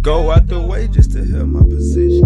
Go out the way just to help my position.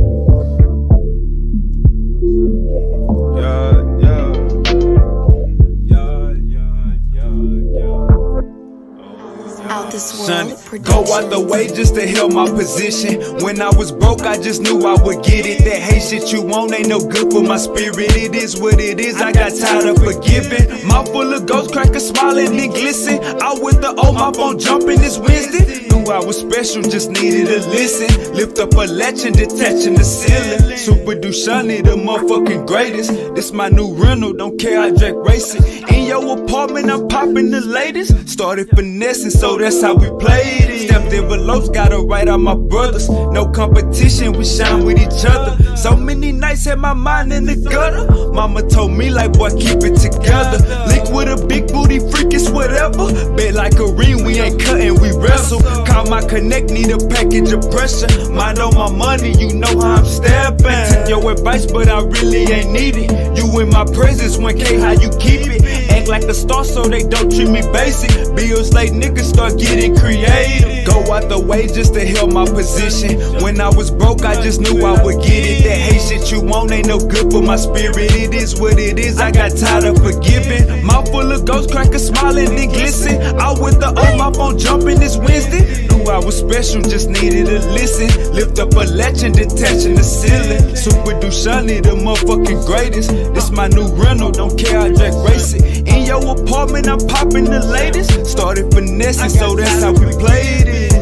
Out this world Go out the way just to help my position. When I was broke, I just knew I would get it. That hate shit you want ain't no good for my spirit. It is what it is, I got tired of forgiving. Mouth full of ghost crackers, smiling and glisten. Out with the old, my phone jumping this Wednesday. Knew I was special, just needed to listen. Lift up a latch and detaching the ceiling. Super Dushani, the motherfucking greatest. This my new rental, don't care, I drag racing. In your apartment, I'm popping the latest. Started finessing, so that's how we played it. Stepped envelopes, got it right on my brothers. No competition, we shine with each other. So many nights had my mind in the gutter. Mama told me like, boy, keep it together. Link with a big booty freak, it's whatever. Bet like a ring, we ain't cutting, we wrestle. Call my connect, need a package of pressure. Mind on my money, you know how I'm stepping. Took your advice, but I really ain't need it. You in my presence, 1K, how you keep it? Act like a star so they don't treat me basic. Bills late, niggas start getting creative. Go out the way just to help my position. When I was broke, I just knew I would get it. That hate shit you want ain't no good for my spirit. It is what it is, I got tired of forgiving. Mouth full of ghost crackers, smiling and glisten. Out with the old, my phone jumping this Wednesday. Knew I was special, just needed to listen. Lift up a latch and detaching the ceiling. Super Dushani, the motherfucking greatest. This my new rental, don't care, I drag racing. In your apartment, I'm popping the latest. Started finessing, so that's how we played it.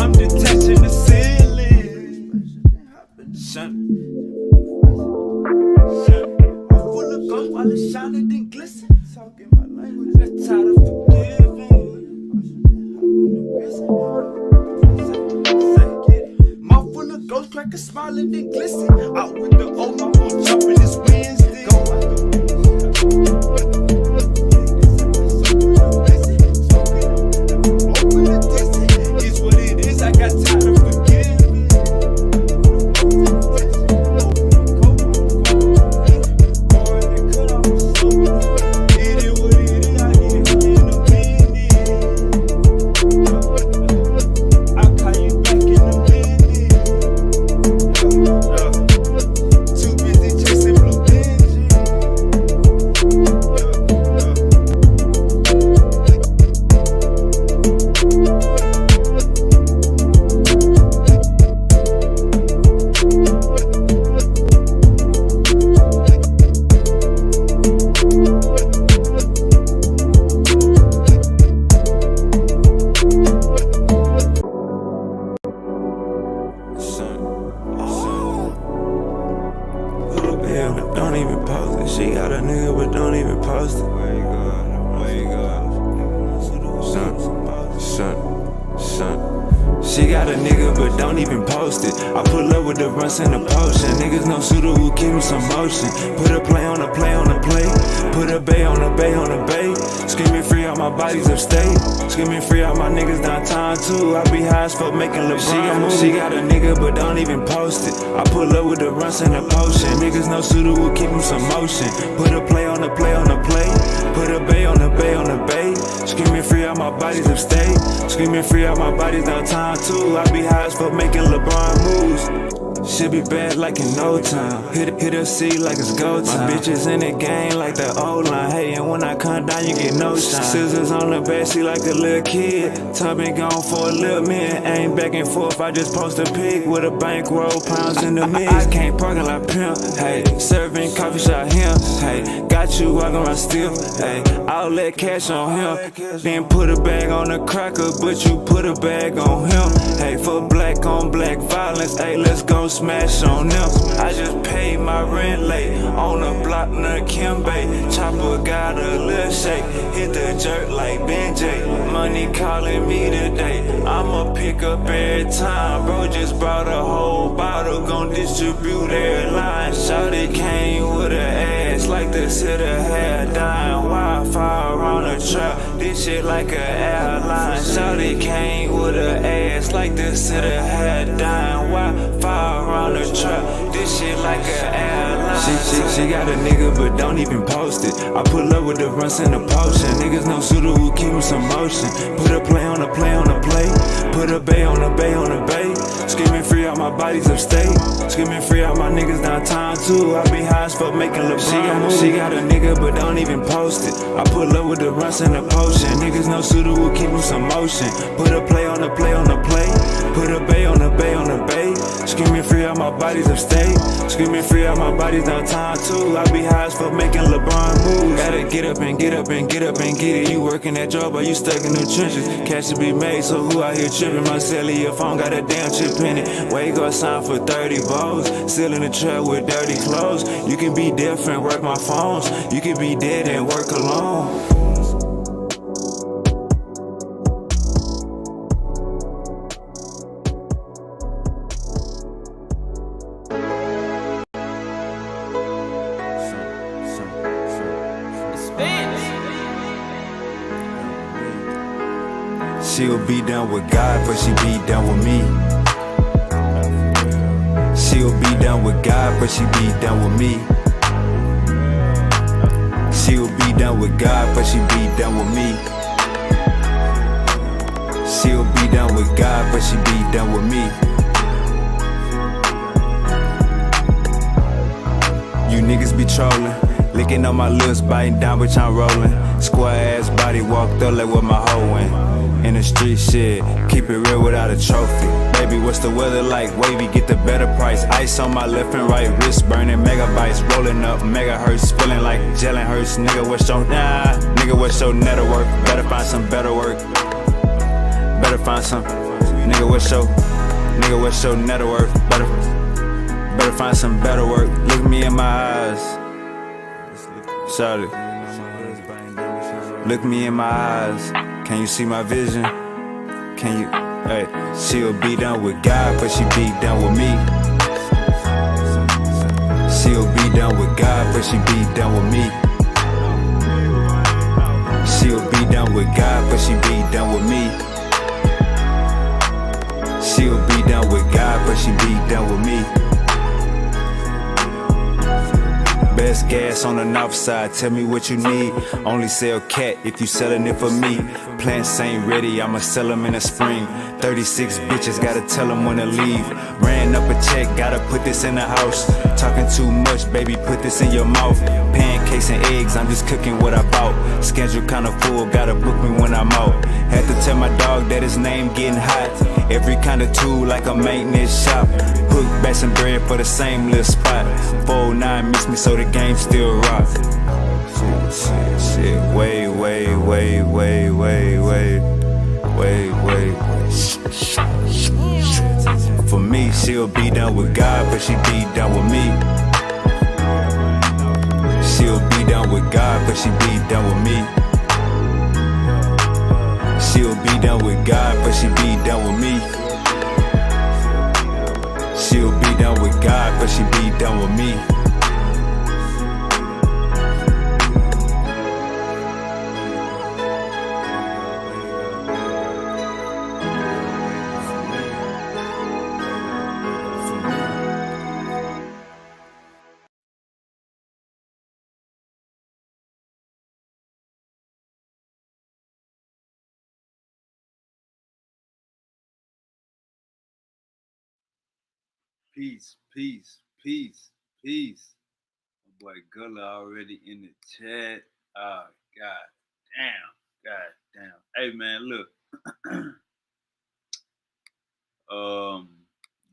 I'm detaching the ceiling. I'm full of ghosts while it's shining and glisten. Talking my language, I'm tired of forgiving. Mouth full of ghost crackers, smiling and glisten. Out with the old, my phone jumping this Wednesday. Go out the way. It's what it is, I got tired of forgiving. It is what it is, I need it in a minute. I'll call you back in a minute. Too busy chasing blue binges. Don't even post it. She got a nigga, but don't even post it. Where you going? Son. She got a nigga, but don't even post it. I pull up with the runs and the potion. Niggas no suitor who keep me some motion. Put a play on a play on a play. Put a bay on a bay on a bay. Screaming free out my bodies upstate. Screaming free out my niggas downtown too. I be high as fuck making LeBron. She got a nigga, but don't even post it. I pull up with the runs and the potion. Niggas no suitor who keep me some motion. Put a play on a play on a play. Put a bay on a bay on a bay. Screaming free out my bodies upstate. Screaming free out my bodies downtown too. I be high as fuck making LeBron moves. Should be bad like in no time. Hit a C like it's go time. My bitches in the game like the old line. Hey, and when I come down, you get no shine. Scissors on the backseat like a little kid. Tub been gone for a little minute. Ain't back and forth, I just post a pic with a bankroll, pounds in the mix. I can't parking like pimp. Hey, serving coffee shop him. Hey, got you walking around stiff. Hey, all that cash on him. Then put a bag on the cracker, but you put a bag on him. Hey, for black on black violence. Hey, let's go smash on them. I just paid my rent late on the block near Kimbe. Chopper got a little shake, hit the jerk like Ben J. Money calling me today, I'ma pick up every time. Bro just brought a whole bottle, gon' distribute every line. Shawty came with her ass like the city had dying. Wi-Fi around the trap, this shit like a airline. Shawty came with her ass like the city had dying. Wi-Fi around the trap, this shit like an airline. She got a nigga, but don't even post it. I pull up with the runs and the potion. Niggas no suitor who keep me some motion. Put a play on a play on a play. Put a bay on a bay on a bay. Screaming free out my bodies upstate. Screaming free out my niggas downtown too. I be high as fuck making LeBron. She got a nigga, but don't even post it. I pull up with the runs and the potion. Niggas no suitor who keep me some motion. Put a play on a play on a play. Put a bay on a bay on a bay. Screaming free out my bodies upstate. Screaming free out my bodies downtown too. I be high as fuck making LeBron moves. Gotta get up and get up and get up and get it. You working that job or you stuck in the trenches. Cash to be made, so who out here tripping? My cellular phone got a damn chip in it. Wake up, sign for 30 balls. Still in the trap with dirty clothes. You can be different, work my phones. You can be dead and work alone. She'll be down with God, but she be down with me. She'll be down with God, but she be down with me. She'll be down with God, but she be down with me. She'll be down with God, but she be down with me. You niggas be trolling, licking on my lips, biting down, bitch, I'm rolling. Square ass body walked up like with my hoe in. In the street shit, keep it real without a trophy. Baby, what's the weather like? Wavy, get the better price. Ice on my left and right wrist, burning megabytes. Rolling up megahertz, feeling like gelling hurts. Nigga, what's your nigga, what's your network? Better find some better work. Better find some. Nigga, what's your network? Better find some better work. Look me in my eyes. Shout it. Look me in my eyes. Can you see my vision? Can you? Hey, she'll be down with God, but she be down with me. She'll be down with God, but she be down with me. She'll be down with God, but she be down with me. She'll be down with God, but she be down with me. Best gas on the north side, tell me what you need. Only sell cat if you selling it for me. Plants ain't ready, I'ma sell them in the spring. 36 bitches, gotta tell them when to leave. Ran up a check, gotta put this in the house. Talking too much, baby, put this in your mouth. Pancakes and eggs, I'm just cooking what I bought. Schedule kinda full, gotta book me when I'm out. Had to tell my dog that his name getting hot. Every kind of tool like a maintenance shop. Hook back some bread for the same little spot. 409 miss me so the game still rock. Shit, wait. For me, she'll be down with God, but she be down with me. She'll be down with God, but she be down with me. She'll be down with God, but she be down with me. She'll be down with God, but she be down with me. Peace. My boy Gullah already in the chat. Oh, God damn. Hey man, look.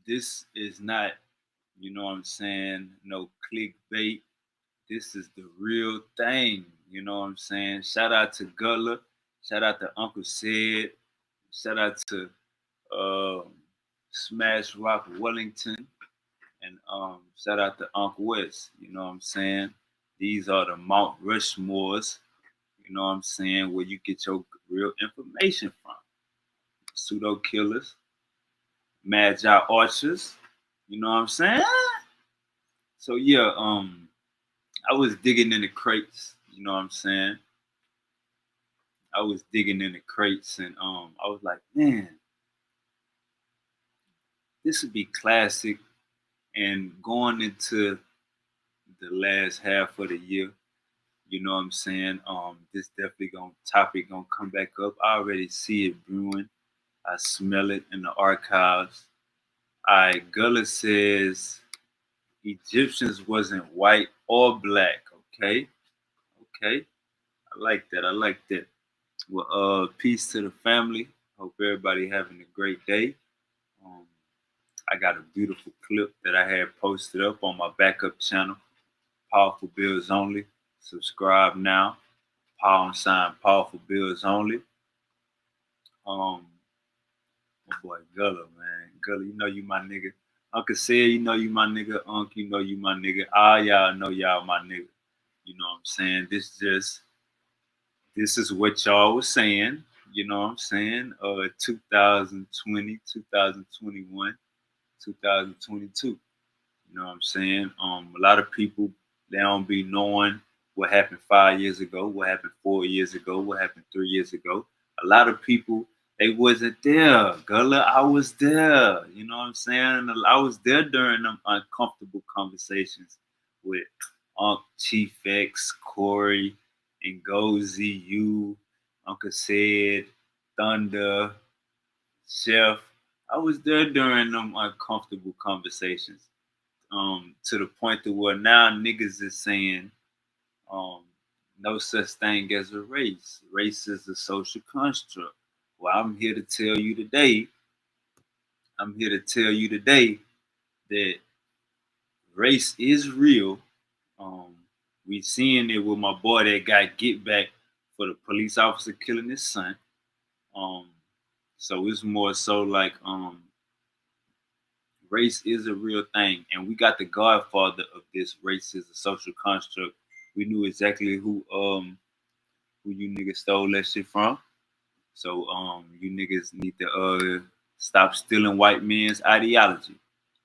This is not, you know what I'm saying, no clickbait. This is the real thing, you know what I'm saying? Shout out to Gullah. Shout out to Uncle Sid. Shout out to Smash Rock Wellington. And shout out to Uncle West, you know what I'm saying? These are the Mount Rushmores, you know what I'm saying, where you get your real information from. Pseudo killers, magi archers, you know what I'm saying? So yeah, I was digging in the crates, you know what I'm saying? I was digging in the crates and I was like, man, this would be classic. And going into the last half of the year. You know what I'm saying? This definitely topic gonna come back up. I already see it brewing. I smell it in the archives. Alright, Gullah says Egyptians wasn't white or black. Okay, okay. I like that. I like that. Well, peace to the family. Hope everybody having a great day. Um, I got a beautiful clip that I had posted up on my backup channel, Powerful Bills Only. Subscribe now. Powerful Bills Only. My boy Gullah, man. Gullah, you know you my nigga. Uncle said, you know you my nigga. Unc, you know you my nigga. All y'all know y'all my nigga. You know what I'm saying? This is what y'all was saying. You know what I'm saying? 2020, 2021, 2022. You know what I'm saying? A lot of people, they don't be knowing what happened 5 years ago, what happened 4 years ago, what happened 3 years ago. A lot of people, they wasn't there. Gullah, I was there. You know what I'm saying? I was there during them uncomfortable conversations with Unc, Chief X, Corey, Ngozi, you, Uncle Said, Thunder, Chef. I was there during them uncomfortable conversations. To the point to where now niggas is saying, um, no such thing as a race. Race is a social construct. Well, I'm here to tell you today that race is real. Um, we seeing it with my boy that got get back for the police officer killing his son. Um, so it's more so like race is a real thing, and we got the godfather of this race is a social construct. We knew exactly who you niggas stole that shit from. So you niggas need to stop stealing white men's ideology.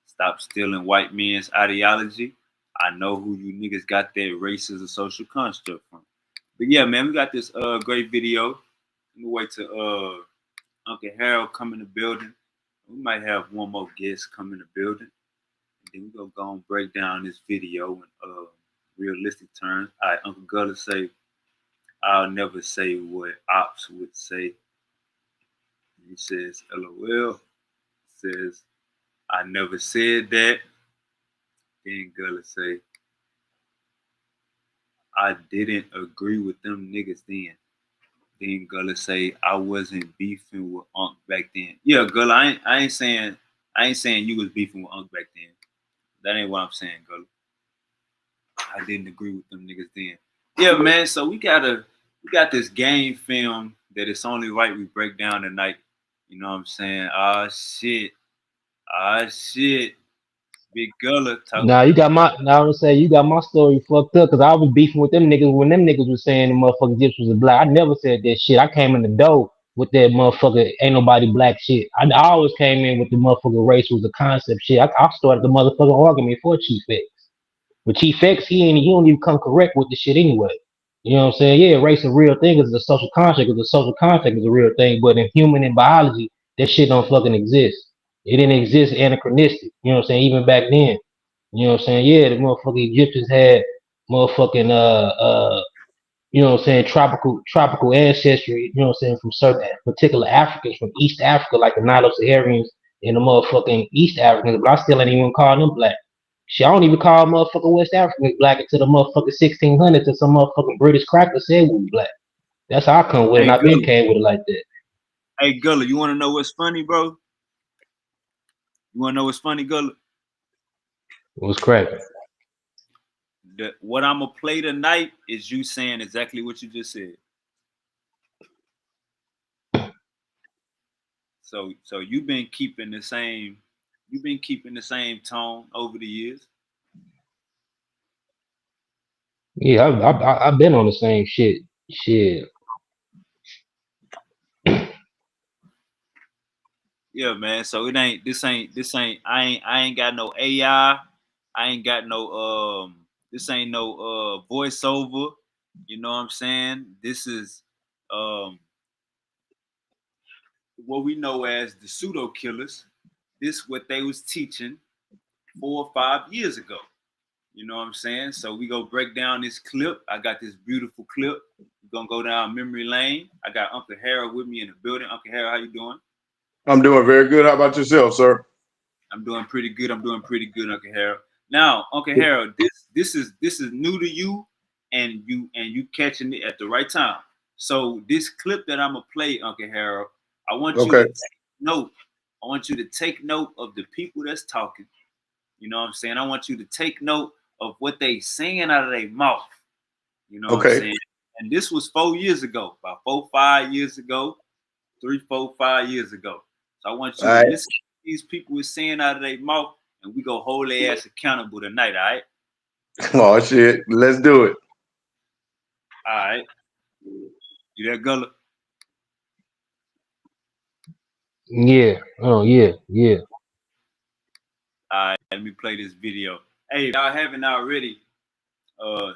Stop stealing white men's ideology. I know who you niggas got that race as a social construct from. But yeah, man, we got this great video. Let me wait till Uncle Harold come in the building. We might have one more guest come in the building. And then we're gonna go and break down this video in realistic terms. All right, Uncle Gullah say, I'll never say what Ops would say. He says, LOL. Says, I never said that. Then Gullah say, I didn't agree with them niggas then. Then Gullah say, I wasn't beefing with Unc back then. Yeah, Gullah, I ain't saying you was beefing with Unc back then. That ain't what I'm saying, Gullah. I didn't agree with them niggas then. Yeah, man. So we got this game film that it's only right we break down tonight. You know what I'm saying? Ah shit. Big Gullah talking. Now I'm say you got my story fucked up because I was beefing with them niggas when them niggas was saying the motherfucking gypsies was black. I never said that shit. I came in the door with that motherfucker ain't nobody black shit. I always came in with the motherfucking race was a concept shit. I started the motherfucking argument for Chief X. But Chief X, he don't even come correct with the shit anyway. You know what I'm saying? Yeah, race is a real thing. It's a social construct. It's a social construct is a real thing. But in human and biology, that shit don't fucking exist. It didn't exist anachronistic. You know what I'm saying? Even back then. You know what I'm saying? Yeah, the motherfucking Egyptians had motherfucking you know what I'm saying, tropical ancestry, you know what I'm saying, from certain particular Africans from East Africa, like the Nilo-Saharians and the motherfucking East Africans, but I still ain't even call them black. Shit, I don't even call motherfucking West Africans black until the motherfucking 1600s and some motherfucking British cracker said we was black. That's how I come with it, and Hey I been Gullah. came with it like that. Hey Gullah, you wanna know what's funny, bro? You wanna know what's funny, Gullah? It was cracking. What I'm gonna play tonight is you saying exactly what you just said. So you've been keeping the same tone over the years. Yeah, I've been on the same shit. Shit. Yeah, man. So I ain't got no AI. I ain't got no this ain't no voiceover. You know what I'm saying? This is what we know as the pseudo killers. This what they was teaching 4 or 5 years ago. You know what I'm saying? So we go break down this clip. I got this beautiful clip. We're gonna go down memory lane. I got Uncle Harold with me in the building. Uncle Harold, how you doing? I'm doing very good. How about yourself, sir? I'm doing pretty good. Uncle Harold. Now, Uncle Harold, this is new to you, and you catching it at the right time. So this clip that I'm gonna play, Uncle Harold, I want you to take note. I want you to take note of the people that's talking. You know what I'm saying? I want you to take note of what they saying out of their mouth. You know what I'm saying? And this was 4 years ago, about 4, 5 years ago, 3, 4, 5 years ago. So I want you to listen to what these people is saying out of their mouth, and we go hold their ass accountable tonight, all right? Oh shit, let's do it. All right. You there, Gullah? Yeah. Oh yeah. Yeah. All right, let me play this video. Hey, if y'all haven't already,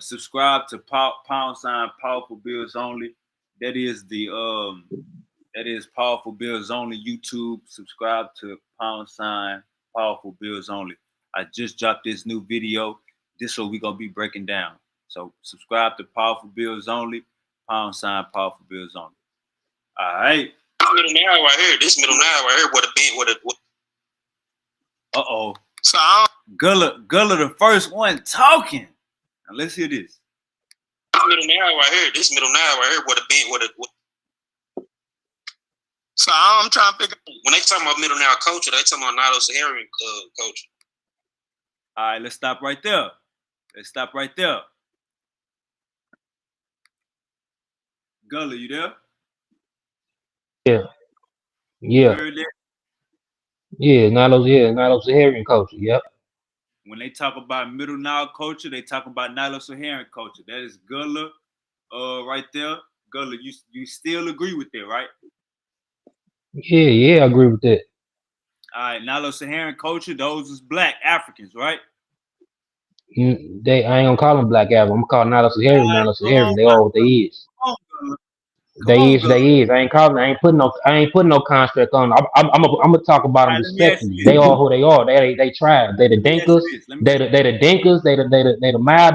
subscribe to # Powerful Bills Only. That is Powerful Bills Only YouTube. Subscribe to # Powerful Bills Only. I just dropped this new video. This is what we're gonna be breaking down. So subscribe to Powerful Bills Only, # Powerful Bills Only. All right. Middle now right here. This middle now right here. Uh-oh. So Gullah the first one talking. Now let's hear this. Middle now right here. This middle now right here. So I'm trying to figure out, when they talking about middle now culture, they talking about Nilo Saharian culture. All right, let's stop right there. Gullah, you there? Yeah. You Yeah. heard that? Yeah. Nilo Saharian culture. Yep. When they talk about Middle Nile culture, they talk about Nilo-Saharan culture. That is Gullah, right there. Gullah, you still agree with that, right? Yeah. I agree with that. All right, Nilo-Saharan culture, those is black Africans, right? I ain't gonna call them black African. I'm gonna call Nilo Saharian. Nilo Saharian. They all what they is. They is. I ain't putting no construct on. I'm gonna talk about them respectfully. They are who they are. They tribe. They the Dinkas. They the Dinkas. They the Maya.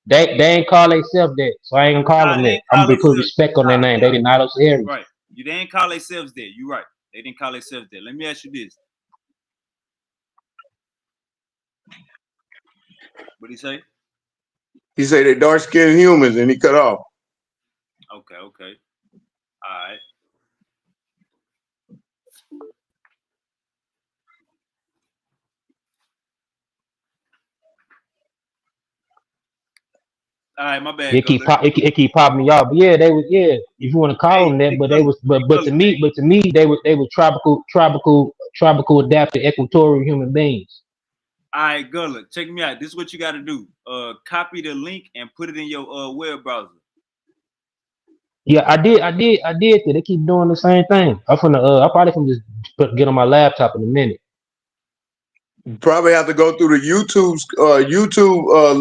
They ain't call themselves that. So I ain't gonna call them that. I'm gonna put respect on their name. They the Nilo Saharian. Right. They didn't call themselves that. You right. They didn't call themselves that. Let me ask you this. What'd he say? He said they dark skinned humans, and he cut off. Okay. All right. All right, my bad. It keep popping me off. But yeah, they was if you want to call them that, but they was but to me they were tropical adapted equatorial human beings. All right, Gullah, check me out. This is what you got to do. Copy the link and put it in your web browser. Yeah, I did that. They keep doing the same thing. I probably can just get on my laptop in a minute. You probably have to go through the YouTube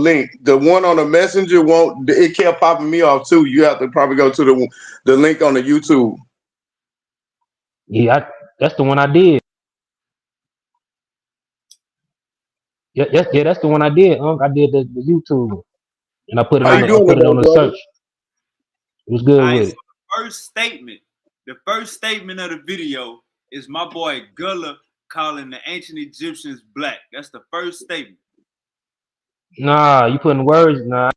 link. The one on the messenger won't. It kept popping me off too. You have to probably go to the link on the YouTube. Yeah, that's the one I did. Yeah, that's the one I did. I did the YouTube, and I put it on the search. It was good with it. The first statement of the video is my boy Gullah calling the ancient Egyptians black. That's the first statement. Nah, you putting words. Nah.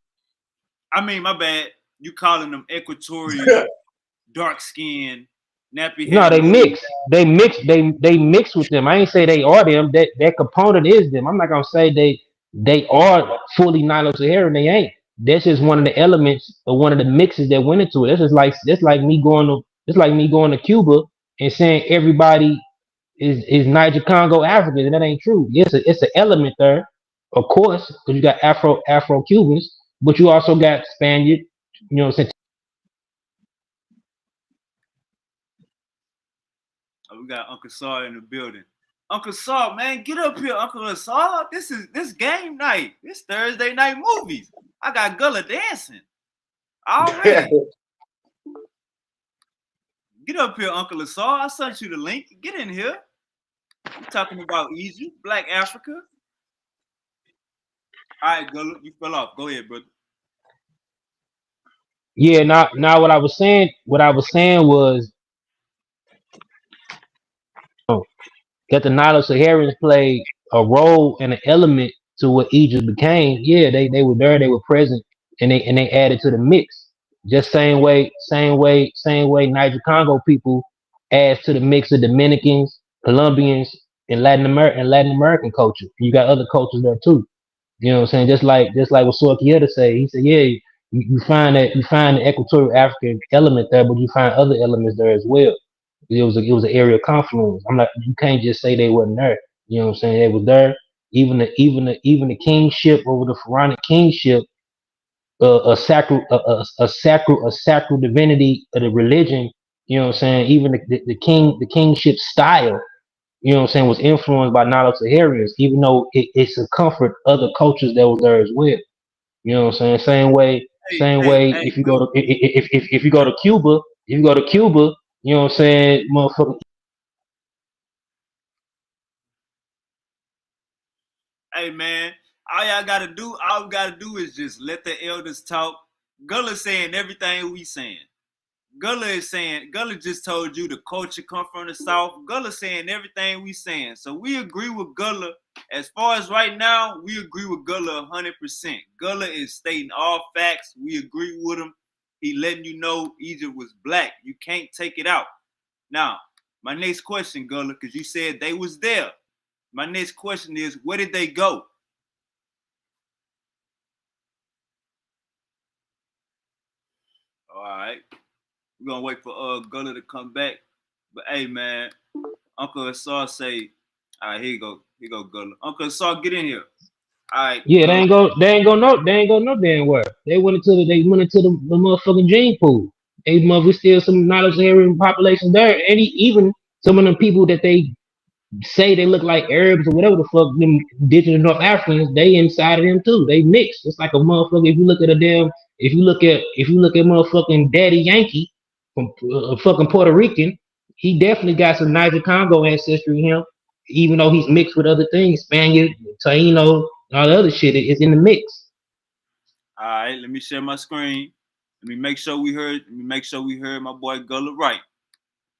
I mean, my bad. You calling them equatorial, dark skin, nappy hair. No, they mix. They mix with them. I ain't say they are them. That component is them. I'm not gonna say they are fully Nilo-Saharan. They ain't. That's just one of the elements or one of the mixes that went into it. That's like me going to Cuba and saying everybody is Niger Congo African, and that ain't true. Yes, it's an element there, of course, because you got Afro Cubans, but you also got Spaniard. You know what I'm saying? Oh, we got Uncle Saw in the building. Uncle Saw, man, get up here, Uncle Saw. This game night. This Thursday night movies. I got Gullah dancing already. Get up here, Uncle Saw. I sent you the link. Get in here. We're talking about Egypt, Black Africa. right, Gullah, you fell off. Go ahead, brother. Yeah, now what I was saying was that the Nilo Saharians played a role and an element to what Egypt became. Yeah, they were there, they were present, and they added to the mix. Just same way Niger Congo people adds to the mix of Dominicans, Colombians, and Latin American culture. You got other cultures there too. You know what I'm saying? Just like what Sorkieta say. He said, yeah, you find the equatorial African element there, but you find other elements there as well. It was an area of confluence. I'm not, you can't just say they wasn't there. You know what I'm saying? They was there. Even the kingship over the Pharaonic kingship, a sacral divinity of the religion. You know what I'm saying? Even the kingship style, you know what I'm saying, was influenced by Nilo Saharians, even though it's a comfort other cultures that was there as well. You know what I'm saying? Same way. Hey, If you go to if you go to Cuba, you know what I'm saying, motherfucker. hey, man. All we gotta do is just let the elders talk. Gullah saying everything we saying. Gullah just told you the culture come from the South. Gullah saying everything we saying. So we agree with Gullah. As far as right now, we agree with Gullah 100%. Gullah is stating all facts. We agree with him. He letting you know Egypt was black. You can't take it out. Now, my next question, Gullah, because you said they was there. My next question is, where did they go? All right. We're gonna wait for Gullah to come back. But hey, man, Uncle Asar say, all right, here you go. Here you go, Gullah. Uncle Asar, get in here. All right, Yeah, Gullah. they ain't go no damn where. They went into the motherfucking gene pool. We still some Nilo Saharian population there, and even some of them people that they say they look like Arabs or whatever the fuck, them indigenous North Africans, they inside of them too. They mixed. It's like a motherfucker. If you look at motherfucking Daddy Yankee from fucking Puerto Rican, he definitely got some Niger Congo ancestry in him, even though he's mixed with other things, Spaniard, Taino, all the other shit is in the mix. All right, let me share my screen. Let me make sure we heard my boy Gullah right.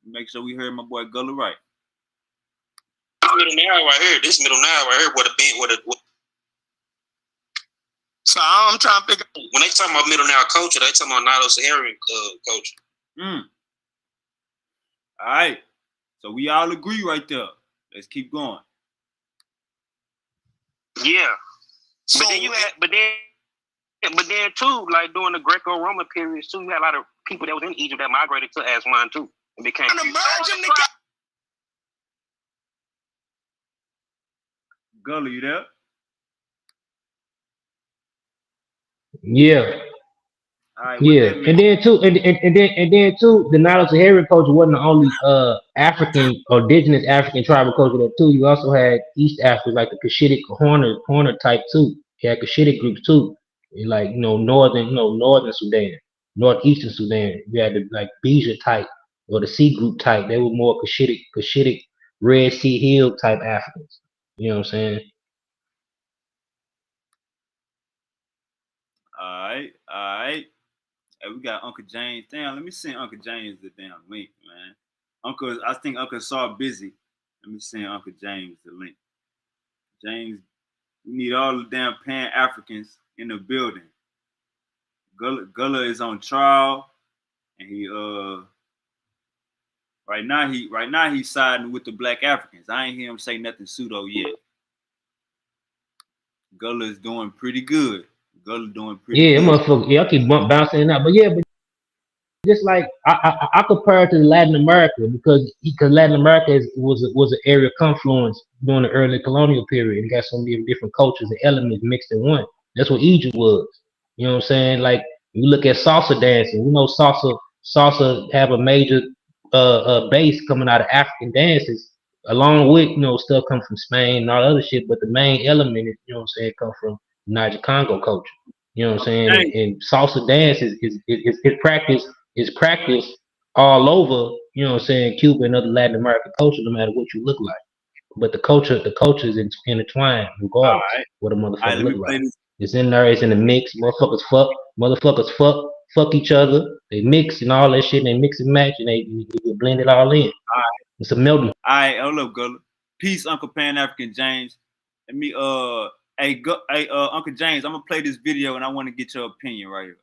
Make sure we heard my boy Gullah right. Middle Nile right here. This Middle Nile right here, So I'm trying to figure out, when they talking about Middle Nile culture, they talking about Nilo Saharian culture. All right. So we all agree right there. Let's keep going. Yeah. So but then too, like during the Greco-Roman periods too, you had a lot of people that was in Egypt that migrated to Aswan too and became Gullah, you there? Yeah. All right, Yeah, and then too, the Nile Saharian culture wasn't the only African or indigenous African tribal culture there too. You also had East Africa, like the Cushitic Horner type too. You had Cushitic groups too, and like northern Sudan, northeastern Sudan. You had the like Beja type or the C group type. They were more Cushitic Red Sea Hill type Africans. You know what I'm saying? All right. Hey, we got Uncle James. Damn, let me send Uncle James the damn link, man. I think Uncle Saw busy. Let me send Uncle James the link. James, we need all the damn Pan Africans in the building. Gullah is on trial, and he right now he's siding with the Black Africans. I ain't hear him say nothing pseudo yet. Gullah is doing pretty good. Gullah doing pretty good. Motherfucker. Yeah, I keep bouncing out, but just like I compare it to Latin America because Latin America was an area of confluence during the early colonial period. It got so many different cultures and elements mixed in one. That's what Egypt was. You know what I'm saying? Like you look at salsa dancing. Salsa have a major base coming out of African dances, along with stuff come from Spain and all the other shit. But the main element is come from Niger Congo culture. You know what I'm saying? And salsa dance is practiced all over, Cuba and other Latin American culture, no matter what you look like. But the culture is intertwined regardless what a motherfucker look like. It's in there. It's in the mix. Motherfuckers fuck each other. They mix and all that shit. And they mix and match and they blend it all in. It's a melting. All right, hold up, Gullah. Peace, Uncle Pan African James. Let me Uncle James, I'm gonna play this video and I want to get your opinion right here.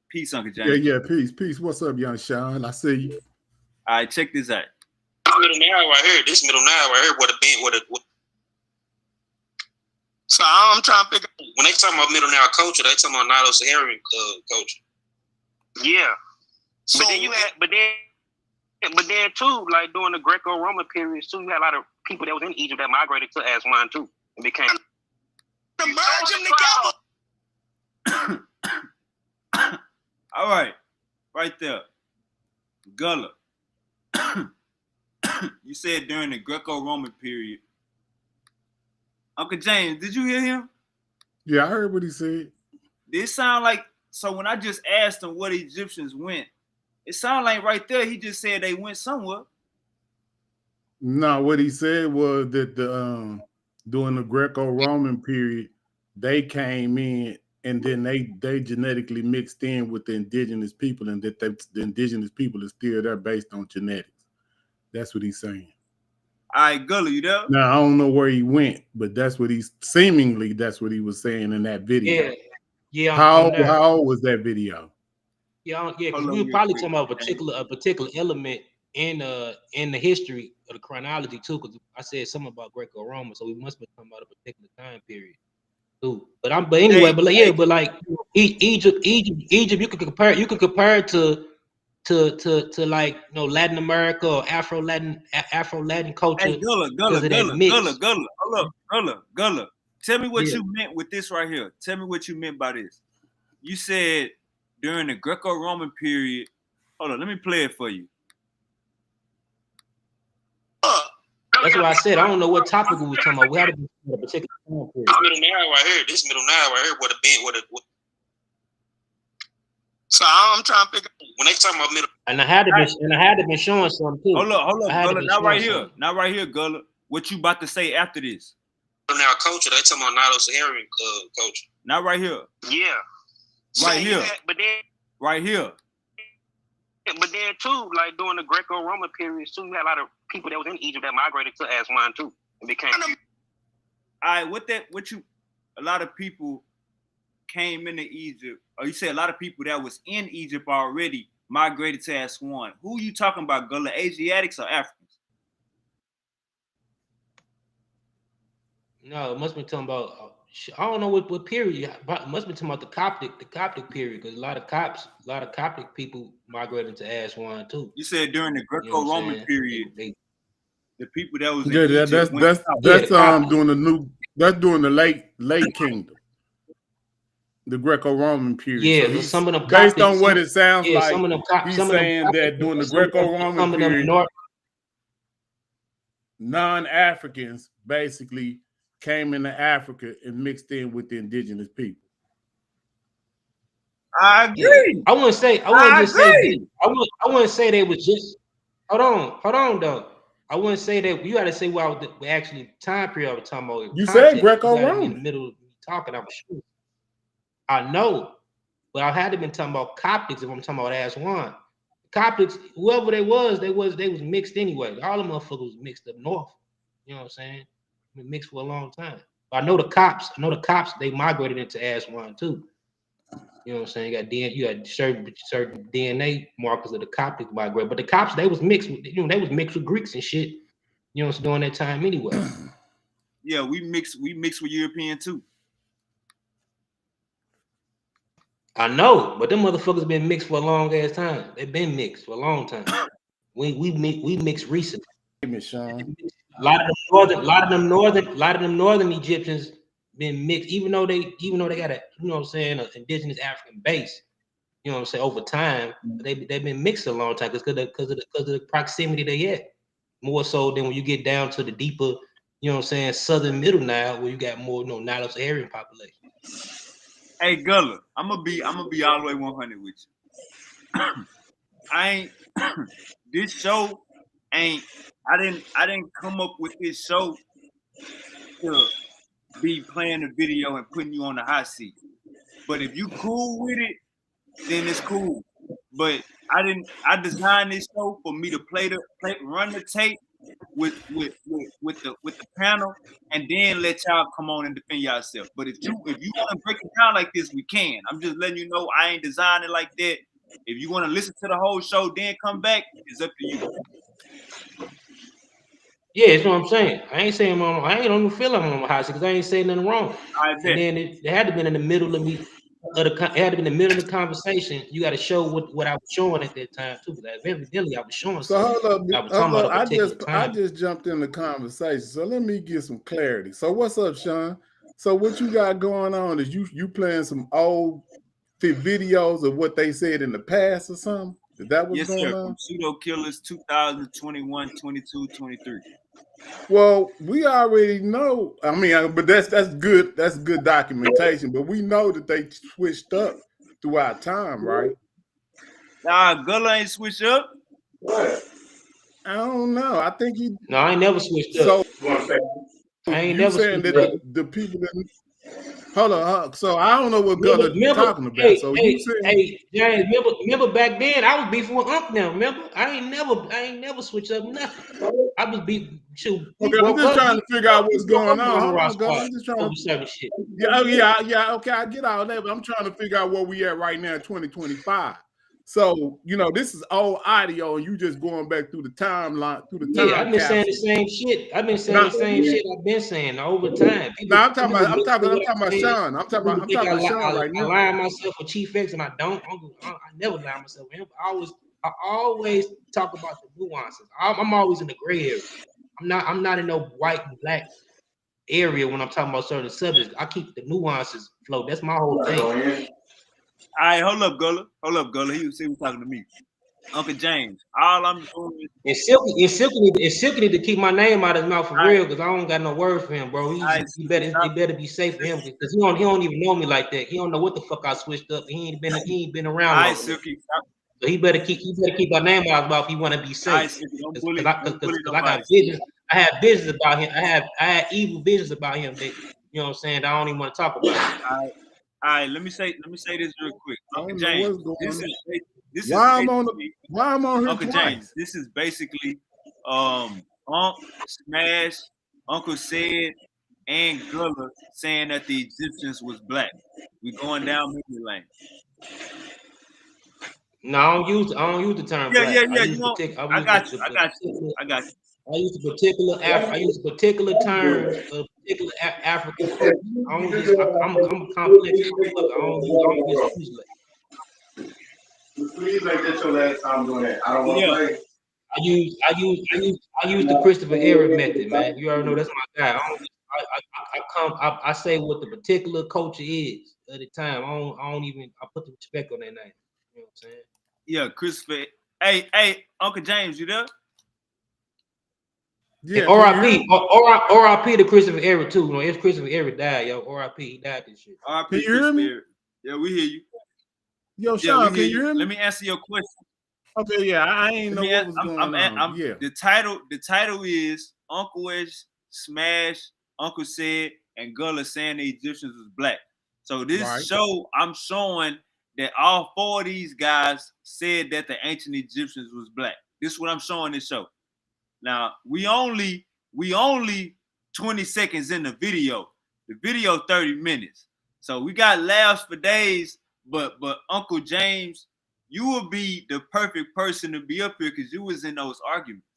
Peace, Uncle James. Yeah, peace. What's up, young Sean? I see you. All right, check this out. Middle now right here. This middle now right here. So I'm trying to figure out, when they talking about middle now culture, they talking about Nilo-Saharan culture. Yeah. So, but then too, like during the Greco-Roman periods too, you had a lot of people that was in Egypt that migrated to Aswan too and became To merge them together. All right, right there, Gullah. You said during the Greco-Roman period. Uncle James, did you hear him? Yeah, I heard what he said. Did it sound like, so when I just asked him what Egyptians went, it sounded like right there he just said they went somewhere. No, what he said was that during the Greco-Roman period, they came in and then they genetically mixed in with the indigenous people, and that the indigenous people is still there based on genetics. That's what he's saying. All right, Gullah, you there? Now, I don't know where he went, but that's what that's what he was saying in that video. Yeah. How old was that video? Yeah, because we were probably talking about a particular element in the history of the chronology too. Because I said something about Greco-Roman, so we must be talking about a particular time period too. But Egypt, you could compare it to like Latin America or Afro Latin culture. Hey, Gullah. Tell me what you meant with this right here. Tell me what you meant by this. You said during the Greco-Roman period. Hold on, let me play it for you. That's why I said I don't know what topic we were talking about. We had to be a particular time period. This middle now right here. So I'm trying to figure out, when they talking about middle. And I had to be showing something too. Hold up, Gullah. Not right here, Gullah. What you about to say after this? Now culture, they talking about Nilo-Saharan culture. Not right here. Yeah. Right here. Right here. But then too, like during the Greco-Roman periods too, you had a lot of people that was in Egypt that migrated to Aswan too and became. All right, a lot of people came into Egypt, or you said a lot of people that was in Egypt already migrated to Aswan. Who you talking about, Gullah? Asiatics or Africans? No, it must be talking about. I don't know what period. It must be talking about the Coptic period, because a lot of Coptic people migrated to Aswan too. You said during the Greco-Roman period, the people that was in Egypt that's during the late kingdom, the Greco-Roman period. Yeah, so some of them based on what it sounds like, he's saying that during the Greco-Roman period, non-Africans basically came into Africa and mixed in with the indigenous people. I agree. I wouldn't say they was just. Hold on though. I wouldn't say that. You got to say what we actually time period I was talking about. You said Greco-Roman. In the middle of me talking, I was sure. I know, but I had to been talking about Coptics if I'm talking about Aswan. Coptics, whoever they was mixed anyway. All the motherfuckers was mixed up north. You know what I'm saying? Been mixed for a long time. But I know the cops, they migrated into Aswan too. You know what I'm saying? You got certain DNA markers of the Coptic migrate. But the cops, they was mixed with, with Greeks and shit. You know, during that time anyway. Yeah, we mixed with European too. I know, but them motherfuckers been mixed for a long ass time. They've been mixed for a long time. We mixed recently. Sean. A lot of them northern Egyptians been mixed, even though they got a, you know what I'm saying, an indigenous African base. You know what I'm saying, over time, they've been mixed a long time because of the proximity they at. More so than when you get down to the deeper, you know what I'm saying, southern middle Nile, where you got more, Nilo-Saharan population. Hey Gullah, I'm gonna be all the way 100 with you. This show I didn't come up with this show to be playing the video and putting you on the hot seat. But if you cool with it, then it's cool. But I designed this show for me to run the tape with the panel, and then let y'all come on and defend yourself. But if you want to break it down like this, we can. I'm just letting you know I ain't designed it like that. If you want to listen to the whole show, then come back, it's up to you. Yeah, that's what I'm saying. I ain't saying I ain't on the feel I'm on my house because I ain't saying nothing wrong. And then it had to be in the middle of me. It had to be in the middle of the conversation. You got to show what I was showing at that time too. Because evidently I was showing. So hold up, I time. just jumped in the conversation. So let me get some clarity. So what's up, Sean? So what you got going on is you playing some old videos of what they said in the past or something? Is that what's going on? From Pseudo Killers 2021, 22, 23. Well, we already know. I mean, but that's good. That's good documentation. But we know that they switched up throughout time, right? Nah, Gullah ain't switched up. What? I don't know. I think he. No, I ain't never switched up. So I ain't never saying that the people that. Hold on. So I don't know what Gullah talking about. Hey, so you saying? Hey, James, remember back then I was beefing with Ankh now. Remember? I ain't never switched up nothing. I was beefing. Okay, I'm just trying to figure out what's going on. Hold on, Gullah. I'm just trying to shit. Yeah. Okay, I get all that, but I'm trying to figure out where we at right now in 2025. So, this is old audio, and you just going back through the timeline, Yeah, I've been saying the same shit. I've been saying the same shit I've been saying over time. I'm talking about Sean. I'm talking about Sean right now. I lie myself with Chief X, and I don't. I never lie myself with him. I always talk about the nuances. I'm always in the gray area. I'm not in no white and black area when I'm talking about certain subjects. I keep the nuances float. That's my whole thing. All right, hold up, Gullah. He was talking to me. Uncle James, all I'm doing is Silky need to keep my name out of his mouth for real, because I don't got no words for him, bro. He better be safe for him, because he don't even know me like that. He don't know what the fuck I switched up. He ain't been around. All right, Silky. So he better keep my name out of his mouth if he want to be safe. Because I got visions. I have visions about him. I had evil visions about him that, you know what I'm saying, I don't even want to talk about. All right, let me say this real quick. Uncle James, why I'm on here Uncle twice? James, this is basically Unc, Smash, Uncle Said, and Gullah saying that the Egyptians was black. We going down memory lane. No, I don't use the term black. I got you. I use a particular term of particular African culture. I'm a complex. I don't use like. Please make that your last time doing that. I don't want to play. I use the Christopher Errdayy method, man. You already know that's my guy. I say what the particular culture is at the time. I put the respect on that name. You know what I'm saying? Yeah, Christopher. Hey, Uncle James, you there? Yeah. R.I.P. to Christopher Errdayy too. You know, if Christopher Errdayy died, yo, R.I.P. He died this shit. R.I.P. Can you hear me? Yeah, we hear you. Yo, Sean, can you hear me? Let me answer your question. Okay, yeah, I ain't know what was going on. Yeah. The title is Uncle Edge, Smash, Uncle Said, and Gullah saying the Egyptians was black. So this show, I'm showing that all four of these guys said that the ancient Egyptians was black. This is what I'm showing this show. Now, we only 20 seconds in the video. The video 30 minutes. So we got laughs for days, but Uncle James, you would be the perfect person to be up here because you was in those arguments.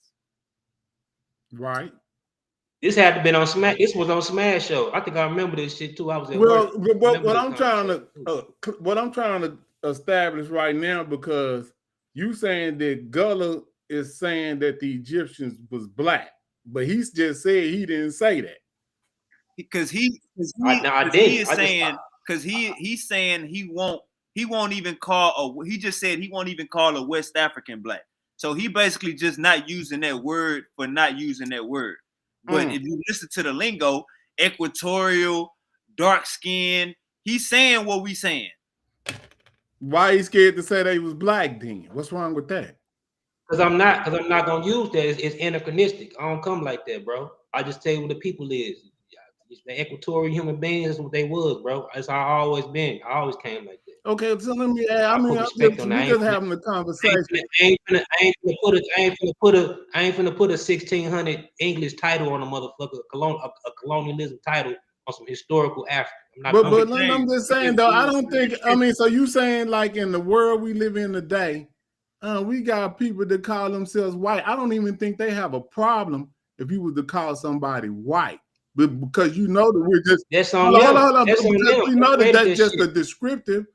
Right. This had to been on Smash. This was on Smash Show. I think I remember this shit too. I was at work. What I'm trying to establish right now, because you saying that Gullah is saying that the Egyptians was black, but he's just said he didn't say that. Because he's saying he won't even call he just said he won't even call a West African black. So he basically just not using that word for not using that word. But if you listen to the lingo, equatorial, dark skin, he's saying what we saying. Why he scared to say they was black then? What's wrong with that? Because I'm not gonna use that. It's anachronistic. I don't come like that, bro. I just tell you what the people is. The equatorial human beings is what they was, bro. That's how I always been. I always came like that. Okay, so let me add. I mean, we just having a conversation. I ain't finna put a 1600 English title on a motherfucker, a colonialism title on some historical Africa. But I'm just saying though, I don't think. I mean, so you saying like in the world we live in today, we got people that call themselves white. I don't even think they have a problem if you was to call somebody white, but because you know that we're just hold on, because we know that that's just a descriptive.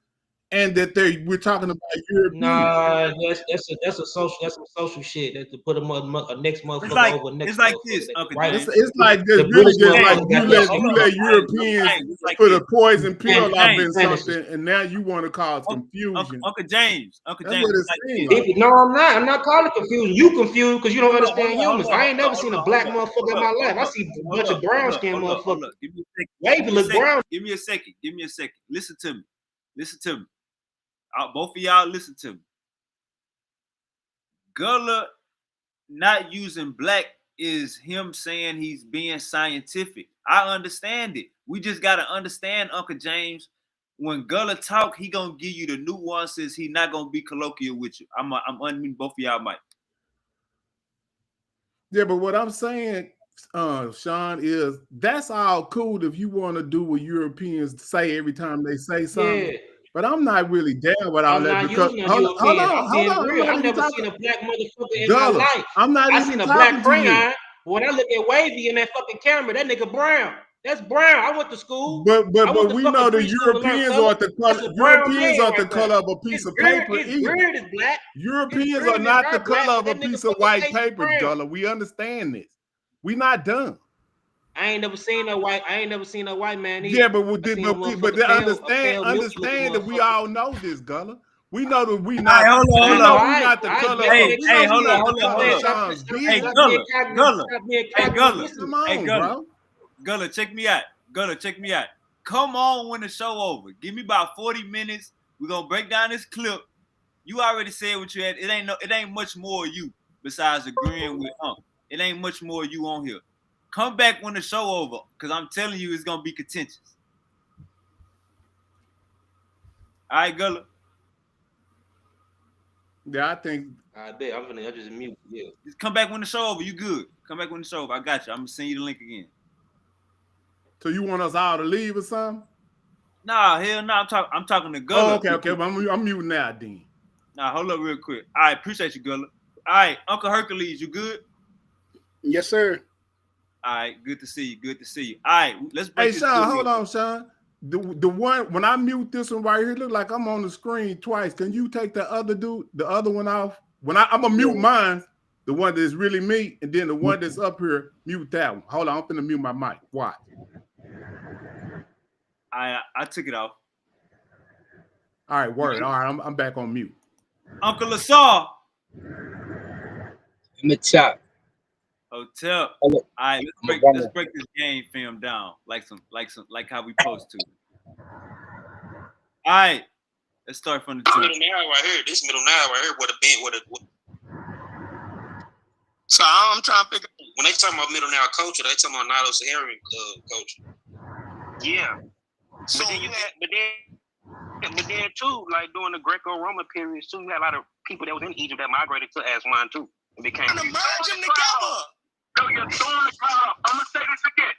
And that we're talking about Europeans. Nah, that's some social shit. That's to put a next motherfucker over next. It's like this, Uncle James. It's like this, really just like you let Europeans put a poison pill up in something, and now you want to cause confusion. Uncle James. That's what it seems like. No, I'm not. I'm not calling confusion. You confused because you don't understand humans. I ain't never seen a black motherfucker in my life. I see a bunch of brown skin motherfuckers. Give me a second. Wavy look brown. Give me a second. Listen to me. Both of y'all listen to me. Gullah not using black is him saying he's being scientific. I understand it. We just got to understand, Uncle James, when Gullah talk, he going to give you the nuances. He not going to be colloquial with you. I'm unmuting both of y'all mic. Yeah, but what I'm saying, Sean, is that's all cool if you want to do what Europeans say every time they say something. Yeah. But I'm not really down with all that because hold on. I've never seen a black motherfucker in my life. I seen a black crayon. When I look at Wavy in that fucking camera, that nigga brown. That's brown. I went to school. But we know the Europeans are the color. Europeans are the color of a piece of paper. Beard is black. Europeans are not the color of a piece of white paper, Gullah. We understand this. We not dumb. I ain't never seen a white man either. Yeah, but understand that we all know this, Gullah. We know that we not. Hold on. Not the color. Hey, hold on. Hey, Gullah. Come on, bro. Gullah, check me out. Come on when the show over. Give me about 40 minutes. We're gonna break down this clip. You already said what you had. It ain't much more of you besides agreeing with Unc. It ain't much more of you on here. Come back when the show over, because I'm telling you it's going to be contentious. All right, Gullah? Yeah, I think. I bet. I'm just mute. Yeah. Just come back when the show over. You good. Come back when the show over. I got you. I'm going to send you the link again. So you want us all to leave or something? Nah, hell no. I'm talking to Gullah. Oh, okay. But I'm muting now, then. Nah, hold up real quick. All right, appreciate you, Gullah. All right, Uncle Hercules, you good? Yes, sir. All right, good to see you. All right, let's break this. Hey, Sean, hold on, Sean. The one, when I mute this one right here, look like I'm on the screen twice. Can you take the other one off? When I'm going to mute mine, the one that's really me, and then the one that's up here, mute that one. Hold on, I'm going to mute my mic. Watch. I took it off. All right, word. All right, I'm back on mute. Uncle Lasar. In the chat. Hotel. All right, let's break this game film down like how we supposed to. All right, let's start from the top. Middle now right here. This middle now right here. So I'm trying to figure out, when they talking about middle now culture, they talking about Nilo-Saharan culture. Yeah. So but then too, like during the Greco-Roman periods too, you had a lot of people that was in Egypt that migrated to Aswan too. It became and merge them together. No, you're throwing the crowd. I'm gonna say this again.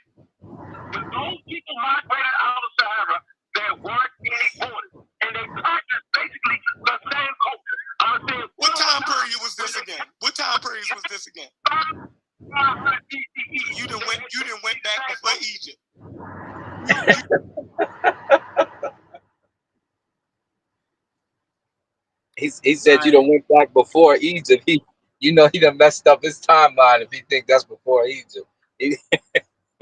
But those people migrated out of Sahara that weren't any borders, and they practiced basically the same culture. I'm gonna say. What time period was this again? You done went back before Egypt. He said you done went back before Egypt. He done messed up his timeline if he think that's before Egypt.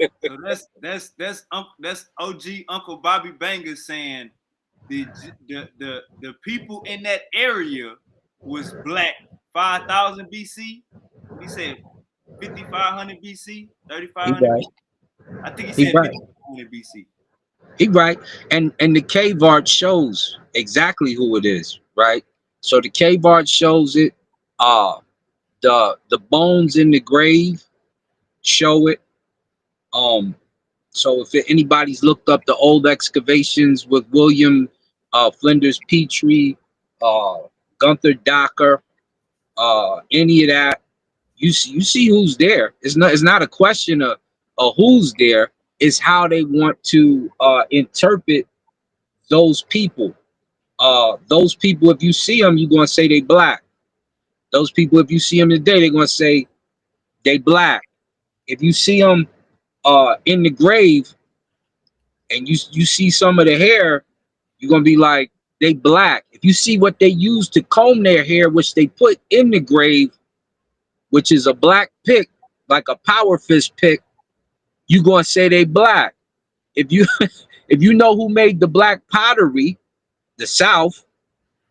So that's OG Uncle Bobby Banger saying the people in that area was black 5,000 BC. He said 5,500 BC, 3,500. Right. I think he said 5,500 BC. He right, and the cave art shows exactly who it is, right? So the cave art shows it. The bones in the grave show it. So if anybody's looked up the old excavations with William Flinders Petrie, Gunther Docker, any of that, you see who's there. It's not a question of who's there. It's how they want to interpret those people. Those people, if you see them, you're gonna say they black. Those people, if you see them today, they're gonna say they black. If you see them in the grave and you see some of the hair, you're gonna be like they black. If you see what they use to comb their hair, which they put in the grave, which is a black pick, like a power fish pick, you gonna say they black. If you if you know who made the black pottery, the South,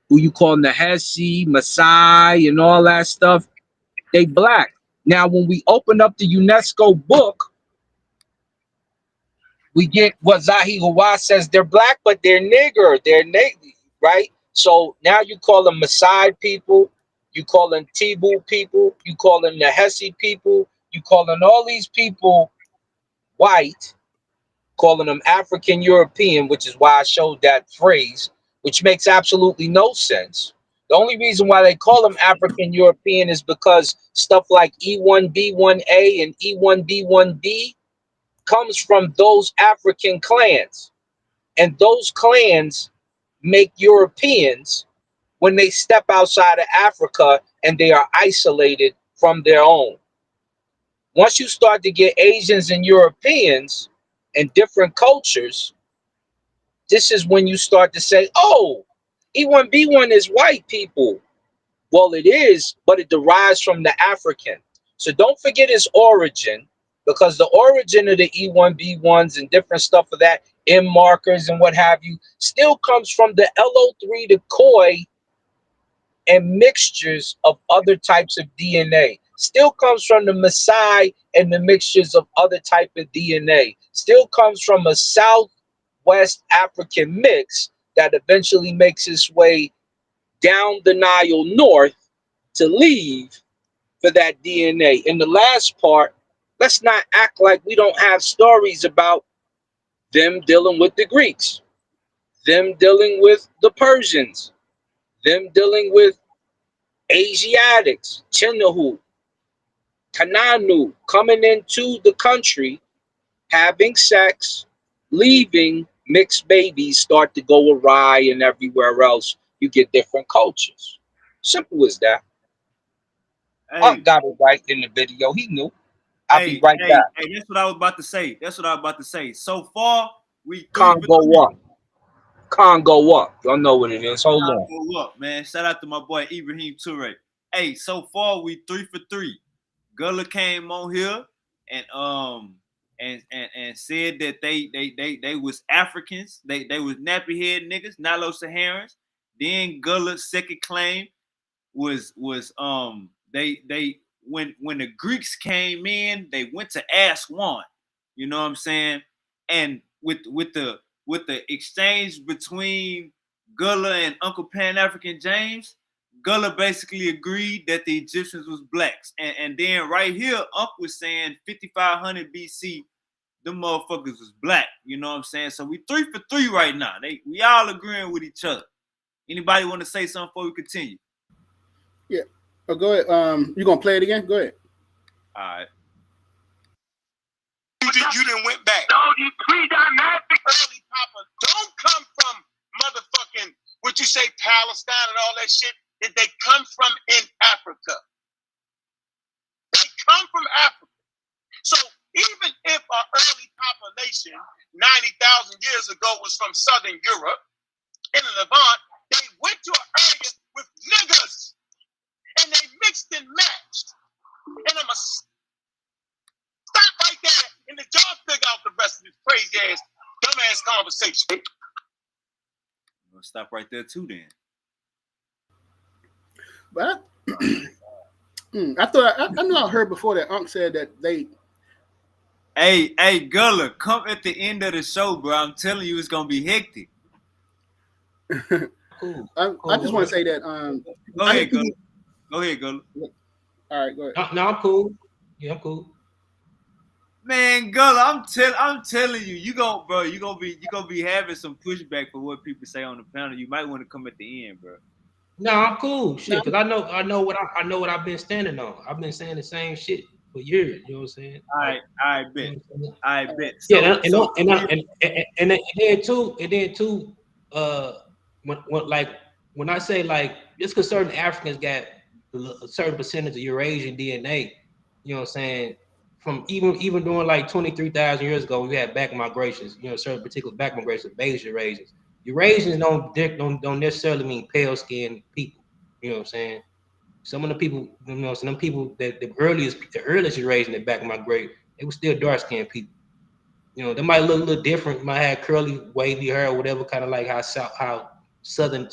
who you call Nahesi, Masai, and all that stuff, they black. Now, when we open up the UNESCO book, we get what Zahi Hawass says they're black, but they're nigger, they're Navy, right? So now you call them Maasai people, you call them Tibu people, you call them Nahesi people, you calling all these people white, calling them African European, which is why I showed that phrase, which makes absolutely no sense. The only reason why they call them African European is because stuff like E1B1A and E1B1B comes from those African clans. And those clans make Europeans when they step outside of Africa and they are isolated from their own. Once you start to get Asians and Europeans and different cultures, this is when you start to say, oh, E1B1 is white people. Well, it is, but it derives from the African. So don't forget its origin, because the origin of the E1B1s and different stuff of that, M markers and what have you, still comes from the LO3 to Khoi and mixtures of other types of DNA. Still comes from the Maasai and the mixtures of other type of DNA. Still comes from a Southwest African mix that eventually makes its way down the Nile north to leave for that DNA. In the last part, let's not act like we don't have stories about them dealing with the Greeks, them dealing with the Persians, them dealing with Asiatics, Chinahu, Kananu, coming into the country, having sex, leaving, mixed babies start to go awry, and everywhere else you get different cultures. Simple as that. I got it right in the video. He knew. I'll be right back. Hey, that's what I was about to say. So far, we Congo up. Congo up. Y'all know what it is. Hold on. Congo up, man. Shout out to my boy Ibrahim Toure. Hey, so far we 3 for 3. Gullah came on here and said that they was Africans. They was nappy head niggas, not Nilo Saharans. Then Gullah's second claim was they when the Greeks came in, they went to Aswan. You know what I'm saying? And with the exchange between Gullah and Uncle Pan African James, Gullah basically agreed that the Egyptians was blacks. And then right here, Uncle was saying 5500 BC, them motherfuckers was black. You know what I'm saying? So we 3 for 3 right now. We all agreeing with each other. Anybody want to say something before we continue? Yeah. Oh, go ahead. You gonna play it again? Go ahead. All right. You didn't went back. No, these pre-dynastic early papas don't come from motherfucking, what you say, Palestine and all that shit. That they come from in Africa. They come from Africa. So even if our early population 90,000 years ago was from Southern Europe in the Levant, they went to an area with niggas and they mixed and matched. And I'm going to stop right there and let y'all figure out the rest of this crazy ass, dumbass conversation. We'll stop right there too then. But I thought I know I heard before that Unc said that they. Hey, Gullah, come at the end of the show, bro. I'm telling you, it's gonna be hectic. Cool. I just want to say that. Go ahead, Gullah. Go ahead, Gullah. All right, go ahead. No, I'm cool. Yeah, I'm cool. Man, Gullah, I'm telling you, you gonna be having some pushback for what people say on the panel. You might want to come at the end, bro. No, I'm cool, shit, because I know what I've been standing on. I've been saying the same shit for years. You know what I'm saying? I bet. I bet. Yeah, and then too, when I say like just because certain Africans got a certain percentage of Eurasian DNA, you know what I'm saying? From even during like 23,000 years ago, we had back migrations. You know, certain particular back migrations of Asian Eurasians. Eurasians don't necessarily mean pale skinned people. You know what I'm saying? Some of the people, you know, some people that the earliest Eurasian that back migrate, they were still dark skinned people. You know, they might look a little different, might have curly, wavy hair or whatever, kind of like how southern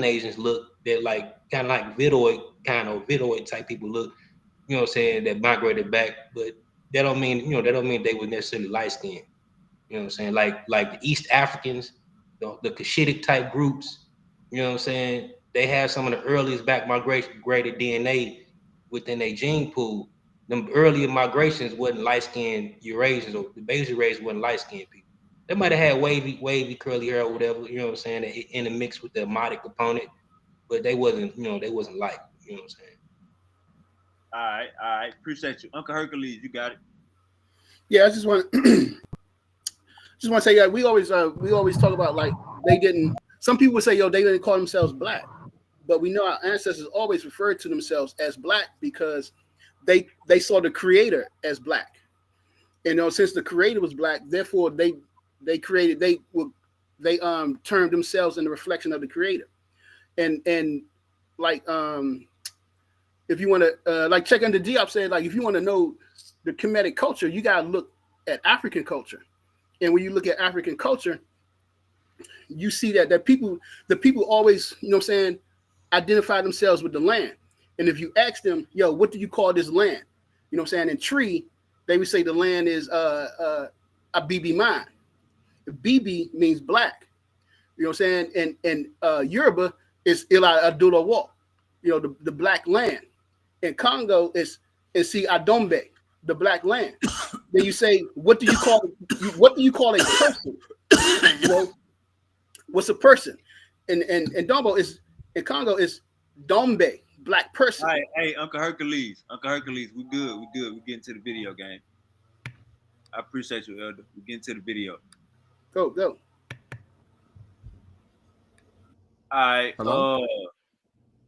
Asians look. They're like kind of like Vidoid type people look. You know what I'm saying? That migrated back, but that don't mean they were necessarily light skinned. You know what I'm saying? Like the East Africans, the Cushitic type groups. You know what I'm saying? They have some of the earliest back migrated DNA within their gene pool. Them earlier migrations wasn't light-skinned Eurasians, or the Asian Eurasians wasn't light-skinned people. They might have had wavy curly hair or whatever, you know what I'm saying, in the mix with the Amadic component, but they wasn't light, you know what I'm saying? All right. Appreciate you. Uncle Hercules, you got it. Yeah, I just want to say, yeah, we always talk about like they didn't. Some people would say, yo, they didn't call themselves black, but we know our ancestors always referred to themselves as black because they saw the creator as black. You know, since the creator was black, therefore they termed themselves in the reflection of the creator. And like if you want to like check under Diop said, like if you want to know the Kemetic culture, you gotta look at African culture. And when you look at African culture, you see that the people always, you know what I'm saying, identify themselves with the land. And if you ask them, yo, what do you call this land? You know what I'm saying? In Tree, they would say the land is a Bibi mine. Bibi means black. You know what I'm saying? And Yoruba is Ila Adula Walk, you know, the black land. And Congo is Adombe, the black land. Then you say, what do you call a person? You know, what's a person? And Dombo is in Congo is Dombe, black person. All right, hey, Uncle Hercules, we good. We get into the video game. I appreciate you, Elder. We get into the video. Go. All right. Hello?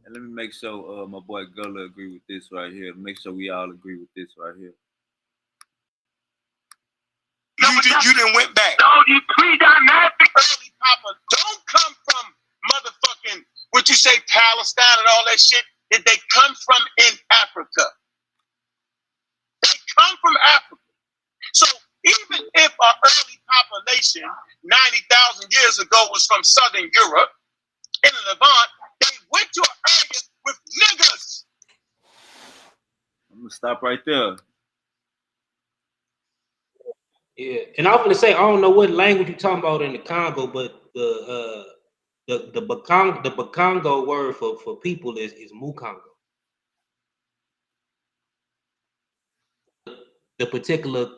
And let me make sure my boy Gullah agree with this right here. Make sure we all agree with this right here. You done went back. No, you pre-dynamic early papa don't come from motherfucking what you say Palestine and all that shit. That they come from in Africa. They come from Africa. So even if our early population 90,000 years ago was from Southern Europe in the Levant, they went to an area with niggas. I'm gonna stop right there. Yeah, and I was gonna say I don't know what language you're talking about in the Congo, but the Bakongo word for people is Mukongo. The particular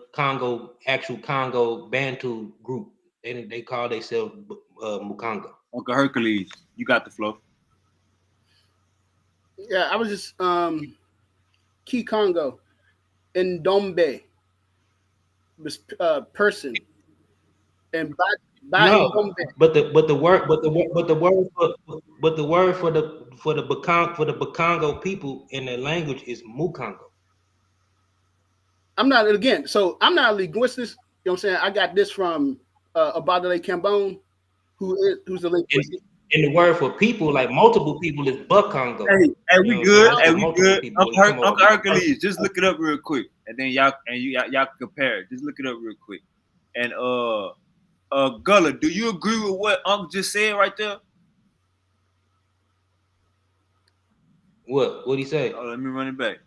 actual Congo Bantu group, they call themselves Mukongo. Uncle Hercules, you got the flow. Yeah, I was just Key Congo and Dombe was person and no, but the word for the Bakongo people in their language is Mukongo. I'm not a linguist. You know what I'm saying? I got this from Abadale Cambone, who's the linguist. And the word for people, like multiple people, is Bakongo. Hey, we good. Uncle Hercules, just look it up real quick, and then y'all can compare it. Just look it up real quick. And Gullah, do you agree with what Uncle just said right there? What'd he say? Oh, let me run it back.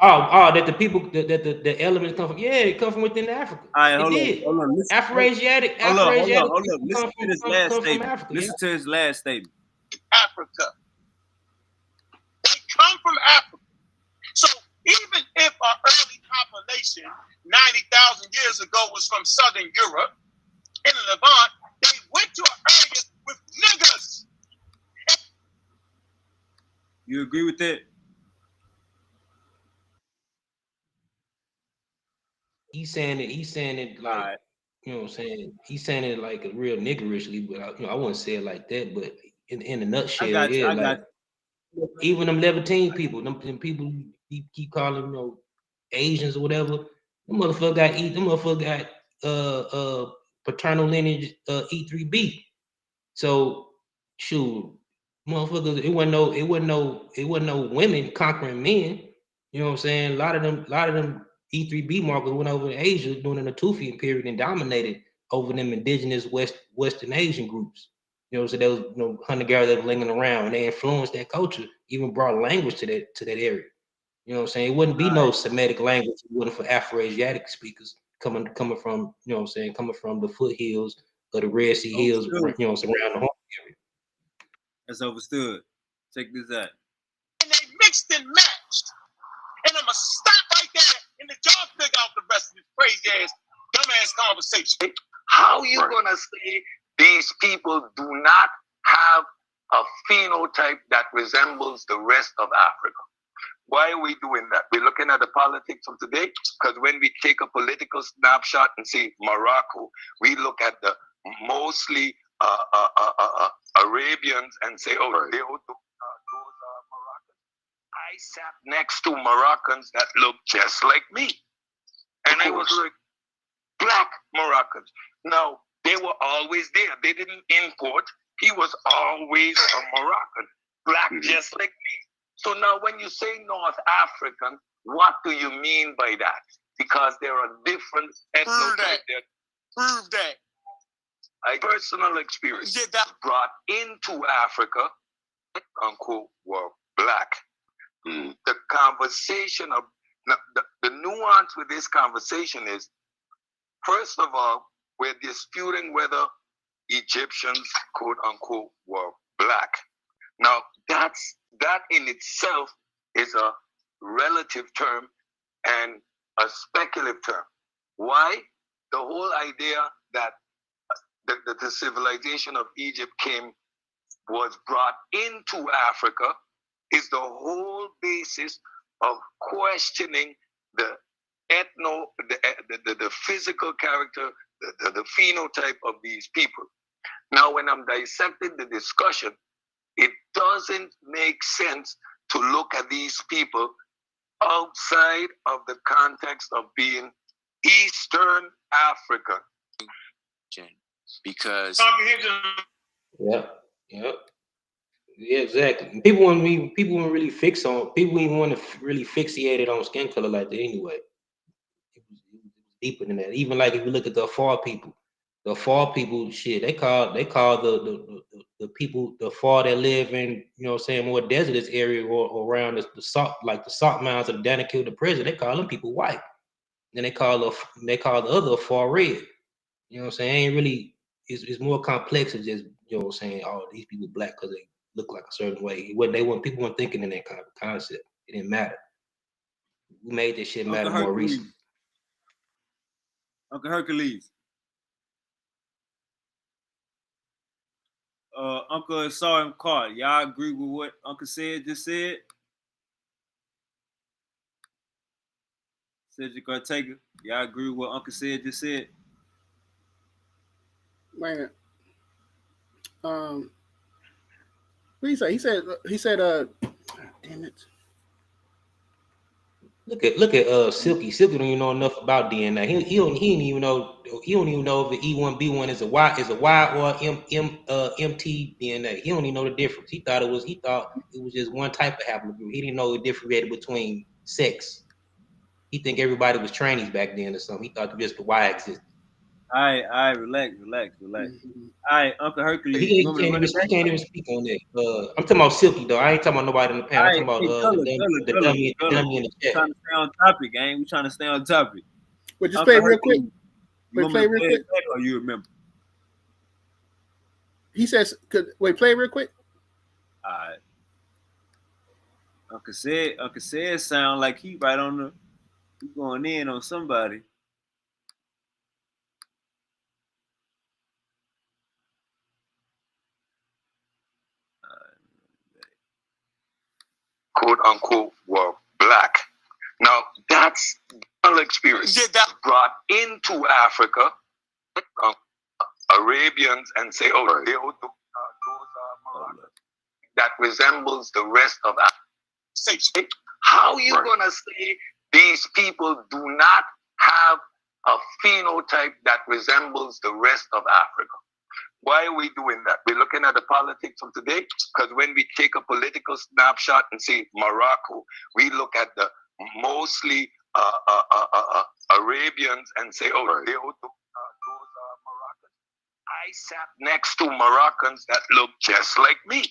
Oh, that the people, that the elements come from, it come from within Africa. All right, hold on. Afro-Asiatic. Hold up. Listen to his last statement. Listen to his last statement. Africa. They come from Africa. So even civilization 90,000 years ago was from Southern Europe in the Levant. They went to an area with niggas. You agree with that? He's saying it like, Alright. you know what I'm saying? He's saying it like a real niggerishly, but I wouldn't say it like that. But in a nutshell, I got you. yeah, I got like even them Levantine people, them people you keep calling, you know, Asians or whatever, them motherfucker got paternal lineage E3B. So shoot, motherfuckers, it wasn't no women conquering men. You know what I'm saying? A lot of them E3B markers went over to Asia during the Tufian period and dominated over them indigenous Western Asian groups. You know, so there was, you know, hunter-gatherers that were lingering around, and they influenced that culture, even brought language to that area. You know what I'm saying? It wouldn't be no Semitic language if it wasn't for Afro-Asiatic speakers coming from, you know what I'm saying, coming from the foothills of the Red Sea Hills, you know what I'm saying, around the home area. That's overstood. Check this out. And they mixed and matched. And I'm going to stop right there and let y'all figure out the rest of this crazy ass, dumbass conversation. How you gonna say these people do not have a phenotype that resembles the rest of Africa? Why are we doing that? We're looking at the politics of today, because when we take a political snapshot and see Morocco, we look at the mostly Arabians and say, oh, those are Moroccans. I sat next to Moroccans that looked just like me. And I was like, black Moroccans. Now, they were always there. They didn't import. He was always a Moroccan, black just like me. So now when you say North African, what do you mean by that? Because there are different ethnotypes there. Prove that. I personal experience brought into Africa, unquote, were black. The conversation of the nuance with this conversation is, first of all, we're disputing whether Egyptians, quote unquote, were black. Now, that in itself is a relative term and a speculative term. Why? The whole idea that the civilization of Egypt was brought into Africa is the whole basis of questioning the physical character, the phenotype of these people. Now, when I'm dissecting the discussion, it doesn't make sense to look at these people outside of the context of being Eastern African. Because Yeah, exactly. People wouldn't really fix on, people even want to really fixate it on skin color like that anyway. It was deeper than that. Even like if you look at the Afar people, shit, they call the people, the Afar that live in, you know what I'm saying, more desertous area or around the salt, like the salt mounds of the Danakil, the prison, they call them people white. Then they call the other Afar red. You know what I'm saying? Ain't really, it's more complex than just, you know what I'm saying, oh, these people black because they look like a certain way. People weren't thinking in that kind of concept. It didn't matter. We made this shit matter more recently. Uncle Hercules. Uncle saw him caught. Y'all agree with what Uncle just said? Cedric Ortega. Y'all agree with what Uncle just said? Wait a minute. What did he say? He said, damn it. Look at Silky. Silky don't even know enough about DNA. He don't even know if the E1B1 is a Y or MT DNA. He don't even know the difference. He thought it was just one type of haplogroup. He didn't know the differentiated between sex. He think everybody was trannies back then or something. He thought just the Y existed. All right, relax. Mm-hmm. All right, Uncle Hercules. He can't even speak on that. I'm talking about Silky though. I ain't talking about nobody in the panel. I'm talking about the dummy in the chat. We're trying to stay on topic, gang. We're trying to stay on topic. Wait, just play real quick. Play real quick. Or you remember? He says, play real quick. All right. Uncle said sound like he right on the You going in on somebody. Quote unquote were black. Now that's an experience that brought into Africa Arabians and say, oh, those are Moroccans. That resembles the rest of Africa. How are you gonna say these people do not have a phenotype that resembles the rest of Africa? Why are we doing that? We're looking at the politics of today, because when we take a political snapshot and say Morocco, we look at the mostly Arabians and say, oh, those are Moroccans. I sat next to Moroccans that looked just like me.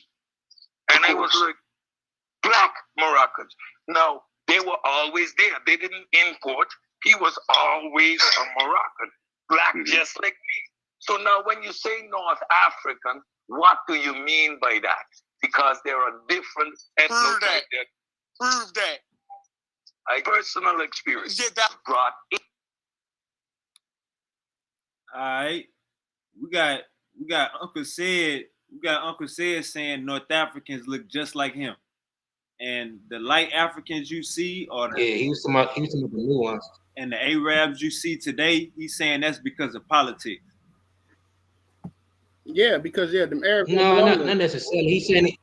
And I was like, black Moroccans. Now, they were always there. They didn't import. He was always a Moroccan, black just like me. So now when you say North African, what do you mean by that? Because there are different ethnotypes. Prove that. I personal experience that brought in. All right. We got Uncle Said saying North Africans look just like him. And the light Africans you see are the, he was talking about the nuance. And the Arabs you see today, he's saying that's because of politics. Yeah, because the Arabs. No, not necessarily. He's saying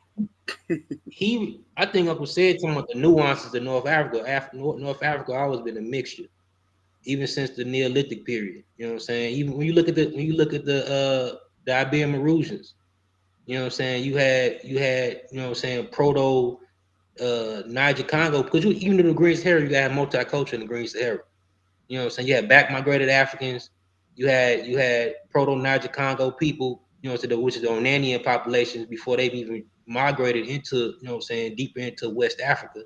I think Uncle Said talking about the nuances of North Africa. North Africa always been a mixture, even since the Neolithic period. You know what I'm saying? Even when you look at the Iberian Maroons, you know what I'm saying? You had you know what I'm saying, proto Niger Congo, because even in the Green Sahara, you had multicultural in the Green Sahara. You know what I'm saying? You had back migrated Africans. You had proto Niger Congo people. You know, which is the Onanian populations before they've even migrated into, you know what I'm saying, deeper into West Africa.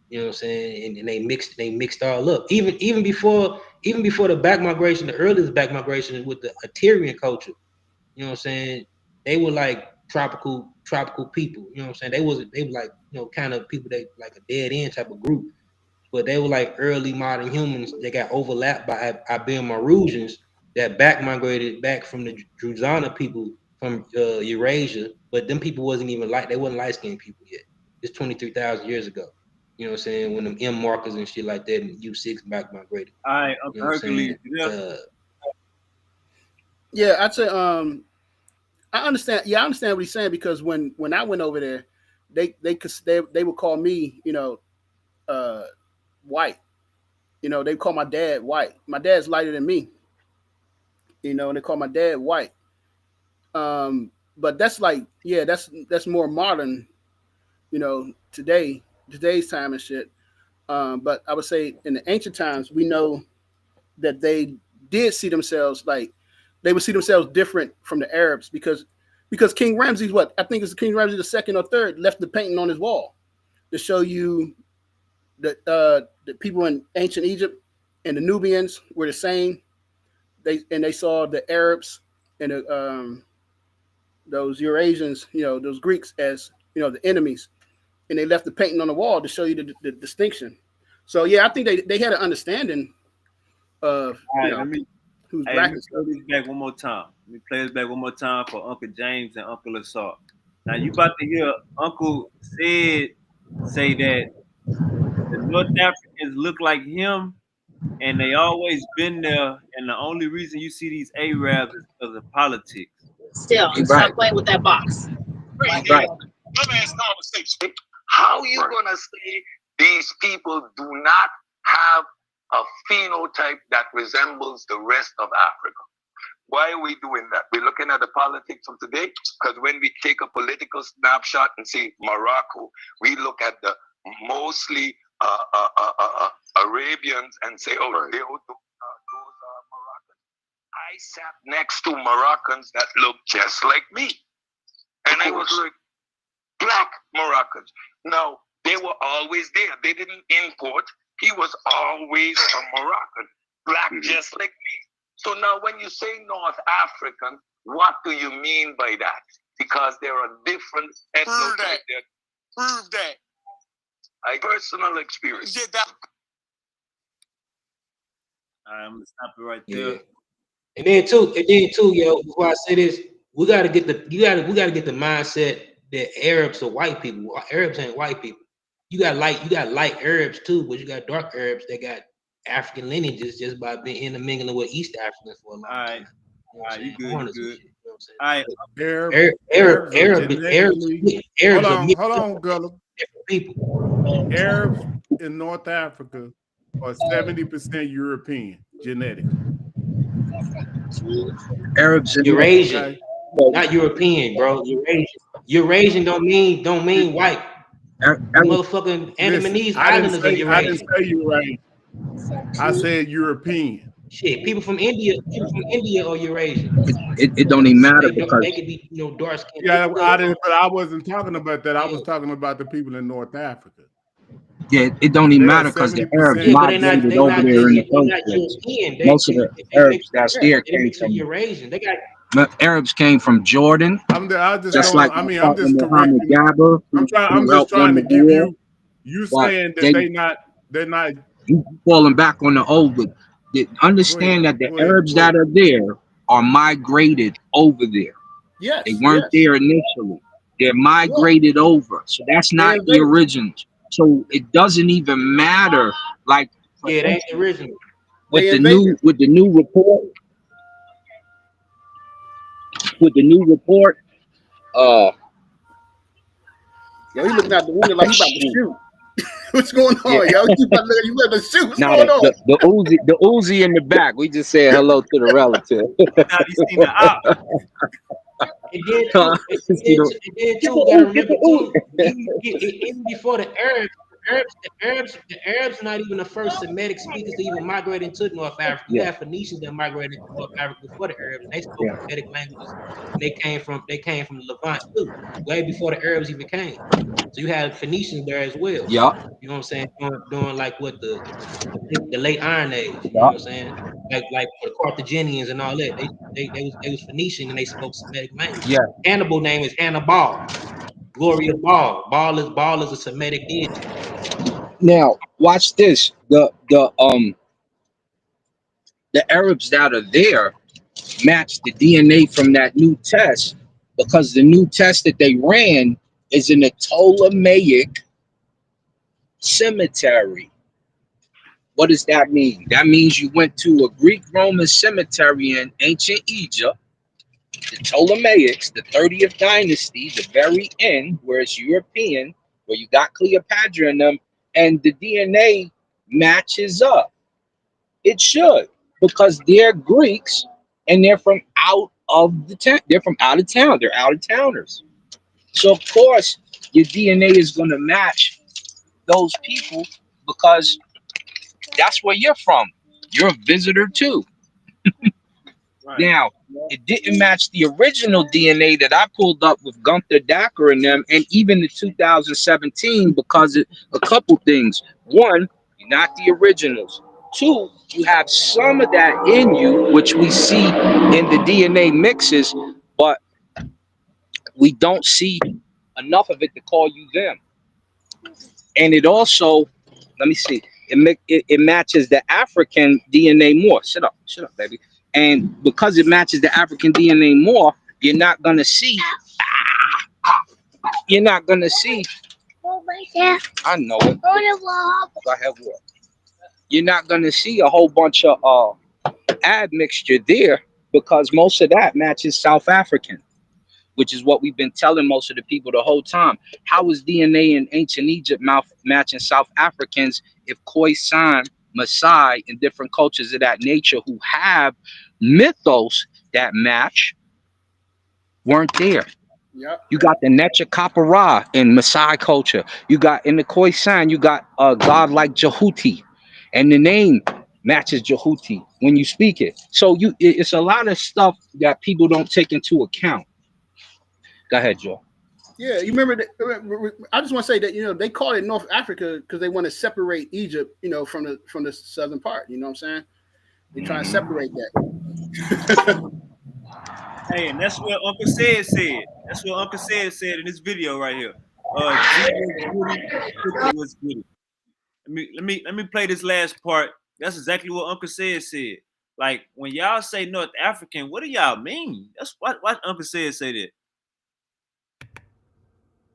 You know what I'm saying? And they mixed all up. Even before the back migration, the earliest back migration with the Assyrian culture. You know what I'm saying? They were like tropical people. You know what I'm saying? They were like, you know, kind of people that like a dead end type of group. But they were like early modern humans. They got overlapped by Iberian Maroons that back migrated back from the Druzana people from Eurasia. But them people wasn't light skinned people yet. It's 23,000 years ago. You know what I'm saying? When them M markers and shit like that and U6 back migrated. All right, you know Hercules. Yeah, I'd say I understand. Yeah, I understand what he's saying, because when I went over there, they would call me, you know, white. You know, they call my dad white. My dad's lighter than me. You know, and they call my dad white. But that's like, yeah, that's more modern, you know, today's time and shit. But I would say in the ancient times, we know that they did see themselves like they would see themselves different from the Arabs, because King Ramses, I think it's King Ramses the second or third, left the painting on his wall to show you that the people in ancient Egypt and the Nubians were the same. They saw the Arabs and those Eurasians, you know, those Greeks, as, you know, the enemies, and they left the painting on the wall to show you the distinction. So yeah, I think they had an understanding of, right, you know, who's black. Let me play this back one more time. Let me play this back one more time for Uncle James and Uncle Assault. Now you about to hear Uncle Said say that the North Africans look like him, and they always been there, and the only reason you see these Arabs is because of politics. Still, stop playing with that box. Right. Dumbass conversation. How are you gonna say these people do not have a phenotype that resembles the rest of Africa? Why are we doing that? We're looking at the politics of today, because when we take a political snapshot and say Morocco, we look at the mostly Arabians and say, oh, those are Moroccans. I sat next to Moroccans that looked just like me. And I was like, black Moroccans. Now, they were always there. They didn't import. He was always a Moroccan, black just like me. So now when you say North African, what do you mean by that? Because there are different ethnotypes. Prove that. I personal experience. Did that. I'm gonna stop it right Yeah. there. And then too, yo, before I say this, we gotta get the get the mindset that Arabs are white people. Arabs ain't white people. You got light Arabs too, but you got dark Arabs that got African lineages just by being intermingling with East Africans for a long time. All right, you good, you good. Shit, you know what All right, Hold Arabs on, Gullah. people. Arabs in North Africa are 70% European genetically. Arabs and Eurasian, okay. not European, bro. Eurasian don't mean white. Motherfucking Andamanese Islanders are Eurasian. I didn't say Eurasian. I said European. Shit, people from India are Eurasian. It don't even matter because they could be, dark skinned. Yeah, I wasn't talking about that. I was talking about the people in North Africa. Yeah, it don't even matter because the Arabs migrated over there in the first place. Most of the Arabs that's there came from Eurasian. They got Arabs came from Jordan. I'm just Muhammad Gabba. I'm just trying to give you. You saying that they're not. You falling back on the old. But understand that the Arabs that are there are migrated over there. Yes, they weren't there initially. They're migrated over, so that's not the originals. So it doesn't even matter. Like it ain't the original. With the new report. With the new report, yo, he looking out the window like he about to shoot. What's going on, yo? You about to shoot? What's going on? The Uzi in the back. We just said hello to the relative. Now you seen the op. And then too, gotta remember too, even before the Arabs are not even the first Semitic speakers to even migrate into North Africa. You have Phoenicians that migrated into North Africa before the Arabs. They spoke Semitic languages. And they came from the Levant too, way before the Arabs even came. So you had Phoenicians there as well. Yeah. You know what I'm saying? During like what the late Iron Age. You know what I'm saying? Like for the Carthaginians and all that. They was Phoenician and they spoke Semitic language. Yeah. Hannibal name is Hannibal. Glory of Baal. Baal is a Semitic deity. Now watch this. The Arabs that are there match the DNA from that new test because the new test that they ran is in a Ptolemaic cemetery. What does that mean? That means you went to a Greek Roman cemetery in ancient Egypt, the Ptolemaics, the 30th dynasty, the very end, where it's European, where you got Cleopatra in them, and the DNA matches up. It should, because they're Greeks and they're from out of the town. They're from out of town. They're out of towners. So of course your DNA is going to match those people because that's where you're from. You're a visitor too. Right. Now, it didn't match the original DNA that I pulled up with Gunther Dacker and them, and even the 2017 because of a couple things. One, you're not the originals. Two, you have some of that in you, which we see in the DNA mixes, but we don't see enough of it to call you them. And it also, let me see, it matches the African DNA more. Shut up, baby. And because it matches the African DNA more, you're not gonna see. I know it. I have what? You're not gonna see a whole bunch of admixture there because most of that matches South African, which is what we've been telling most of the people the whole time. How is DNA in ancient Egypt matching South Africans if Khoisan, Maasai, and different cultures of that nature who have mythos that match weren't there? Yep. You got the Necha Kapara in Maasai culture. You got in the Khoisan, you got a god like Jehuti, and the name matches Jehuti when you speak it. So it's a lot of stuff that people don't take into account. Go ahead, Joe. Yeah, you remember I just want to say that they call it North Africa because they want to separate Egypt, from the southern part. You know what I'm saying? They try to separate that. Hey, and that's what Uncle Said said. That's what Uncle Said in this video right here. Let me play this last part That's exactly what Uncle said. Like when y'all say North African, what do y'all mean? That's what Uncle say that.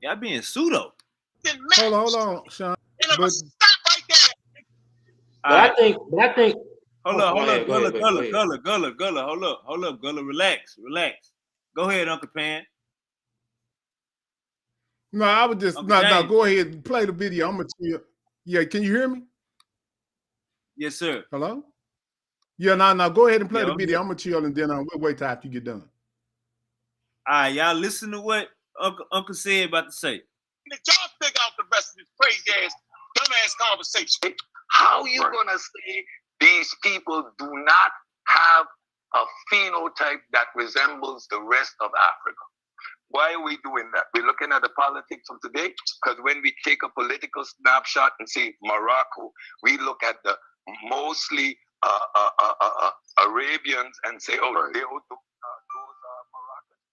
Y'all being pseudo. Hold on, Sean. But I think. Hold up, Gullah, Gullah, relax. Go ahead, Uncle Pan. No, I would just go ahead and play the video. I'm gonna chill. Yeah, can you hear me? Yes, sir. Hello? Yeah, no, go ahead and play the video. I'm gonna chill and then we'll wait till after you get done. All right, y'all listen to what Uncle said about to say. Y'all figure out the rest of this crazy ass, dumbass conversation. How you gonna say these people do not have a phenotype that resembles the rest of Africa? Why are we doing that? We're looking at the politics of today, because when we take a political snapshot and say Morocco, we look at the mostly Arabians and say, oh, those are Moroccans.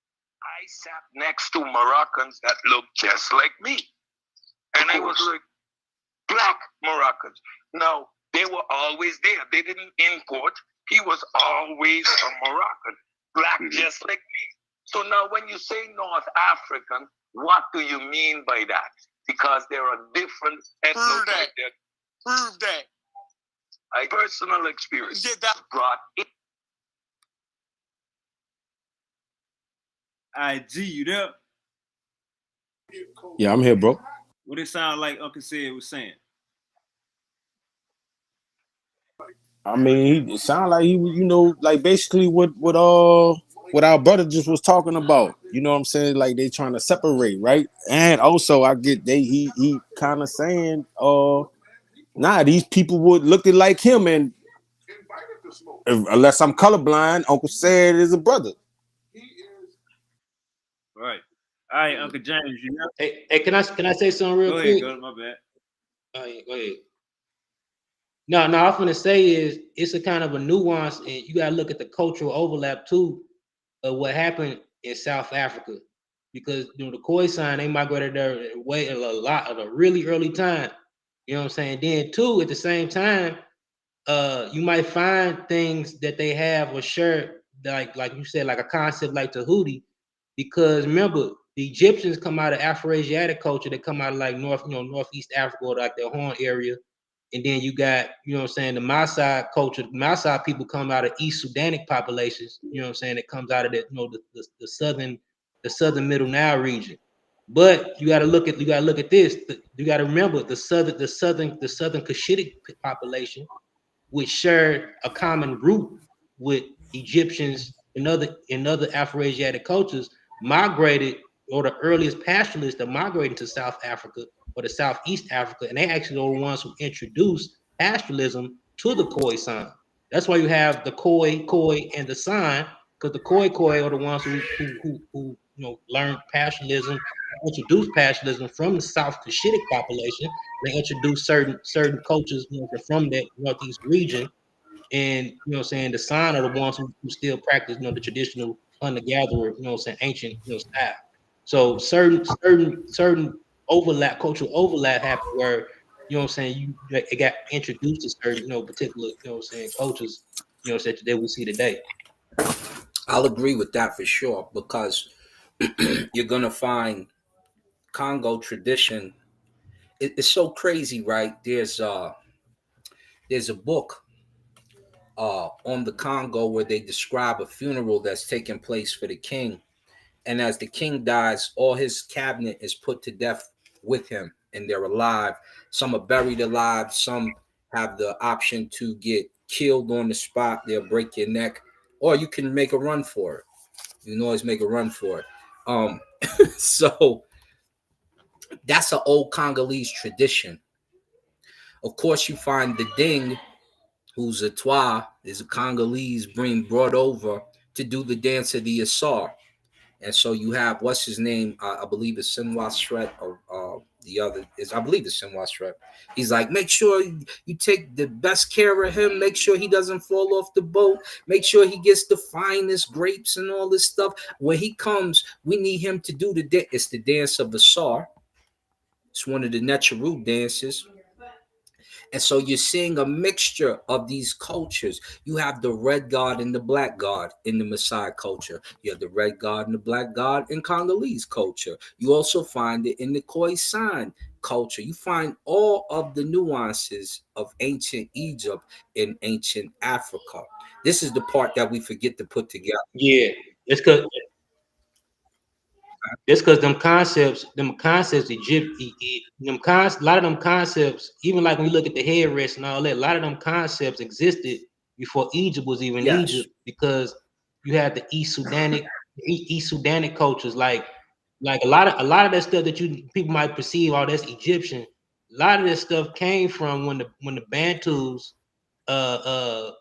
I sat next to Moroccans that look just like me. And I was like, black Moroccans. Now, they were always there. They didn't import. He was always a Moroccan, black just like me. So now when you say North African, what do you mean by that? Because there are different ethnotypes. Prove that. I personal experience brought in. IG, you there? Yeah, I'm here, bro. What it sound like Uncle said was saying? I mean, it sounded like he was, like basically what our brother just was talking about. You know what I'm saying? Like they trying to separate, right? And also I get he kind of saying, nah, these people would look like him, and unless I'm colorblind, Uncle said is a brother. Right. All right, Uncle James, you know? Hey, can I say something real quick? Go ahead, my bad. Go ahead. No, I was gonna say is it's a kind of a nuance, and you gotta look at the cultural overlap too of what happened in South Africa, because the Khoisan, they migrated there way a lot at a really early time. You know what I'm saying? Then too, at the same time, you might find things that they have or share, like you said, like a concept like Tahuti, because remember the Egyptians come out of Afro-Asiatic culture. They come out of like Northeast Africa or like the Horn area. And then you got, the Maasai culture. Maasai people come out of East Sudanic populations, it comes out of the southern Middle Nile region. But you got to look at this. You got to remember the southern Cushitic population, which shared a common root with Egyptians and other Afro-Asiatic cultures, migrated, or the earliest pastoralists that migrated to South Africa or to Southeast Africa, and they actually are the ones who introduced pastoralism to the Khoisan. That's why you have the Khoi, and the San, because the Khoi are the ones who learned pastoralism, introduced pastoralism from the South Cushitic population. They introduced certain cultures from that Northeast region, and the San are the ones who still practice the traditional hunter-gatherer, ancient style. So certain overlap, cultural overlap happened where it got introduced to certain particular cultures that we see today. I'll agree with that for sure, because you're gonna find Congo tradition. It's so crazy, right? There's a book on the Congo where they describe a funeral that's taking place for the king. And as the king dies, all his cabinet is put to death with him, and they're alive. Some are buried alive. Some have the option to get killed on the spot. They'll break your neck, or you can make a run for it. You can always make a run for it. So that's an old Congolese tradition. Of course, you find the Ding, who's a Twa, is a Congolese being brought over to do the dance of the Asar. And so you have, what's his name? I believe it's Sinwa Shret, or the other is, I believe it's Sinwa Shret. He's like, make sure you take the best care of him. Make sure he doesn't fall off the boat. Make sure he gets the finest grapes and all this stuff. When he comes, we need him to do it's the dance of the Asar. It's one of the Necharu dances. And so you're seeing a mixture of these cultures. You have the red god and the black god in the Maasai culture. You have the red god and the black god in Congolese culture. You also find it in the Khoisan culture. You find all of the nuances of ancient Egypt in ancient Africa. This is the part that we forget to put together. Yeah, it's because them concepts, a lot of them concepts, even like when you look at the headrest and all that, a lot of them concepts existed before Egypt was even Egypt, because you had the East Sudanic cultures, like a lot of that stuff that people might perceive, oh, that's Egyptian. A lot of this stuff came from when the Bantus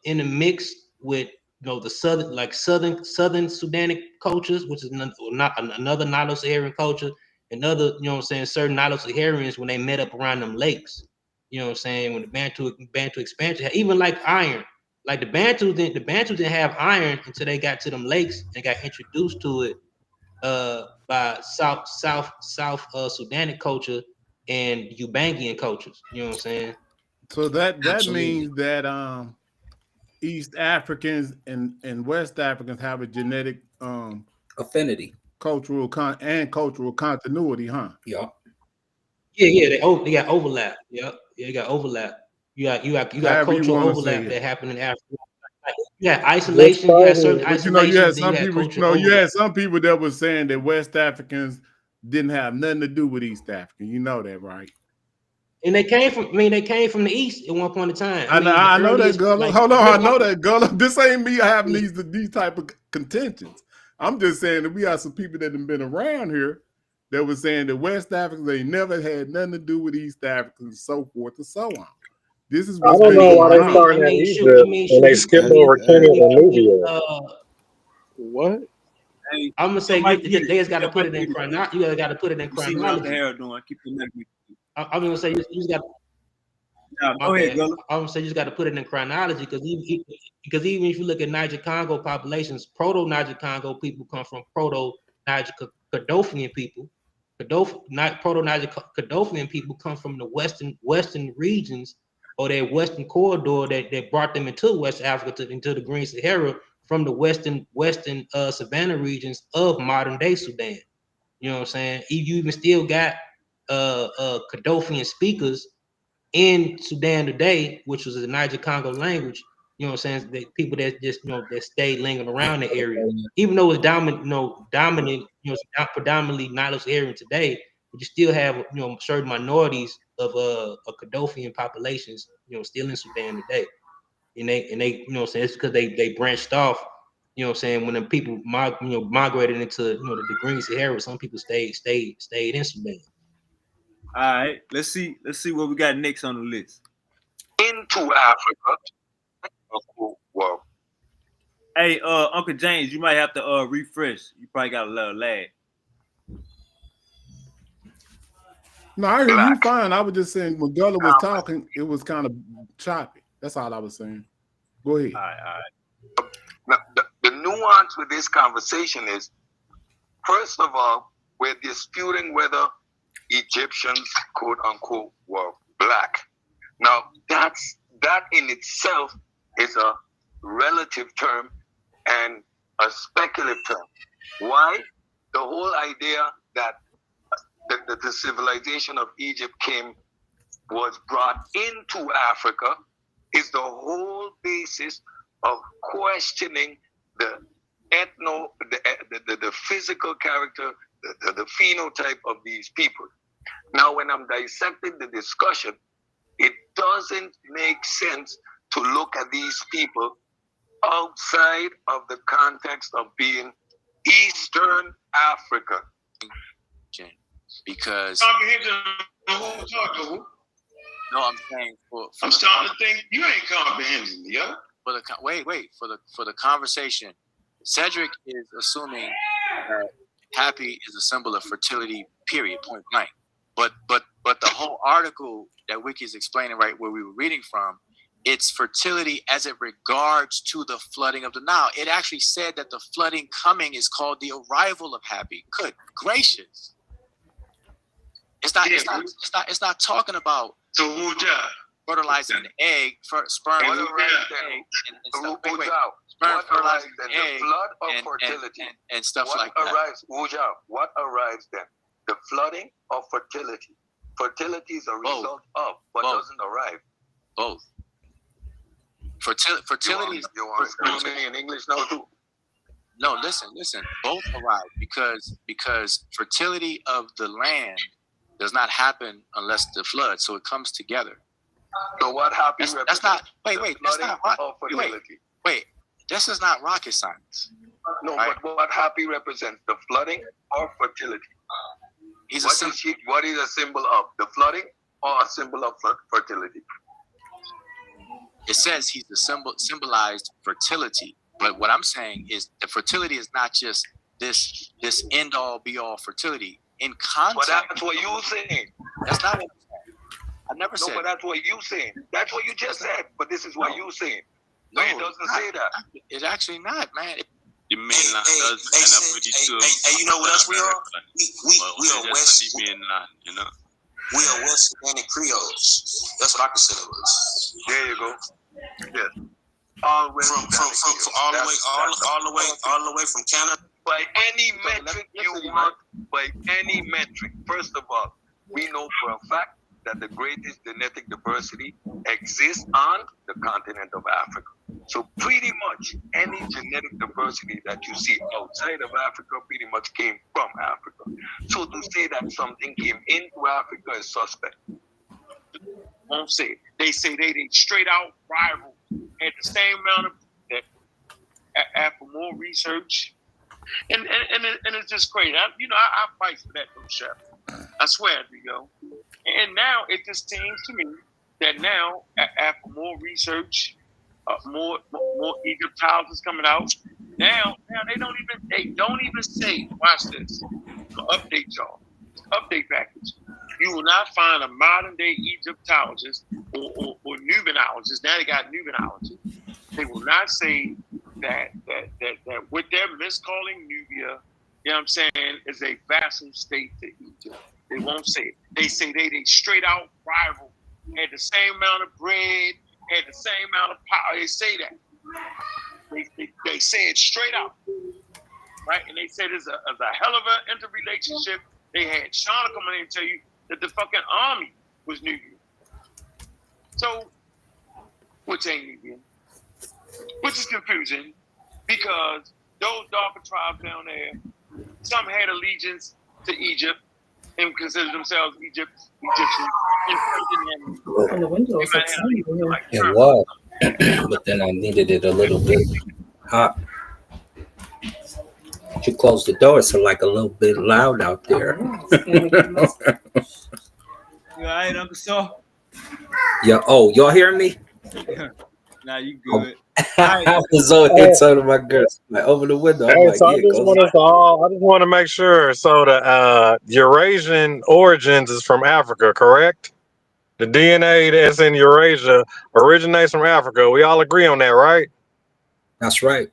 in the mix with the southern Sudanic cultures, which is another Nilo-Saharan culture, and other, certain Nilo-Saharans, when they met up around them lakes, when the Bantu expansion, even like iron, like the Bantu didn't have iron until they got to them lakes and got introduced to it by South Sudanic culture and Ubangian cultures. You know what I'm saying? So that means that East Africans and West Africans have a genetic affinity, cultural continuity, huh? Yeah. They got overlap. Yep. Yeah, you got overlap. You got cultural overlap that happened in Africa. You got isolation. You got certain isolation. You had some people. You had some people that were saying that West Africans didn't have nothing to do with East Africans. You know that, right? And they came from the East at one point in time. I know that, Gullah. Hold on, I know that, Gullah. This ain't me having these type of contentions. I'm just saying that we have some people that have been around here that were saying that West Africans, they never had nothing to do with East Africans, so forth and so on. This is what's I don't know why they starting at Egypt and they skip over Kenya and Nubia. What? I'm gonna say they just got to put it in chronology. You got to put it in chronology. See what the hell doing? Keep the I'm gonna say you just got. Go ahead, Gullah. I'm gonna say you just got to put it in chronology, because even if you look at Niger Congo populations, proto Niger Congo people come from proto Niger Kadophian people. Proto Niger Kadophian people come from the western regions, or their western corridor that brought them into West Africa into the Green Sahara from the western savanna regions of modern day Sudan. You know what I'm saying? You even still got Kadophian speakers in Sudan today, which was the Niger Congo language. You know what I'm saying? The people that just that stayed lingering around the area, even though it's dominant, predominantly Nilo-Saharan today, but you still have certain minorities of Kadophian populations, still in Sudan today, and they it's because they branched off. You know what I'm saying? When the people migrated into the Green Sahara, some people stayed in Sudan. All right, let's see what we got next on the list. Into Africa. Well, hey, Uncle James, you might have to refresh. You probably got a little lag. No, I hear you fine. I was just saying when Gullah was talking, it was kind of choppy. That's all I was saying. Go ahead. All right. Now, the nuance with this conversation is, first of all, we're disputing whether Egyptians, quote unquote, were black. Now, that in itself is a relative term and a speculative term. Why? The whole idea that the civilization of Egypt was brought into Africa is the whole basis of questioning the physical character, the phenotype of these people. Now, when I'm dissecting the discussion, it doesn't make sense to look at these people outside of the context of being Eastern Africa. Because No, I'm saying I'm starting to think you ain't comprehending, yeah. For the conversation, Cedric is assuming that happy is a symbol of fertility, period, point blank. But the whole article that Wiki is explaining, right where we were reading from, it's fertility as it regards to the flooding of the Nile. It actually said that the flooding coming is called the arrival of happy. Good gracious. It's not talking about. So Wuja, fertilizing the egg, sperm fertilizing the egg, and stuff. Sperm fertilizing the egg, flood of fertility, and stuff like that. What arrives then? The flooding of fertility. Fertility is a result of, but doesn't arrive. Both. Fertility is. You want to explain me in English now too? No, listen. Both arrive because fertility of the land does not happen unless the flood. So it comes together. So what happens? That's not. Wait. That's not. Wait. This is not rocket science. No, right? But what happy represents? The flooding or fertility? What is a symbol of? The flooding or a symbol of fertility? It says he's the symbolized fertility. But what I'm saying is the fertility is not just this end all be all fertility. In context. But that's what you're saying. That's not what I'm saying. I never said. No, but that's what you're saying. That's what you just said. But this is what you're saying. No, it doesn't say that. It's actually not, man. The mainland does end up with the two. Hey, you know what else we are? We are West. Mainland, you know. We are West Atlantic Creoles. That's what I consider us. There you go. Yes. All the way from all the way from Canada. By any metric you want, by any metric. First of all, we know for a fact that the greatest genetic diversity exists on the continent of Africa. So pretty much any genetic diversity that you see outside of Africa pretty much came from Africa. So to say that something came into Africa is suspect. Won't say it. They say they straight out rival at the same amount of that after more research. And it's just crazy. I fight for that, though, Chef. I swear to you. And now it just seems to me that now, after more research, more Egyptologists is coming out. Now they don't even say. Watch this. I'll update y'all. Update package. You will not find a modern day Egyptologist or Nubianologist. Now they got Nubianology. They will not say that with their miscalling Nubia, you know what I'm saying, is a vassal state to Egypt. They won't say it. They say they straight out rival, had the same amount of bread, had the same amount of power. They say that. They say it straight out, right? And they say there's a hell of an interrelationship. They had Shauna come in and tell you that the fucking army was Nubian. So, which ain't Nubian. Which is confusing because those darker tribes down there, some had allegiance to Egypt and considered themselves Egyptians. On the window, it was, but then I needed it a little bit hot. You close the door, so like a little bit loud out there. You all right, Uncle Saw? Yeah. Oh, y'all hearing me? Nah, you good. I was over here talking to my girls like, over the window. Hey, so I just want to make sure. So the Eurasian origins is from Africa, correct? The DNA that's in Eurasia originates from Africa. We all agree on that, right? That's right.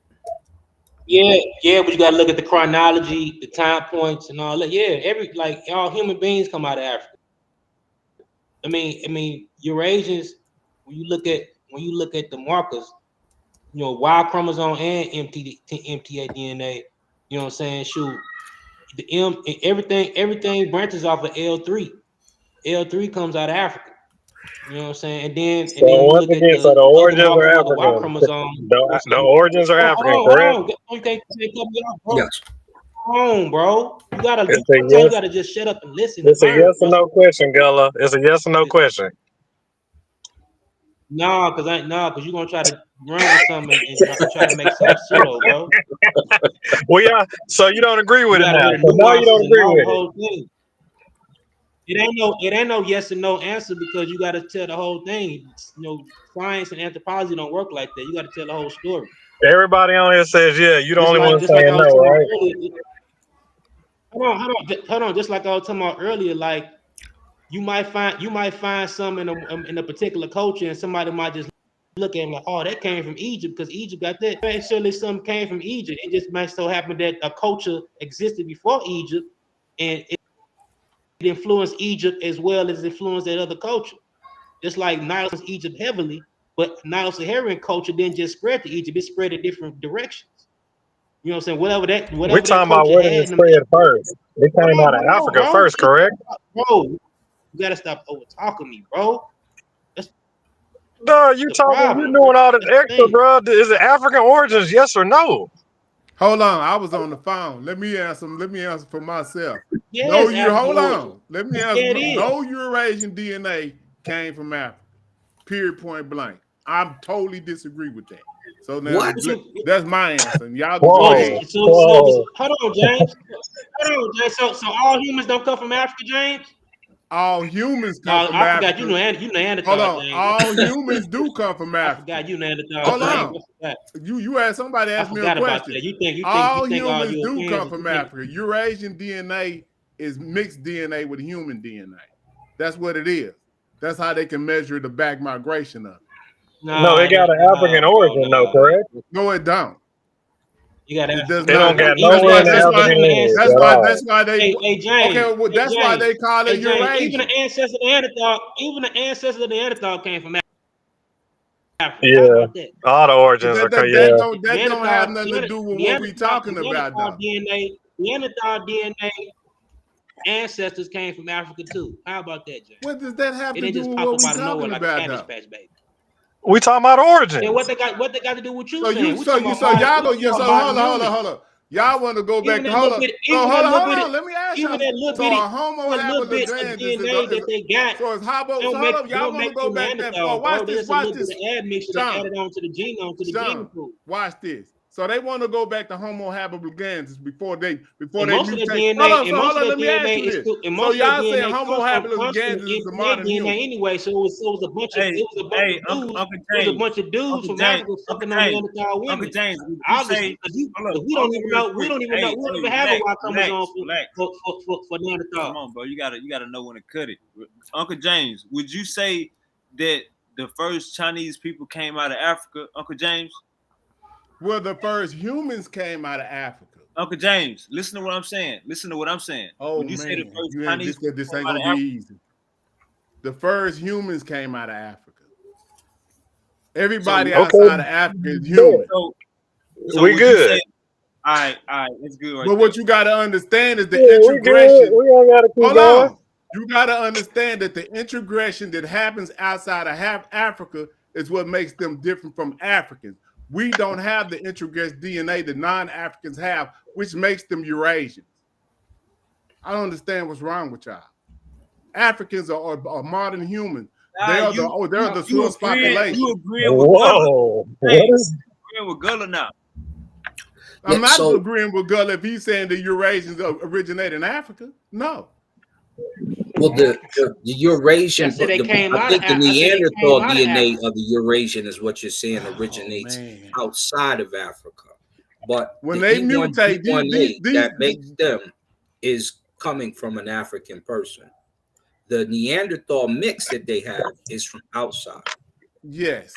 Yeah, but you gotta look at the chronology, the time points, and all that. Yeah, all human beings come out of Africa. I mean, Eurasians. When you look at the markers, Y chromosome and MTA DNA. You know what I'm saying? Shoot, the everything branches off of L3. L3 comes out of Africa. You know what I'm saying? And then once again, so the origins are African. The Y chromosome. The origins are African, correct? You can't cut me off, bro. Yes. Come on, bro. You gotta just shut up and listen. It's a yes or no question, Gullah. It's a yes or no question. No, because you're gonna try to run with something and try to make something pseudo, bro. Well, yeah. So you don't agree with it now. So now you don't agree with it. It ain't no yes or no answer because you got to tell the whole thing. Science and anthropology don't work like that. You got to tell the whole story. Everybody on here says yeah. You the only one saying no, right? Hold on. Just like I was talking about earlier, like you might find some in a particular culture, and somebody might just look at him like, oh, that came from Egypt because Egypt got that. Actually, some came from Egypt. It just might so happen that a culture existed before Egypt, and it influenced Egypt as well as influenced that other culture. just like Nile Egypt heavily, but Nilo-Saharan culture didn't just spread to Egypt; it spread in different directions. You know what I'm saying? Whatever that We talking about culture where did had it in them. spread first? It came out of Africa first, correct? Bro, you gotta stop over talking me, bro. Duh, you talking? You doing all this extra, bro? Is it African origins? Yes or no? Hold on, I was on the phone. Let me answer for myself. Yes, No, you African hold origins. on. Let me Yeah, answer. it is. No Eurasian DNA came from Africa. Period. Point blank. I totally disagree with that. So now that's my answer. And y'all go. So hold on, James. Hold on, James. So all humans don't come from Africa, James? All humans come from I Africa. forgot you Neanderthal. Hold on. James. All humans do come from Africa. I forgot you Neanderthal. Hold James. on. You asked somebody asked me a question. You think all think humans all do come from Africa. Eurasian DNA is mixed DNA with human DNA. That's what it is. That's how they can measure the back migration of it. No, it got an African origin, though, correct? No, it don't. You got it does They not. don't got nowhere in the African lineage. That's why they. Hey, James, okay, well, that's why they call it Eurasian. Even the ancestors of Neanderthal came from Africa. Yeah, all the origins are that don't have nothing to do with what we talking about, though. Neanderthal DNA ancestors came from Africa too. How about that, James? What does that have to do with what we talking about, though? We talking about origins. Yeah, what they got to do with you? So hold on. Y'all want to go back to hold on. Let me ask you. So a Homo habilis DNA that they got. So it's y'all want to go back that far? Watch this. Admixture added on to the genome to the gene pool. Watch this. So they want to go back to Homo habilis before they most mutate. Hold on, let me ask you this. So y'all saying Homo habilis is the modern human anyway? So it was a bunch of dudes from Africa fucking on Neanderthal women. Uncle James, we don't even have a Y chromosome for Neanderthal. Come on, bro. You gotta know when to cut it. Uncle James, would you say that the first Chinese people came out of Africa, Uncle James? Well, the first humans came out of Africa. Uncle James, listen to what I'm saying. Oh, would you say the first Chinese this ain't gonna be easy. The first humans came out of Africa. Everybody outside of Africa is human. So we good. All right, it's good. But what you got to understand is the integration. We don't got to keep going. On. You got to understand that the integration that happens outside of Africa is what makes them different from Africans. We don't have the integrated DNA that non-Africans have, which makes them Eurasians. I don't understand what's wrong with y'all. Africans are modern humans. They're the source population. You agreeing with Gullah? Agreeing with Gullah now. I'm not agreeing with Gullah if he's saying the Eurasians originate in Africa. No. Well, the Eurasian, I think the Neanderthal DNA of the Eurasian is what you're saying originates outside of Africa. But when they mutate, that makes them is coming from an African person. The Neanderthal mix that they have is from outside. Yes.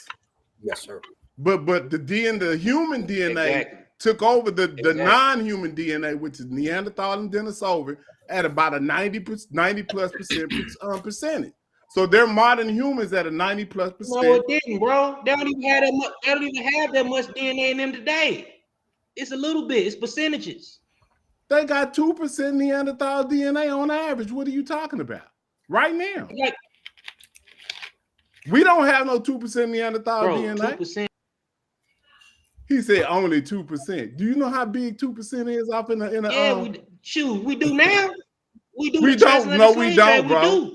Yes, sir. But the human DNA took over the non-human DNA, which is Neanderthal and Denisovan, at about a 90+% percentage. So they're modern humans at a 90+%. No, it didn't, bro. They don't even have that much DNA in them today. It's a little bit. It's percentages. They got 2% Neanderthal DNA on average. What are you talking about? Right now. We don't have no 2% Neanderthal DNA. 2%. He said only 2%. Do you know how big 2% is off in a we do now. We don't. No, we don't, bro.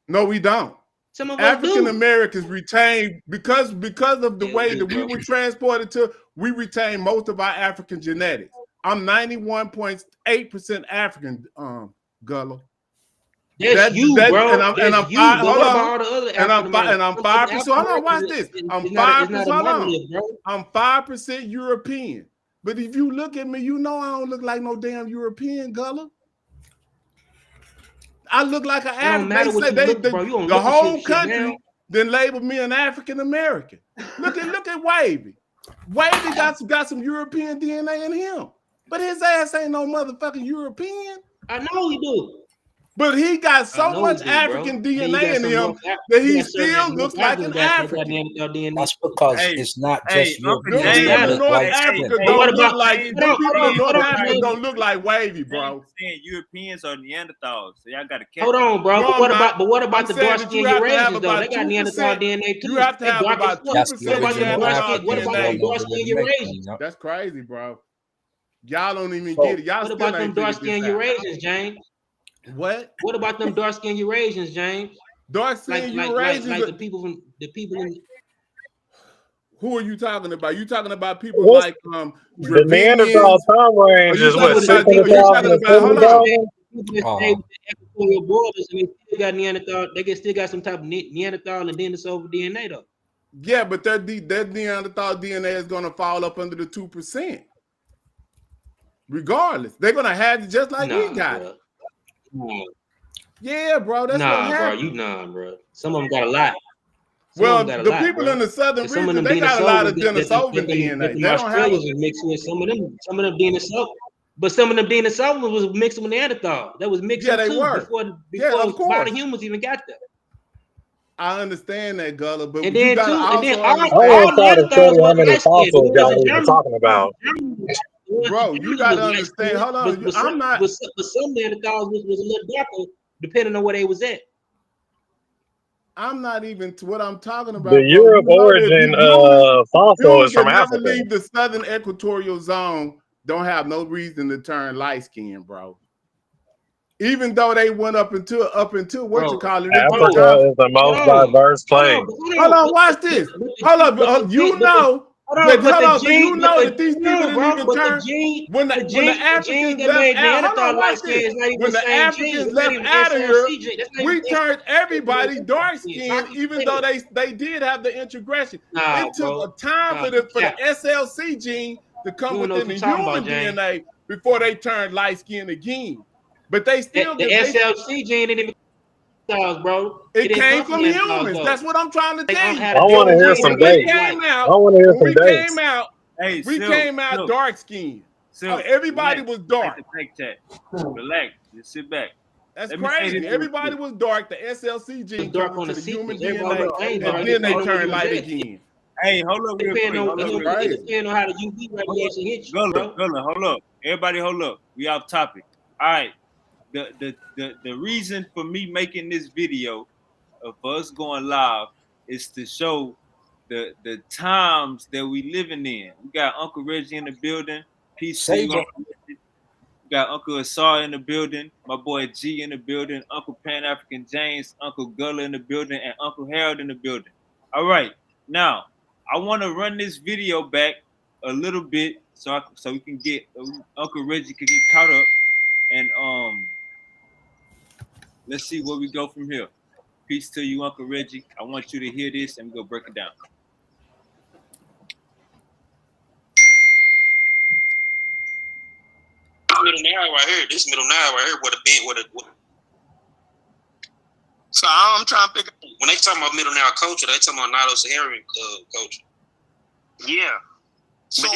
No, we don't. Some of African Americans retain because of the way that we were transported to. We retain most of our African genetics. I'm 91.8% African, Gullah. That's you, bro. And I'm 5%. So hold on, watch this. I'm 5%. Hold on. I'm 5% European. But if you look at me, you know I don't look like no damn European, Gullah. I look like an African. The whole country then labeled me an African American. Look at Wavy. Wavy got some European DNA in him, but his ass ain't no motherfucking European. I know he do. But he got so much do, African bro. DNA in him that he still looks like an African. That's because Hey, it's not hey, just Uncle Them Europeans James. that people in look North white Africa skin. what don't look about? like James, them people in North Hold on, Africa man. don't look like wavy, James bro. is saying Europeans are Neanderthals, so y'all got to catch Hold it. on, bro. No, But I'm what not. about? But what about I'm the saying dark that you skinned have to have Eurasians though? They about got Neanderthal 2%. DNA You too. have to They have dark as about fuck. 2% That's the What about them original dark Neanderthal skinned? What Africans about them going DNA. dark over there skinned to make them, Eurasians? you know? That's crazy, bro. Y'all don't even So get it. Y'all What still about them ain't dark figured this skinned out. Eurasians, James? What? What about them dark skinned Eurasians, James? Dark skinned Eurasians. Like the people in. Who are you talking about? You talking about people What's like the Neanderthal Dravidians? time range is what, Are you 600,000 talking to about? Hold 70,000? on. People that stay with the equatorial borders and they still got Neanderthal. They still got some type of Neanderthal and Denisova DNA though. Yeah, but that Neanderthal DNA is gonna fall up under the 2%. Regardless, they're gonna have it just like we got it. Nah, Yeah, bro, that's what bro. happened. Bro. Some of them got a lot. Well, the people in the southern Some of region, them they got a lot of Denisovas Denisovan that DNA. them They don't have Australians was mixed with. Some of them Denisovas. But some of them Denisovas was mixed with Neanderthal. That was mixed Yeah, they too were. before Yeah, of course. modern humans even got there. I understand that, Gullah, but And you then gotta too, and then also I understand, want all to try to Neanderthals study how was many light skinned. The fossils ones y'all in even Germany, talking about. the ones bro. in You Germany gotta was light understand. skinned, Hold on, I'm not. but some Neanderthals was a little darker, depending on where they was at. I'm not even to what I'm talking The about, bro. You Europe know that origin fossil humans is from that never Africa. leave the southern equatorial zone don't have no reason to turn light skin, bro. Even though they went up until what you call it, it took time. Africa is the most diverse place. Hold on, watch this. Hold up, you know that. So you know that these people didn't even turn when the Africans that left made out. Hold Neanderthal on, light watch skin this. is not even When the the same gene. Africans It's not left even out of here, SLC. That's not we even turned everybody dark SLC. skinned, even though they did have the integration. Nah, It took bro. a time for the SLC gene to come You don't know what within you're the talking human about, James. DNA before they turned light skinned again. But they still The SLC gene didn't even bro. it didn't came come from Neanderthals, humans. though. That's what I'm trying to tell you. I want to hear some dates. I want to hear some dates. Hey, we came out dark skinned. Everybody was dark. Chat. Relax. Just sit back. That's Let me say crazy. this Everybody was dark. The SLC gene dark come on into the the human sequence. Everybody DNA, was ain't and dark. then they Depending on where turn you was light at. again. Hey, hold up real quick. That's crazy. Depending on how the UV radiation hits you, bro. Gullah, hold up. Everybody hold up. We off topic. All right. The reason for me making this video for us going live is to show the times that we living in. We got Uncle Reggie in the building. Peace to you, Uncle Reggie. We got Uncle Asar in the building. My boy G in the building. Uncle Pan African James. Uncle Gullah in the building. And Uncle Harold in the building. All right. Now, I want to run this video back a little bit so we can get Uncle Reggie could get caught up. And let's see where we go from here. Peace to you, Uncle Reggie. I want you to hear this and we'll break it down. Middle Nile right here. This Middle Nile right here. So I'm trying to figure out, when they talking about Middle Nile culture, they talking about Nilo-Saharan culture. Yeah. So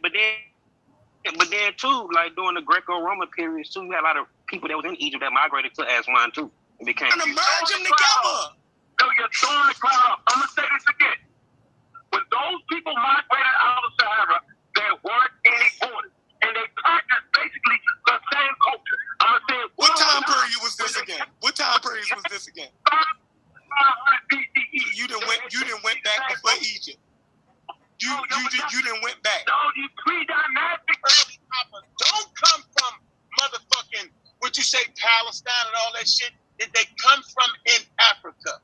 but then too, like during the Greco-Roman periods too, you had a lot of people that was in Egypt that migrated to Aswan too. And became merge them together. So you're throwing the cloud. I'm gonna say this again. When those people migrated out of Sahara, there weren't any borders. And they practiced basically the same culture. I'm gonna say what time period was this again? What time period was this again? You didn't went back before Egypt. You didn't went back. No, you pre-dynastic. Early Papa don't come from motherfucking what you say Palestine and all that shit. That they come from in Africa.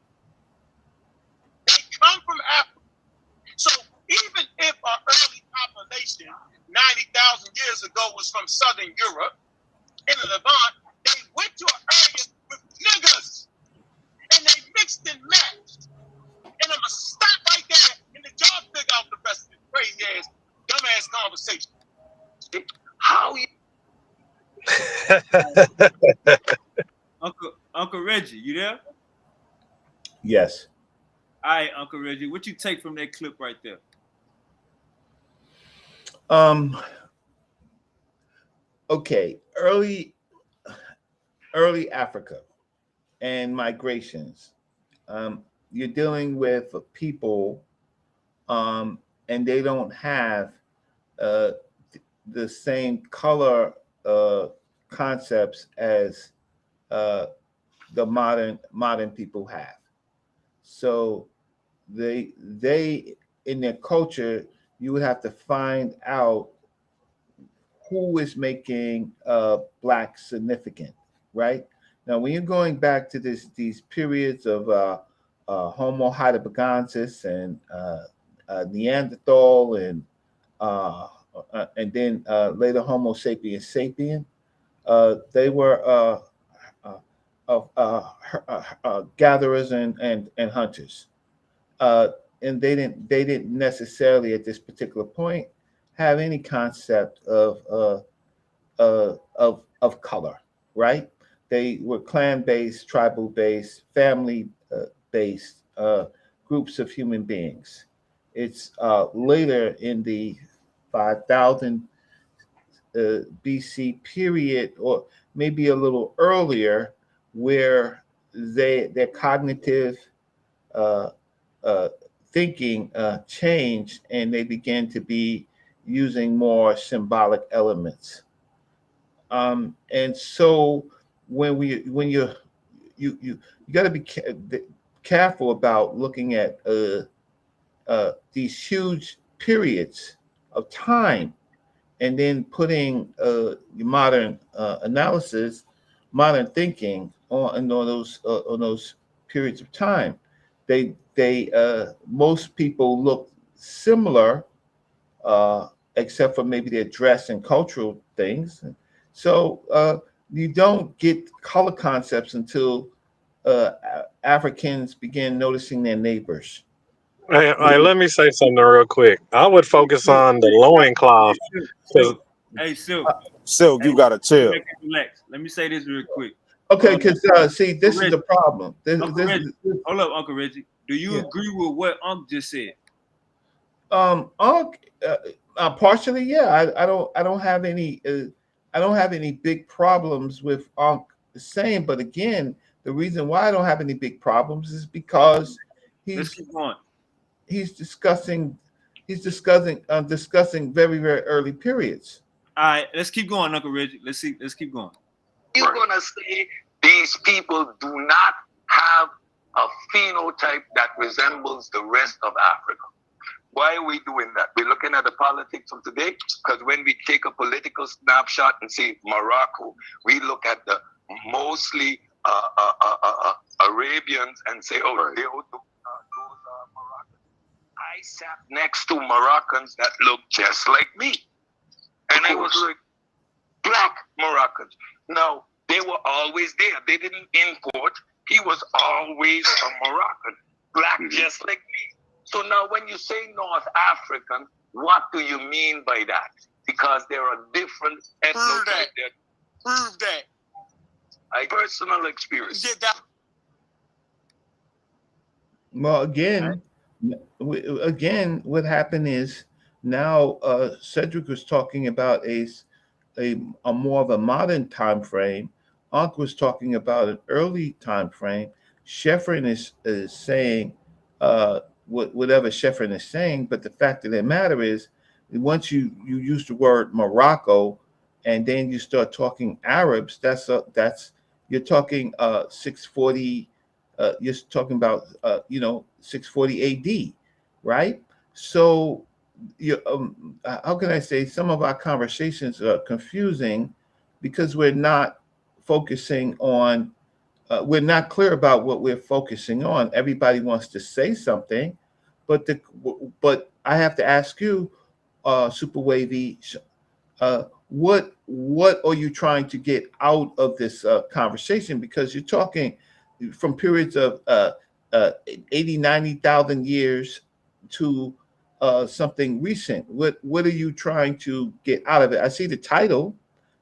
They come from Africa. So even if our early population 90,000 years ago was from Southern Europe in the Levant, they went to an area with niggas and they mixed and matched. And I'm gonna stop right there and let y'all figure out the rest of this crazy ass, dumbass conversation. How you Uncle Reggie, you there? Yes. All right, Uncle Reggie, what you take from that clip right there? Okay. early Africa and migrations. You're dealing with people, and they don't have uh, the same color concepts as uh, the modern people have. So they in their culture, you would have to find out who is making black significant, right? Now, when you're going back to these periods of Homo heidelbergensis and Neanderthal and then later Homo sapiens sapien, they were gatherers and hunters, and they didn't necessarily at this particular point have any concept of color, right? They were clan based, tribal based, family based groups of human beings. It's later in the 5,000 BC period, or maybe a little earlier, where their cognitive uh, uh, thinking changed, and they began to be using more symbolic elements. And so when you got to be careful about looking at these huge periods of time and then putting modern analysis, modern thinking on those periods of time. They most people look similar, except for maybe their dress and cultural things. So you don't get color concepts until Africans begin noticing their neighbors. Hey, let me say something real quick. I would focus on the loincloth. Hey, Silk. Silk, you gotta chill. Relax. Let me say this real quick. Okay, because see, this is the problem. Hold up, Uncle Reggie. Do you agree with what Unc just said? Unc, partially, yeah. I don't have any big problems with Unc saying, but again, the reason why I don't have any big problems is because he's discussing very, very early periods. All right, let's keep going, Uncle Reggie. Let's keep going. You're gonna say these people do not have a phenotype that resembles the rest of Africa. Why are we doing that? We're looking at the politics of today, because when we take a political snapshot and say Morocco, we look at the mostly Arabians and say, oh, those are Moroccans. I sat next to Moroccans that looked just like me. And I was like, black Moroccans. No, they were always there. They didn't import. He was always a Moroccan, black just like me. So now when you say North African, what do you mean by that? Because there are different ethnotypes there. Prove that. I personal experience. Did that. Well, again, what happened is now Cedric was talking about a more of a modern time frame. Ankh was talking about an early time frame. Sheffrin is saying whatever Sheffrin is saying, but the fact of the matter is, once you use the word Morocco, and then you start talking Arabs, that's you're talking 640. You're talking about 640 AD, right? So how can I say, some of our conversations are confusing because we're not focusing on. We're not clear about what we're focusing on. Everybody wants to say something, but I have to ask you, Super Wavy, what are you trying to get out of this conversation? Because you're talking from periods of 80, 90,000 years to something recent. What are you trying to get out of it? I see the title.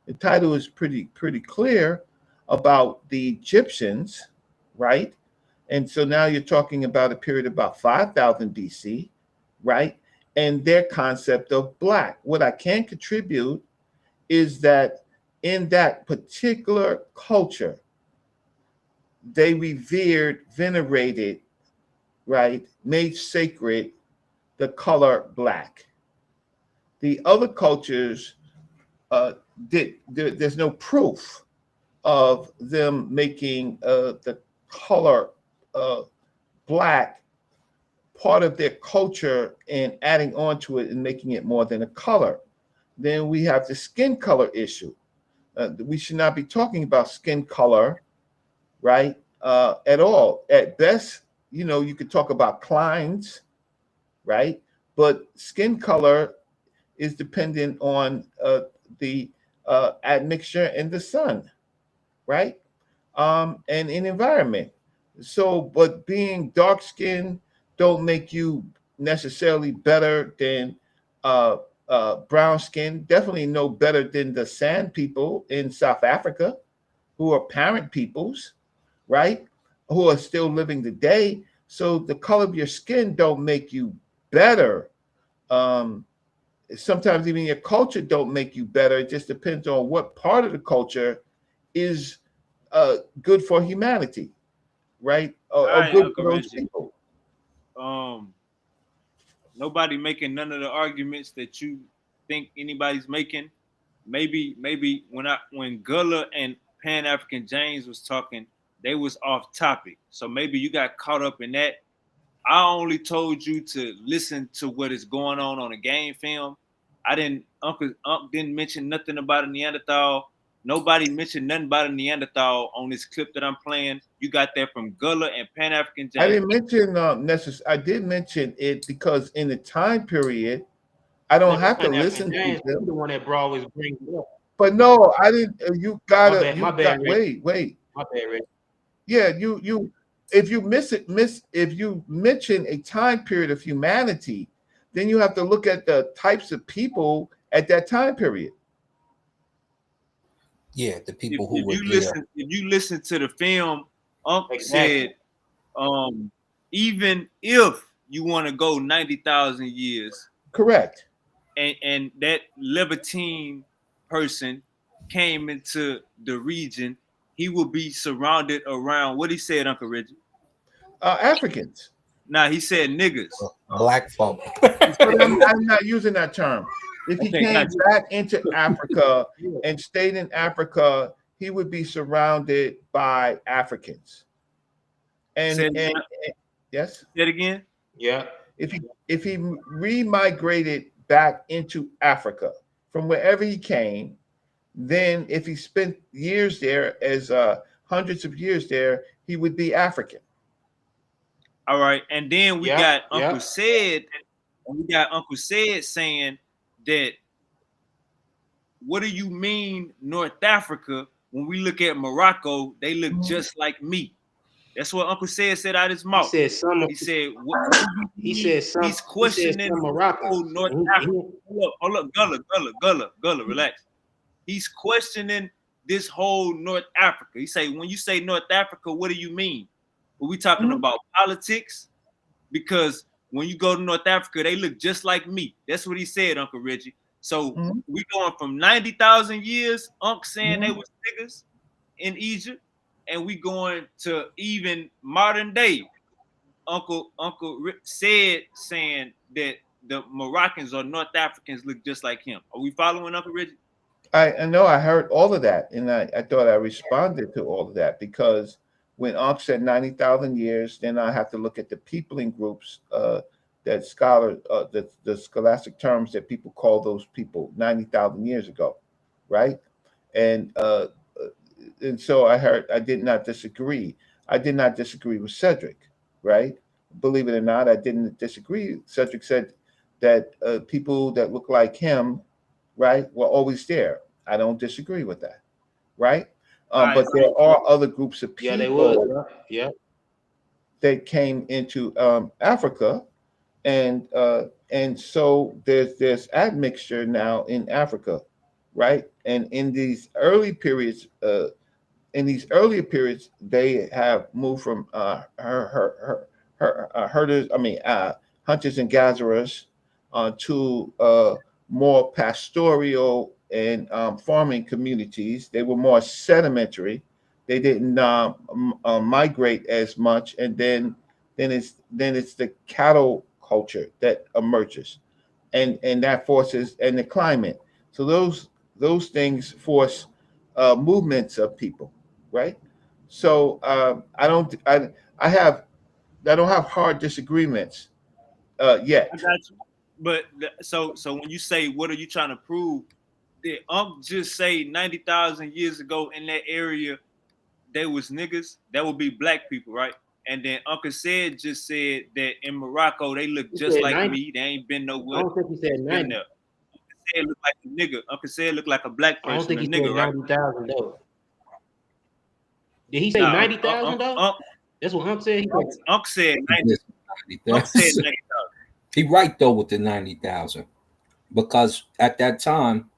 The title is pretty clear about the Egyptians, right? And so now you're talking about a period about 5,000 BC, right? And their concept of black. What I can contribute is that in that particular culture, they revered, venerated, right, made sacred the color black. The other cultures there's no proof of them making the color black part of their culture and adding on to it and making it more than a color. Then we have the skin color issue. We should not be talking about skin color, right? At all. At best, you could talk about clines, right? But skin color is dependent on the admixture in the sun, right? And in environment. So, but being dark skinned don't make you necessarily better than brown skin. Definitely no better than the San people in South Africa, who are parent peoples, right? Who are still living today. So the color of your skin don't make you better. Sometimes even your culture don't make you better. It just depends on what part of the culture is good for humanity, right? All Or right, good Uncle for those Reggie. people. Nobody making none of the arguments that you think anybody's making. Maybe when Gullah and Pan African James was talking, they was off topic. So maybe you got caught up in that. I only told you to listen to what is going on the game film. I didn't. Uncle didn't mention nothing about a Neanderthal. Nobody mentioned nothing about a Neanderthal on this clip that I'm playing. You got that from Gullah and Pan African James. I didn't mention I did mention it because in the time period, I don't have to listen to them. The one that bro always brings up. But no, I didn't. You gotta. My bad, Wait. My bad, Rick. Yeah, you. If you if you mention a time period of humanity, then you have to look at the types of people at that time period. Yeah, the people If you listen to the film, said, even if you want to go 90,000 years, correct, and that Levantine person came into the region, he will be surrounded around what he said, Uncle Reggie. Africans. Nah, he said niggas. Black folk. I'm not using that term. If he came back into Africa and stayed in Africa, he would be surrounded by Africans. And yes. Say it again. Yeah. If he remigrated back into Africa from wherever he came, then if he spent years there, as hundreds of years there, he would be African. All right, and then we got Uncle Said, and we got Uncle Said saying that, what do you mean North Africa? When we look at Morocco, they look just like me. That's what Uncle said out his mouth. He said some. He said what? He said some. He's questioning Morocco. North Africa. Hold up, Gullah, relax. He's questioning this whole North Africa. He say, when you say North Africa, what do you mean? Are we talking about politics? Because when you go to North Africa, they look just like me. That's what he said, Uncle Reggie. So we going from 90,000 years, Unc saying they was niggas in Egypt, and we going to even modern day. Uncle said saying that the Moroccans or North Africans look just like him. Are we following Uncle Reggie? I know I heard all of that, and I thought I responded to all of that, because when Ankh said 90,000 years, then I have to look at the peopling groups that scholars, the scholastic terms that people call those people 90,000 years ago, right? And so I did not disagree. I did not disagree with Cedric, right? Believe it or not, I didn't disagree. Cedric said that people that look like him, right, were always there. I don't disagree with that, right? But there are other groups of people that came into Africa, and so there's admixture now in Africa, right? And in these early periods, they have moved from hunters and gatherers to more pastoral and farming communities. They were more sedimentary. They didn't migrate as much, and then it's the cattle culture that emerges, and that forces, and the climate. So those things force movements of people, right? So I don't have hard disagreements I yet. got you. But so when you say what are you trying to prove? Did just say 90,000 years ago in that area there was niggas? That would be black people, right? And then Uncle said just said that in Morocco they look He just said like 90. me. They ain't been I nowhere. don't think he said Been 90. there. Uncle said look like a nigga. Uncle said look like a black I don't person, think a he said nigga, right? 90,000 though. Did he say Nah, 90,000 though? That's what Unc said. Unc said He 90. said Unc said 90,000. 90,000. He right though with the 90,000 because at that time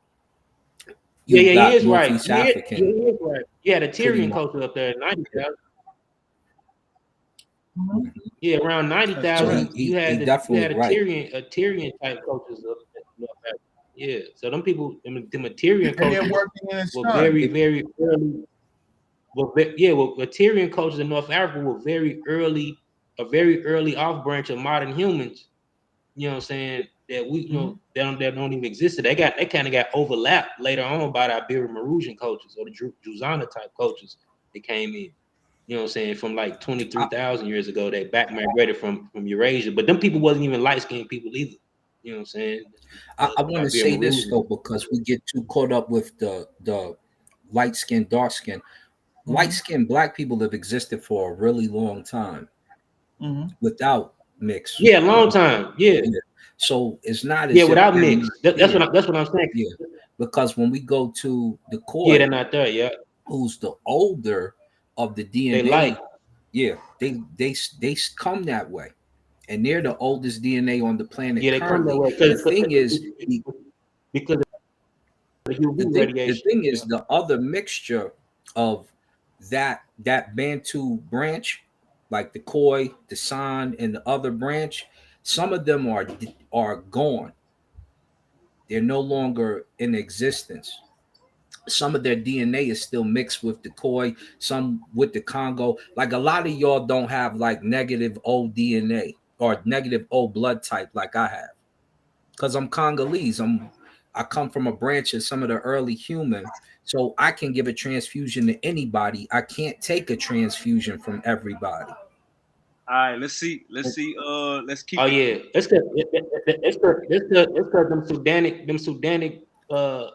you Yeah, he got is right. Northeast He African is right. Yeah, the pretty Tyrian much. culture up there, 90,000. Yeah, around So 90,000, you he had definitely a right. Tyrian type cultures up in North Africa. Yeah, so them people, the Tyrian And they're cultures working in the were sun. very early. The Tyrian cultures in North Africa were a very early off branch of modern humans. You know what I'm saying? That we, that don't even exist. They kind of got overlapped later on by the Iberian Marusian cultures or the Juzana type cultures that came in. You know what I'm saying? From like 23,000 years ago, they back migrated from Eurasia. But them people wasn't even light skinned people either. You know what I'm saying? I want to say this though because we get too caught up with the light skin, dark skin. Light skinned black people have existed for a really long time without mix. Yeah, long time. Yeah. So it's not Yeah, as if without they're mix. not That's there. what I'm saying. Yeah, because when we go to the Yeah, Koi, they're not there. Yeah, who's the older of the they DNA? light. Yeah, they come that way, and they're the oldest DNA on the planet Yeah, they come that currently. way The thing is, because of the the UV thing radiation. is the other mixture of that Bantu branch, like the Khoi, the San, and the other branch, some of them are gone. They're no longer in existence. Some of their DNA is still mixed with the Khoi, some with the Congo. Like a lot of y'all don't have like negative O DNA or negative O blood type like I have. Because I'm Congolese. I come from a branch of some of the early human. So I can give a transfusion to anybody. I can't take a transfusion from everybody. All right, let's see. Let's keep Oh it. yeah, it's cause them Sudanic No,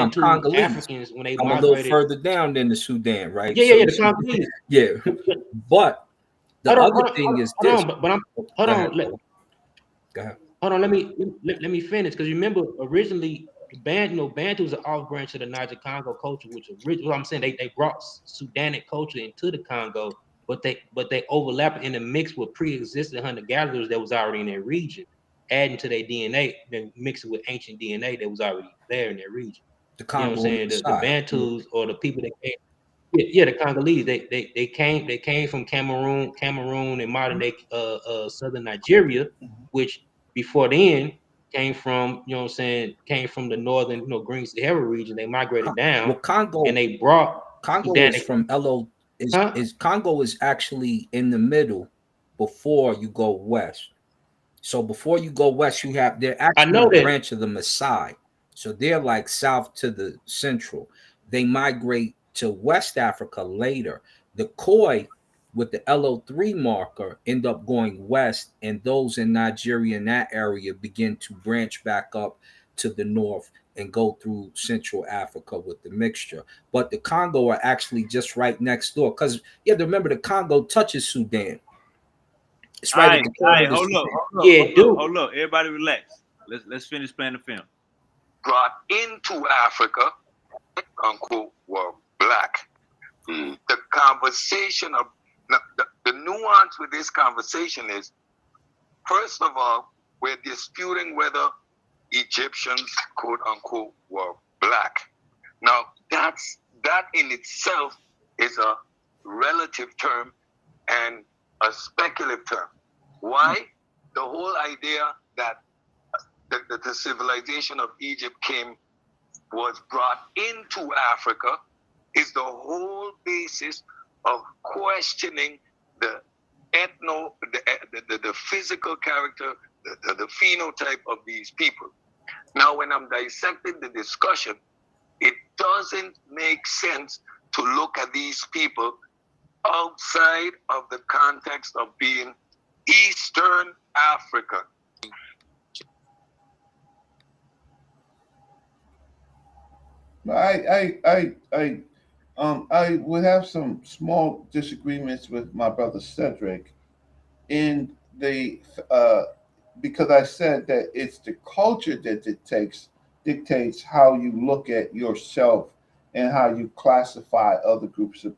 I'm Bantu Congolese. Africans when they I'm a little migrated. further down than the Sudan, right? Yeah, the Congolese. Yeah. But the other thing is this. Hold on, but I'm hold Go ahead, on. Go ahead. Hold on, let me finish because you remember originally Bantu is an off branch of the Niger Congo culture, which originally I'm saying they brought Sudanic culture into the Congo, but they overlap in the mix with pre-existing hunter-gatherers that was already in their region, adding to their DNA, then mixing with ancient DNA that was already there in their region. The You know what I'm Congo saying? The side. Bantus or the people that came. Yeah, the Congolese. They came from Cameroon and modern day southern Nigeria, which before then came from, you know what I'm saying, came from the northern, Green Sahara region. They migrated down Well, Congo and they brought is from LO is Congo is actually in the middle before you go west. So before you go west, they're actually know a that. branch of the Maasai. So they're like south to the central. They migrate to West Africa later. The Khoi with the LO3 marker end up going west, and those in Nigeria in that area begin to branch back up to the north and go through Central Africa with the mixture. But the Congo are actually just right next door. Because you have to remember the Congo touches Sudan. It's right at the corner of the Sudan. Hold up. Everybody relax. Let's finish playing the film. Brought into Africa, unquote, were black. The conversation of the nuance with this conversation is, first of all, we're disputing whether Egyptians, quote unquote, were black. Now, that in itself is a relative term and a speculative term. Why? The whole idea that the civilization of Egypt came was brought into Africa is the whole basis of questioning the the physical character, the phenotype of these people. Now, when I'm dissecting the discussion, it doesn't make sense to look at these people outside of the context of being Eastern Africa. I would have some small disagreements with my brother Cedric in the because I said that it's the culture that dictates how you look at yourself and how you classify other groups of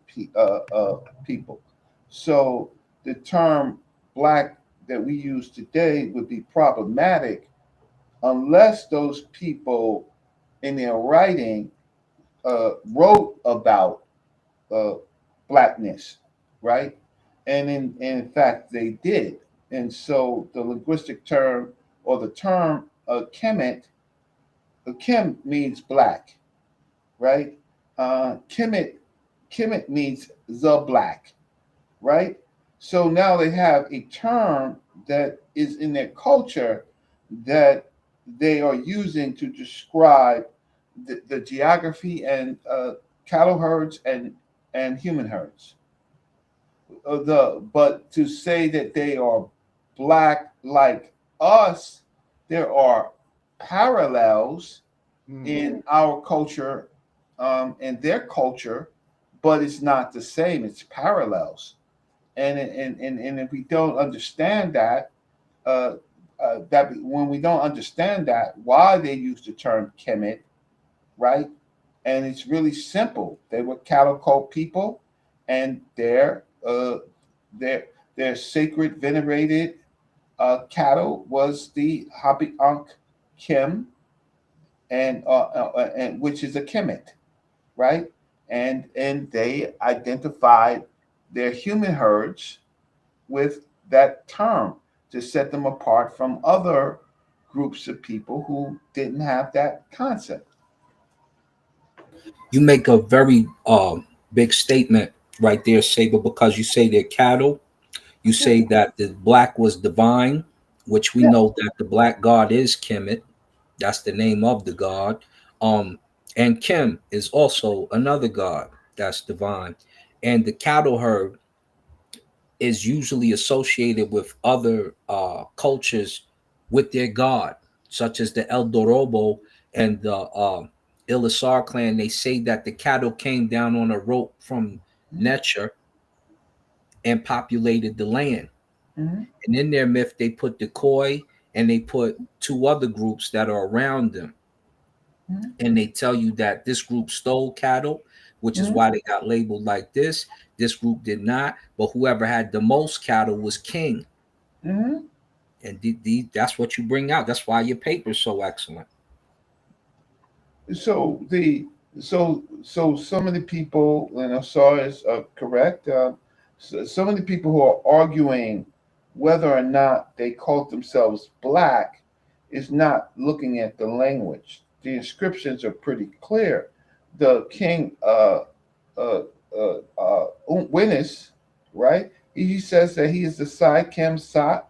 people. So the term black that we use today would be problematic unless those people in their writing wrote about blackness, right? And in fact, they did. And so the linguistic term or the term Kemet, Kem means black, right? Kemet means the black, right? So now they have a term that is in their culture that they are using to describe the geography and cattle herds and human herds. But to say that they are black like us, there are parallels in our culture and their culture, but it's not the same. It's parallels, and if we don't understand that, that when we don't understand that, why they use the term Kemet, right? And it's really simple. They were cattle cult people, and their sacred venerated cattle was the Habi Ankh Kim, and which is a Kemet, right? And they identified their human herds with that term to set them apart from other groups of people who didn't have that concept. You make a very big statement right there, Saber, because you say they're cattle. You say that the black was divine, which we know that the black god is Kemet. That's the name of the god. And Kim is also another god that's divine. And the cattle herd is usually associated with other cultures with their god, such as the El Dorobo and the Ilisar clan. They say that the cattle came down on a rope from Netcher and populated the land. Mm-hmm. And in their myth, they put the Khoi and they put two other groups that are around them. Mm-hmm. And they tell you that this group stole cattle, which is why they got labeled like this. This group did not, but whoever had the most cattle was king. Mm-hmm. And that's what you bring out. That's why your paper's so excellent. So some of the people, and I'm sorry, is correct. So some of the people who are arguing whether or not they call themselves black is not looking at the language. The inscriptions are pretty clear. The king Winis, right? He says that he is the Sai Kem Sat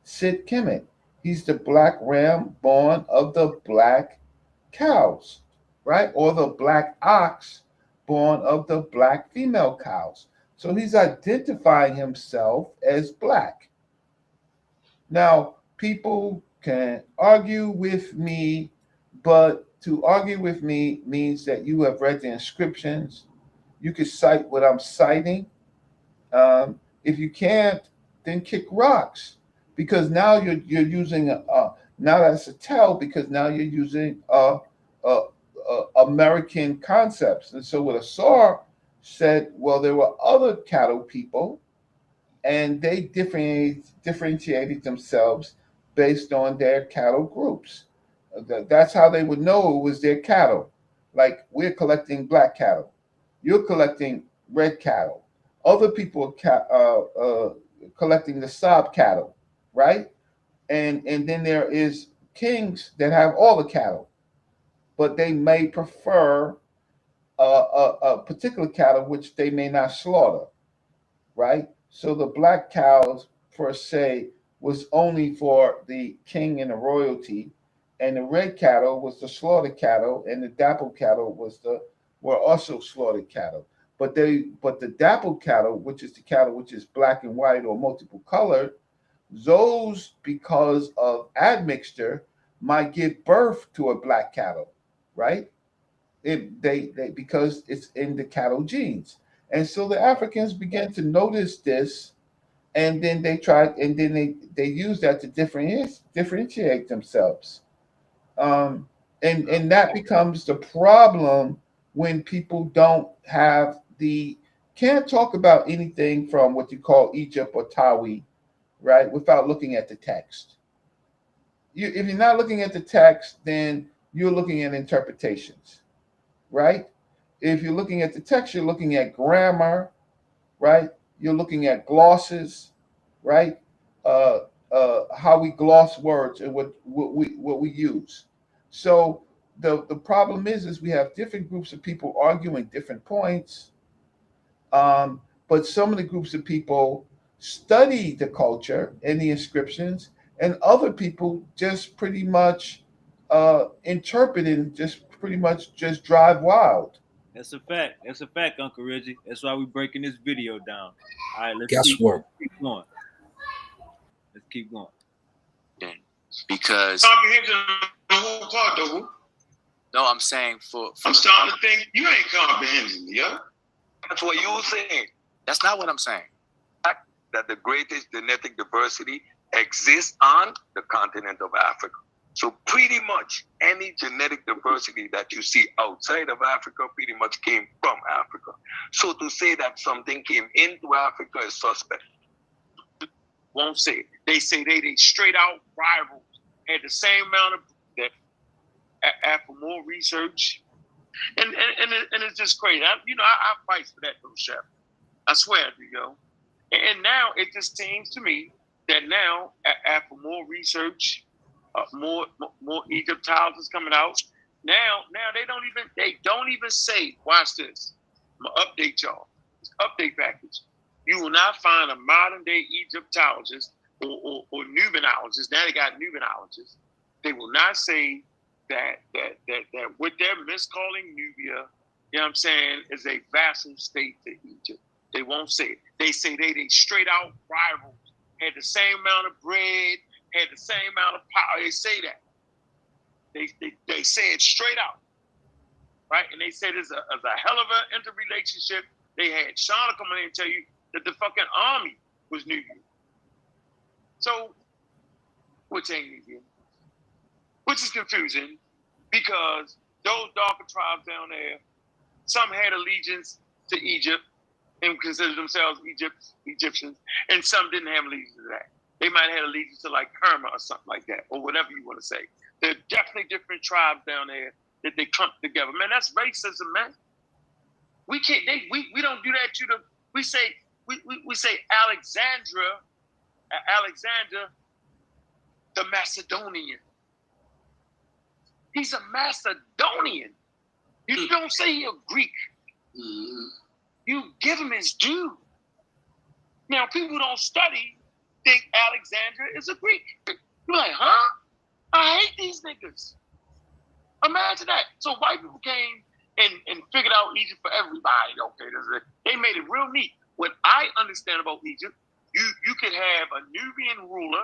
Sit Kemet. He's the black ram born of the black cows, right? Or the black ox born of the black female cows. So he's identifying himself as black. Now, people can argue with me, but to argue with me means that you have read the inscriptions. You can cite what I'm citing. If you can't, then kick rocks, because now you're using now that's a tell, because now you're using American concepts. And so what Asar said, well, there were other cattle people, and they differentiated themselves based on their cattle groups. That's how they would know it was their cattle. Like, we're collecting black cattle, you're collecting red cattle, other people are collecting the sob cattle, right? And then there is kings that have all the cattle. but they may prefer a particular cattle which they may not slaughter, right? So the black cows per se was only for the king and the royalty, and the red cattle was the slaughtered cattle, and the dappled cattle were also slaughtered cattle. But the dappled cattle, which is the cattle which is black and white or multiple colored, those because of admixture might give birth to a black cattle, right? They because it's in the cattle genes. And so the Africans began to notice this, and then they use that to differentiate themselves. And that becomes the problem when people don't have can't talk about anything from what you call Egypt or Tawi, right, without looking at the text. If you're not looking at the text, then you're looking at interpretations, right? If you're looking at the text, you're looking at grammar, right? You're looking at glosses, right? How we gloss words and what we use. So the problem is we have different groups of people arguing different points, but some of the groups of people study the culture and the inscriptions, and other people just pretty much interpret and just pretty much just drive wild. That's a fact. That's a fact, Uncle Reggie. That's why we're breaking this video down. All right, let's Guess what? keep going. Let's keep going. Because Comprehension the whole part, though. no, I'm saying for I'm starting to think you ain't comprehending, yeah? That's what you're saying. That's not what I'm saying. That the greatest genetic diversity exists on the continent of Africa. So pretty much any genetic diversity that you see outside of Africa pretty much came from Africa. So to say that something came into Africa is suspect. Won't say it. They say they straight out rivals, had the same amount of that after more research. And it's just crazy. I fight for that, though, Chef. I swear I do, yo. And now it just seems to me that now, after more research, more Egypt tiles is coming out. Now they don't even say, watch this. I'm gonna update y'all. It's update package. You will not find a modern day Egyptologist or Nubianologist. Now they got Nubianologists. They will not say that what they're miscalling Nubia, you know what I'm saying, is a vassal state to Egypt. They won't say it. They say they straight out rivals, had the same amount of bread, had the same amount of power. They say that. They say it straight out, right? And they say there's a hell of an interrelationship. They had Shauna come in and tell you that the fucking army was Nubian. So, which ain't Nubian, which is confusing because those darker tribes down there, some had allegiance to Egypt and considered themselves Egyptians, and some didn't have allegiance to that. They might have had allegiance to like Kerma or something like that, or whatever you want to say. There are definitely different tribes down there that they clump together. Man, that's racism, man. We can't. We don't do that to the. We say Alexander, the Macedonian. He's a Macedonian. You don't say he's a Greek. Mm-hmm. You give him his due. Now, people who don't study think Alexandria is a Greek. You're like, huh? I hate these niggas. Imagine that. So white people came and figured out Egypt for everybody. Okay, they made it real neat. What I understand about Egypt, you could have a Nubian ruler.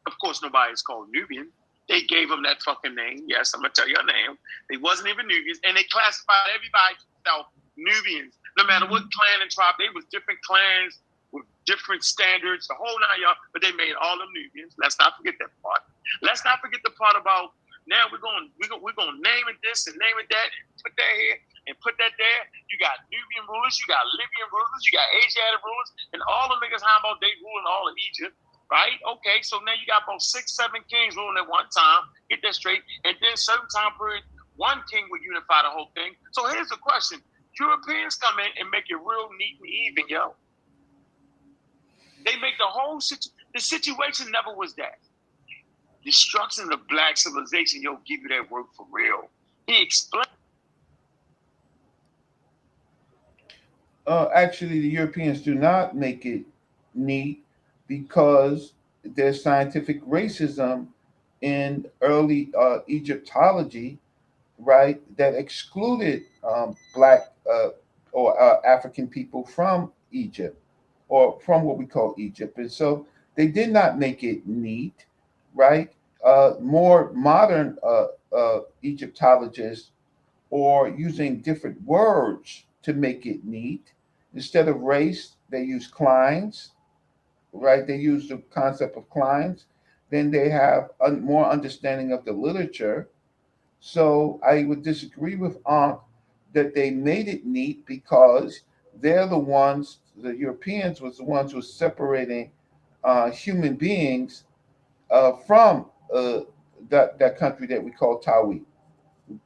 Of course, nobody's called Nubian. They gave him that fucking name. Yes, I'm gonna tell you a name. They wasn't even Nubians, and they classified everybody as Nubians. No matter what clan and tribe, they was different clans with different standards, the whole 9 yards. But they made all them Nubians. Let's not forget that part. Let's not forget the part about now we're gonna name it this and name it that, and put that here and put that there. You got Nubian rulers, you got Libyan rulers, you got Asiatic rulers, and all the niggas how about they ruling all of Egypt. Right? Okay, so now you got about 6, 7 kings ruling at one time. Get that straight. And then certain time period, one king would unify the whole thing. So here's the question. Europeans come in and make it real neat and even, yo. They make the whole the situation never was that. destruction of black civilization, he'll give you that work for real. He explained. Actually, the Europeans do not make it neat because there's scientific racism in early Egyptology, right, that excluded black or African people from Egypt or from what we call Egypt. And so they did not make it neat, right? More modern Egyptologists or using different words to make it neat. Instead of race, they use clines, right? They use the concept of clines. Then they have a more understanding of the literature. So I would disagree with Ankh that they made it neat because they're the ones, the Europeans was the ones who were separating human beings from that country that we call Tawi,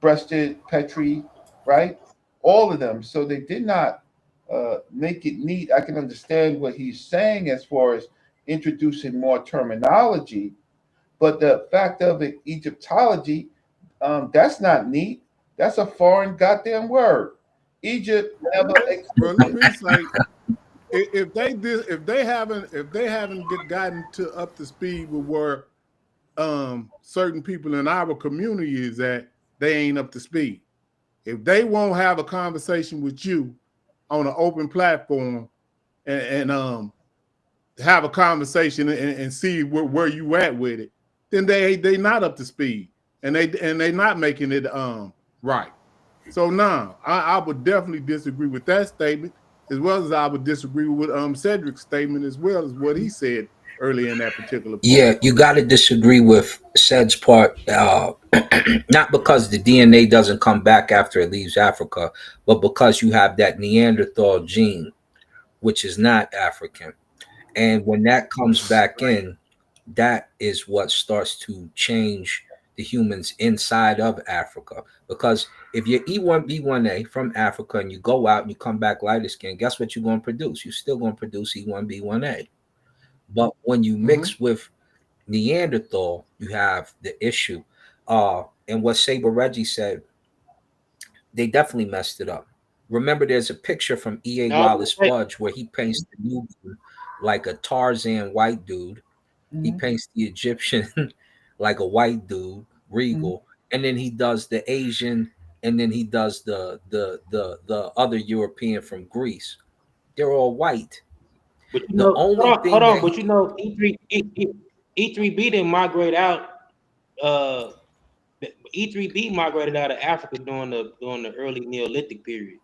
breasted, Petri, right? All of them. So they did not make it neat. I can understand what he's saying as far as introducing more terminology, but the fact of it, Egyptology, that's not neat. That's a foreign goddamn word. Egypt never Bro, let me say, if they haven't gotten to up to speed with where certain people in our community is at, they ain't up to speed. If they won't have a conversation with you on an open platform and have a conversation and see where you at with it, then they not up to speed and they not making it right. So now I would definitely disagree with that statement, as well as I would disagree with Cedric's statement as well as what he said earlier in that particular part. Yeah, you got to disagree with Ced's part, not because the DNA doesn't come back after it leaves Africa, but because you have that Neanderthal gene, which is not African. And when that comes back in, that is what starts to change the humans inside of Africa. Because if you're E1B1A from Africa and you go out and you come back lighter skin, guess what you're going to produce? You're still going to produce E1B1A. But when you mix with Neanderthal, you have the issue. And what Saber Reggie said, they definitely messed it up. Remember, there's a picture from E.A. Wallace Budge where he paints the Nubian like a Tarzan white dude. He paints the Egyptian like a white dude, regal, and then he does the Asian, and then he does the other European from Greece. They're all white. But you The know, only hold on, thing hold on. that But you know, E3B didn't migrate out. E3B migrated out of Africa during the early Neolithic period.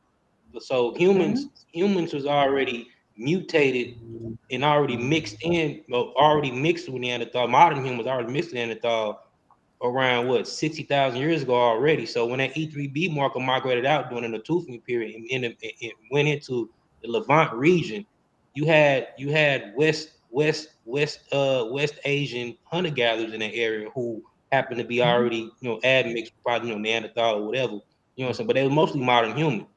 So humans was already mutated and already mixed in, already mixed with Neanderthal. Modern humans already mixed with Neanderthal around what 60,000 years ago already. So when that E3B marker migrated out during the Natufian period and it went into the Levant region, you had West Asian hunter gatherers in that area who happened to be already admixed, probably Neanderthal or whatever. You know what I'm saying? But they were mostly modern human.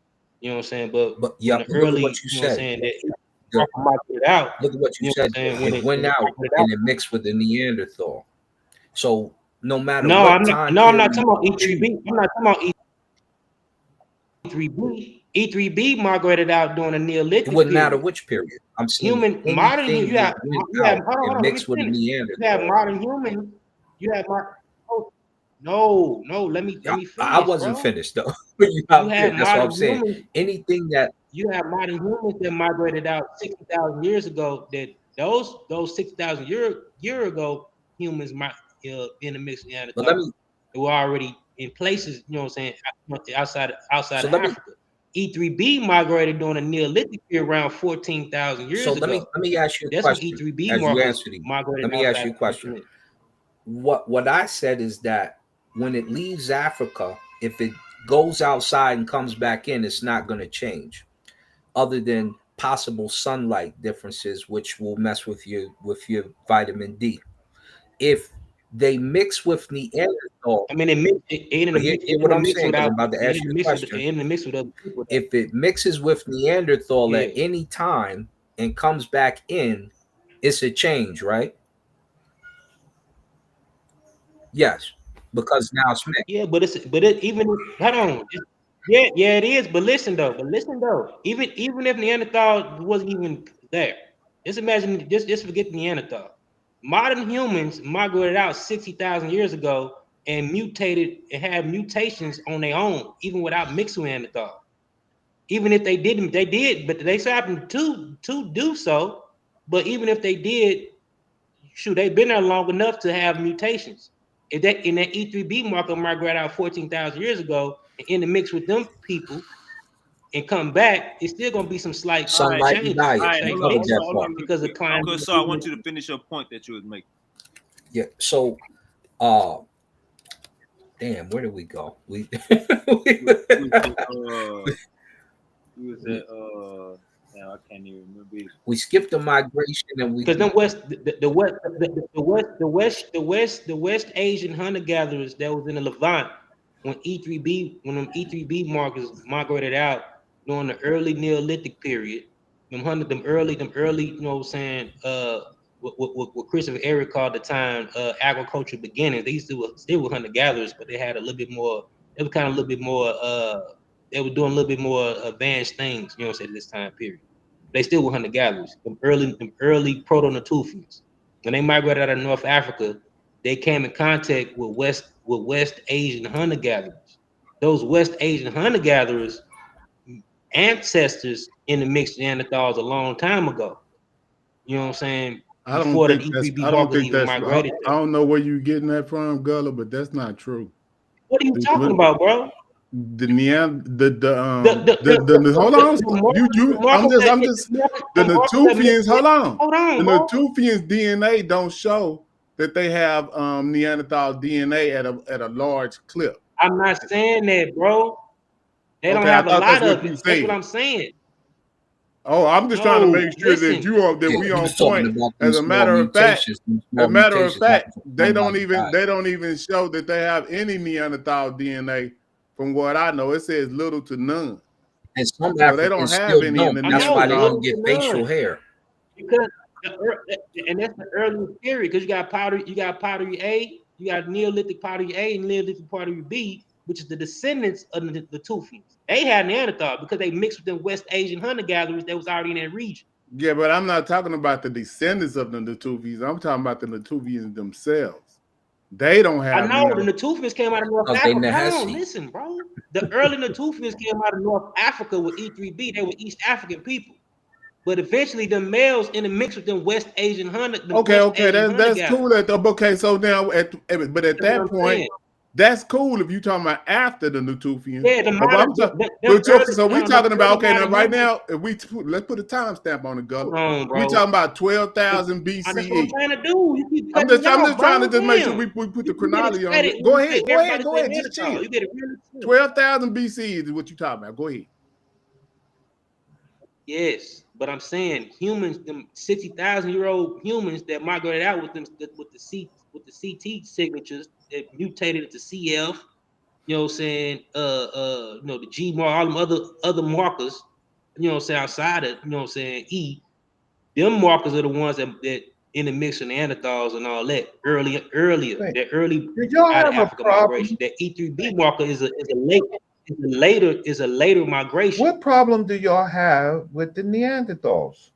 You know what I'm saying? But yeah, when the look at early, what you said. that migrated out. Look at what you said. It went out and it mixed with the Neanderthal. So no matter what time I'm period not talking about E3B. I'm not talking about E3B. E3B migrated out during the Neolithic. It wouldn't period. matter which period. I'm saying Human modern. anything You have that hold on, and let me mixed with finish. Neanderthal. You have modern humans. You have no. Let me finish. I wasn't bro. finished though. You out there. have That's what I'm modern saying. humans. Anything that You have modern humans that migrated out 60,000 years ago. That those 60,000 year ago humans might in the mix of Neanderthal. They were already in places. You know what I'm saying? Outside of Africa. E3B migrated during the Neolithic period around 14,000 years ago. let me ask you a That's question. when E3B As you markers answer these, migrated. let me ask you a question. What I said is that when it leaves Africa, if it goes outside and comes back in, it's not going to change, other than possible sunlight differences, which will mess with your vitamin D. If they mix with Neanderthal, I mean, hear what I'm saying, because I'm about to ask you a question. If it mixes with Neanderthal at any time and comes back in, it's a change, right? Yes, because now it's mixed. Yeah, but even hold on. Yeah, it is. But listen though. Even if Neanderthal wasn't even there, just imagine. Just forget Neanderthal. Modern humans migrated out 60,000 years ago and mutated and had mutations on their own, even without mixing with Neanderthal. Even if they didn't, they did, but they so happened to do so. But even if they did, shoot, they've been there long enough to have mutations. If that in that E3B marker migrated out 14,000 years ago and in the mix with them people and come back, it's still gonna be some slight All right, Sunlight and changes. all diet. right. We They covered mix that Hold part. on real because of quick. climate. Uncle Sir, I want you to finish your point that you was making. Yeah. So, damn, where did we go? We You was at now I can't even remember either. we skipped the migration and we Because the West Asian hunter gatherers that was in the Levant when them E3B markers migrated out during the early Neolithic period, them early, you know what I'm saying, what Christopher Eric called the time agricultural beginnings. They still were hunter gatherers, but they had a little bit more, they were kind of a little bit more they were doing a little bit more advanced things, you know what I'm saying, this time period. They still were hunter gatherers. Them early proto-Natufians. When they migrated out of North Africa, they came in contact with West Asian hunter gatherers. Those West Asian hunter gatherers ancestors in the mixed Neanderthals a long time ago. You know what I'm saying? I don't Before the think that's. E3B I don't markers think even that's. migrated I there. don't know where you're getting that from, Gullah, but that's not true. What are you talking about, bro? The hold on. The Natufians. Hold on. The Natufians DNA don't show that they have Neanderthal DNA at a large clip. I'm not saying that, bro. They don't Okay, I have a thought that's lot what of you it. That's what said. I'm saying. Oh, I'm just trying to make sure that Listen. we on He's talking point. about As these a small matter of fact, mutations. Happen they don't unlike even that. show that they have any Neanderthal DNA. From what I know, it says little to none. And some So they don't Africans have still any in don't. the That's why they Neanderthal. don't get facial hair. Because and that's the early period, because you got pottery A, you got Neolithic pottery A and Neolithic pottery B, which is the descendants of the Tufians. They had Neanderthal because they mixed with them West Asian hunter gatherers that was already in that region. Yeah, but I'm not talking about the descendants of the Natufians. I'm talking about the Natufians themselves. They don't have. I know the Natufians came out of North Africa. Hold on, listen, bro. The early Natufians came out of North Africa with E3B. They were East African people. But eventually, the males in the mix with them West Asian hunter. Okay, that's cool. Okay, so now but at that point, that's cool if you're talking about after the Natufians. Yeah, the modern. So we're talking about now right now. If let's put a timestamp on the Gullah. We're talking about 12,000 BCE. That's what I'm trying to do. I'm just trying to just make sure we put the chronology on it. Go ahead. Just chill. 12,000 BCE is what you're talking about. Go ahead. Yes, but I'm saying humans, them 60,000-year-old humans that migrated out with them with the CT signatures that mutated into CF. You know what I'm saying? You know, the G mark, all them other markers. You know what I'm saying? Outside of, you know what I'm saying, E. Them markers are the ones that in the mix of Neanderthals and all that earlier. That early Did y'all out of have a Africa problem? migration. That E3B marker is a later migration. What problem do y'all have with the Neanderthals?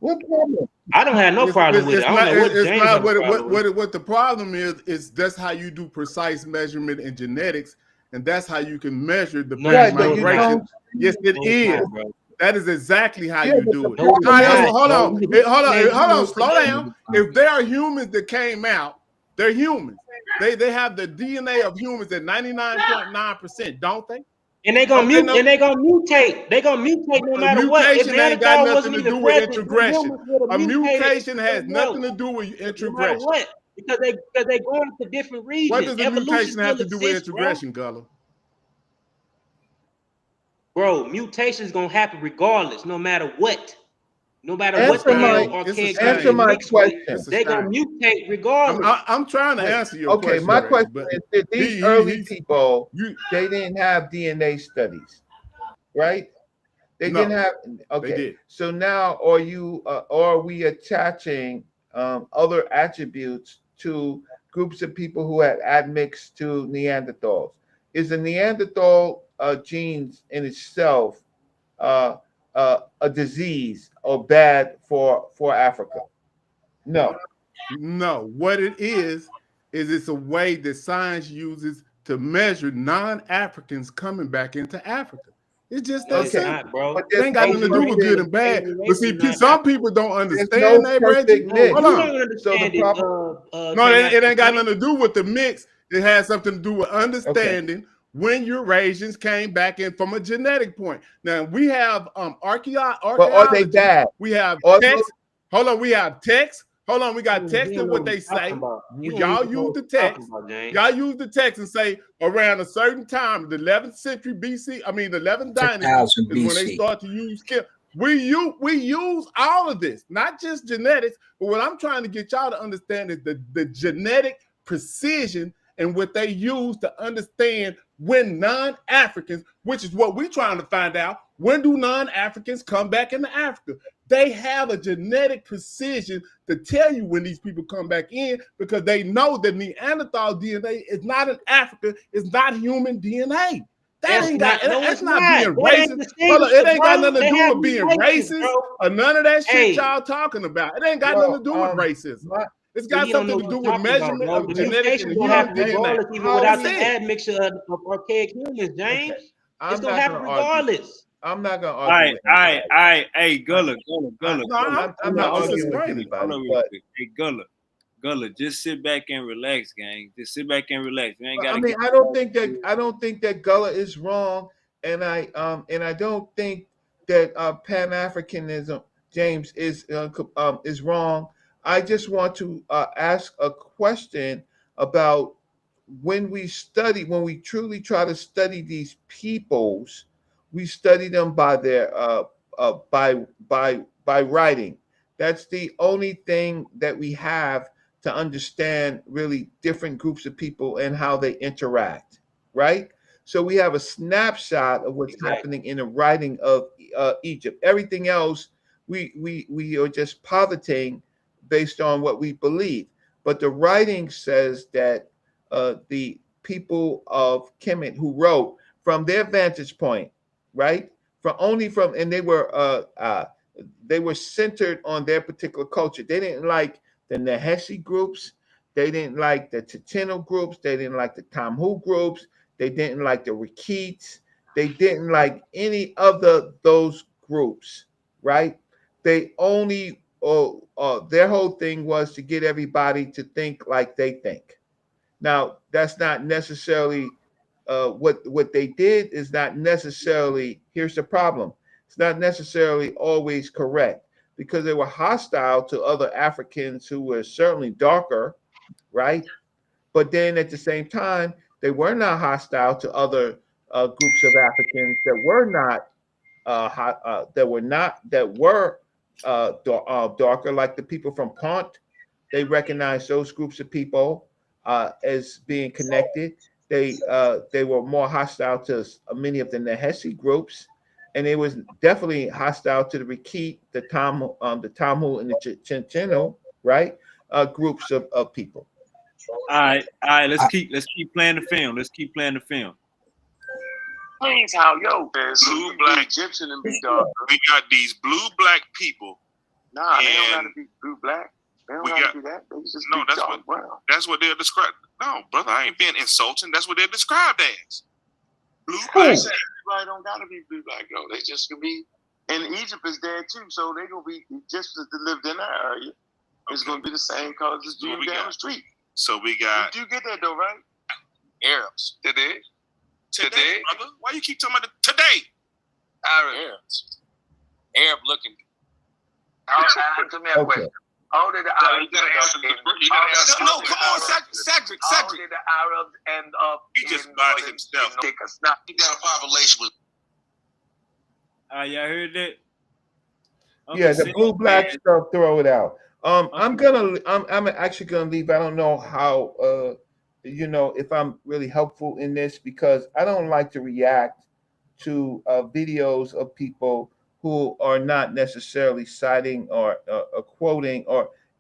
What problem? I don't have no problem with it. I don't know what James has a problem with. What the problem is that's how you do precise measurement in genetics, and that's how you can measure the migration. Yes, it is. That is exactly how you do it. Hold on, slow down. If there are humans that came out, they're humans. They have the DNA of humans at 99.9%, don't they? And they gonna mutate. They gonna mutate no matter what. Mutation ain't got nothing to do with introgression. A mutation has nothing to do with introgression. No matter what, because they going to different regions. What does the mutation have to do with introgression, Gullah? Bro, mutations gonna happen regardless, no matter what. No matter what the hell archaic answer my question. They gonna mutate regardless. I'm trying to answer your question. Okay, my question is: did these early people they didn't have DNA studies, right? They didn't have. Okay, they did. So now, are we attaching other attributes to groups of people who had admixed to Neanderthals. Is the Neanderthal genes in itself a disease or bad for Africa? No. No. What it is it's a way that science uses to measure non-Africans coming back into Africa. It's just that Okay, simple. bro. but It ain't got nothing to do with good and bad. But see, some people don't there's no understand that, perfect Reggie. mix. Hold You on. don't understand So the it. problem, No, it ain't got nothing to do with the mix. It has something to do with understanding when Eurasians came back in from a genetic point. Now we have but are they archaeology. bad? We have Are text. Hold on, we have text. Hold on, we got text You and don't know what what they you're talking say. about. You don't Y'all even know use what the you're talking text. about, James. Y'all use the text and say around a certain time, the 11th century BC. I mean, the 11th dynasty 10,000 is when they BC. start to use skill. We use all of this, not just genetics, but what I'm trying to get y'all to understand is the genetic precision and what they use to understand when non-Africans, which is what we're trying to find out, when do non-Africans come back into Africa? They have a genetic precision to tell you when these people come back in because they know that Neanderthal DNA is not in Africa, it's not human DNA. That's not being racist. Hold on, it ain't got nothing to do with being racist or none of that shit y'all talking about. It ain't got nothing to do with racism. It's got something to do with measurement of genetic and human DNA. Even without the admixture of archaic humans, James. It's gonna happen regardless. I'm not gonna All argue right, with all right. Hey, Gullah. I'm not arguing with anybody, but hey, Gullah, just sit back and relax, gang. Just sit back and relax. You ain't gotta. I mean, I don't think that Gullah is wrong, and I don't think that Pan Africanism, James, is wrong. I just want to ask a question about when we truly try to study these peoples, we study them by their by writing. That's the only thing that we have to understand really different groups of people and how they interact, right? So we have a snapshot of what's happening in the writing of Egypt. Everything else we are just positing based on what we believe. But the writing says that the people of Kemet who wrote from their vantage point, right? And they were centered on their particular culture. They didn't like the Nahesi groups. They didn't like the Ticino groups. They didn't like the Tamhu groups. They didn't like the Rikites. They didn't like any of those groups, right? They only, their whole thing was to get everybody to think like they think. Now, that's not necessarily what they did is not necessarily, here's the problem. It's not necessarily always correct because they were hostile to other Africans who were certainly darker, right? But then at the same time, they were not hostile to other groups of Africans that were not darker, like the people from Pont. They recognized those groups of people as being connected. They were more hostile to many of the Nahesi groups, and it was definitely hostile to the Rikit, the Tamhu, and the Chinchino, right? Groups of people. All right. Let's keep playing the film. Let's keep playing the film. Please, how blue black Egyptian and be dark. We got these blue black people. Nah, they don't gotta be blue black. They don't gotta be that. They just no, that's what they're described. No, brother, I ain't being insulting. That's what they're described as. Blue black. Everybody don't gotta be blue black though. They just can be. And Egypt is there too, so they gonna be Egyptians that lived in that area. It's gonna be the same colors as you down the street. So we got. You do get that though, right? Arabs. Today, brother. Why you keep talking about today? Arabs. Arab looking. Answer me a question. How did the Arabs? No, come on, Cedric. How did the Arabs end up? He just bodied himself. Take a snap. That population was. Y'all heard that? Yeah, the blue black stuff. Throw it out. I'm actually gonna leave. I don't know how. If I'm really helpful in this because I don't like to react to videos of people who are not necessarily citing or quoting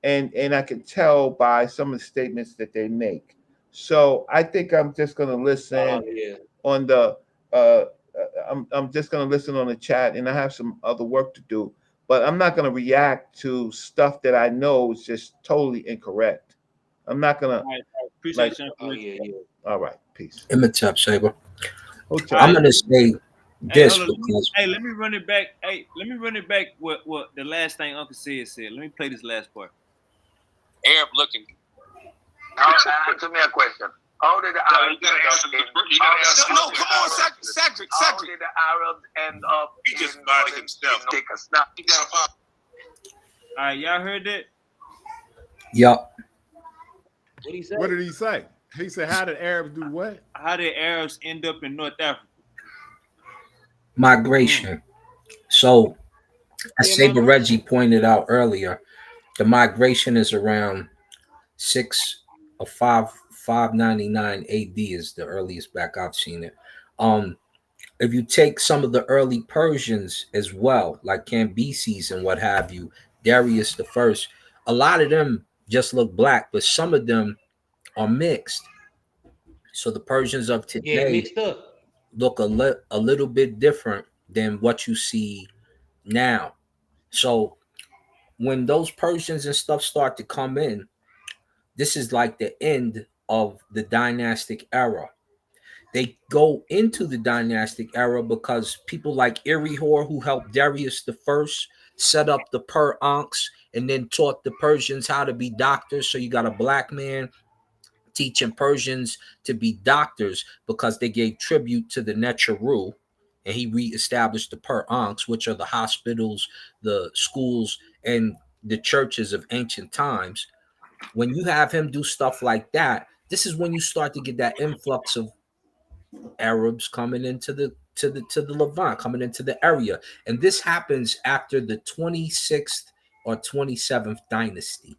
and I can tell by some of the statements that they make. So I think I'm just going to listen on the. I'm just going to listen on the chat, and I have some other work to do. But I'm not going to react to stuff that I know is just totally incorrect. I'm not going to. Appreciate you. All right, peace. Imhotep, Saber. Hotel. I'm gonna say Hey, this hold on. because Let me run it back. Hey, let me run it back. What the last thing Uncle said. Let me play this last part. Arab looking. Now, answer me a question. How did the Arabs No, come on, Cedric. How did the Arabs end up? He just bodied himself. Take a snap. All right, y'all heard that? Yup. What did he say? He said, "How did Arabs do what? How did Arabs end up in North Africa?" Migration. So, as Saber Reggie pointed out earlier, the migration is around 599 AD is the earliest back I've seen it. If you take some of the early Persians as well, like Cambyses and what have you, Darius the First, a lot of them just look black, but some of them are mixed. So the Persians of today mixed up. look a little bit different than what you see now. So when those Persians and stuff start to come in, this is like the end of the dynastic era. They go into the dynastic era because people like Irihor, who helped Darius the First set up the Ankhs and then taught the Persians how to be doctors. So you got a black man teaching Persians to be doctors because they gave tribute to the Necharu, and he reestablished the Ankhs, which are the hospitals, the schools, and the churches of ancient times. When you have him do stuff like that, this is when you start to get that influx of Arabs coming into the Levant, coming into the area, and this happens after the 26th or 27th dynasty.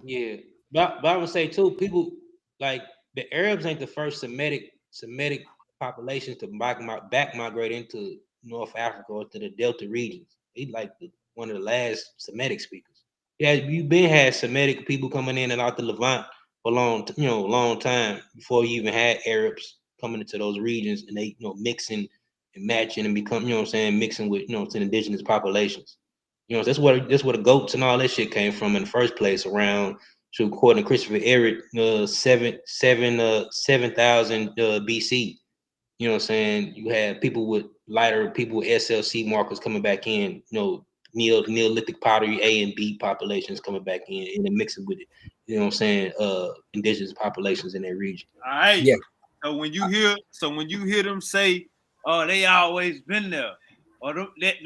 Yeah, but I would say too, people like the Arabs ain't the first Semitic population to back migrate into North Africa or to the Delta regions. They like one of the last Semitic speakers. Yeah, you been had Semitic people coming in and out the Levant for long time before you even had Arabs coming into those regions, and they mixing and matching and become mixing with to indigenous populations. That's where the goats and all that shit came from in the first place. Around, according to Christopher Ehret, 7,000 BC. You know what I'm saying? You had people with SLC markers coming back in. Neolithic pottery A and B populations coming back in and then mixing with it. You know what I'm saying? Indigenous populations in that region. All right. Yeah. So when you hear them say, "Oh, they always been there," or that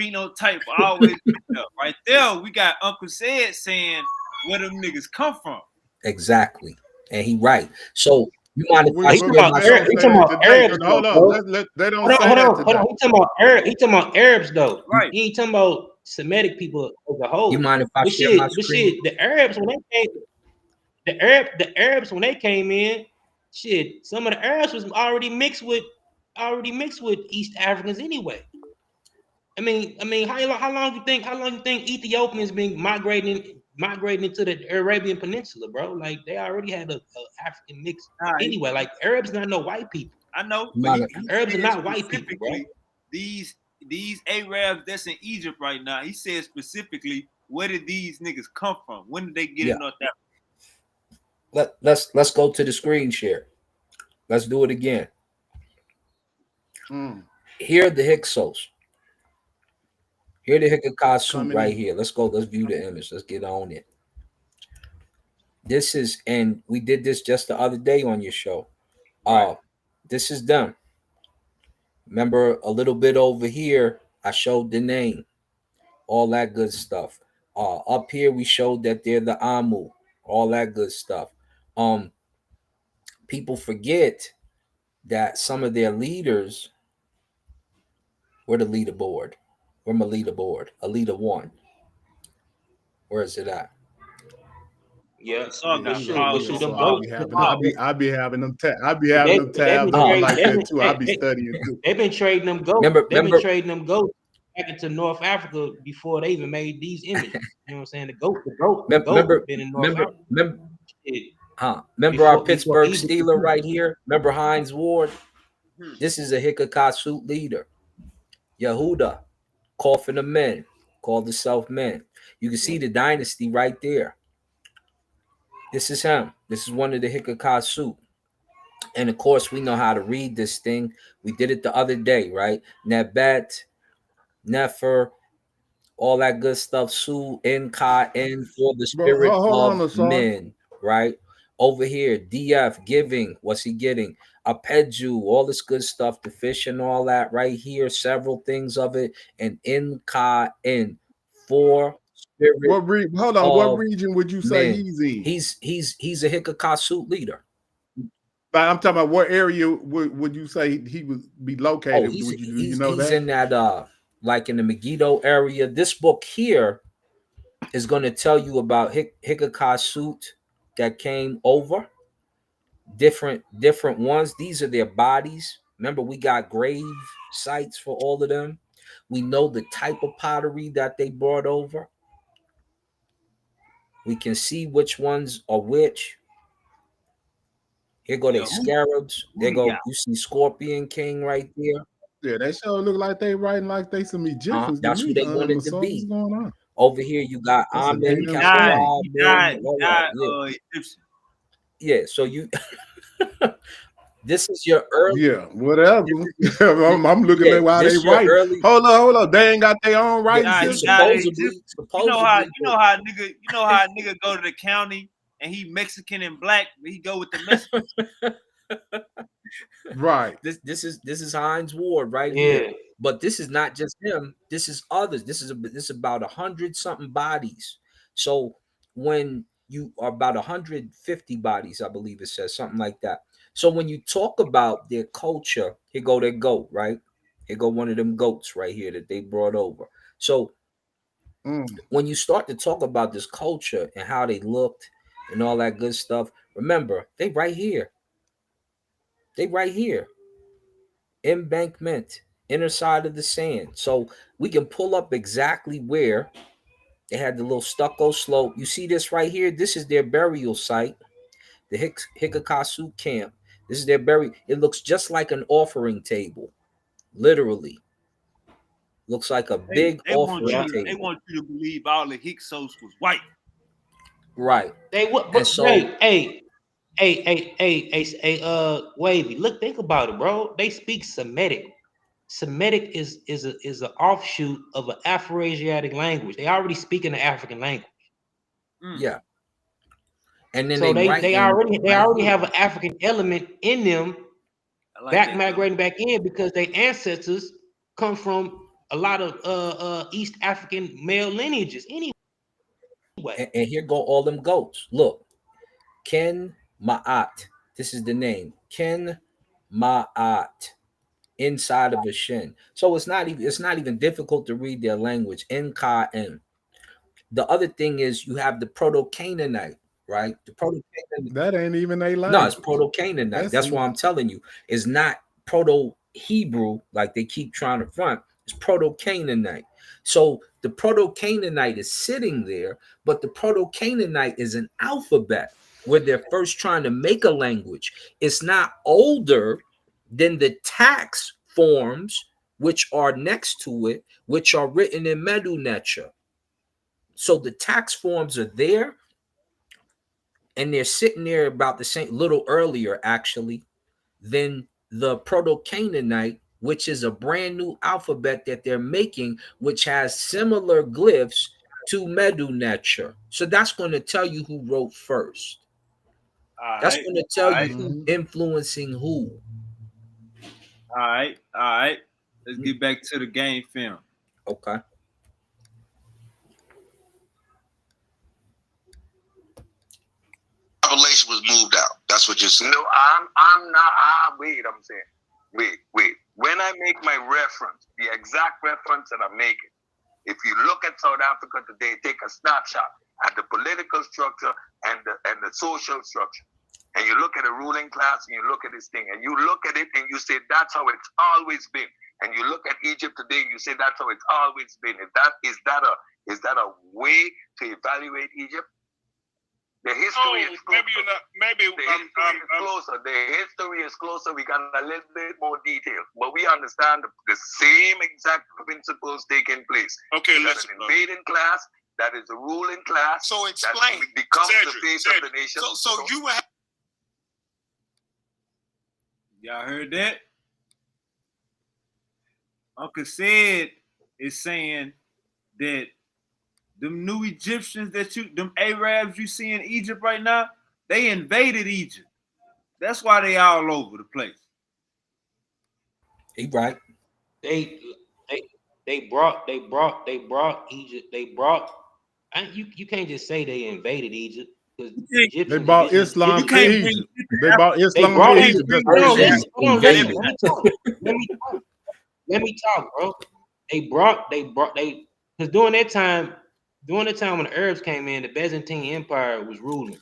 phenotype always been there. Right there, we got Uncle Said saying where them niggas come from. Exactly, and he right. So you mind if I He talking about Arabs? Hold on, they don't say that today. He talking about Arabs though. Right. He ain't talking about Semitic people as a whole. You mind if I share my screen? The Arabs when they came in, shit, some of the Arabs was already mixed with East Africans anyway. I mean, how long you think Ethiopians been migrating into the Arabian Peninsula, bro? Like they already had a African mix anyway. Like Arabs not no white people. I know, but Arabs are not white people, bro. These Arabs that's in Egypt right now, he said specifically, where did these niggas come from? When did they get in North Africa? Let's go to the screen share. Let's do it again. Here are the Hyksos. Here the Hyksos right here. Let's go. Let's view the image. Let's get on it. This is, and we did this just the other day on your show. This is them. Remember a little bit over here, I showed the name, all that good stuff. Up here we showed that they're the Amu, all that good stuff. People forget that some of their leaders were the leaderboard. We're my leaderboard, a leader one. Where is it at? Yeah, I be having them tabs on like that too. I be studying too. They've been trading them goats. back into North Africa before they even made these images. You know what I'm saying? The goat been in North Africa. Remember our Before Pittsburgh Egypt. Steeler right here? Remember Hines Ward? This is a Hickokasut leader. Yehuda, Coffin of Men, called himself Men. You can see the dynasty right there. This is him. This is one of the Hickokasut. And of course, we know how to read this thing. We did it the other day, right? Nebet, Nefer, all that good stuff. Su, Nka, N for the Bro, spirit hold on, of Asar. men, right? Over here, DF, giving. What's he getting? Apeju, all this good stuff, the fish and all that right here, several things of it. And Nka, N for spirit. Hold on. What region would you say men. he's in? He's a Hickokasut leader. But I'm talking about what area would you say he would be located? He's that? In that like in the Megiddo area. This book here is going to tell you about Hickokasut that came over. Different ones. These are their bodies. Remember, we got grave sites for all of them. We know the type of pottery that they brought over. We can see which ones are which. Here go the scarabs. There go, you see Scorpion King right there. Yeah, they sure look like they writing like they some Egyptians. That's who they wanted to be. What's going on? Over here, you got Amen, He died. Yeah, so you this is your early. Yeah, whatever. I'm looking at why they write. Hold on. They ain't got their own writing system. You know how a nigga go to the county and he Mexican and black, but he go with the Mexican. Right. This is Hines Ward right here. But this is not just him. This is others. This is about 100-something bodies. So when you are about 150 bodies, I believe it says something like that. So when you talk about their culture, here go their goat, right? Here go one of them goats right here that they brought over. So when you start to talk about this culture and how they looked and all that good stuff, remember, they right here. They right here. Embankment, inner side of the sand. So we can pull up exactly where they had the little stucco slope. You see this right here? This is their burial site, the Hickokasut camp. This is their burial. It looks just like an offering table, literally. Looks like a big offering table. They want you to believe all the Hyksos was white. Right. They would, but so, hey, Wavy. Look, think about it, bro. They speak Semitic. Semitic is an offshoot of an Afro-Asiatic language. They already speak in the African language. Yeah. And then so they already have an African element in them, migrating back in because their ancestors come from a lot of East African male lineages. Anyway, and here go all them goats. Look, Ken Ma'at. This is the name. Ken Ma'at. Inside of a shin. So it's not even difficult to read their language. N-Ka-N. The other thing is you have the Proto-Canaanite, right? The Proto-Canaanite. That ain't even a language. No, it's Proto-Canaanite. That's why I'm telling you. It's not Proto-Hebrew like they keep trying to front. It's Proto-Canaanite. So the Proto-Canaanite is sitting there, but the Proto-Canaanite is an alphabet where they're first trying to make a language. It's not older than the tax forms which are next to it, which are written in Medu Neter. So the tax forms are there, and they're sitting there about the same, little earlier actually, than the Proto-Canaanite, which is a brand new alphabet that they're making, which has similar glyphs to Medu Neter. So that's going to tell you who wrote first. That's going to tell you who's influencing who. All right. Let's get back to the game film. Okay. Population was moved out. That's what you're saying. No, I'm not. I'm saying. Wait. When I make my reference, the exact reference that I'm making, if you look at South Africa today, take a snapshot at the political structure and the social structure. and you look at the ruling class and you look at this thing and you look at it and you say that's how it's always been. And you look at Egypt today, you say that's how it's always been. Is that a way to evaluate Egypt? The history is closer. Maybe you're not. Maybe the history is closer. The history is closer. We got a little bit more detail, but we understand the same exact principles taking place. Okay, that's listen. An invading class. That is a ruling class. So explain. That becomes the face of the nation. So you will. Y'all heard that? Uncle Said is saying that them new Egyptians them Arabs you see in Egypt right now, they invaded Egypt. That's why they all over the place. He right. They brought Egypt. You can't just say they invaded Egypt. They brought Islam to Egypt. They brought Islam to Egypt. Let me talk, bro. Because during that time when the Arabs came in, the Byzantine Empire was ruling.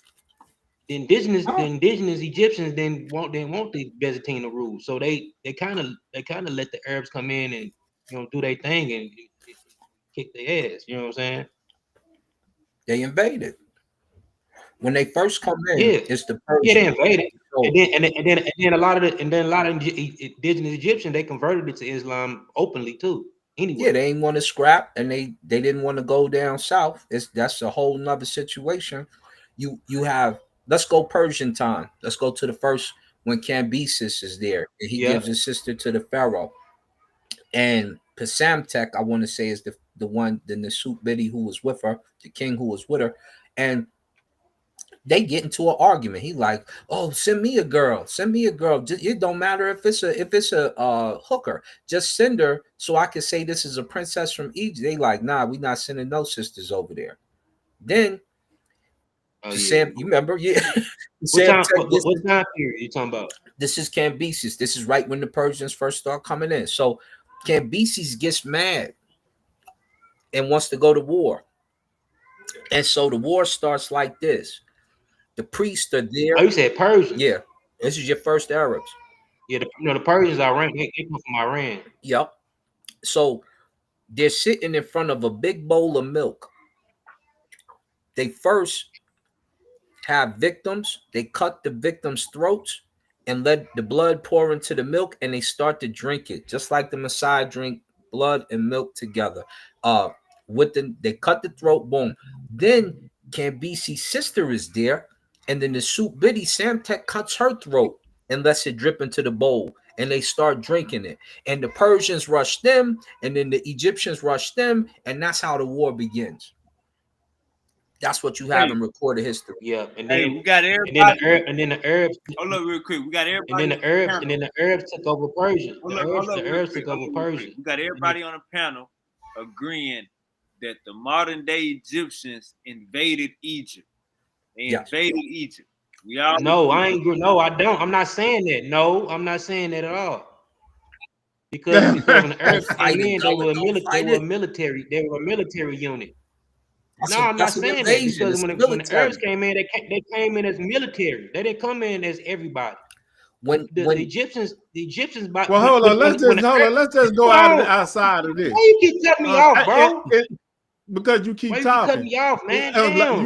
The indigenous Egyptians didn't want the Byzantine to rule, so they kind of let the Arabs come in and do their thing and kick their ass. You know what I'm saying? They invaded. When they first come in, it's the Persians. Yeah, they invaded, and then a lot of indigenous Egyptians, they converted it to Islam openly too. Anyway. Yeah, they didn't want to scrap, and they didn't want to go down south. That's a whole nother situation. You have, let's go Persian time. Let's go to the first when Cambyses is there, and he gives his sister to the pharaoh. And Psamtek, I want to say, is the one, the Nasut Bidi who was with her, the king who was with her, and they get into an argument. He like, oh, send me a girl. It don't matter if it's a hooker. Just send her so I can say this is a princess from Egypt. They like, nah, we not sending no sisters over there. Then, Sam, you remember? Yeah. What time period you talking about? This is Cambyses. This is right when the Persians first start coming in. So Cambyses gets mad and wants to go to war. And so the war starts like this. The priests are there. Oh, you said Persian? Yeah. This is your first Arabs. Yeah, the Persians are Iran. They come from Iran. Yep. So they're sitting in front of a big bowl of milk. They first have victims. They cut the victims' throats and let the blood pour into the milk, and they start to drink it, just like the Messiah drink blood and milk together. They cut the throat, boom. Then Cambyses' sister is there, and then the Nasut Bidi Psamtek cuts her throat and lets it drip into the bowl, and they start drinking it. And the Persians rush them, and then the Egyptians rush them, and that's how the war begins. That's what you have in recorded history. Yeah, and then we got everybody. And then the Arabs. Hold up, real quick. We got everybody. And then the Arabs took over Persia. The Arabs took over Persia. We got everybody on the panel agreeing that the modern day Egyptians invaded Egypt. They invaded Egypt. No, I don't. I'm not saying that. No, I'm not saying that at all. Because when the Arabs came in, they were a military unit. I'm not saying that, because when the Arabs came in, they came in as military. They didn't come in as everybody. When the Egyptians. Well, hold on. Let's just go outside of this. Why you keep cutting me off, bro? Because you keep talking. You cut me off, man.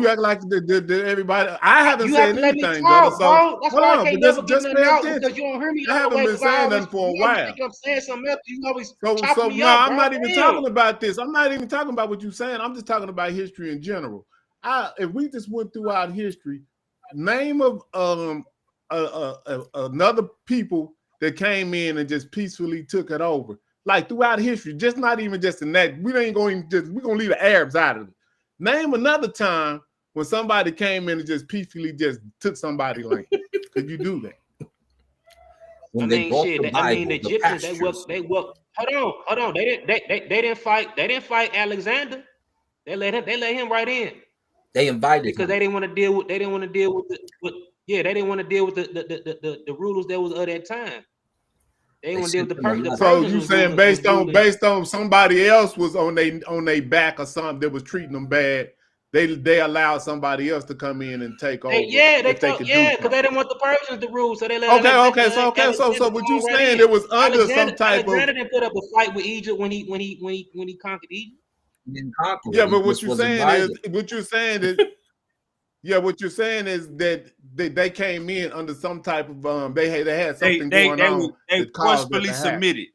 You act like everybody. I haven't said anything, brother. So that's why I can't never just get pay out, attention. because you don't hear me. I haven't been saying nothing for a while. I'm saying something else. You always so me no, up, I'm not even talking about this. I'm not even talking about what you're saying. I'm just talking about history in general. If we just went throughout history, name of another people that came in and just peacefully took it over. Like throughout history, just not even just in that. We're gonna leave the Arabs out of it. Name another time when somebody came in and just peacefully just took somebody's land. Could you do that? The Egyptians, they worked. Hold on. They didn't fight Alexander. They let him right in. They invited because they didn't want to deal with. They didn't want to deal with They didn't want to deal with the rulers that was of that time. They didn't want to deal with the Persians. So you saying based on somebody else was on they back or something that was treating them bad, they allow somebody else to come in and take over. They if they told, could because they didn't want the Persians to rule, so they let So what you saying? It was under some type of. Alexander didn't put up a fight with Egypt when he conquered Egypt. He didn't conquer. Yeah, but what you're saying is what you're saying is that they came in under some type of they had something going on. They forcefully submitted.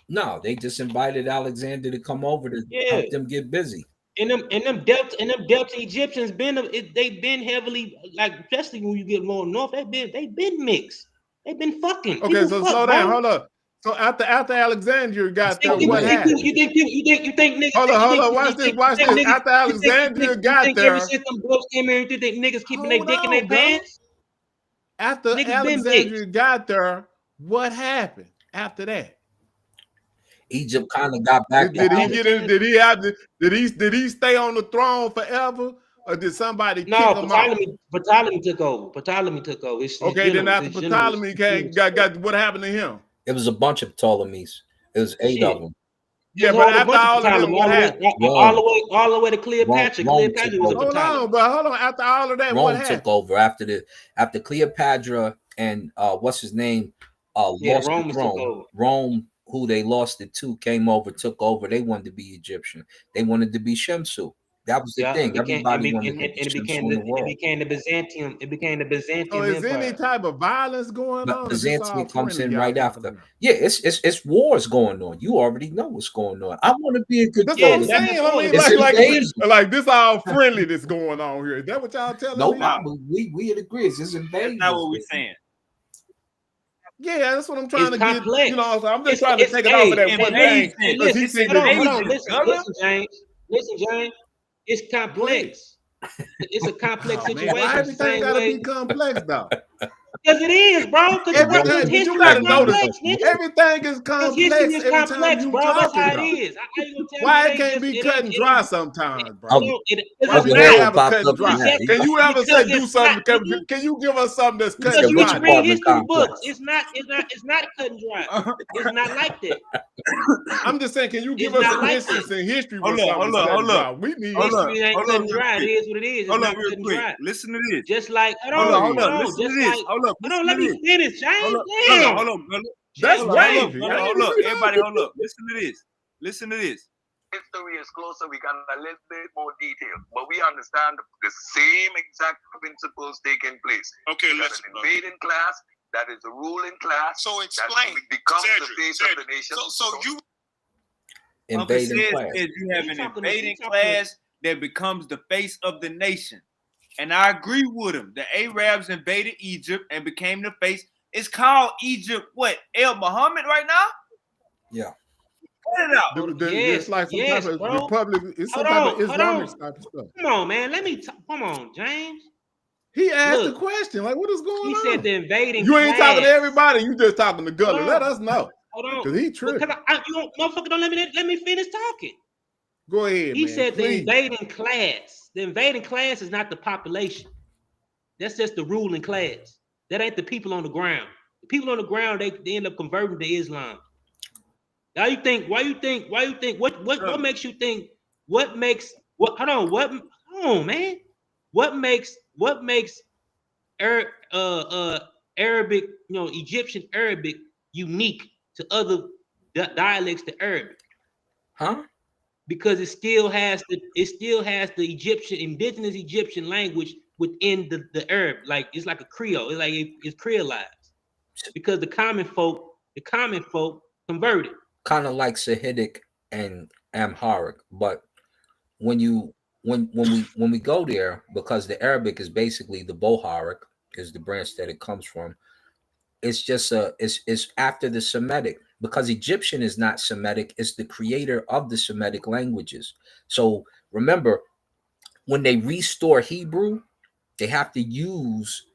No, they just invited Alexander to come over to help them get busy. And them Delta Egyptians they've been heavily, like, especially when you get more north, they've been mixed. They've been fucking. Okay, so slow down, hold up. So after Alexandria got there, what happened? You think niggas? Hold on. Watch this. After Alexandria got there, ever since them books came in, you think niggas keeping their dick in their pants? After Alexandria got there, what happened after that? Egypt kind of got back. Did he get in? Did he stay on the throne forever, or did somebody kick him out? Ptolemy took over. Then after Ptolemy got what happened to him? It was a bunch of Ptolemies. It was 8 of them. Yeah, but after all of them, what happened? All the way to Cleopatra. Cleopatra was a Ptolemy. Hold on. After all of that, Rome what happened? took over after Cleopatra and what's his name lost the throne. Rome, who they lost it to, came over, took over. They wanted to be Egyptian. They wanted to be Shemsu. That was the thing. Everybody wanted to be Shemsu in the world. It became the Byzantium. So is Empire. any type of violence going on? Byzantium comes in right after. Yeah, it's wars going on. You already know what's going on. I want to be a good. That's what I'm saying. Like this all friendly that's going on here. Is that what y'all telling me? We agree. It's invasion. That's not what we're saying. Yeah, that's what I'm trying to complex. get. You know, so I'm just trying to take it off of that one thing. Listen, James. It's complex. It's a complex situation. Why everything gotta be complex though? Because it is, bro. Because you gotta notice everything is complex. History is complex, bro. That's how it is. Why it can't be cut and dry sometimes, bro? Why can't have a cut and dry? Can you ever say do something? Can you give us something that's cut and dry? Because you read history books. It's not cut and dry. It's not like that. I'm just saying, can you give us an instance in history? Hold up. We need history ain't cut and dry. It is what it is. Hold up, real quick. Listen to this. Just like hold on. Listen to this. Hold on, let me finish, James. Hold on, brother. That's wavy. Hold up. Everybody, hold up. Listen to this. History is closer. We got a little bit more detail, but we understand the same exact principles taking place. Okay, listen. An invading class that is a ruling class. So explain. That becomes the face of the nation. So you invading class. You have an invading class that becomes the face of the nation. And I agree with him. The Arabs invaded Egypt and became the face. It's called Egypt, what? El Muhammad right now? Yeah. Put it out. It's like some type of republic. It's some type of Islamic type of stuff. Come on, man. Come on, James. He asked the question. Like, what is going on? He said the invading You ain't class. talking to everybody. You just talking to Gullah. Let us know. Hold on. Because he tripping. Motherfucker, don't let me finish talking. Go ahead, He man, said please. the invading class. The invading class is not the population. That's just the ruling class. That ain't the people on the ground. The people on the ground, they end up converting to Islam. Why you think, what makes you think, hold on, man. What makes Arabic, Egyptian Arabic unique to other dialects to Arabic? Huh? Because it still has the Egyptian, indigenous Egyptian language within the Arab. Like it's like a Creole. It's creolized. Because the common folk converted. Kind of like Sahidic and Amharic, but when we go there, because the Arabic is basically the Boharic, is the branch that it comes from. It's just it's after the Semitic, because Egyptian is not Semitic, it's the creator of the Semitic languages. So remember, when they restore Hebrew, they have to use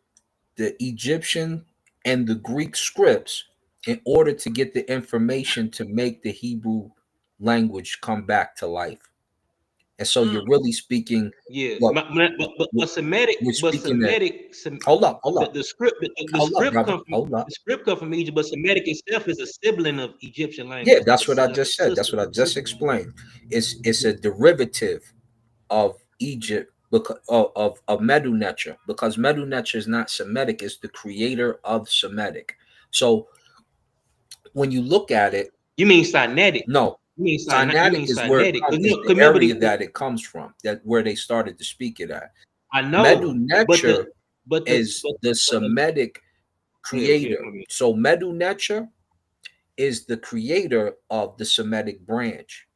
the Egyptian and the Greek scripts in order to get the information to make the Hebrew language come back to life. And so you're really speaking. Yeah, but Semitic. Hold up. The script comes from Egypt, but Semitic itself is a sibling of Egyptian language. Yeah, that's what I just said. That's what I just explained. It's a derivative of Egypt because of Medu Neter, because Medu Neter is not Semitic, it's the creator of Semitic. So when you look at it, You mean Sinaitic? no, You mean Sinaitic is where it Sinaitic? comes, is the Remember area that it comes from, that where they started to speak it at. I Medu know, Neter but is the Semitic creator. So Medu Neter is the creator of the Semitic branch,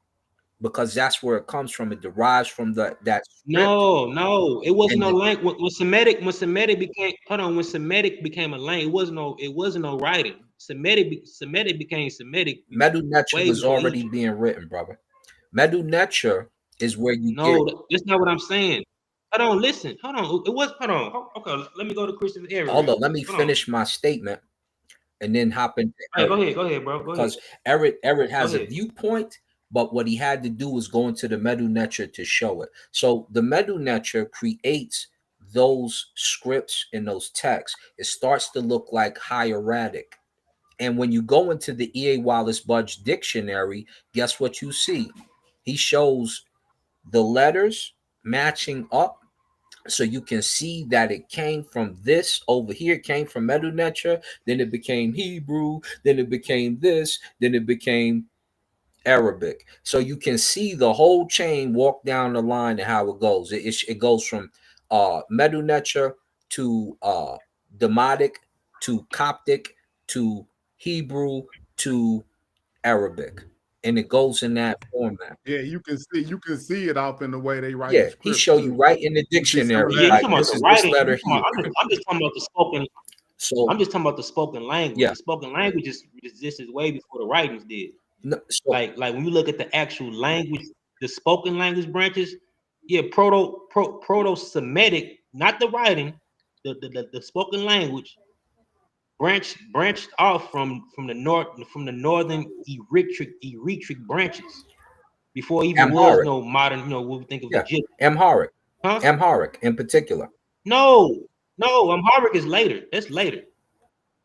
because that's where it comes from. It derives from that script. No, it wasn't And no language. When Semitic became, hold on, when Semitic became a language, it wasn't no writing. Semitic became Semitic Medu Neter way was before already Egypt. being written, brother. Medu Neter is where you get. No, that's not what I'm saying. Hold on, listen. Hold on. It was. Hold on. Okay, let me go to Christopher Eric. Hold on, let me finish my statement and then hop into Hey, Eric. go ahead, bro. Go ahead. Because Eric has Go a ahead. viewpoint, but what he had to do was go into the Medu Neter to show it. So the Medu Neter creates those scripts and those texts. It starts to look like hieratic. And when you go into the E.A. Wallace Budge dictionary, guess what you see? He shows the letters matching up, so you can see that it came from this over here. It came from Medu Neter, then it became Hebrew, then it became this, then it became Arabic. So you can see the whole chain walk down the line and how it goes. It goes from Medu Neter to Demotic to Coptic to Hebrew to Arabic, and it goes in that format. Yeah, you can see it off in the way they write Yeah, the he script show you too. right in the You can see some of dictionary. Yeah, you that. Like, talking about this the is this writing? letter here. I'm just talking about the spoken. So I'm just talking about the spoken language. yeah, The spoken language existed way before the writings did. no, so Like when you look at the actual language, the spoken language branches, yeah, proto-Semitic, not the writing, the spoken language branched off from the northern Eritreic branches before it even was Amharic. no modern, what we think of Yeah, Egypt. Amharic. Huh? Amharic in particular. No, Amharic is later. That's later.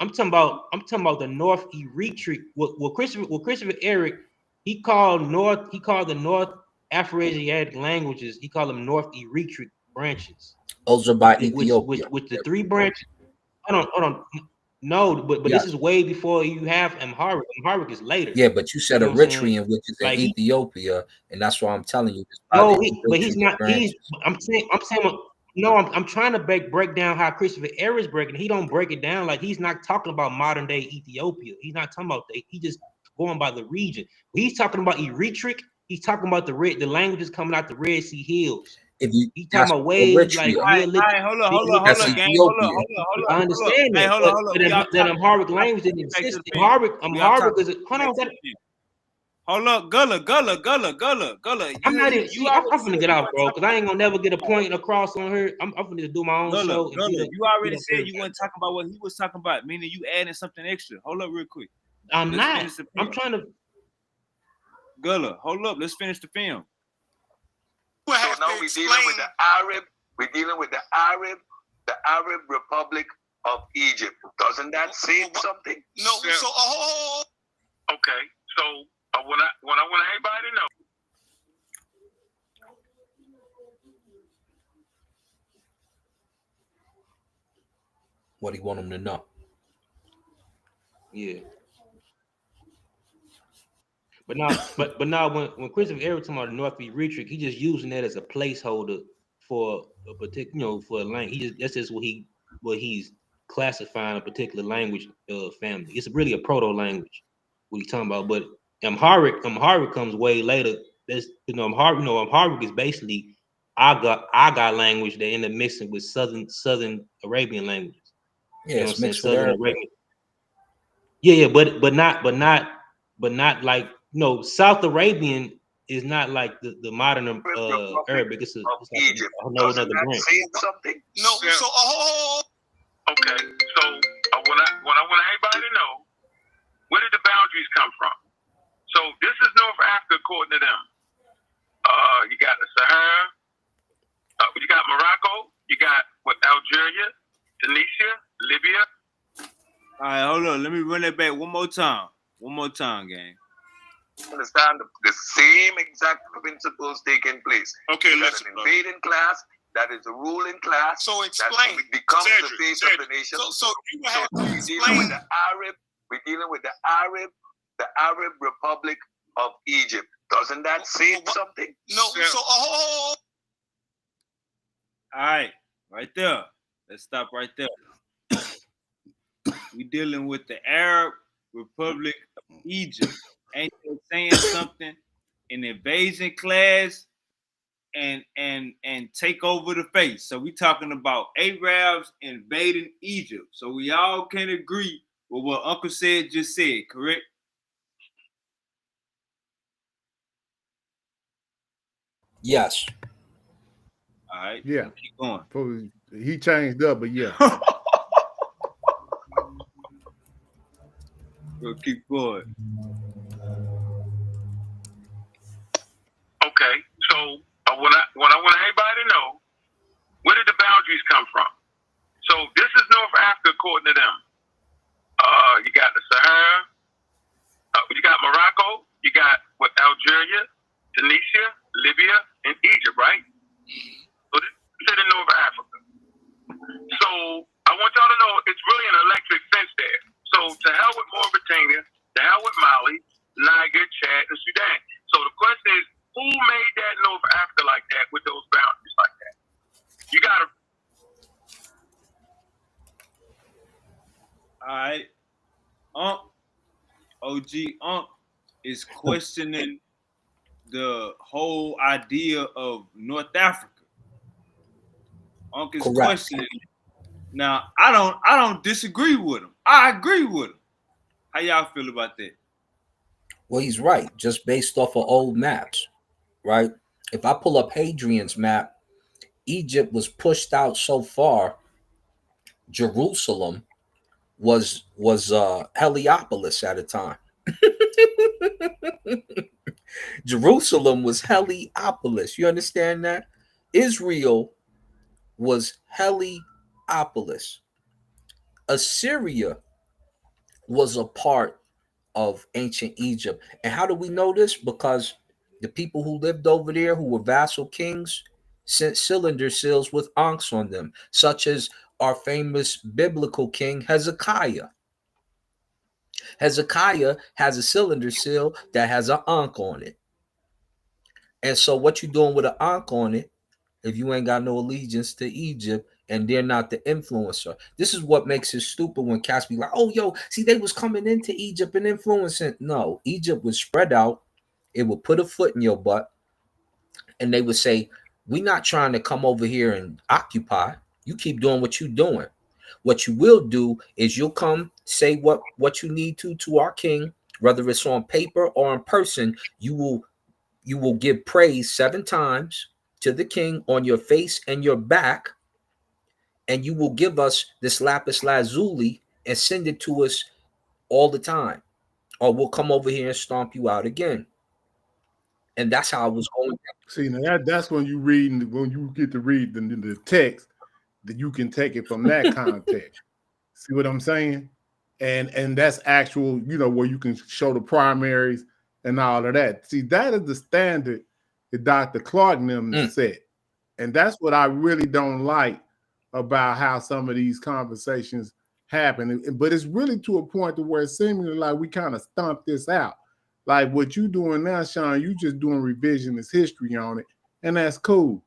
I'm talking about the North Eritreic. What Christopher Eric, he called the North Afro-Asiatic languages, he called them North Eritreic branches. Those are by Ethiopia. Which the three branches. Hold on. No, but Yeah. this is way before you have Amharic. Amharic is later. Yeah, but you said You know what I'm saying? Eritrean, which is in Like Ethiopia, and that's why I'm telling you. It's by no, the but he's Eritrean not. branches. I'm saying. No, I'm trying to break down how Christopher Eric's breaking. He don't break it down like he's not talking about modern day Ethiopia. He's not talking about that. He just going by the region. When he's talking about Eritreic, he's talking about the languages coming out the Red Sea hills. He's talking about way like All right, hold on, gang. Hold on. I understand Hey, that, hold on. that Amharic language didn't exist. Amharic is hold on. Hold up, Gullah. I'm not even. See, I'm gonna get off, bro, because I ain't gonna never get a point across on her. I'm gonna do my own show. Gullah, you already said you weren't talking about what he was talking about, meaning you adding something extra. Hold up, real quick. I'm not. I'm trying to. Gullah, hold up. Let's finish the film. So now we're dealing with the Arab. We're dealing with the Arab Republic of Egypt. Doesn't that say something? No. So okay. So what I want everybody to know. What do you want them to know? Yeah. But now when Christopher Eric talking about the North Eritreic, he just using that as a placeholder for a particular, for a language. That's just what he's classifying a particular language family. It's really a proto language what he's talking about. But Amharic comes way later. That's Amharic is basically Aga language that end up mixing with Southern Arabian languages. Yeah, it's mixed with Southern Arabic. Arabian. Yeah, but not like South Arabian is not like the modern Arabic. It's like Egypt. a whole other branch. Say something. No. So okay. So what I want everybody to know, where did the boundaries come from? So this is North Africa according to them. You got the Sahara. You got Morocco. You got Algeria, Tunisia, Libya. All right, hold on. Let me run that back one more time, gang. understand the same exact principles taking place. Okay, you got an invading class, that is a ruling class. So explain. That becomes Cedric, the face of the nation. So you will have to we're explain. dealing with the Arab. We're dealing with the Arab Republic of Egypt. Doesn't that say something? No. So All right, right there. Let's stop right there. We dealing with the Arab Republic of Egypt. Ain't they saying something? An invasion class and take over the face. So we talking about Arabs invading Egypt. So we all can agree with what Uncle just said, correct? Yes. All right. Yeah. Keep going. He changed up, but yeah. We'll keep going. okay, so what I want everybody to know, where did the boundaries come from? So this is North Africa according to them. You got the Sahara, you got Morocco, you got Algeria, Tunisia, Libya, and Egypt, right? So this is in North Africa. So I want y'all to know it's really an electric fence there. So to hell with Mauritania, to hell with Mali, Niger, Chad, and Sudan. So the question is, who made that North Africa like that with those boundaries like that? You gotta. All right. OG Unc is questioning the whole idea of North Africa. Unc is questioning it. Now, I don't disagree with him. I agree with him. How y'all feel about that? Well, he's right, just based off of old maps, right? If I pull up Hadrian's map, Egypt was pushed out so far, Jerusalem was Heliopolis at a time. Jerusalem was Heliopolis. You understand that? Israel was Heliopolis. Assyria was a part of ancient Egypt. And how do we know this? Because the people who lived over there, who were vassal kings, sent cylinder seals with ankhs on them, such as our famous biblical king Hezekiah. Hezekiah has a cylinder seal that has an ankh on it. And so what you doing with an ankh on it if you ain't got no allegiance to Egypt and they're not the influencer? This is what makes it stupid when cats be like, oh, yo, see, they was coming into Egypt and influencing. No, Egypt was spread out. It would put a foot in your butt. And they would say, we're not trying to come over here and occupy. You keep doing what you're doing. What you will do is you'll come say what you need to our king, whether it's on paper or in person. You will give praise 7 times to the king on your face and your back, and you will give us this lapis lazuli and send it to us all the time, or we'll come over here and stomp you out again. And that's how I was going. See, now that's when you get to read the text, that you can take it from that context. See what I'm saying? And that's actual, where you can show the primaries and all of that. See, that is the standard that Dr. Clark and them set. And that's what I really don't like about how some of these conversations happen. But it's really to a point to where it's seemingly like we kind of stumped this out. Like what you doing now, Sean, you just doing revisionist history on it, and that's cool.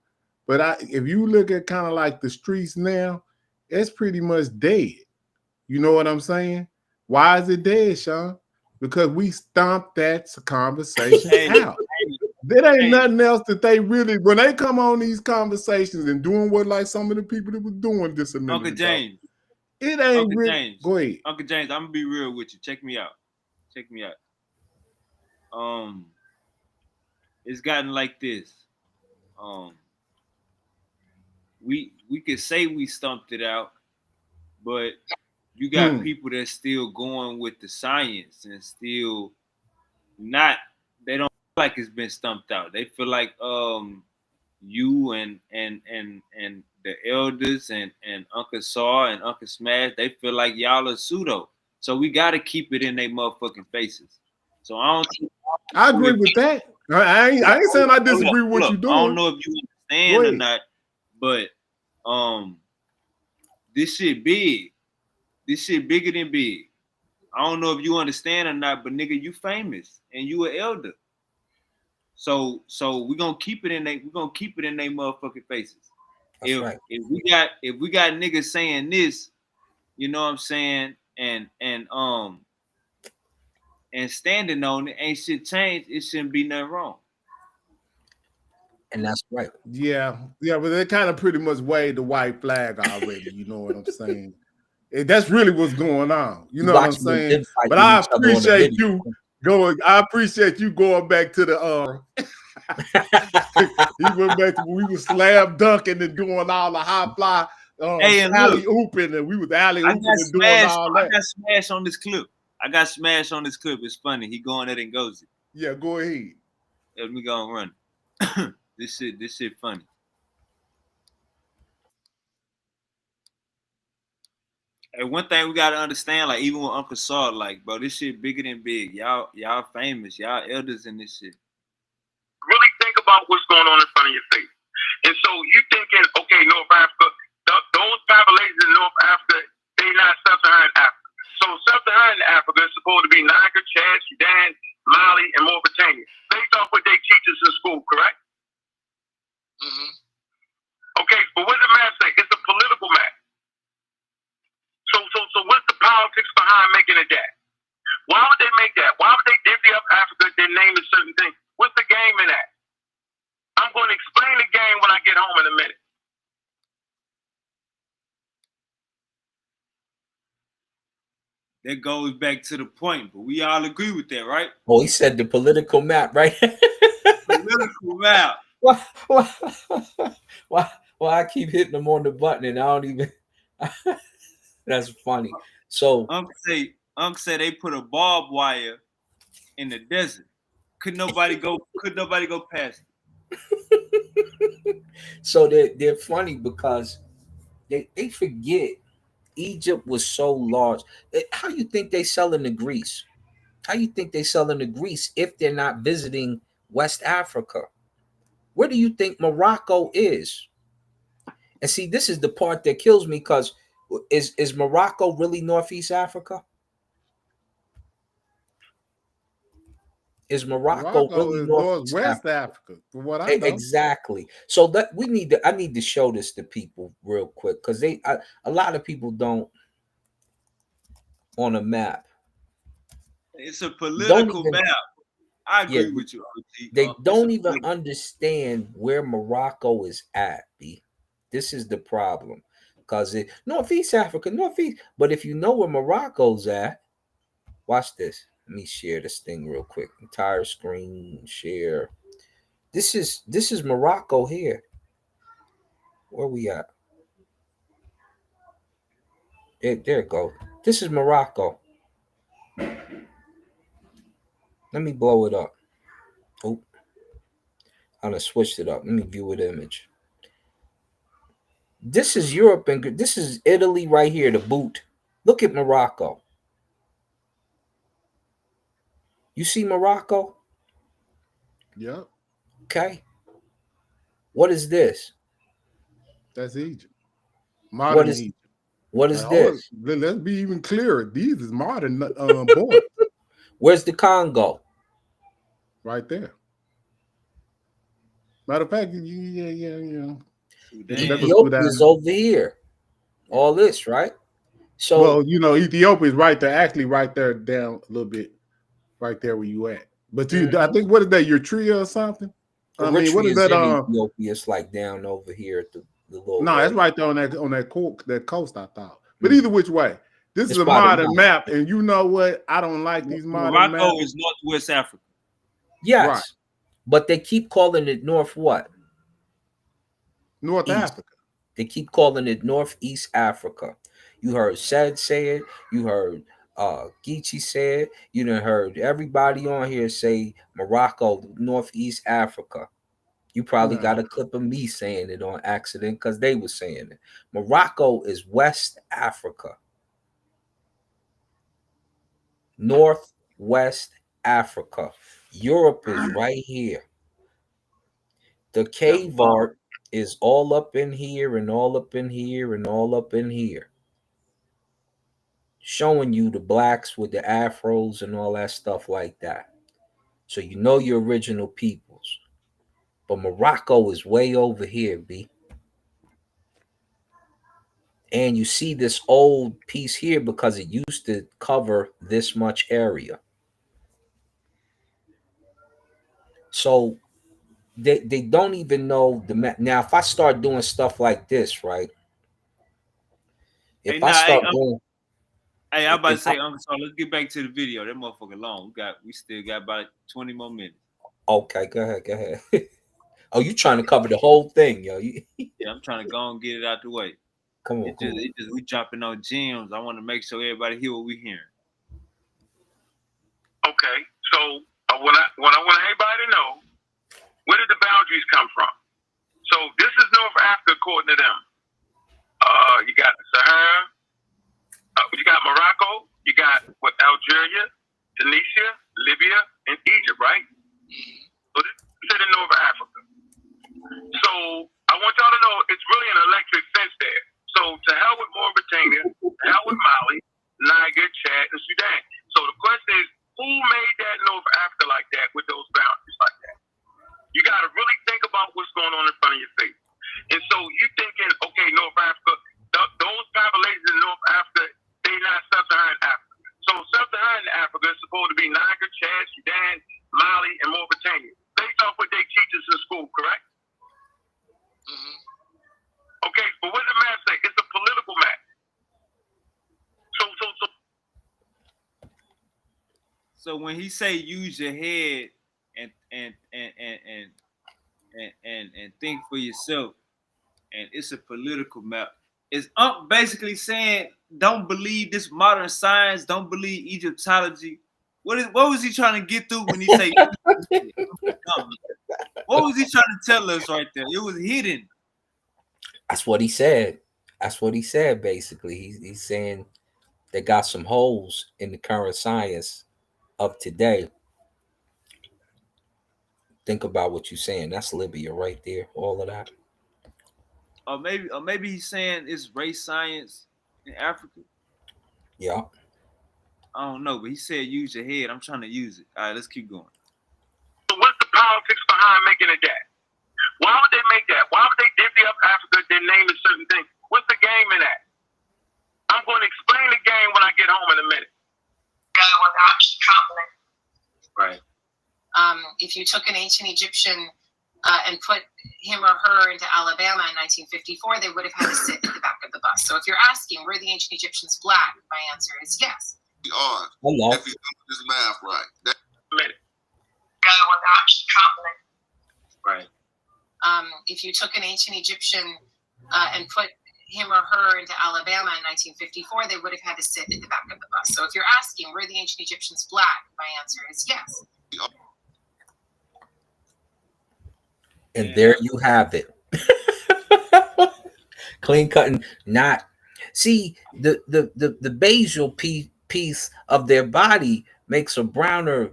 But if you look at kind of like the streets now, it's pretty much dead. You know what I'm saying? Why is it dead, Sean? Because we stomped that conversation out. There ain't nothing else that they really, when they come on these conversations and doing what like some of the people that were doing this a minute Uncle James. It ain't Uncle really. James. Go ahead. Uncle James, I'm gonna be real with you. Check me out. It's gotten like this. We could say we stumped it out, but you got people that's still going with the science and still not. They don't feel like it's been stumped out. They feel like you and the elders and Uncle Saw and Uncle Smash, they feel like y'all are pseudo. So we got to keep it in their motherfucking faces. So I I agree with that. I ain't saying I disagree with what you're doing. I don't know if you understand or not, but this shit big. This shit bigger than big. I don't know if you understand or not, but nigga, you famous and you an elder. So we're gonna keep it in their motherfucking faces. That's right. If we got niggas saying this, you know what I'm saying, and standing on it, ain't shit changed, it shouldn't be nothing wrong. And that's right. Yeah, but they kind of pretty much waved the white flag already. You know what I'm saying? That's really what's going on. You know what I'm saying? But I appreciate you going. I appreciate you going back to the. He went back to when we was slam dunking and doing all the high fly, alley ooping, and we was alley ooping and doing all that. I got smashed on this clip. It's funny. He going there and goes it. Yeah, go ahead. Let me go and run. This shit funny. And one thing we gotta understand, like even with Uncle Saw, like, bro, this shit bigger than big. Y'all famous. Y'all elders in this shit. Really think about what's going on in front of your face. And so you thinking, okay, North Africa, those populations in North Africa, they not sub-Saharan Africa. So sub-Saharan Africa is supposed to be Niger, Chad, Sudan, Mali, and Mauritania, based off what they teach us in school, correct? Mm-hmm. Okay, but what does the map say? It's a political map. So what's the politics behind making it that? Why would they make that? Why would they divvy up Africa and name a certain thing? What's the game in that? I'm going to explain the game when I get home in a minute. That goes back to the point, but we all agree with that, right? Oh, he said the political map, right? Political map. Why I keep hitting him on the button and I don't even. That's funny. So Unc said they put a barbed wire in the desert. Could nobody go past it? So they're funny because they forget Egypt was so large. How you think they selling to Greece? How you think they selling to Greece if they're not visiting West Africa? Where do you think Morocco is? And see, this is the part that kills me, because is Morocco really Northeast Africa? Is Morocco really is Northwest Africa? From what I know, exactly. So that I need to show this to people real quick, because a lot of people don't on a map. It's a political map. I agree with you. They don't even understand where Morocco is at. B. This is the problem, because Northeast Africa, Northeast. But if you know where Morocco's at, watch this. Let me share this thing real quick. Entire screen share. This is Morocco here. Where we at? There it goes. This is Morocco. Let me blow it up. Oh, I'm gonna switch it up. Let me view an image. This is Europe, and this is Italy right here, the boot. Look at Morocco. You see Morocco? Yep. Okay. What is this? That's Egypt. Modern Egypt. What is this? Let's be even clearer. These is modern borders. Where's the Congo? Right there. Matter of fact, yeah. Ethiopia is over here. All this, right? So, well, Ethiopia is right there, actually right there down a little bit, right there where you at. But I think, what is that, Eritrea or something? I mean, what is that? Ethiopia, it's like down over here at the little. No, it's right there on that coast, I thought. But either which way, this is a modern map, and you know what? I don't like these modern maps. Morocco is Northwest Africa. Yes, right. But they keep calling it North what? North East. Africa. They keep calling it Northeast Africa. You heard Said say it. You heard Geechee say it. You done heard everybody on here say Morocco, Northeast Africa. You probably got a clip of me saying it on accident because they were saying it. Morocco is West Africa. Northwest Africa. Europe is right here. The cave art is all up in here and all up in here and all up in here. Showing you the blacks with the afros and all that stuff like that. So you know your original peoples. But Morocco is way over here, B. And you see this old piece here because it used to cover this much area. So they don't even know the map. Now, if I start doing stuff like this, right? If I start doing... Hey, I'm about to say, Uncle, so let's get back to the video. That motherfucker long. We still got about 20 more minutes. Okay, go ahead. Oh, you trying to cover the whole thing, yo? Yeah, I'm trying to go and get it out the way. Come on, we dropping on gems. I want to make sure everybody hear what we hearing. Okay, so what I want everybody to know, where did the boundaries come from? So this is North Africa according to them. You got the Sahara, you got Morocco, you got Algeria, Tunisia, Libya, and Egypt, right? So this is in North Africa. So I want y'all to know it's really an electric fence there. So to hell with Mauritania, to hell with Mali, Niger, Chad, and Sudan. So the question is, who made that North Africa like that with those boundaries like that? You got to really think about what's going on in front of your face. And so you thinking, okay, North Africa, those populations in North Africa, they not sub-Saharan Africa. So sub-Saharan Africa is supposed to be Niger, Chad, Sudan, Mali, and Mauritania, based off what they teach us in school, correct? Mm-hmm. Okay, but what does the map say? It's a political map. So when he say use your head and think for yourself, and it's a political map, is basically saying don't believe this modern science, don't believe Egyptology. What was he trying to get through when he say? What was he trying to tell us right there? It was hidden. That's what he said. Basically. He's saying they got some holes in the current science of today. Think about what you're saying. That's Libya right there. All of that. Or maybe he's saying it's race science in Africa. Yeah. I don't know, but he said use your head. I'm trying to use it. All right, let's keep going. So what's the politics behind making it that? Why would they make that? Why would they divvy up Africa, then name a certain thing? What's the game in that? I'm going to explain the game when I get home in a minute. Right. If you took an ancient Egyptian and put him or her into Alabama in 1954, they would have had to sit in the back of the bus. So if you're asking, were the ancient Egyptians black? My answer is yes. We are. If you do this math right. Right. If you took an ancient Egyptian and put him or her into Alabama in 1954, they would have had to sit in the back of the bus. So if you're asking, were the ancient Egyptians black? My answer is yes. And there you have it. Clean cutting, not see the basal piece of their body makes a browner.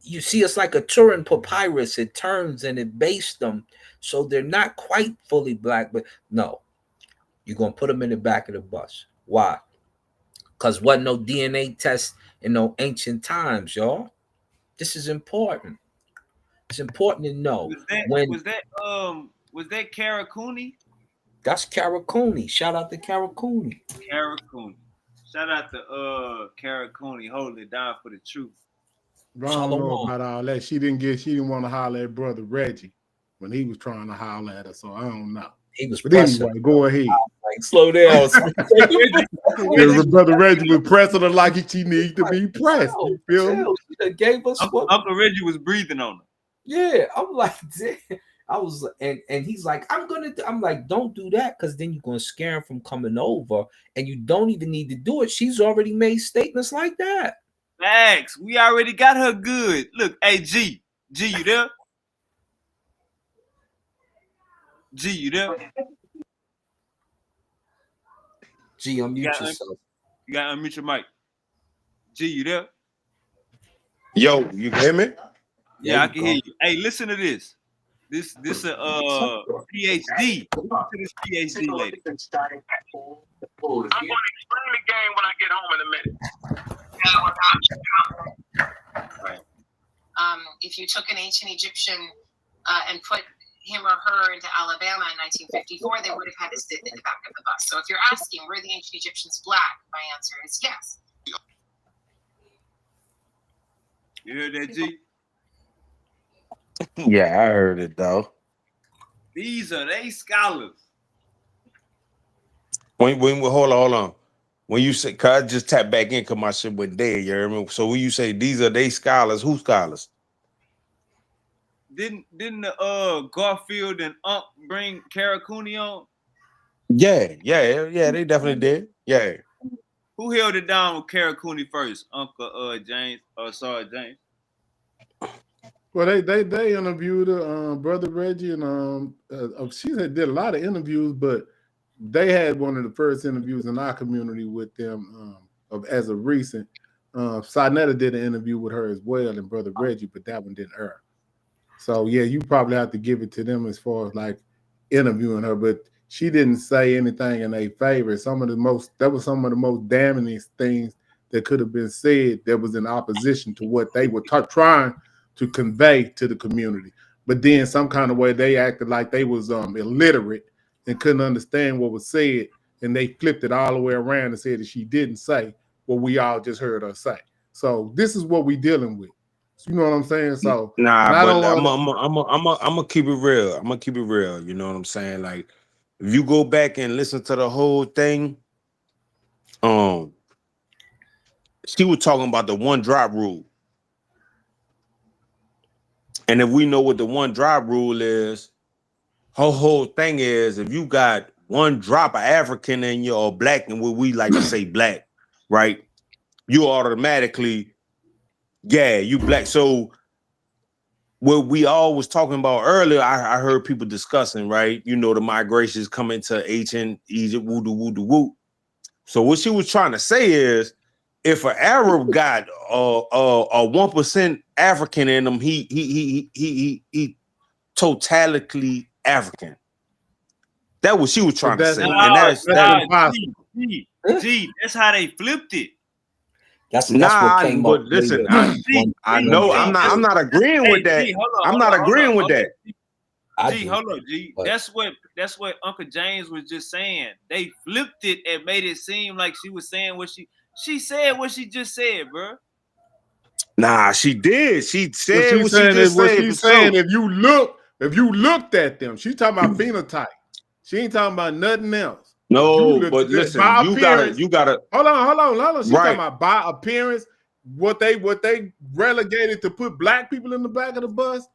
You see, it's like a Turin papyrus. It turns and it bastes them, so they're not quite fully black. But no, you're gonna put them in the back of the bus. Why? Because wasn't no DNA test in no ancient times, y'all. This is important. It's important to know. Was that Karakuni? That's Karakuni. Shout out to Karakuni. Karakuni. Shout out to Karakuni holding it down for the truth. I don't know about all that. She didn't want to holler at brother Reggie when he was trying to holler at her, so I don't know. He was but anyway, go ahead. Like, slow down. Brother Reggie was pressing her like she needs to be pressed. You feel me? She gave us Uncle Reggie was breathing on her. Yeah, I'm like, I was, and he's like, I'm like, don't do that, because then you're gonna scare him from coming over, and you don't even need to do it. She's already made statements like that. Max, we already got her good. Look, hey G, you there? G, you there? G, unmute yourself. You gotta unmute your mic. G, you there? Yo, you hear me? Yeah, I can hear you. Hey, listen to this. This a PhD. Listen to this PhD lady. I'm going to explain the game when I get home in a minute. Right. If you took an ancient Egyptian and put him or her into Alabama in 1954, they would have had to sit in the back of the bus. So if you're asking, were the ancient Egyptians black? My answer is yes. You heard that, G? Yeah, I heard it though. These are they scholars. When hold on. When you say, cause I just tap back in because my shit went dead, you hear me? So when you say these are they scholars, who scholars? Didn't the Garfield and Ankh bring Karakuni on? Yeah, they definitely did. Yeah. Who held it down with Karakuni first? Uncle James or sorry, James? Well, they interviewed Brother Reggie and she did a lot of interviews, but they had one of the first interviews in our community with them as of recent. Sarnetta did an interview with her as well and Brother Reggie, but that one didn't air. So yeah, you probably have to give it to them as far as like interviewing her, but she didn't say anything in their favor. That was some of the most damning things that could have been said that was in opposition to what they were trying to convey to the community. But then some kind of way they acted like they was illiterate and couldn't understand what was said, and they flipped it all the way around and said that she didn't say what we all just heard her say. So this is what we dealing with. You know what I'm saying? So nah, but I'm gonna keep it real. I'm gonna keep it real. You know what I'm saying? Like if you go back and listen to the whole thing, she was talking about the one drop rule. And if we know what the one drop rule is, her whole thing is if you got one drop of African in you or black, and what we like to say black, right? You automatically, yeah, you black. So what we all was talking about earlier, I heard people discussing, right? You know, the migrations coming to ancient Egypt, woo. So what she was trying to say is, if an Arab got a 1% African in him, he totally African. That was she was trying to say, and that's impossible. Gee, that's how they flipped it. That's what came but up. Listen, I know I'm not agreeing with that. I'm not agreeing with that. G, hold on, G. That's what Uncle James was just saying. They flipped it and made it seem like she was saying what she said what she just said, bro. Nah, she did. She said what she just said. She's saying, if you looked at them, she's talking about phenotype. She ain't talking about nothing else. No, but listen, you gotta hold on. She's right. talking about by appearance, what they relegated to put black people in the back of the bus.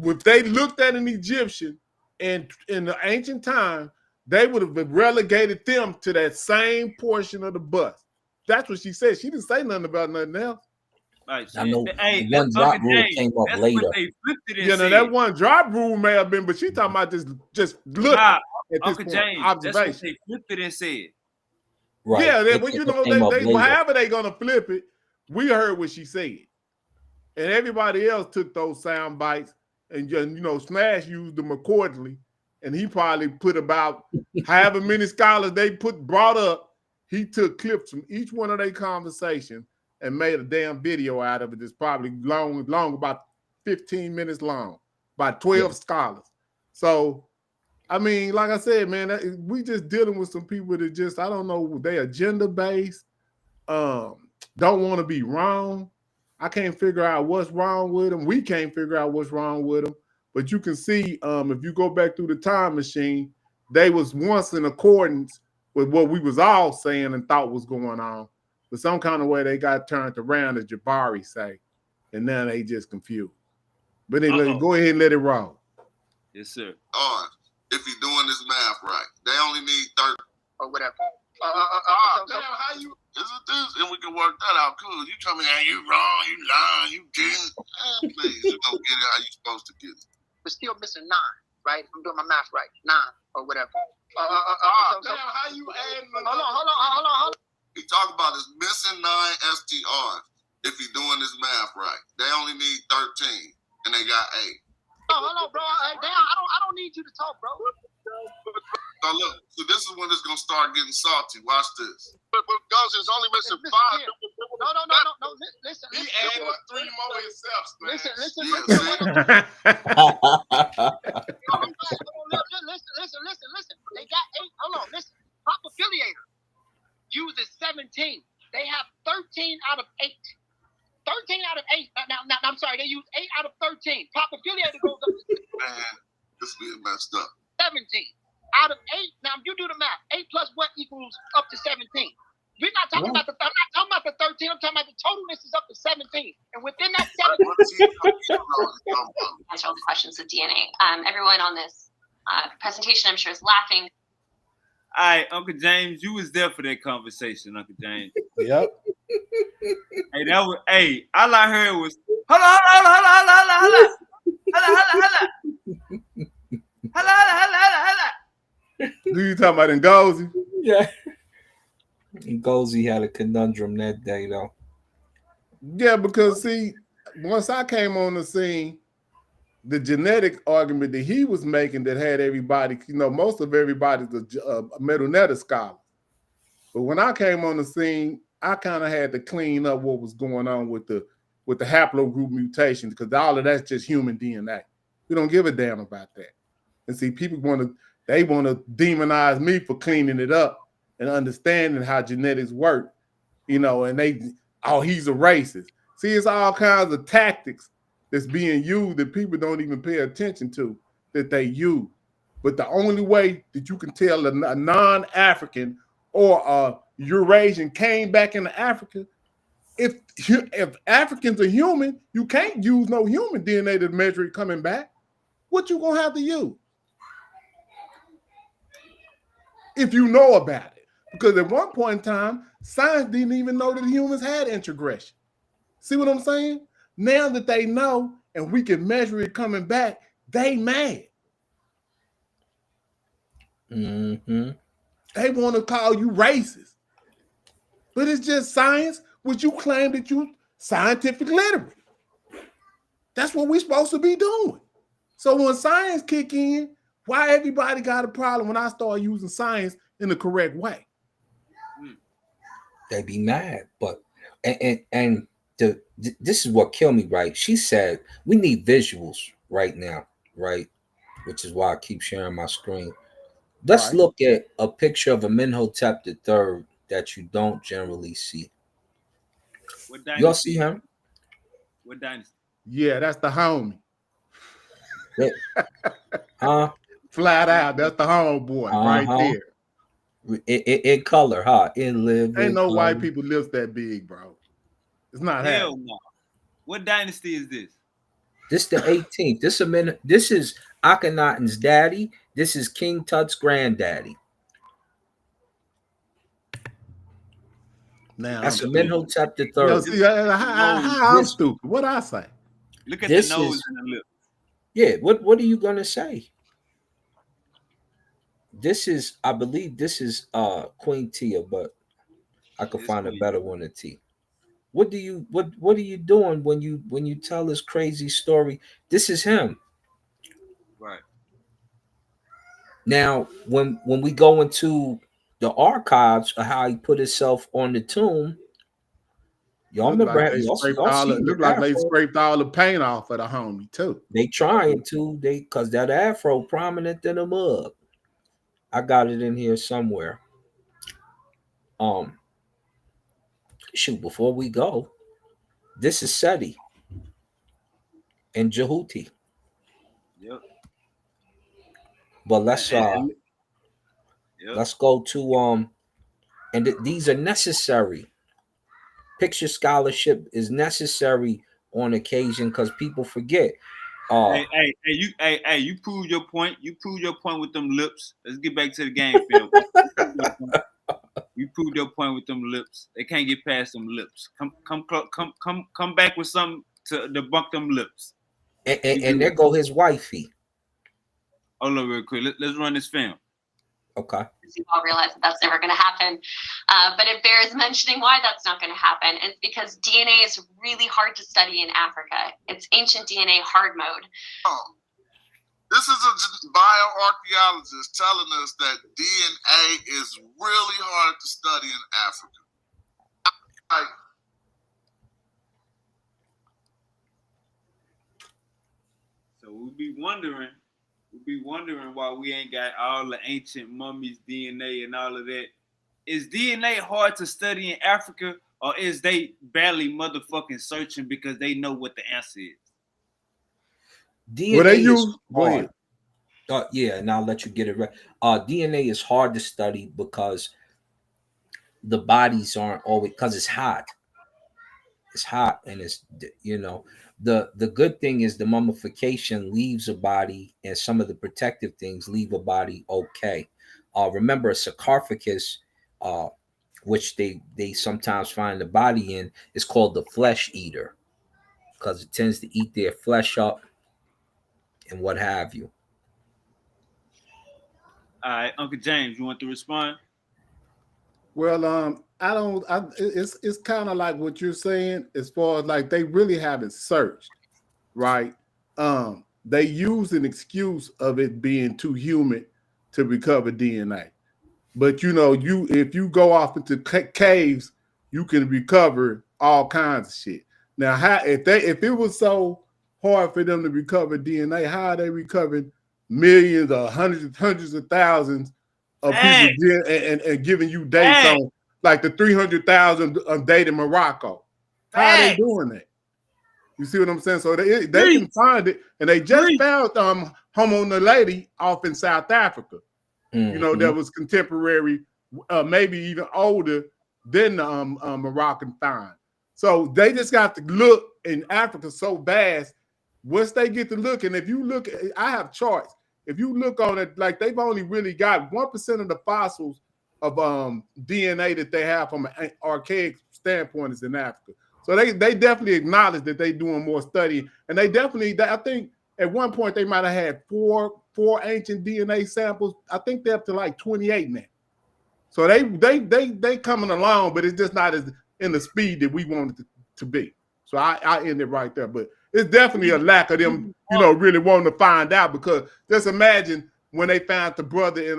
If they looked at an Egyptian and in the ancient time, they would have relegated them to that same portion of the bus. That's what she said. She didn't say nothing about nothing else. Right, I know the one drop rule came up later. That one drop rule may have been, but she talking about just look at this Uncle point, James, observation. that's what they flipped it and said. Right. Yeah, well, you know, they however they gonna flip it, we heard what she said, and everybody else took those sound bites and just, you know, Smash used them accordingly, and he probably put about however many scholars they brought up. He took clips from each one of their conversations and made a damn video out of it. It's probably long, about 15 minutes long, by 12 scholars. So, I mean, like I said, man, we just dealing with some people that just, I don't know, they agenda based, don't want to be wrong. I can't figure out what's wrong with them. We can't figure out what's wrong with them. But you can see, if you go back through the time machine, they was once in accordance with what we was all saying and thought was going on. But some kind of way they got turned around, as Jabari say, and now they just confused. But anyway, go ahead and let it roll. Yes, sir. If you're doing this math right, they only need 30 or whatever. How you is it this? And we can work that out. Cool. You tell me how you wrong, you lying, you didn't. Please, you don't get it how you supposed to get it. We're still missing 9, right? I'm doing my math right. 9 or whatever. How you add? Hold on. He talking about is missing 9 STRs. If you're doing this math right, they only need 13. and they got A. Oh, hold on, bro. I don't need you to talk, bro. So look, so this is when it's gonna start getting salty. Watch this. But guys, it's only missing 5. No. Listen. He added 3 more himself, man. Listen. Yeah, Listen. They got 8. Hold on, listen. Pop Affiliator uses 17. They have 13 out of 8. 13 out of 8. Now, I'm sorry. They use 8 out of 13. Pop Affiliator goes up to man, this is being messed up. 17 out of 8. Now you do the math. 8 plus what equals up to 17? We're not talking about the. I'm not talking about the 13. I'm talking about the totalness is up to 17. And within that 17, answer all the questions of DNA. Everyone on this presentation, I'm sure, is laughing. All right, Uncle James, you was there for that conversation, Uncle James. Yep. Hey, that was. Hey, all I heard was hold on. Who you talking about, Ngozi? Yeah. Ngozi had a conundrum that day, though. Yeah, because see, once I came on the scene, the genetic argument that he was making that had everybody, most of everybody's a Medu Neter scholar. But when I came on the scene, I kind of had to clean up what was going on with the haplogroup mutations, because all of that's just human DNA. We don't give a damn about that. And see, people want to demonize me for cleaning it up and understanding how genetics work, and he's a racist. See, it's all kinds of tactics that's being used that people don't even pay attention to, that they use. But the only way that you can tell a non-African or a Eurasian came back into Africa, if Africans are human, you can't use no human DNA to measure it coming back. What you gonna have to use? If you know about it. Because at one point in time, science didn't even know that humans had introgression. See what I'm saying? Now that they know and we can measure it coming back, they mad. Mm-hmm. They want to call you racist. But it's just science, which you claim that you scientific literate. That's what we're supposed to be doing. So when science kick in, why everybody got a problem when I start using science in the correct way? They be mad, but this is what killed me, right? She said we need visuals right now, right? Which is why I keep sharing my screen. Let's look at a picture of Amenhotep III that you don't generally see. Y'all see him? What dynasty? Yeah, that's the homie. Flat out, that's the homeboy right there. In color, huh? Ain't no white people lips that big, bro. It's not hell no. What dynasty is this? This the 18th. This is Akhenaten's daddy. This is King Tut's granddaddy. Now that's Amenhotep III. I'm stupid. What I say? Look at the nose and the lip. Yeah, what are you gonna say? This is, I believe, this is Queen Tia, but I could find a better one than T. What are you doing when you tell this crazy story? This is him. Right. Now, when we go into the archives of how he put himself on the tomb, y'all remember? Like look like they scraped all the paint off of the homie too. They trying to, because that afro prominent than a mug. I got it in here somewhere. Shoot, before we go, this is Seti and Jehuti. Yep. But let's go to and these are necessary. Picture scholarship is necessary on occasion because people forget. You proved your point. You proved your point with them lips. Let's get back to the game film. You proved your point with them lips. They can't get past them lips. Come back with something to debunk them lips. And there go his wifey. Hold on real quick. Let's run this film. Okay. You all realize that that's never going to happen. But it bears mentioning why that's not going to happen. It's because DNA is really hard to study in Africa. It's ancient DNA hard mode. This is a bioarchaeologist telling us that DNA is really hard to study in Africa. Like, so we'll be wondering why we ain't got all the ancient mummies DNA and all of that. Is DNA hard to study in Africa, or is they barely motherfucking searching because they know what the answer is? DNA is hard. Yeah, and I'll let you get it right. DNA is hard to study because the bodies aren't always, because it's hot. It's hot, and it's, you know, the good thing is the mummification leaves a body, and some of the protective things leave a body okay. Remember, a sarcophagus, which they sometimes find the body in, is called the flesh eater because it tends to eat their flesh up and what have you. All right, Uncle James, you want to respond? Well, it's kind of like what you're saying, as far as like they really haven't searched, right? They use an excuse of it being too humid to recover DNA. But you know, if you go off into caves, you can recover all kinds of shit. Now, if it was so hard for them to recover DNA, how are they recovering millions or hundreds of thousands of people and giving you dates on like the 300,000 date in Morocco? How are they doing that? You see what I'm saying? So they can find it, and they just found Homo naledi off in South Africa. You know, that was contemporary, maybe even older than the Moroccan find. So they just got to look in Africa so vast. Once they get to look, and if you look, I have charts. If you look on it, like they've only really got 1% of the fossils of DNA that they have from an archaic standpoint is in Africa. So they definitely acknowledge that they're doing more study, and they definitely, I think at one point they might have had four ancient DNA samples. I think they're up to like 28 now. So they coming along, but it's just not as in the speed that we want it to be. So I end it right there. But it's definitely a lack of them, you know, really wanting to find out, because just imagine when they found the brother in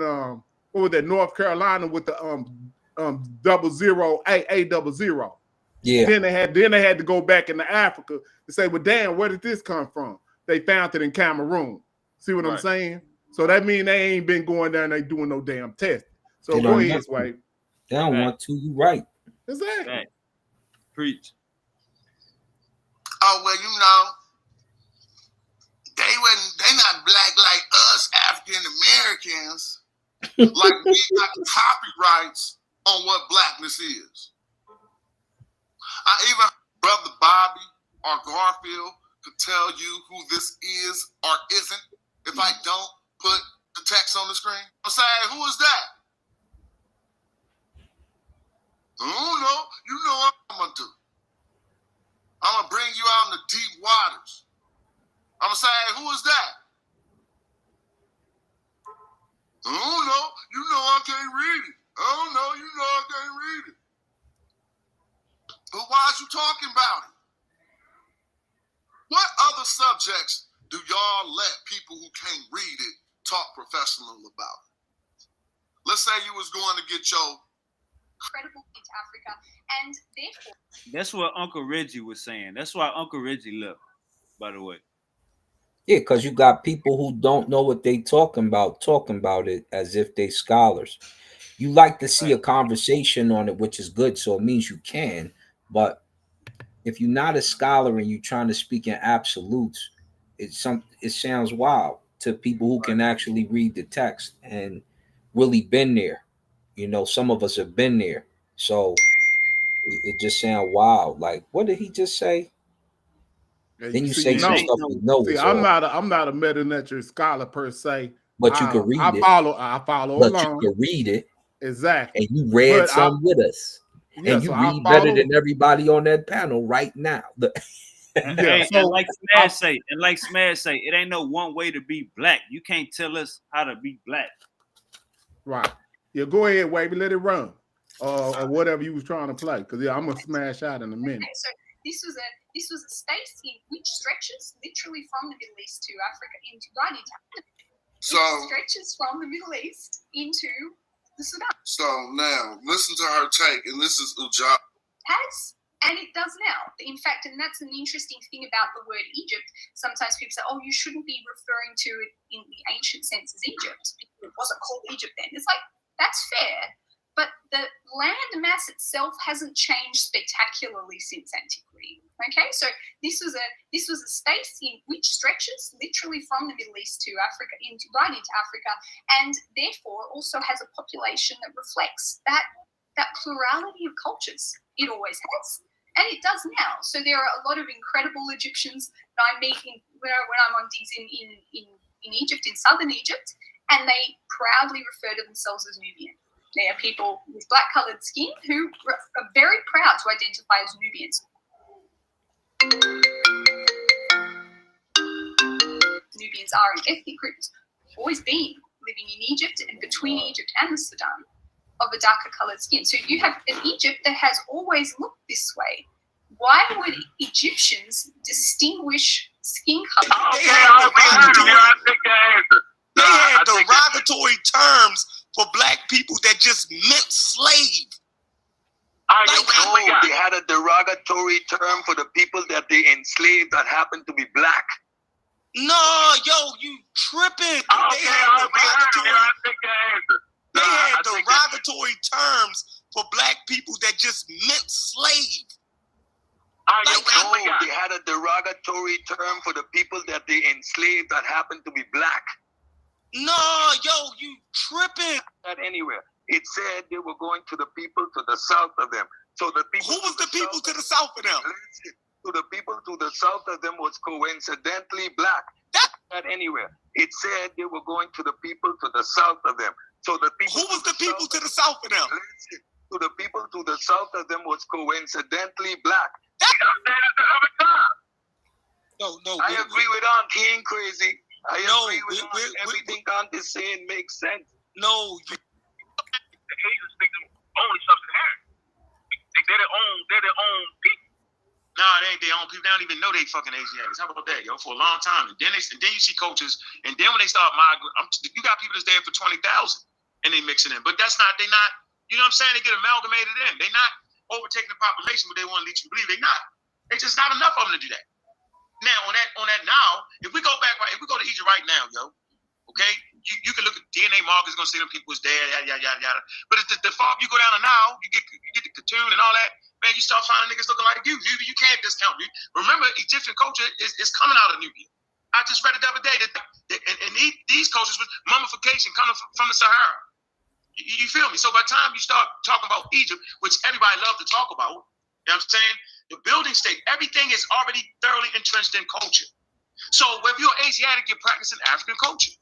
what was that, North Carolina, with the 00 A00. Yeah. Then they had to go back into Africa and say, well, damn, where did this come from? They found it in Cameroon. See what I'm saying? So that means they ain't been going down there doing no damn testing. So go ahead, Sway. They don't want to. You right. Exactly. Right. Preach. Oh, well, you know, they not black like us African Americans. Like, we got copyrights on what blackness is. I even Brother Bobby or Garfield could tell you who this is or isn't if I don't put the text on the screen. I'm saying, who is that? I don't know. You know what I'm going to do. I'm going to bring you out in the deep waters. I'm going to say, who is that? I don't know. You know I can't read it. I don't know. You know I can't read it. But why is you talking about it? What other subjects do y'all let people who can't read it talk professional about it? Let's say you was going to get your Incredible into Africa, and therefore that's what Uncle Reggie was saying. That's why Uncle Reggie left, by the way. Yeah, because you got people who don't know what they talking about it as if they scholars. You like to see a conversation on it, which is good, so it means you can. But if you're not a scholar and you're trying to speak in absolutes, it sounds wild to people who can actually read the text and really been there. You know, some of us have been there, so it just sounds wild. Like, what did he just say? Yeah, Then you say some stuff you know. See, I'm not a meta-nature scholar per se, but you can read I it. I follow but along. You can read it exactly, and you read but some with us, yeah, and you so read better than everybody on that panel right now. And like Smash say, it ain't no one way to be black. You can't tell us how to be black. Right. Yeah, go ahead, Wavy. Let it run. Or whatever you was trying to play. Because yeah, I'm gonna smash out in a minute. Okay, so this was a space which stretches literally from the Middle East to Africa into stretches from the Middle East into the Sudan. So now listen to her take, and this is Ujab. And it does now. In fact, and that's an interesting thing about the word Egypt. Sometimes people say, oh, you shouldn't be referring to it in the ancient sense as Egypt. It wasn't called Egypt then. It's like, that's fair. But the land mass itself hasn't changed spectacularly since antiquity. Okay, so this was a space which stretches literally from the Middle East to Africa, right into Africa, and therefore also has a population that reflects that plurality of cultures. It always has. And it does now. So there are a lot of incredible Egyptians that I meet when I'm on digs in Egypt, in southern Egypt, and they proudly refer to themselves as Nubian. They are people with black-coloured skin who are very proud to identify as Nubians. Nubians are an ethnic group, always been living in Egypt and between Egypt and the Sudan, of a darker coloured skin. So you have an Egypt that has always looked this way. Why would Egyptians distinguish skin colour? They had derogatory terms for black people that just meant slave. They had a derogatory term for the people that they enslaved that happened to be black. No, yo, you tripping. They had derogatory terms for black people that just meant slave. They had a derogatory term for the people that they enslaved that happened to be black. No, yo, you tripping. Not anywhere. It said they were going to the people to the south of them. So the people. Who was the people to the south of them? To the people to the south of them was coincidentally black. Not anywhere. It said they were going to the people to the south of them. So the people. Who was the people to the south of them? To the people to the south of them was coincidentally black. No. I agree with Ankh. He ain't crazy. I agree with Ankh. Everything Ankh is saying makes sense. No. The Asians think them only sub-Saharan. They're their own people. Nah, they ain't their own people. They don't even know they fucking Asiatics. How about that, yo? For a long time. And then you see cultures, and then when they start migrating, you got people that's there for 20,000 and they mixing in. But they not, you know what I'm saying? They get amalgamated in. They not overtaking the population, but they want to lead you to believe they not. They just not enough of them to do that. Now, on that now, if we go to Egypt right now, yo, okay, you can look at DNA markers, gonna see them people is there, yada yada yada. But the farther you go down to now, you get the cartoon and all that, man, you start finding niggas looking like you. You can't discount me. Remember, Egyptian culture is coming out of Nubia. I just read it the other day that these cultures with mummification coming from the Sahara. You feel me? So by the time you start talking about Egypt, which everybody loves to talk about, you know what I'm saying? The building state, everything is already thoroughly entrenched in culture. So if you're Asiatic, you're practicing African culture.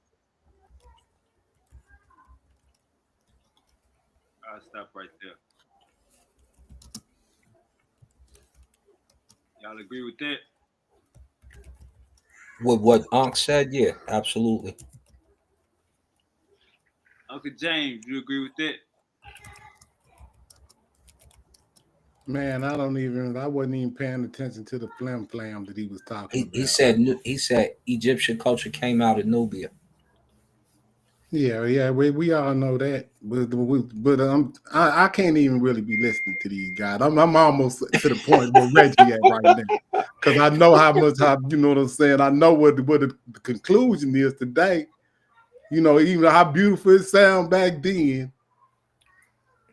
I'll stop right there. Y'all agree with that? With what Ankh said, yeah, absolutely. Uncle James, you agree with that? Man, I wasn't even paying attention to the flam that he was talking about. He said Egyptian culture came out of Nubia. Yeah, we all know that, but I can't even really be listening to these guys. I'm almost to the point where Reggie at right now, because I know you know what I'm saying. I know what the conclusion is today. You know, even how beautiful it sounded back then.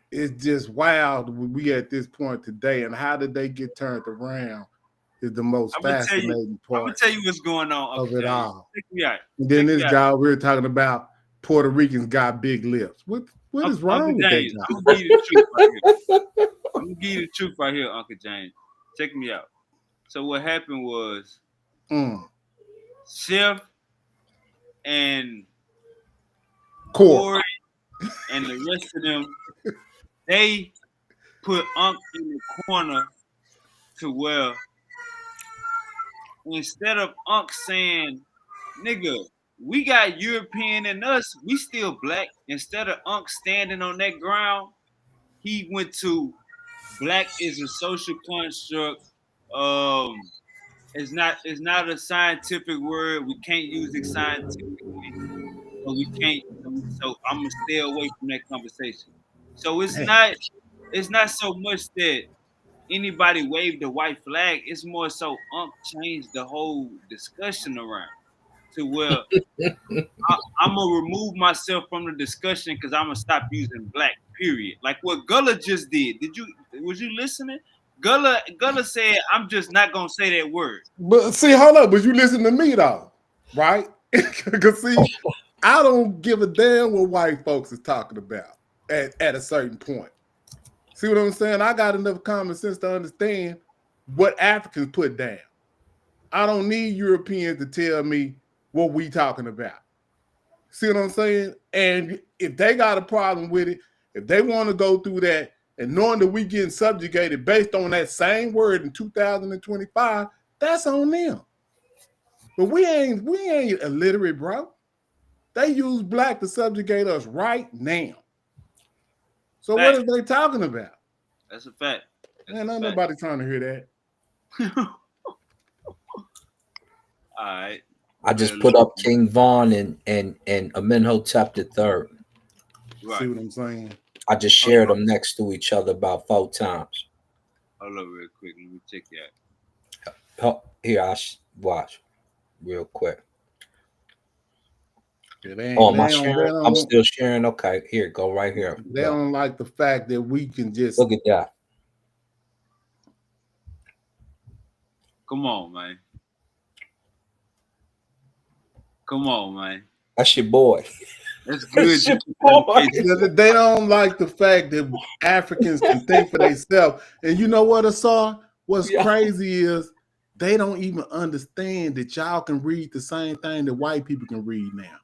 It's just wild we at this point today, and how did they get turned around is the most fascinating part. I'm gonna tell you what's going on of it all. Check me out. And then this guy we're talking about, Puerto Ricans got big lips. What is wrong with that guy? I'm gonna give you the truth right here. I'm gonna give you the truth right here, Uncle James. Check me out. So what happened was Chef and Corey and the rest of them, they put Ankh in the corner to where instead of Ankh saying, nigga, we got European in us. We still black. Instead of Ankh standing on that ground, he went to black is a social construct. It's not a scientific word. We can't use it scientifically. So we can't. So I'm gonna stay away from that conversation. So it's not so much that anybody waved the white flag. It's more so Unc changed the whole discussion around to where I'm gonna remove myself from the discussion because I'm gonna stop using black. Period. Like what Gullah just did. Was you listening? Gullah said, "I'm just not gonna say that word." But see, hold up. But you listen to me though, right? Because see, I don't give a damn what white folks is talking about at a certain point. See what I'm saying? I got enough common sense to understand what Africans put down. I don't need Europeans to tell me what we talking about. See what I'm saying? And if they got a problem with it, if they want to go through that, and knowing that we getting subjugated based on that same word in 2025, that's on them. But we ain't illiterate, bro. They use black to subjugate us right now. So what are they talking about? That's a fact. Man, not nobody trying to hear that. All right. I just put up King Von and Amenhotep III. Right. See what I'm saying? I just shared them next to each other about 4 times. Hold on real quick. Let me check that. Oh, here, I watch real quick. Oh, am I sharing? I'm still sharing. Okay, here, go right here. They don't like the fact that we can just look at that. Come on, man. Come on, man. That's your boy. That's good. They don't like the fact that Africans can think for themselves. And you know what, Asar? What's crazy is they don't even understand that y'all can read the same thing that white people can read now.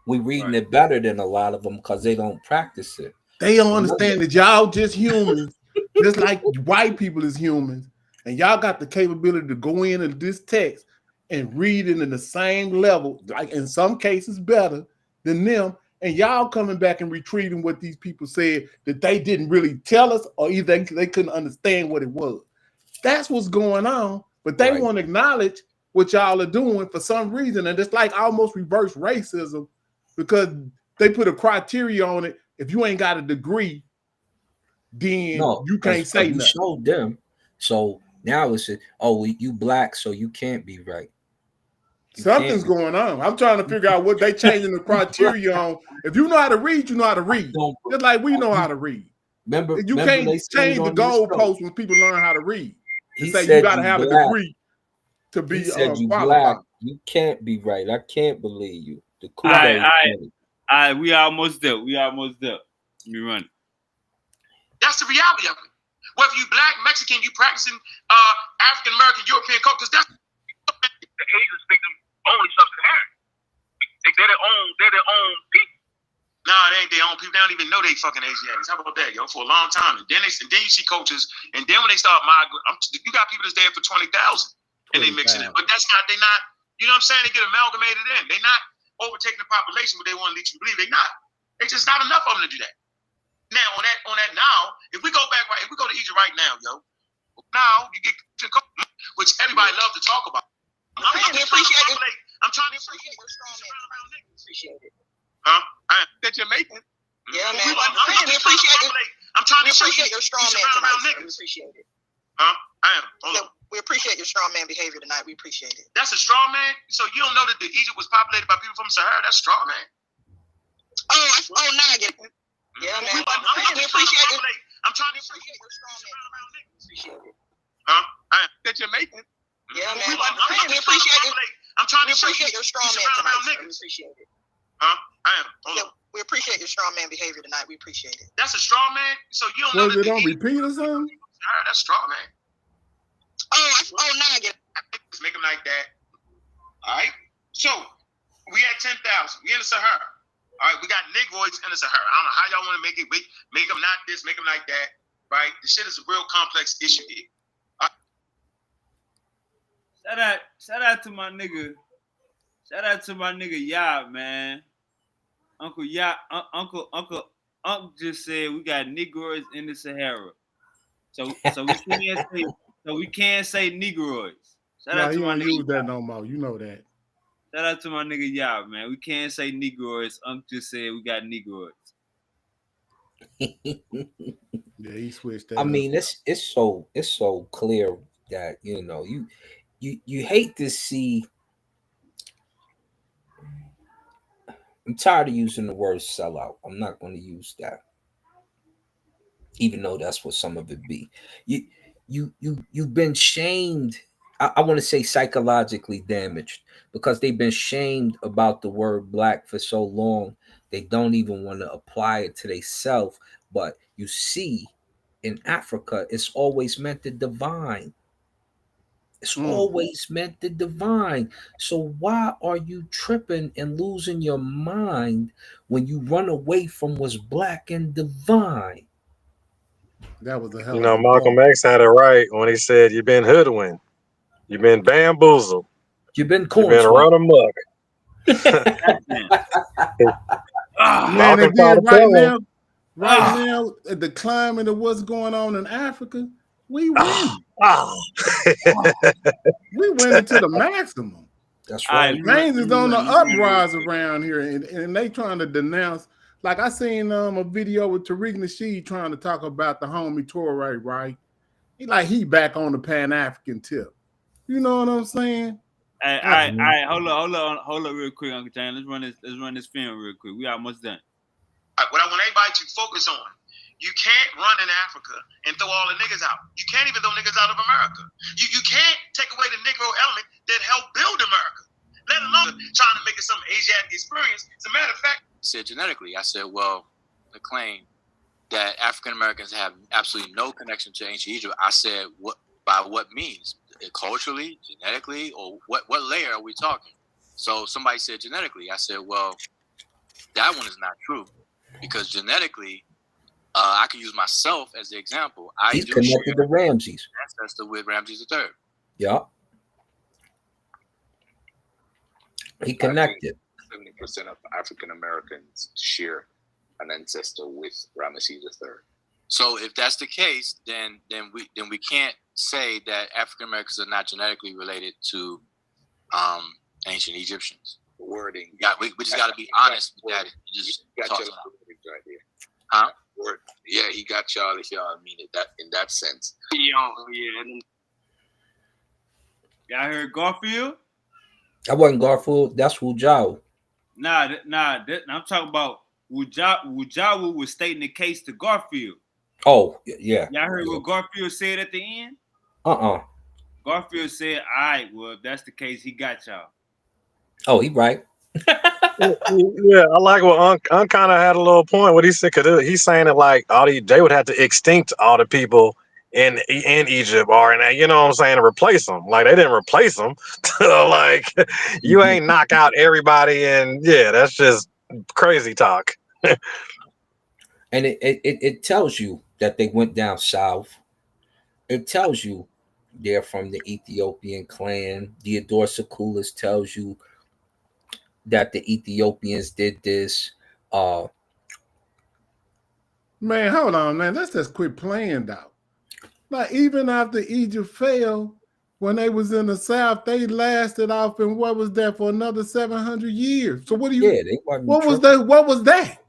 We reading it better than a lot of them because they don't practice it. They don't understand that y'all just humans, just like white people is humans, and y'all got the capability to go into this text and read it in the same level, like in some cases better than them, and y'all coming back and retrieving what these people said that they didn't really tell us, or either they couldn't understand what it was. That's what's going on, but they won't acknowledge what y'all are doing for some reason, and it's like almost reverse racism because they put a criteria on it. If you ain't got a degree, then you can't say nothing. Showed them. So now it's you black, so you can't be right. Something's going on. I'm trying to figure out what they changing the criteria on. If you know how to read, you know how to read. Just like we know how to read. Remember, you can't change the goalposts when people learn how to read. He say said you got to have a degree to be you qualified. Black. You can't be right. I can't believe you. The all right. We almost there. Let me run it. That's the reality of it. Whether you black, Mexican, you practicing African American, European culture, because that's the Asians make them only sub-Saharan. They're their own people. Nah, they ain't their own people. They don't even know they fucking Asiatics. How about that, yo? For a long time, and then you see cultures, and then when they start migrating, you got people that's there for 20,000, and they mixing it. But they're not. You know what I'm saying? They get amalgamated in. They're not overtaking the population, but they want to lead you to believe they're not. There's just not enough of them to do that. Now on that now, if we go to Egypt right now, yo, now you get which everybody loves to talk about. I'm trying to appreciate your strong man. Appreciate it. Huh? That you're making. Yeah, man. I'm trying to appreciate your strong man tonight. We appreciate it. Huh? I am. Hold on. We appreciate your strong man behavior tonight. We appreciate it. That's a strong man. So you don't know that Egypt was populated by people from Sahara? That's strong man. Now I get it. Yeah, man. I'm trying to appreciate it. I'm trying to appreciate your strong man. Appreciate it. Huh? That you're making. Yeah, man. I'm trying to appreciate it. I'm trying to appreciate your strong man tonight. We appreciate it. Huh? I am. Hold on. We appreciate your strong man behavior tonight. We appreciate it. That's a strong man. So you don't know that. Was it on repeat or something? That's strong man. Now I get it. Let's make them like that. All right. So we at 10,000. We in the Sahara. All right. We got Negroids in the Sahara. I don't know how y'all want to make it. Make them not this. Make them like that. Right. The shit is a real complex issue here. Shout out to my nigga Shout out to my nigga Yab, man. Uncle Yab, Uncle just said we got Negroids in the Sahara. So we can't say Negroids. Shout No, out he to my don't nigga use that no more. You know that. Shout out to my nigga Yab, man. We can't say Negroids. Just said we got Negroids. Yeah, he switched that I up. mean, it's so clear that you hate to see. I'm tired of using the word sellout. I'm not going to use that, even though that's what some of it be. You've been shamed. I want to say psychologically damaged because they've been shamed about the word black for so long. They don't even want to apply it to themselves. But you see, in Africa, it's always meant the divine. It's always meant the divine. So why are you tripping and losing your mind when you run away from what's black and divine? That was a hell You of know, a Malcolm bar. X had it right when he said, "You've been hoodwinked, you've been bamboozled, you've been run amok." Man, Malcolm and tried then to tell him. right now, at the climate of what's going on in Africa, we win. We win it to the maximum. That's right. Things is on the uprise around here, and they trying to denounce. Like I seen a video with Tariq Nasheed trying to talk about the homie Torre, right? He back on the Pan-African tip. You know what I'm saying? All right. Hold up, real quick, Uncle James. Let's run this film real quick. We almost done. What I want everybody to focus on. You can't run in Africa and throw all the niggas out. You can't even throw niggas out of America. You can't take away the Negro element that helped build America, let alone trying to make it some Asiatic experience. As a matter of fact, I said genetically. I said, well, the claim that African Americans have absolutely no connection to ancient Egypt. I said, by what means? Culturally, genetically, or what layer are we talking? So somebody said genetically. I said, well, that one is not true because genetically, I can use myself as the example. He's connected to Ramses. Ancestor with Ramses III. Yeah. He connected. 70% of African Americans share an ancestor with Ramses III. So if that's the case, then we can't say that African Americans are not genetically related to ancient Egyptians. Wording. We just got to be honest with that. Just got talk your about language right there. Huh? Word. Yeah, he got y'all if y'all mean it that in that sense. Yeah. Y'all heard Garfield? That wasn't Garfield. That's Wujao. Nah. I'm talking about Wujawa was stating the case to Garfield. Oh, yeah. Y'all heard what Garfield said at the end? Garfield said, all right, well, if that's the case, he got y'all. Oh, he right. Yeah, I like what Unc kind of had a little point. What he said, cause he's saying it like they would have to extinct all the people in Egypt, or you know what I'm saying, to replace them. Like they didn't replace them. Like you ain't knock out everybody, and yeah, that's just crazy talk. And it tells you that they went down south. It tells you they're from the Ethiopian clan. Theodore Secoulis tells you that the Ethiopians did this. Man, hold on, man. Let's just quit playing, though. Like, even after Egypt fell, when they was in the South, they lasted off in what was that for another 700 years. So what do you? Yeah, what was that? What was that?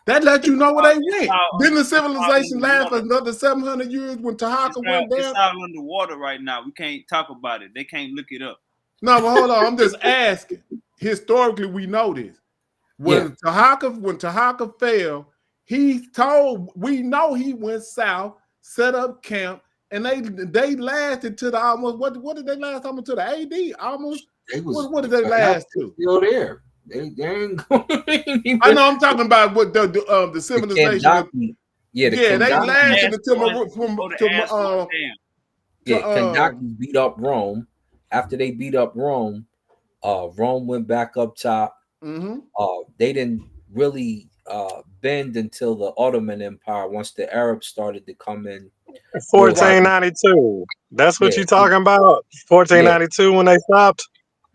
That let you know where they went. Didn't the civilization last for another 700 years when Tahaka went down? It's all underwater right now. We can't talk about it. They can't look it up. No, but hold on. I'm just asking. Historically, we know this. When Tahaka fell, we know he went south, set up camp, and they lasted to the almost what did they last almost to the AD? Almost what did they last to? Still there. They ain't going. I know I'm talking about what the civilization. They lasted until Kentucky beat up Rome. After they beat up Rome, Rome went back up top. They didn't really bend until the Ottoman Empire once the Arabs started to come in. 1492. That's what you're talking about. 1492 when they stopped.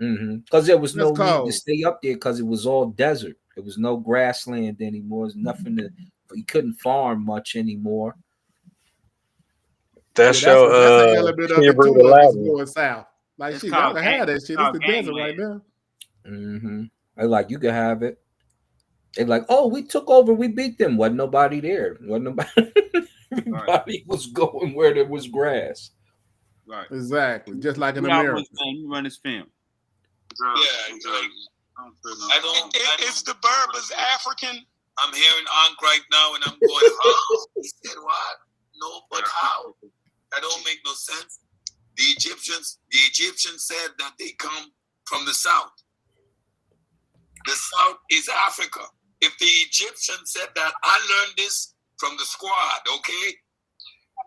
Because there was That's no need to cold. stay up there because it was all desert. There was no grassland anymore. There's nothing to. You couldn't farm much anymore. Yeah, That's that's your an element of it Hebrew too. to Of it's Latin. going south. Like It's shit, y'all called can gang. have that It's shit. It's called the desert right gangland. now. They're like, you can have it. They're like, oh, we took over, we beat them. Wasn't nobody there. Wasn't nobody. Everybody was going where there was grass. Right. Exactly. Just like in We almost America. done. You run this film. Yeah, is the Berbers African? I'm hearing Ankh right now, and I'm going, oh, he said what? No, but how? That don't make no sense. The Egyptians said that they come from the south. The south is Africa. If the Egyptians said that, I learned this from the squad, okay?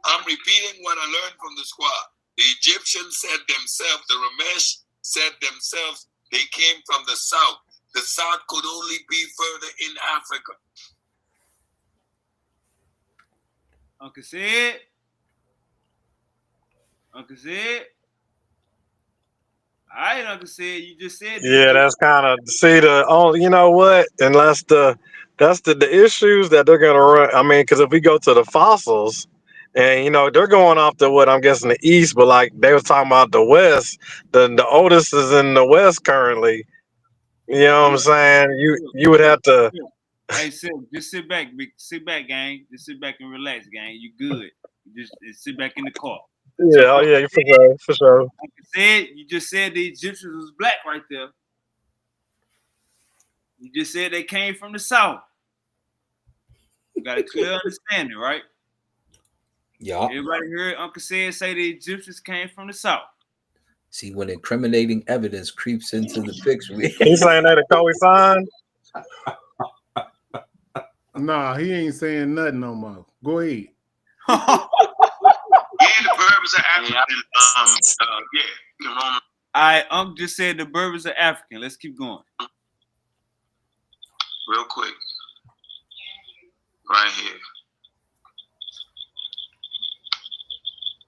I'm repeating what I learned from the squad. The Egyptians said themselves, the Ramesh said themselves, they came from the south. The south could only be further in Africa. Uncle Sid. Uncle Sid. All right, Uncle Sid. You just said this. Yeah, that's kind of see the only. You know what? And that's the issues that they're gonna run. I mean, because if we go to the fossils, and they're going off to what I'm guessing the east, but like they was talking about the west. The oldest is in the west currently. You know what I'm saying? You would have to. Hey, Sid, just sit back, gang. Just sit back and relax, gang. You good? You just sit back in the car. Yeah, oh yeah, for sure. Like I said, you just said the Egyptians was black right there. You just said they came from the south. You got a clear understanding, right? Yeah. Everybody heard Uncle Sid say the Egyptians came from the south. See, when incriminating evidence creeps into the picture. He's saying that a co-sign? Nah, he ain't saying nothing no more. Go ahead. Yeah, the Berbers are African. Yeah. All right, Unc just said the Berbers are African. Let's keep going. Real quick. Right here.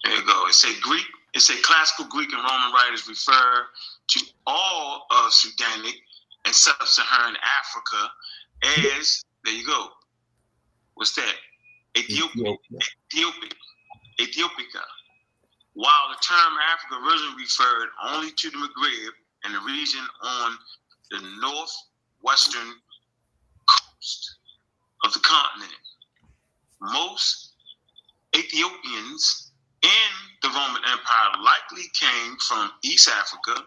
There you go. It say classical Greek and Roman writers refer to all of Sudanic and sub-Saharan Africa as, there you go. What's that? Ethiopica. While the term Africa originally referred only to the Maghreb and the region on the northwestern coast of the continent. Most Ethiopians in the Roman Empire likely came from East Africa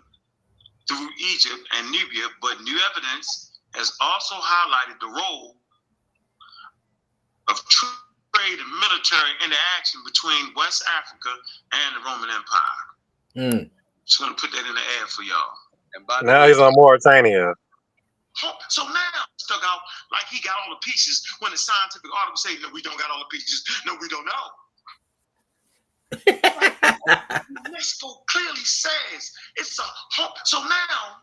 through Egypt and Nubia, but new evidence has also highlighted the role of trade and military interaction between West Africa and the Roman Empire. Just want to put that in the air for y'all. And by Now he's on Mauritania. So now stuck out like he got all the pieces when the scientific article say, no, we don't got all the pieces. No, we don't know. UNESCO clearly says it's so now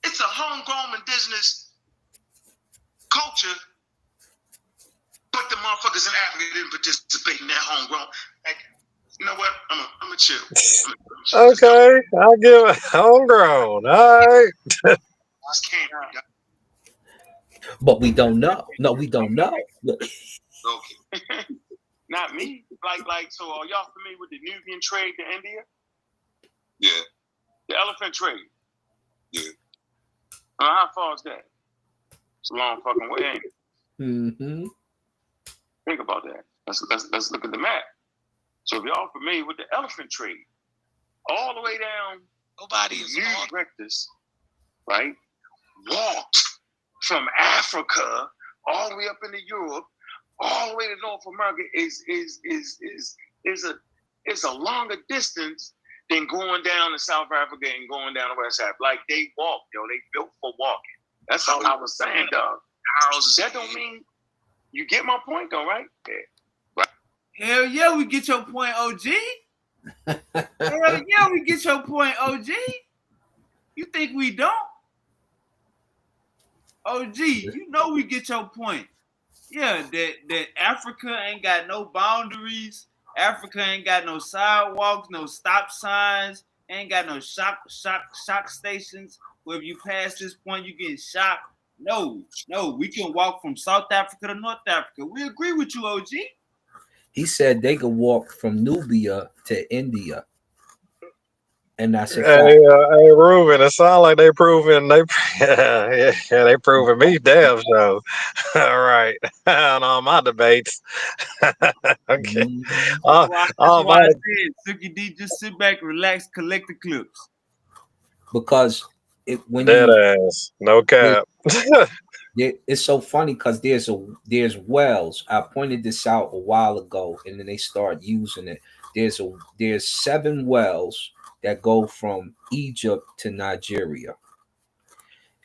it's a homegrown indigenous culture, but the motherfuckers in Africa didn't participate in that homegrown. Like, you know what? I'm gonna chill. Okay, I'll give it homegrown. All right. But we don't know. No, we don't know. Okay. Not me. Like, so are y'all familiar with the Nubian trade to India? Yeah. The elephant trade. Yeah. How far is that? It's a long fucking way, ain't it? Mm-hmm. Think about that. Let's look at the map. So if y'all familiar with the elephant trade, all the way down, nobody is Rectus, right? Walked from Africa all the way up into Europe, all the way to North America is a longer distance than going down to South Africa and going down to West Africa. Like they walk, they built for walking. That's all I was saying, dog. That don't mean you get my point though, right? Yeah. Right. Hell yeah, we get your point, OG. Hell yeah, we get your point, OG. You think we don't? OG, you know we get your point. Yeah, that Africa ain't got no boundaries. Africa ain't got no sidewalks, no stop signs. Ain't got no shock stations where if you pass this point, you get shocked. No, we can walk from South Africa to North Africa. We agree with you, OG. He said they could walk from Nubia to India. And that's a fact. Hey, Ruben, it sounds like they proving they proving me damn so. All right. On all my debates. Okay. That's why I said, Suki D, just sit back, relax, collect the clips. Because when dead ass, no cap. It's so funny because there's wells. I pointed this out a while ago, and then they start using it. There's 7 wells that go from Egypt to Nigeria,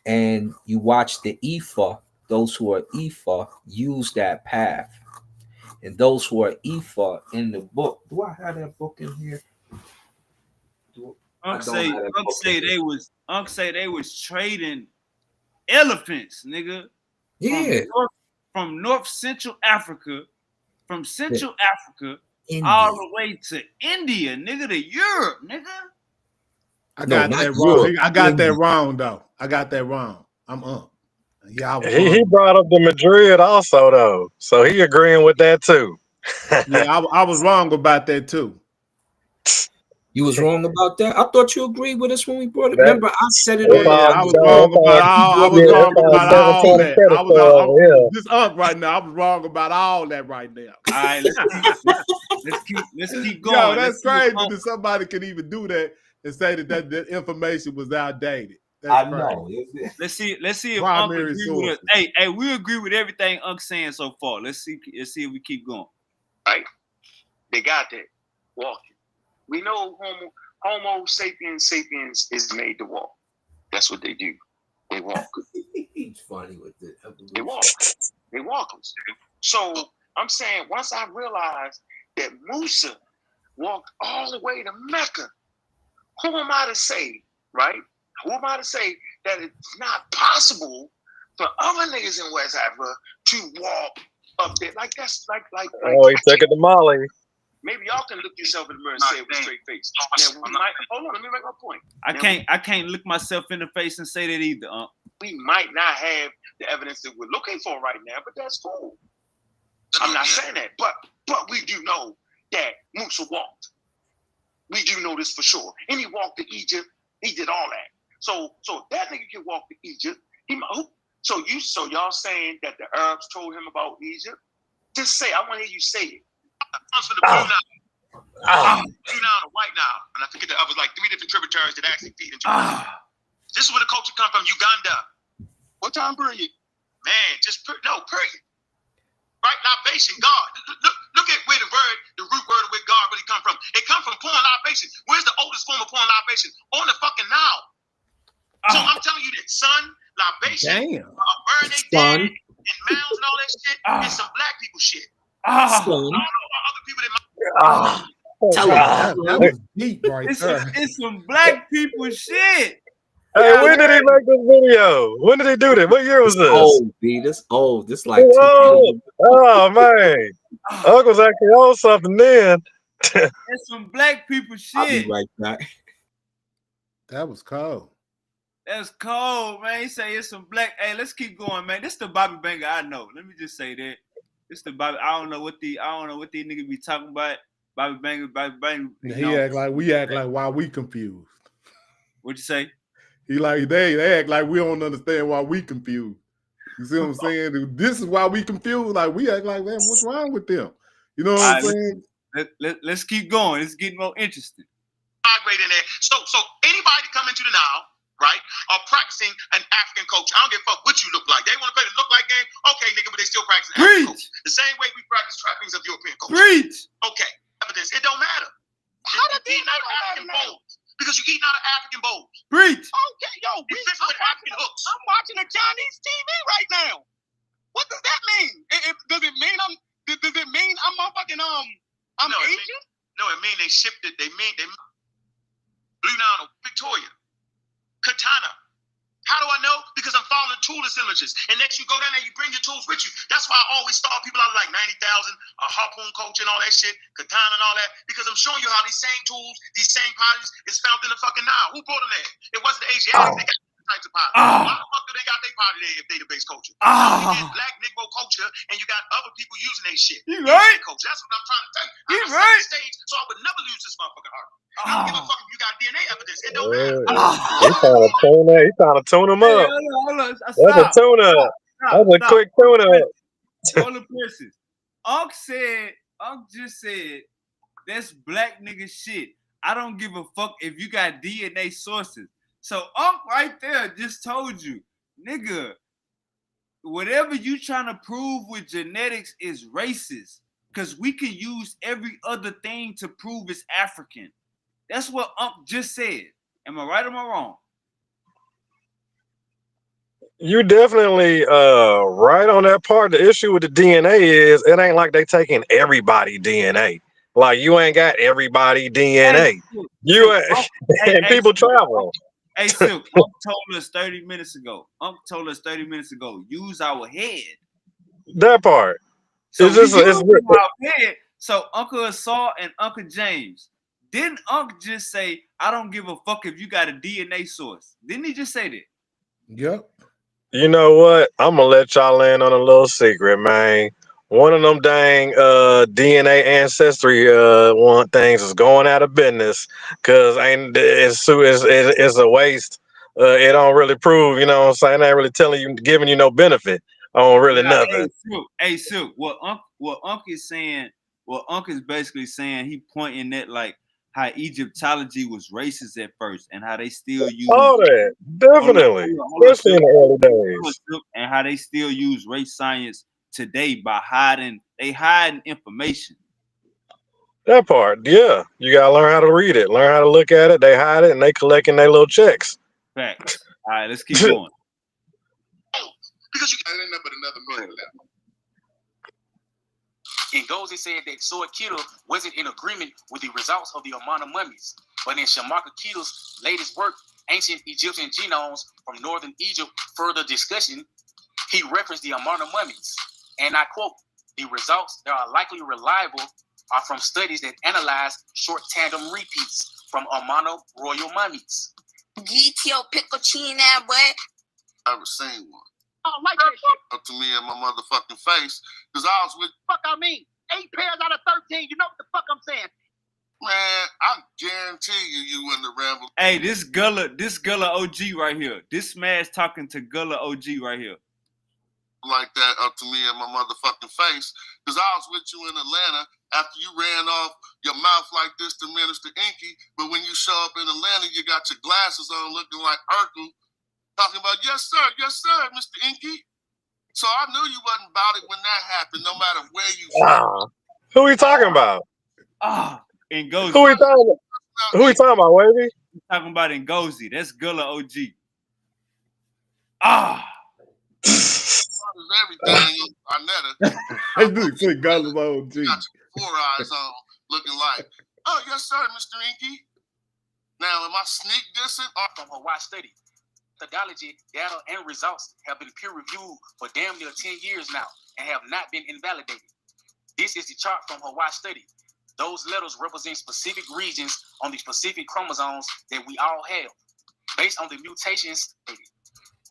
and you watch the Ifa. Those who are Ifa use that path, and those who are Ifa in the book. Do I have that book in here? Unc say they was trading elephants, nigga. Yeah. From North Central Africa, Africa, India. all the way to India, nigga, to Europe, nigga. I got that wrong. I got that wrong though. I got that wrong. I'm up. Yeah, he brought up the Madrid also though, so he agreeing with that too. Yeah, I was wrong about that too. You was wrong about that. I thought you agreed with us when we brought it. Remember, I said it. Yeah, I was wrong about all. I was wrong about all that. I was this up right now. I was wrong about all that right now. All right, let's keep going. Yo, that's crazy that somebody can even do that and say that information was outdated. That's know. Let's see if primary Unc agree with us. Hey, we agree with everything Unc's saying so far. Let's see if we keep going. Right? They got that walking. We know Homo sapiens is made to walk. That's what they do. They walk. He's funny with it. They walk. They walk. So I'm saying once I realized that Musa walked all the way to Mecca, who am I to say, right? Who am I to say that it's not possible for other niggas in West Africa to walk up there? Like that's like oh, he took it to Molly. Maybe y'all can look yourself in the mirror and say it with a straight face. Now, hold on, let me make my point. I can't look myself in the face and say that either. We might not have the evidence that we're looking for right now, but that's cool. I'm not saying that, but we do know that Musa walked. We do know this for sure. And he walked to Egypt. He did all that. So if that nigga can walk to Egypt, so y'all saying that the Arabs told him about Egypt? Just say, I want to hear you say it. Comes from the Blue Nile. Blue Nile and White Nile. And I forget the others, like 3 different tributaries that actually feed into it. This is where the culture comes from, Uganda. What time period? Man, period. Right? Libation, God. Look at where the root word of where God really come from. It comes from pouring libation. Where's the oldest form of pouring libation? On the fucking Nile. So I'm telling you that, son, libation, burn they dead, and mounds and all that shit, and some black people shit. I don't know about other people that might. That was deep right there. It's some black people shit. Hey, when did he make this video? When did he do that? What year was this? Old, B. This old. This like oh man. Uncle's actually on something then. It's some black people shit. I'll be right back. That was cold. That's cold, man. He say it's some black. Hey, let's keep going, man. This the Bobby Banger I know. Let me just say that. This the Bobby. I don't know what these niggas be talking about. Bobby Banger. He act like we act like why we confused. What'd you say? He like they act like we don't understand why we confused. You see what I'm saying? This is why we confused. Like we act like, man, what's wrong with them? You know what I'm saying? Let's keep going. It's getting more interesting. Migrate in there. So anybody come into the Nile, right, are practicing an African culture. I don't give a fuck what you look like. They want to play the look like game. Okay, nigga, but they still practice African culture. The same way we practice trappings of European culture. Preach. Okay, evidence. It don't matter. How does he know African bowls? Because you're eating out of African bowls. Preach. Okay, yo, I'm watching a Chinese TV right now. What does that mean? Does it mean I'm motherfucking I'm Asian? No, it mean they shipped it. They Blue Nile, Victoria, Katana. How do I know? Because I'm following toolless images. And next you go down there, you bring your tools with you. That's why I always start people out like 90,000, a harpoon coach and all that shit, katana and all that, because I'm showing you how these same tools, these same potteries is found in the fucking Nile. Who brought them there? It wasn't the Asiatics. They got different types of pottery. Why the fuck do they got their pottery there if they the base culture? You get black Negro culture and you got other people using their shit. You right? Culture. That's what I'm trying to tell you. You I'm right? the stage, so I would never lose this motherfucking heart. I don't give a fuck if you got DNA evidence. It don't matter. He trying to tune him Hey, up. hold on. That's a Stop. tune up. That's a quick tune up. Hold the princess. Unc just said, that's black nigga shit. I don't give a fuck if you got DNA sources. So Unc right there just told you, nigga, whatever you trying to prove with genetics is racist. Because we can use every other thing to prove it's African. That's what Unc just said. Am I right or am I wrong? You definitely right on that part. The issue with the DNA is it ain't like they taking everybody DNA. Like you ain't got everybody DNA. You ain't, and people travel. Hey, Silk, Unc told us 30 minutes ago. Use our head. That part. So it's just it's our head. So Uncle Assault and Uncle James. Didn't Unc just say, I don't give a fuck if you got a DNA source? Didn't he just say that? Yep. You know what? I'm gonna let y'all in on a little secret, man. One of them dang DNA ancestry one things is going out of business because it's a waste. It don't really prove, you know what I'm saying? It ain't really telling you, giving you no benefit on really nothing. Hey, Silk, what Unc is saying, what Unc is basically saying, he pointing at like how Egyptology was racist at first and how they still use all that, definitely, especially in the early days. And how they still use race science today by hiding information. That part, yeah. You gotta learn how to read it, learn how to look at it. They hide it and they collecting their little checks. Facts. All right, let's keep going. Because you ain't nothing but another minute left. In Gozi said that Soy Kittle wasn't in agreement with the results of the Amana mummies. But in Shamaka Kittle's latest work, Ancient Egyptian Genomes from Northern Egypt, Further Discussion, he referenced the Amana mummies. And I quote, the results that are likely reliable are from studies that analyze short tandem repeats from Amana royal mummies. Get your pickle chin out, boy. I haven't seen one. I don't like that shit. Up to me in my motherfucking face. Because I was with... Fuck I mean. 8 pairs out of 13. You know what the fuck I'm saying? Man, I guarantee you wouldn't have rambled. Hey, this Gullah OG right here. This man's talking to Gullah OG right here. Like that up to me in my motherfucking face. Because I was with you in Atlanta after you ran off your mouth like this to Minister Inky. But when you show up in Atlanta, you got your glasses on looking like Urkel. Talking about, yes, sir, Mr. Inky. So I knew you wasn't about it when that happened, no matter where you from. Who we talking about? Ngozi. Who we talking about, Wavy? We're talking about Ngozi. That's Gullah OG. Everything, Arnetta. I do say Gullah OG. You got your 4 eyes on, looking like, oh, yes, sir, Mr. Inky. Now, am I sneak dissing? From Hawaii study. Methodology, data, and results have been peer-reviewed for damn near 10 years now and have not been invalidated. This is the chart from Hawaii study. Those letters represent specific regions on the specific chromosomes that we all have. Based on the mutations,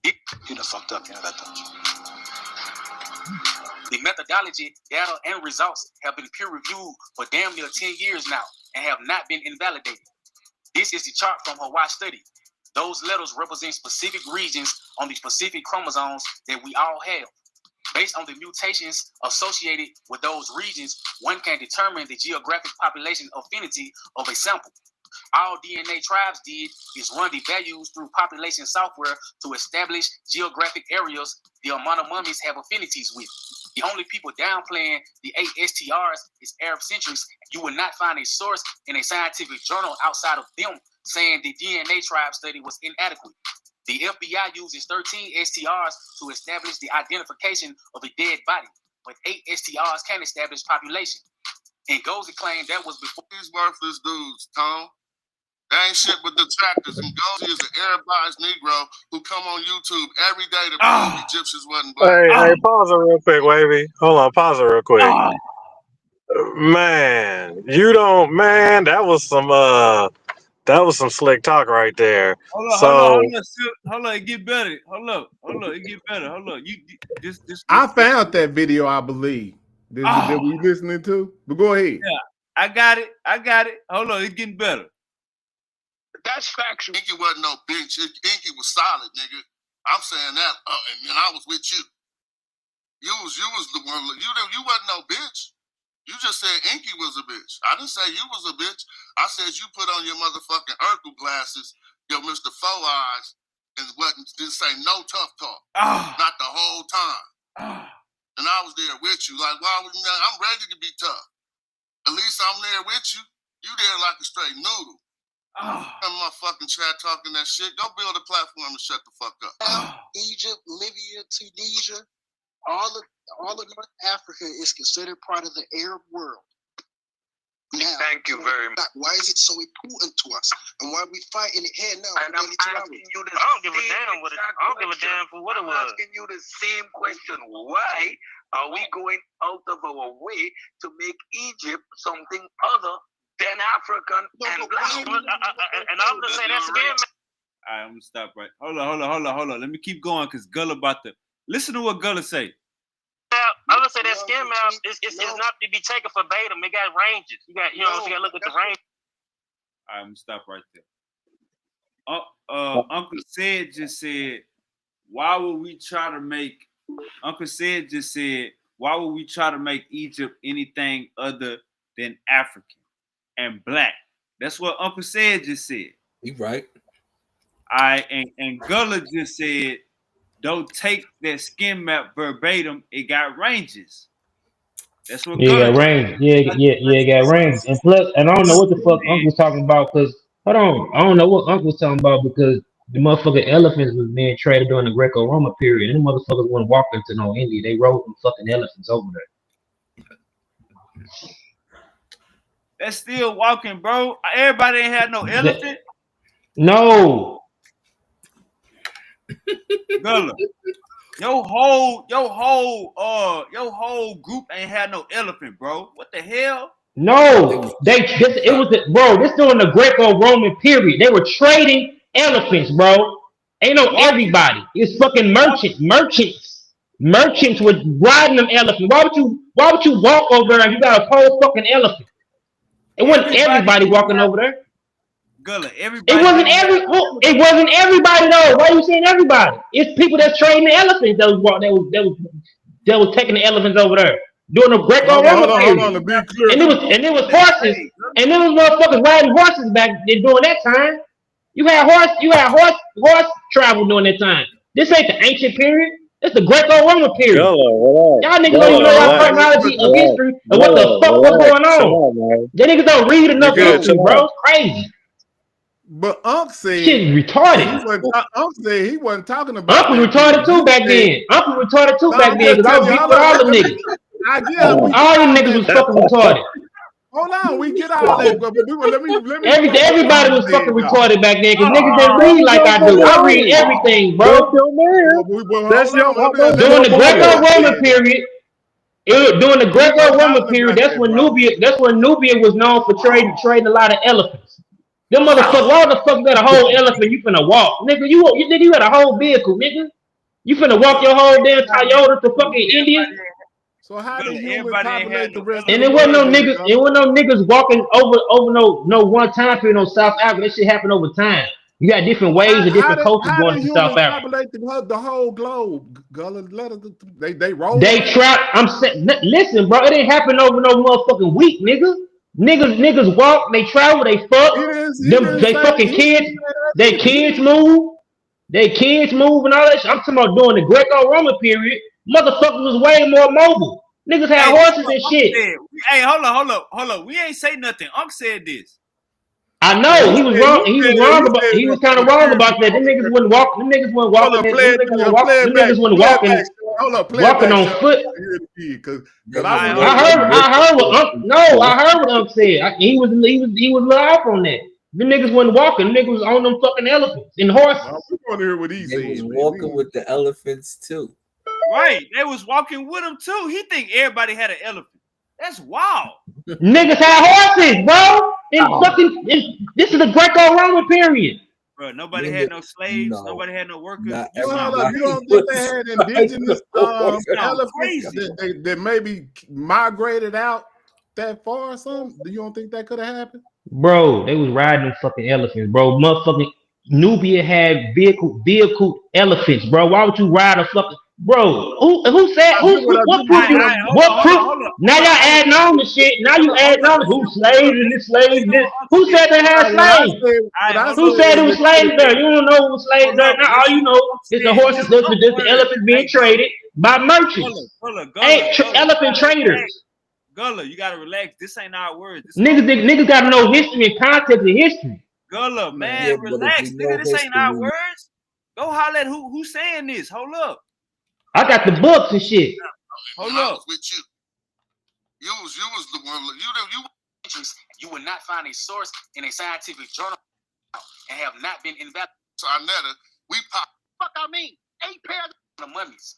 you done fucked up, yeah, the methodology, data, and results have been peer-reviewed for damn near 10 years now and have not been invalidated. This is the chart from Hawaii study. Those letters represent specific regions on the specific chromosomes that we all have. Based on the mutations associated with those regions, one can determine the geographic population affinity of a sample. All DNA tribes did is run the values through population software to establish geographic areas the Amana mummies have affinities with. The only people downplaying the 8 STRs is Arab centrics. You will not find a source in a scientific journal outside of them saying the DNA tribe study was inadequate. The FBI uses 13 STRs to establish the identification of a dead body, but 8 STRs can establish population. And Ngozi claimed that was before these worthless dudes, Tom. They ain't shit but detractors. And Goldie is an Arabized Negro who come on YouTube every day to prove Egyptians wasn't black. Hey, pause it real quick, Wavy. Hold on, pause it real quick. Man, you don't, man. That was some slick talk right there. Hold on, it get better. Hold up, it get better. Hold up, I found that video, I believe. That we listening to. But go ahead. Yeah, I got it. Hold on, it's getting better. That's factual. Inky wasn't no bitch. Inky was solid, nigga. I'm saying that, and I was with you. You was the one. You wasn't no bitch. You just said Inky was a bitch. I didn't say you was a bitch. I said you put on your motherfucking Urkel glasses, your Mr. Four Eyes, and didn't say no tough talk. Not the whole time. And I was there with you. Like, I'm ready to be tough. At least I'm there with you. You there like a straight noodle. I'm my fucking chat talking that shit. Go build a platform and shut the fuck up. Egypt, Libya, Tunisia, all of North Africa is considered part of the Arab world. Now, thank you very much. Why is it so important to us? And why are we fighting it here now? And I'm asking you the I don't give a damn for what it was. I'm asking you the same question. Why are we going out of our way to make Egypt something other than African and black? And I'm gonna say that's again. All right, I'm gonna stop right. Hold on. Let me keep going because Gullah about to listen to what Gullah say. I'm gonna say that skin map is not to be taken verbatim. It got ranges. You got you gotta look at the range. All right, I'm gonna stop right there. Uncle Said just said, why would we try to make Egypt anything other than African and black? That's what Uncle Said just said. You right. And Gullah just said, don't take that skin map verbatim. It got ranges. That's what. Yeah, it got ranges. It got ranges. And plus, and I don't know what the fuck Uncle was talking about because hold on, I don't know what Uncle was talking about because the motherfucking elephants was being traded during the Greco-Roman period. And the motherfuckers wouldn't walk into no India. They rode them fucking elephants over there. That's still walking, bro. Everybody ain't had no elephant. No. Gullah, your whole group ain't had no elephant, bro. What the hell? No, this during the Greco-Roman period. They were trading elephants, bro. Ain't no everybody. It's fucking merchants. Merchants were riding them elephants. Why would you walk over there and you got a whole fucking elephant? It wasn't everybody walking over there. Gullah, everybody. It wasn't everybody though. Why are you saying everybody? It's people that's trading the elephants that was taking the elephants over there during the Greco-Roman period. And it was horses, and there was motherfuckers riding horses back then during that time. You had horse travel during that time. This ain't the ancient period. It's the Greco-Roman period. Y'all niggas don't even know y'all chronology of history and what the fuck was going on. Y'all niggas don't read enough history, bro. It's crazy. But Unc said shit retarded. Unc said he wasn't talking about. Uncle retarded too back then. Uncle retarded too back then because I was beat with all them niggas. All them niggas was fucking retarded. Hold on, we get all that. But let me everybody was fucking retarded back then because niggas didn't read like I do. I read everything, bro. That's your man. During the Greco-Roman period. During the Greco-Roman period, that's when Nubia was known for trading a lot of elephants. Them motherfuckers, why the fuck got a whole elephant? You finna walk, nigga. You got a whole vehicle, nigga. You finna walk your whole damn Toyota to fucking India. So how did you populate the rest? And it wasn't no niggas. It wasn't no niggas walking over no one time period on South Africa. That shit happened over time. You got different ways and different cultures going to South Africa. The whole globe, Gullah. They roll. They trap. I'm saying, listen, bro. It didn't happen over no motherfucking week, nigga. Niggas walk, they travel, they fuck. They fucking kids, they kids move and all that shit. I'm talking about during the Greco-Roman period, motherfuckers was way more mobile. Niggas had horses and shit. Hey, hold up. We ain't say nothing. Unc said this. I know he was wrong. He was kind of wrong about that. Them niggas wouldn't walk. Them niggas wouldn't walk. Them niggas wouldn't walking on foot. I heard what Unc said. He was live on that. The niggas wasn't walking. The niggas was on them fucking elephants and horses. We want to hear what he They said. was walking with the elephants too. Right, they was walking with him too. He think everybody had an elephant. That's wild. Niggas had horses, bro. And fucking, this is the Greco-Roman period. Bro, nobody had no slaves. Nobody had no workers. You don't think they had indigenous elephants that maybe migrated out that far or something? You don't think that could have happened? Bro, they was riding fucking elephants, bro. Motherfucking Nubia had vehicle elephants, bro. Why would you ride a fucking bro? Who said what proof you what proof? Now y'all adding on the shit. Now you adding on who slaves and this slave this. Who said they had slaves? Who said it was slaves there? You don't know who was slaves there. Now all you know is the horses, the elephants being traded by merchants. Elephant traders. Gullah, you gotta relax. This ain't our words. Niggas gotta know history and context of history. Gullah, man, relax, nigga. This ain't our words. Go holler at who's saying this. Hold up. I got the books and shit. Hold up. With you. You was the one. You would not find a source in a scientific journal and have not been invalidated. So we pop. Fuck I mean, 8 pairs of mummies.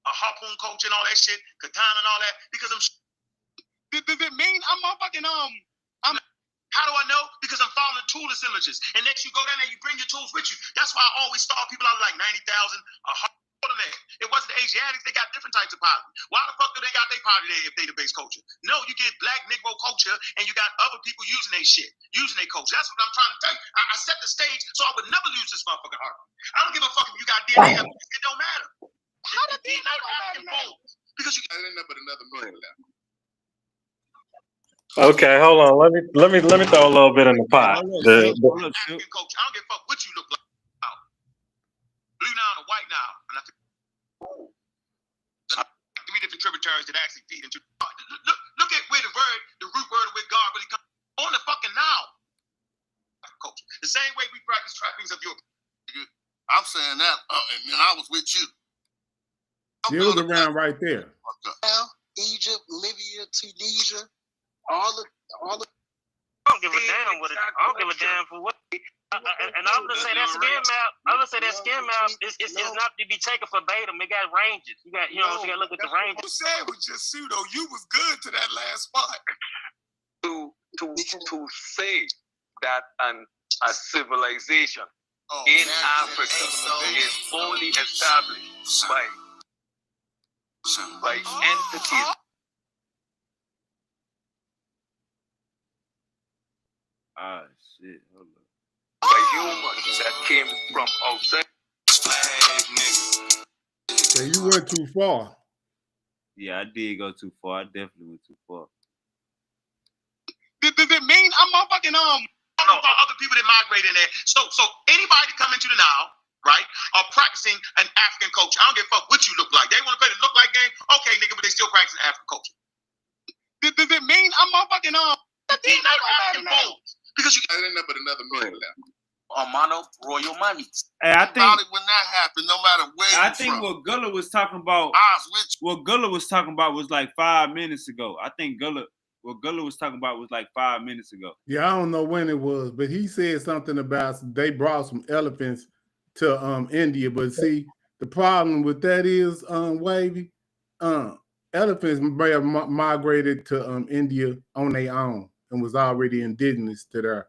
A harpoon coach and all that shit, katana and all that, because I'm. Did it mean I'm motherfucking how do I know? Because I'm following toolist images. And next you go down there, you bring your tools with you. That's why I always start people out like 90,000, It wasn't the Asiatics, they got different types of poverty. Why the fuck do they got their poverty there if they the base culture? No, you get black Negro culture and you got other people using their shit, using their culture. That's what I'm trying to tell you. I set the stage so I would never lose this motherfucking heart. I don't give a fuck if you got DNA evidence. It don't matter. How did DNA matter? Because you got but another minute left. Okay, hold on. Let me throw a little bit in the pot. I don't give a fuck what you look like. Blue now and white now. And I think 3 different tributaries that actually feed into. Look at where the root word of where God really comes on the fucking now. Culture. The same way we practice trappings of your. I'm saying that, and I was with you. It was around right there. Egypt, Libya, Tunisia, all the. I don't give a damn what it. I don't give a damn for what. And I'm gonna say that skin map. I'm gonna say that skin map is not to be taken verbatim. It got ranges. You got you got to look at the ranges. You said was just pseudo. You was good to that last spot. To say that a civilization in Africa is only established by entities. Ah, shit. Hold up. By humans that came from outside. So you went too far. Yeah, I did go too far. I definitely went too far. Did it mean I'm motherfucking I don't know about other people that migrate in there. So anybody come into the now, right, are practicing an African culture. I don't give a fuck what you look like. They want to play the look like game. Okay, nigga, but they still practicing African culture. Did it mean I'm motherfucking African bones? Because you got but another minute left. Armano royal mummies. Hey, I think when that happened, no matter where I think what Gullah was talking about. What Gullah was talking about was like 5 minutes ago. I think what Gullah was talking about was like 5 minutes ago. Yeah, I don't know when it was, but he said something about they brought some elephants to India. But see, the problem with that is Wavy, elephants may have migrated to India on their own and was already indigenous to there.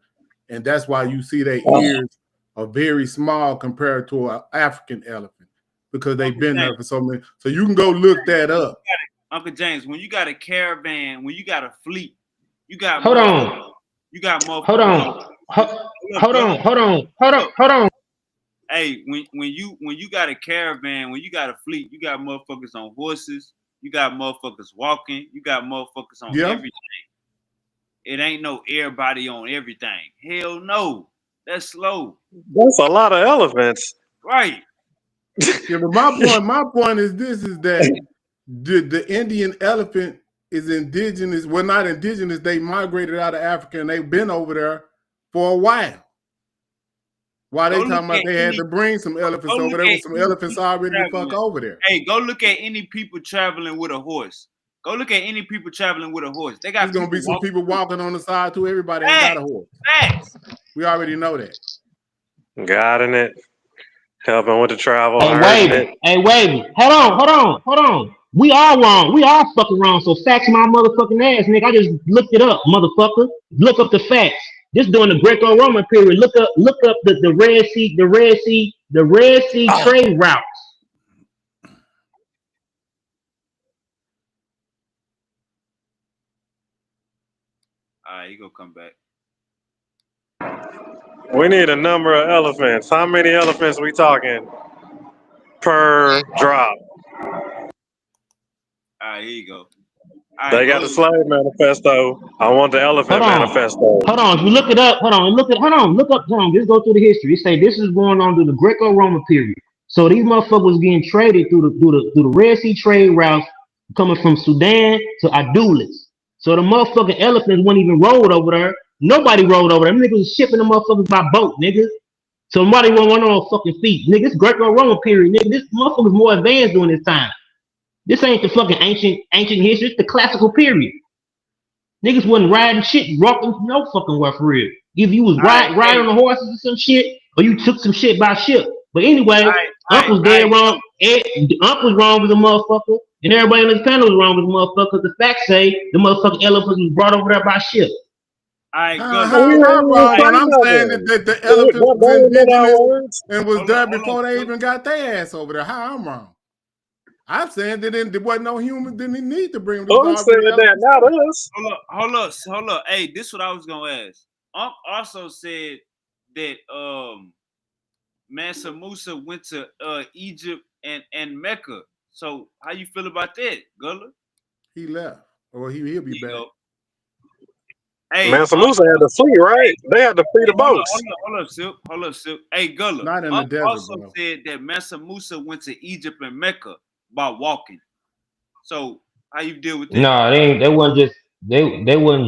And that's why you see their ears are very small compared to an African elephant because they've been there for so many. So you can go look that up. Uncle James, when you got a caravan, when you got a fleet, you got Hold on. You got more. Hold on. Hey, when you got a caravan, when you got a fleet, you got motherfuckers on horses, you got motherfuckers walking, you got motherfuckers on everything. It ain't no everybody on everything. Hell no. That's slow. That's a lot of elephants. Right. Yeah, but my point is this is that the Indian elephant is indigenous. Well, not indigenous. They migrated out of Africa and they've been over there for a while. Why they talking about they had to bring some elephants over there with some elephants already fuck over there. Hey, go look at any people traveling with a horse. Go look at any people traveling with a horse. They got There's gonna be some people walking on the side too. Everybody ain't got a horse. Facts. We already know that. Guiding it, helping with the travel, Hey, hurting it. wait. Hey, wait. Hold on. We all wrong. We all fucking wrong. So facts my motherfucking ass, nigga. I just looked it up, motherfucker. Look up the facts. This during the Greco-Roman period. Look up the Red Sea trade routes. All right, you gonna come back. We need a number of elephants. How many elephants we talking per drop? All right, here you go. All They right, got the slave manifesto. I want the elephant manifesto. Hold on. If you look it up, hold on. Look up. Hold on. Just go through the history. It say this is going on through the Greco-Roman period. So these motherfuckers was getting traded through the Red Sea trade routes coming from Sudan to Adulis. So the motherfucking elephants weren't even rolled over there. Nobody rolled over there. Them niggas was shipping the motherfuckers by boat, nigga. So nobody won't run on fucking feet. Nigga, this Greco-Roman period, nigga. This motherfucker's more advanced during this time. This ain't the fucking ancient history. It's the classical period. Niggas wasn't riding shit, walking no fucking where for real. Either you was riding on the horses or some shit, or you took some shit by ship. But anyway, Unc was dead wrong. Unc was wrong as a motherfucker, and everybody on this panel was wrong as a motherfucker. The facts say the motherfucking elephants was brought over there by ship. All right, How am I wrong when I'm saying that the elephants was indigenous and was there before they even got their ass over there? How I'm wrong? I'm saying that there wasn't no human, didn't need to bring them. Who said that? Not us. Hold up. Hey, this is what I was gonna ask. Unc also said that Mansa Musa went to Egypt and Mecca. So how you feel about that, Gullah? He left. Or he'll be back. Hey, Mansa Musa had to flee, right? They had to flee the boats. Hold up, Silk. Hey, Gullah. Not in the desert, also bro. said that Mansa Musa went to Egypt and Mecca by walking. So how you deal with that? Nah, they wasn't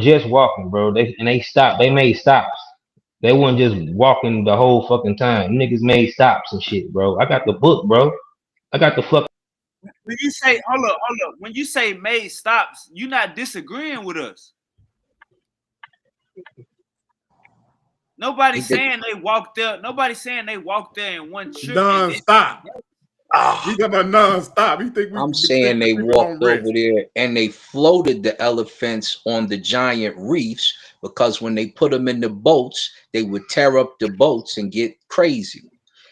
just walking, bro. They stopped. They made stops. They wasn't just walking the whole fucking time. Niggas made stops and shit, bro. I got the book, bro. I got the fuck. When you say hold up. When you say made stops, you're not disagreeing with us. Nobody's saying they walked there. Nobody's saying they walked there in one trip. Non-stop. He got about non-stop. You think I'm saying they walked over there and they floated the elephants on the giant reefs because when they put them in the boats, they would tear up the boats and get crazy.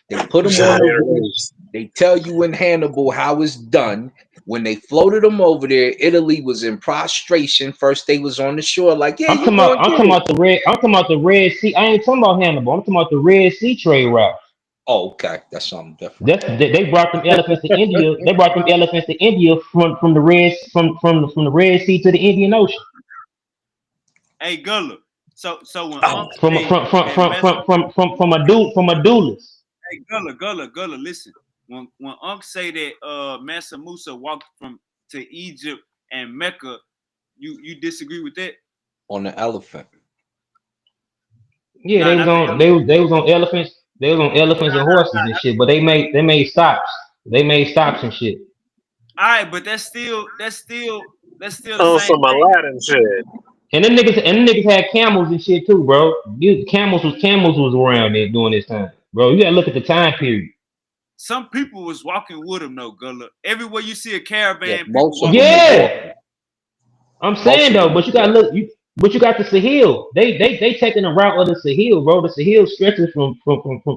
They put them on the reefs. They tell you in Hannibal how it's done. When they floated them over there, Italy was in prostration. First, they was on the shore, like, yeah, I'm talking about the Red Sea. I ain't talking about Hannibal. I'm talking about the Red Sea trade route. Oh, okay, that's something different. They brought them elephants to India. They brought them elephants to India from the Red Sea to the Indian Ocean. Hey, Gullah. So when from a duelist. Hey, Gullah, listen. When Unc say that Mansa Musa walked to Egypt and Mecca, you disagree with that? On the elephant. Yeah, they was on elephants. They was on elephants and horses and shit. But they made stops. They made stops and shit. All right, but that's still the on same some Aladdin shit. And them niggas had camels and shit too, bro. Camels was around there during this time, bro. You gotta look at the time period. Some people was walking with them, though, Gullah. Everywhere you see a caravan, I'm saying though, but you gotta look. But you got the Sahel. They taking the route of the Sahel, bro. The Sahel stretches from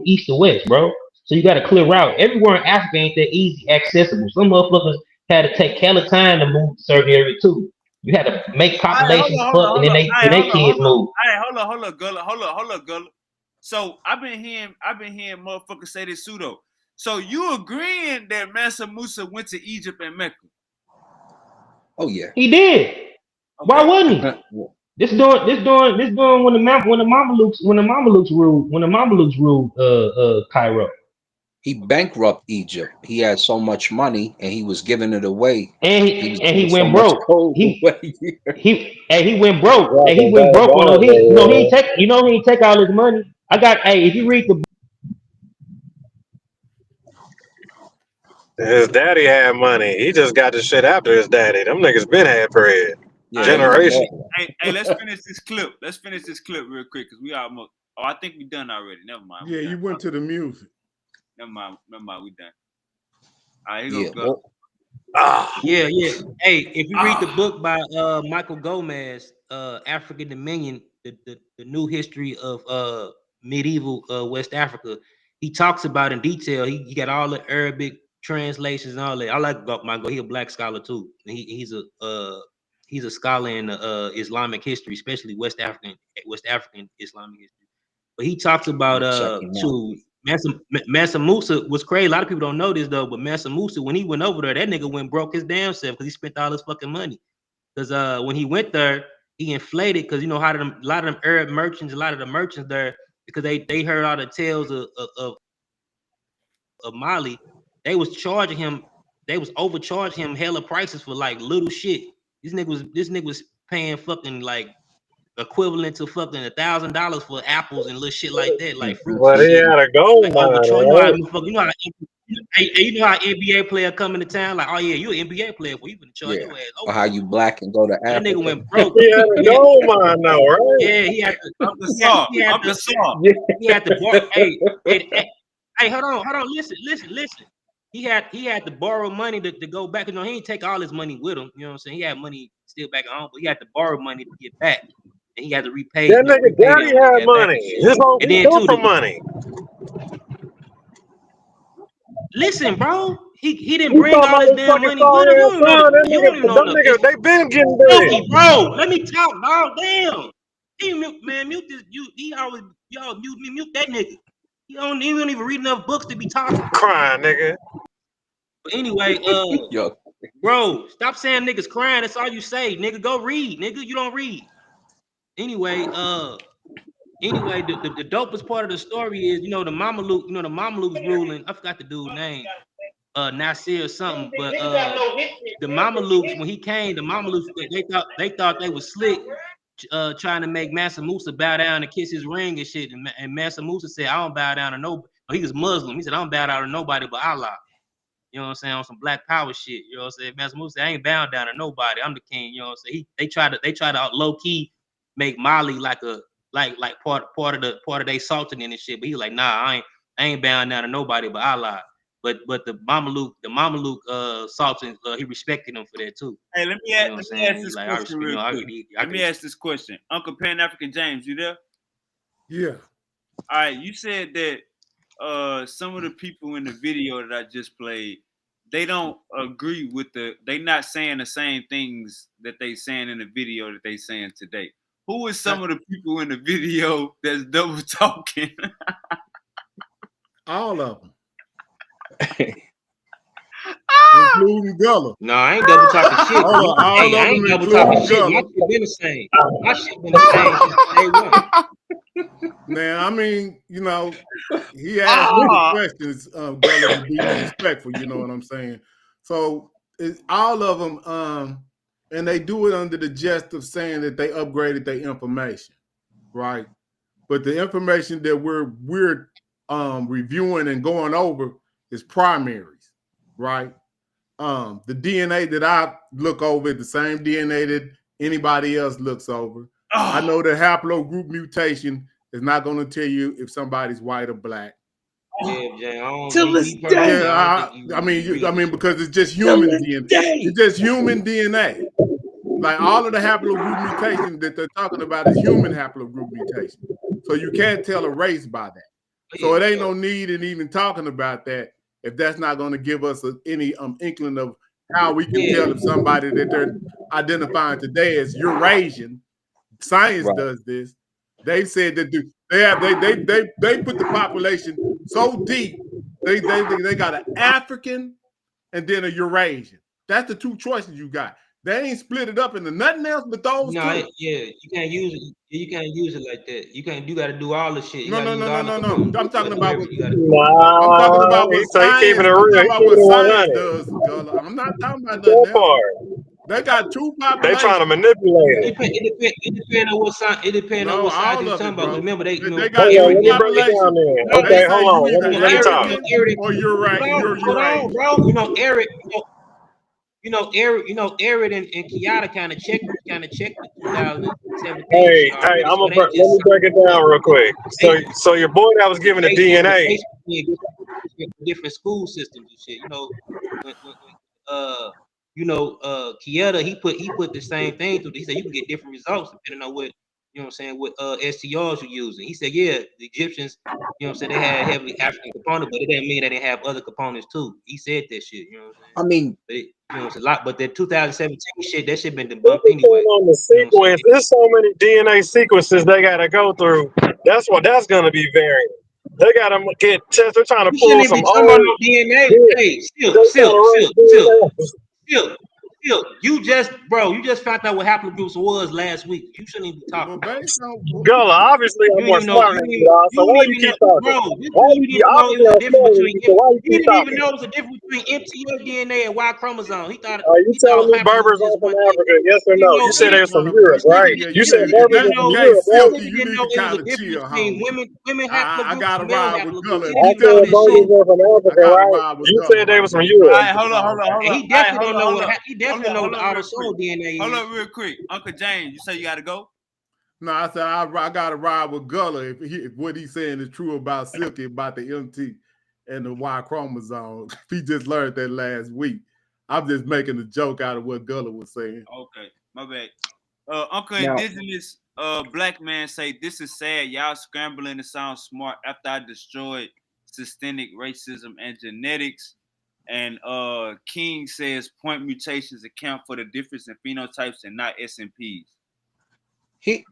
east to west, bro. So you got a clear route. Everywhere in Africa ain't that easy accessible. Some motherfuckers had to take hella time to move to certain areas too. You had to make populations fuck, and then they kids move. All right, hold up, Gullah. So I've been hearing motherfuckers say this pseudo. So you agreeing that Mansa Musa went to Egypt and Mecca? Oh yeah, he did. Okay. Why wouldn't he? This doing when the Mamelukes ruled Cairo. He bankrupted Egypt. He had so much money and he was giving it away. And he went broke. He went broke. And he went broke when he ain't take all his money. If you read the His daddy had money. He just got the shit after his daddy. Them niggas been had bread. Yeah, generation. Hey, let's finish this clip. Let's finish this clip real quick because we almost. Oh, I think we done already. Never mind. Yeah, you went to the music. Never mind. We done. All right, here Yeah. go. Yeah. Hey, if you read the book by Michael Gomez, African Dominion, the new history of medieval West Africa, he talks about in detail. He got all the Arabic translations and all that. I like Michael. He's a black scholar too. He's a scholar in Islamic history, especially West African Islamic history. But he talks about Mansa Musa was crazy. A lot of people don't know this though, but Mansa Musa, when he went over there, that nigga went broke his damn self because he spent all his fucking money. Because when he went there, he inflated because you know how a lot of them Arab merchants, a lot of the merchants there, because they heard all the tales of Mali, they was charging him, they was overcharging him hella prices for like little shit. This nigga was paying fucking like equivalent to fucking $1,000 for apples and little shit like that, like fruits But and he shit. had a gold Like mine, overcharge. right? You know how NBA player come into town, like, oh yeah, you an NBA player, for you gonna charge your ass. Or how you black and go to That Africa. nigga went broke. He had a gold mine though, right? Yeah, he had to borrow. Hey, hold on, listen. He had to borrow money to go back. You know, he didn't take all his money with him. You know what I'm saying? He had money still back at home, but he had to borrow money to get back, and he had to repay. That nigga daddy had money. His whole And then come too, from money. listen, bro, he didn't You bring talking all about his his damn fucking money with him. sorry ass son? You don't even know Them niggas, they been getting Milky, dirty. bro. Let me talk, dog. Damn. Mute this. He always y'all mute that nigga. He don't even read enough books to be talking. Crying, nigga. But anyway, bro, stop saying niggas crying. That's all you say, nigga. Go read, nigga. You don't read. Anyway, the dopest part of the story is, you know, the Mamelukes ruling. I forgot the dude's name. Nasir or something, but the Mamelukes, when he came, the Mamelukes, they thought they was slick, trying to make Mansa Musa bow down and kiss his ring and shit. And Mansa Musa said, I don't bow down to nobody. He was Muslim. He said, I don't bow down to nobody but Allah. You know what I'm saying? On some black power shit. You know what I'm saying? Mansa Musa said, I ain't bowing down to nobody. I'm the king. You know what I'm saying? They try to low key make Mali like a part of their sultan and shit. But he was like, nah, I ain't bowing down to nobody but Allah. But the Mameluke sultan, he respected him for that too. Hey, let me ask this question real quick. Let me ask this question. Uncle Pan African James, you there? Yeah. All right, you said that some of the people in the video that I just played, they don't agree with they not saying the same things that they saying in the video that they saying today. Who is some of the people in the video that's double talking? All of them. Including Gullah. No, I ain't double talking shit. I ain't double talking shit. My shit been the same. My shit been the same since day one. Man, I mean, you know, he asked me the questions, Gullah, to be respectful. You know what I'm saying? So all of them, and they do it under the jest of saying that they upgraded their information, right? But the information that we're reviewing and going over is primaries, right? The DNA that I look over is the same DNA that anybody else looks over. I know the haplogroup mutation is not going to tell you if somebody's white or black. Till this day. Yeah, I mean, because it's just human DNA. It's just human DNA. Like all of the haplogroup mutations that they're talking about is human haplogroup mutation. So you can't tell a race by that. So it ain't no need in even talking about that if that's not going to give us any inkling of how we can tell if somebody that they're identifying today as Eurasian. Science does this. They said that they put the population so deep. They got an African and then a Eurasian. That's the two choices you got. They ain't split it up into nothing else but those two. You can't use it. You can't use it like that. You got to do all the shit. No. I'm talking about what science does, Gullah. I'm not talking about nothing else. They got two populations. They trying to manipulate it. It depends on what science. It depends on what science you're talking about. Remember, they got two populations. Okay, hold on. Let me talk. Or you're right. Hold on, bro. You know, Eric. Arid and Kiata kind of checked the 2017. Hey, I'm gonna let me break it down real quick. So your boy that was giving the DNA. Different school systems and shit. Kieta, he put the same thing through. He said you can get different results depending on what what STRs you're using. He said, yeah, the Egyptians, they had heavily African component, but it didn't mean they didn't have other components too. He said that shit, I mean, but it's a lot. But that 2017 shit, that shit been debunked anyway. On the sequence, there's so many DNA sequences they gotta go through. That's gonna be variant. They gotta get tests. They're trying to You pull shouldn't even some be talking about old. no DNA. Hey, Silk. You just found out what haplogroups was last week. You shouldn't even be talking about it. Gullah, obviously I'm more smart than you, so why you keep talking? He didn't even know it was a difference between MTL DNA and Y chromosome. He thought. Are you telling me Berbers are from Africa? Yes or no? You said they was from Europe, right? You said Berbers are from Europe, right? You need to kind of chill, homie. Women I gotta ride with Gullah. I said Berbers are from Africa, right? You said they was from Europe. All right, hold on. He definitely don't know what he definitely know what the autosomal DNA is. Hold up real quick. Uncle James, you say you gotta go? No, I said I gotta ride with Gullah if what he's saying is true about Silky, about the MT and the Y chromosome. He just learned that last week. I'm just making a joke out of what Gullah was saying. Okay, my bad. Uncle Indigenous black man say this is sad. Y'all scrambling to sound smart after I destroyed systemic racism and genetics. And King says point mutations account for the difference in phenotypes and not SNPs. They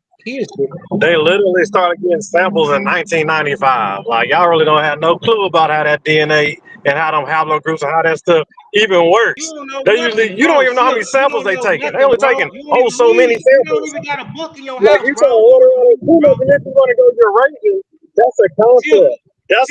literally started getting samples in 1995. Like y'all really don't have no clue about how that DNA and how them haplogroups and how that stuff even works. They usually you don't even know how many samples they taking. They only taking so many samples. You don't even got a book in your house, Like you bro. trying to order on a if you want to go Eurasian, that's a concept. That's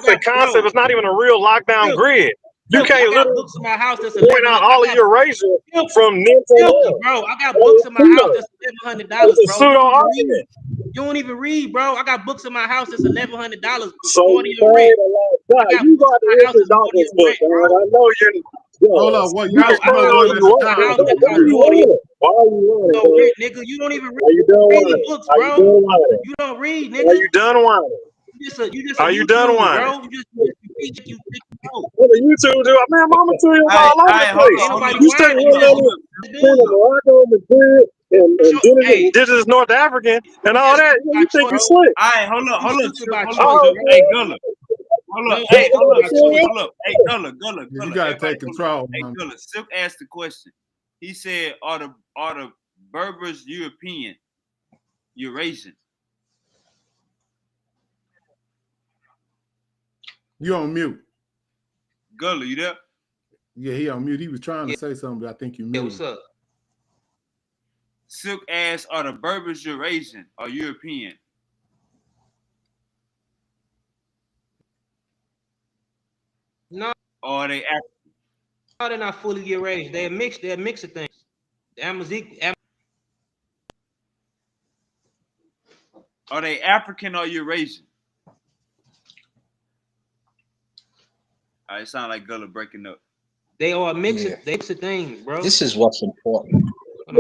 a concept. It's not even a real lockdown grid. You can't literally books in my house that's point out all of Eurasia from Nim to bro. I got books in my house that's $1,100, bro. It's a pseudo argument. You don't even read, bro. I got books in my house that's $1,100. So you paid a lot. You got the Richard Dawkins book, man. I know you're. Hold up, what y'all smuggling in the town? Why are you lying, nigga? You don't even read. Are you done whining? Books, Are bro. you done whining? You don't read, nigga. Are you done whining? Are you done whining? Bro. You What do YouTube do? Man, Mama tell you all over the place. You stay in Morocco, Madrid, and indigenous North African, and all that. You think you slick? All right, hold up. Hey, Gullah. Hold up. Hey, Gullah. You gotta take control. Hey, Gullah. Silk asked the question. He said, "Are the Berbers European, Eurasian?" You on mute. Gullah, you there? Yeah, he on mute. He was trying to say something, but I think you muted. What's up? Silk asked, "Are the Berbers Eurasian or European?" No. Or are they African? No, they're not fully Eurasian. They're mixed. They're a mix of things. The Are they African or Eurasian? All right, it sounds like Gullah breaking up. They are a mix of things, bro. This is what's important. All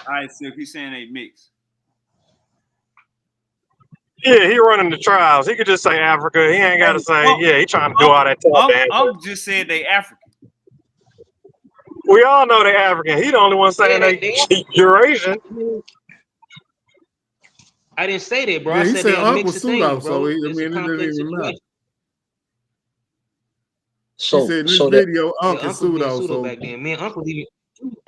right, Silk, he's saying they mix. Yeah, he running the trials. He could just say Africa. He ain't got to say, he trying to do all that I'm just saying they African. We all know they African. He the only one saying they Eurasian. I didn't say that, bro. Yeah, I said they a mix of things, bro. So it It's a doesn't complex even matter. situation. He said in this video, Uncle pseudo. So back then, man, Uncle even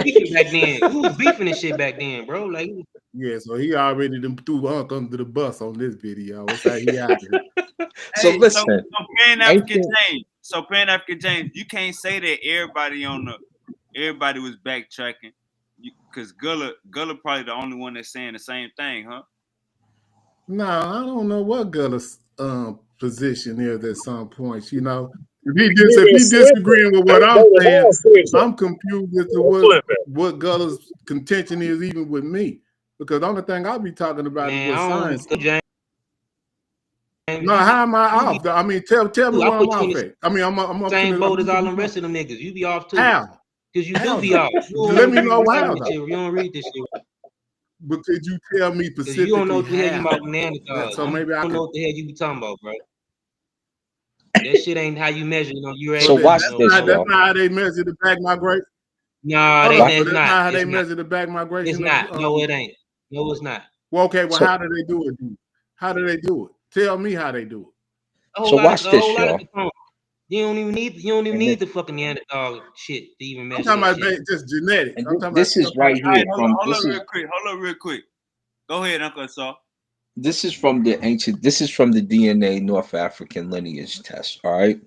beefing back then. Who was beefing and shit back then, bro? Like, yeah, so he already threw Uncle under the bus on this video. That's how he out here. So listen, so Pan African James, you can't say that everybody was backtracking, because Gullah probably the only one that's saying the same thing, huh? No, I don't know what Gullah's position is at some points. You know, if he disagreeing with what I'm saying, I'm confused as to what Gullah's contention is, even with me, because the only thing I'll be talking about is what science. No, how am I off? I mean, tell me I where I'm put you off in the at. I mean, I'm up same to boat as all the. them rest of them niggas. You be off too. How? Because you How do be though? off. You Let don't me be know writing how this though. shit. You don't read this shit. But could you tell me Because you don't know specifically what the hell you how? about Neanderthals. So maybe I don't can. know what the hell you be talking about, bro. That shit ain't how you measure, your So age. watch That's this, not y'all. how they measure the back migration. Nah, Hold that's on, so that's not. not how It's they not. measure the back It's migration not. of. No, it ain't. No, it's not. Well, okay. Well, So how do they do it? Then? How do they do it? Tell me how they do it. so watch this, A whole lot of y'all. components. You don't even And need then, the fucking Neanderthal shit to even I'm measure talking that about shit. just genetics. and I'm talking about this is okay. right All here right, from hold up real quick. Go ahead, Uncle Saw. this is from the DNA North African lineage test. All right.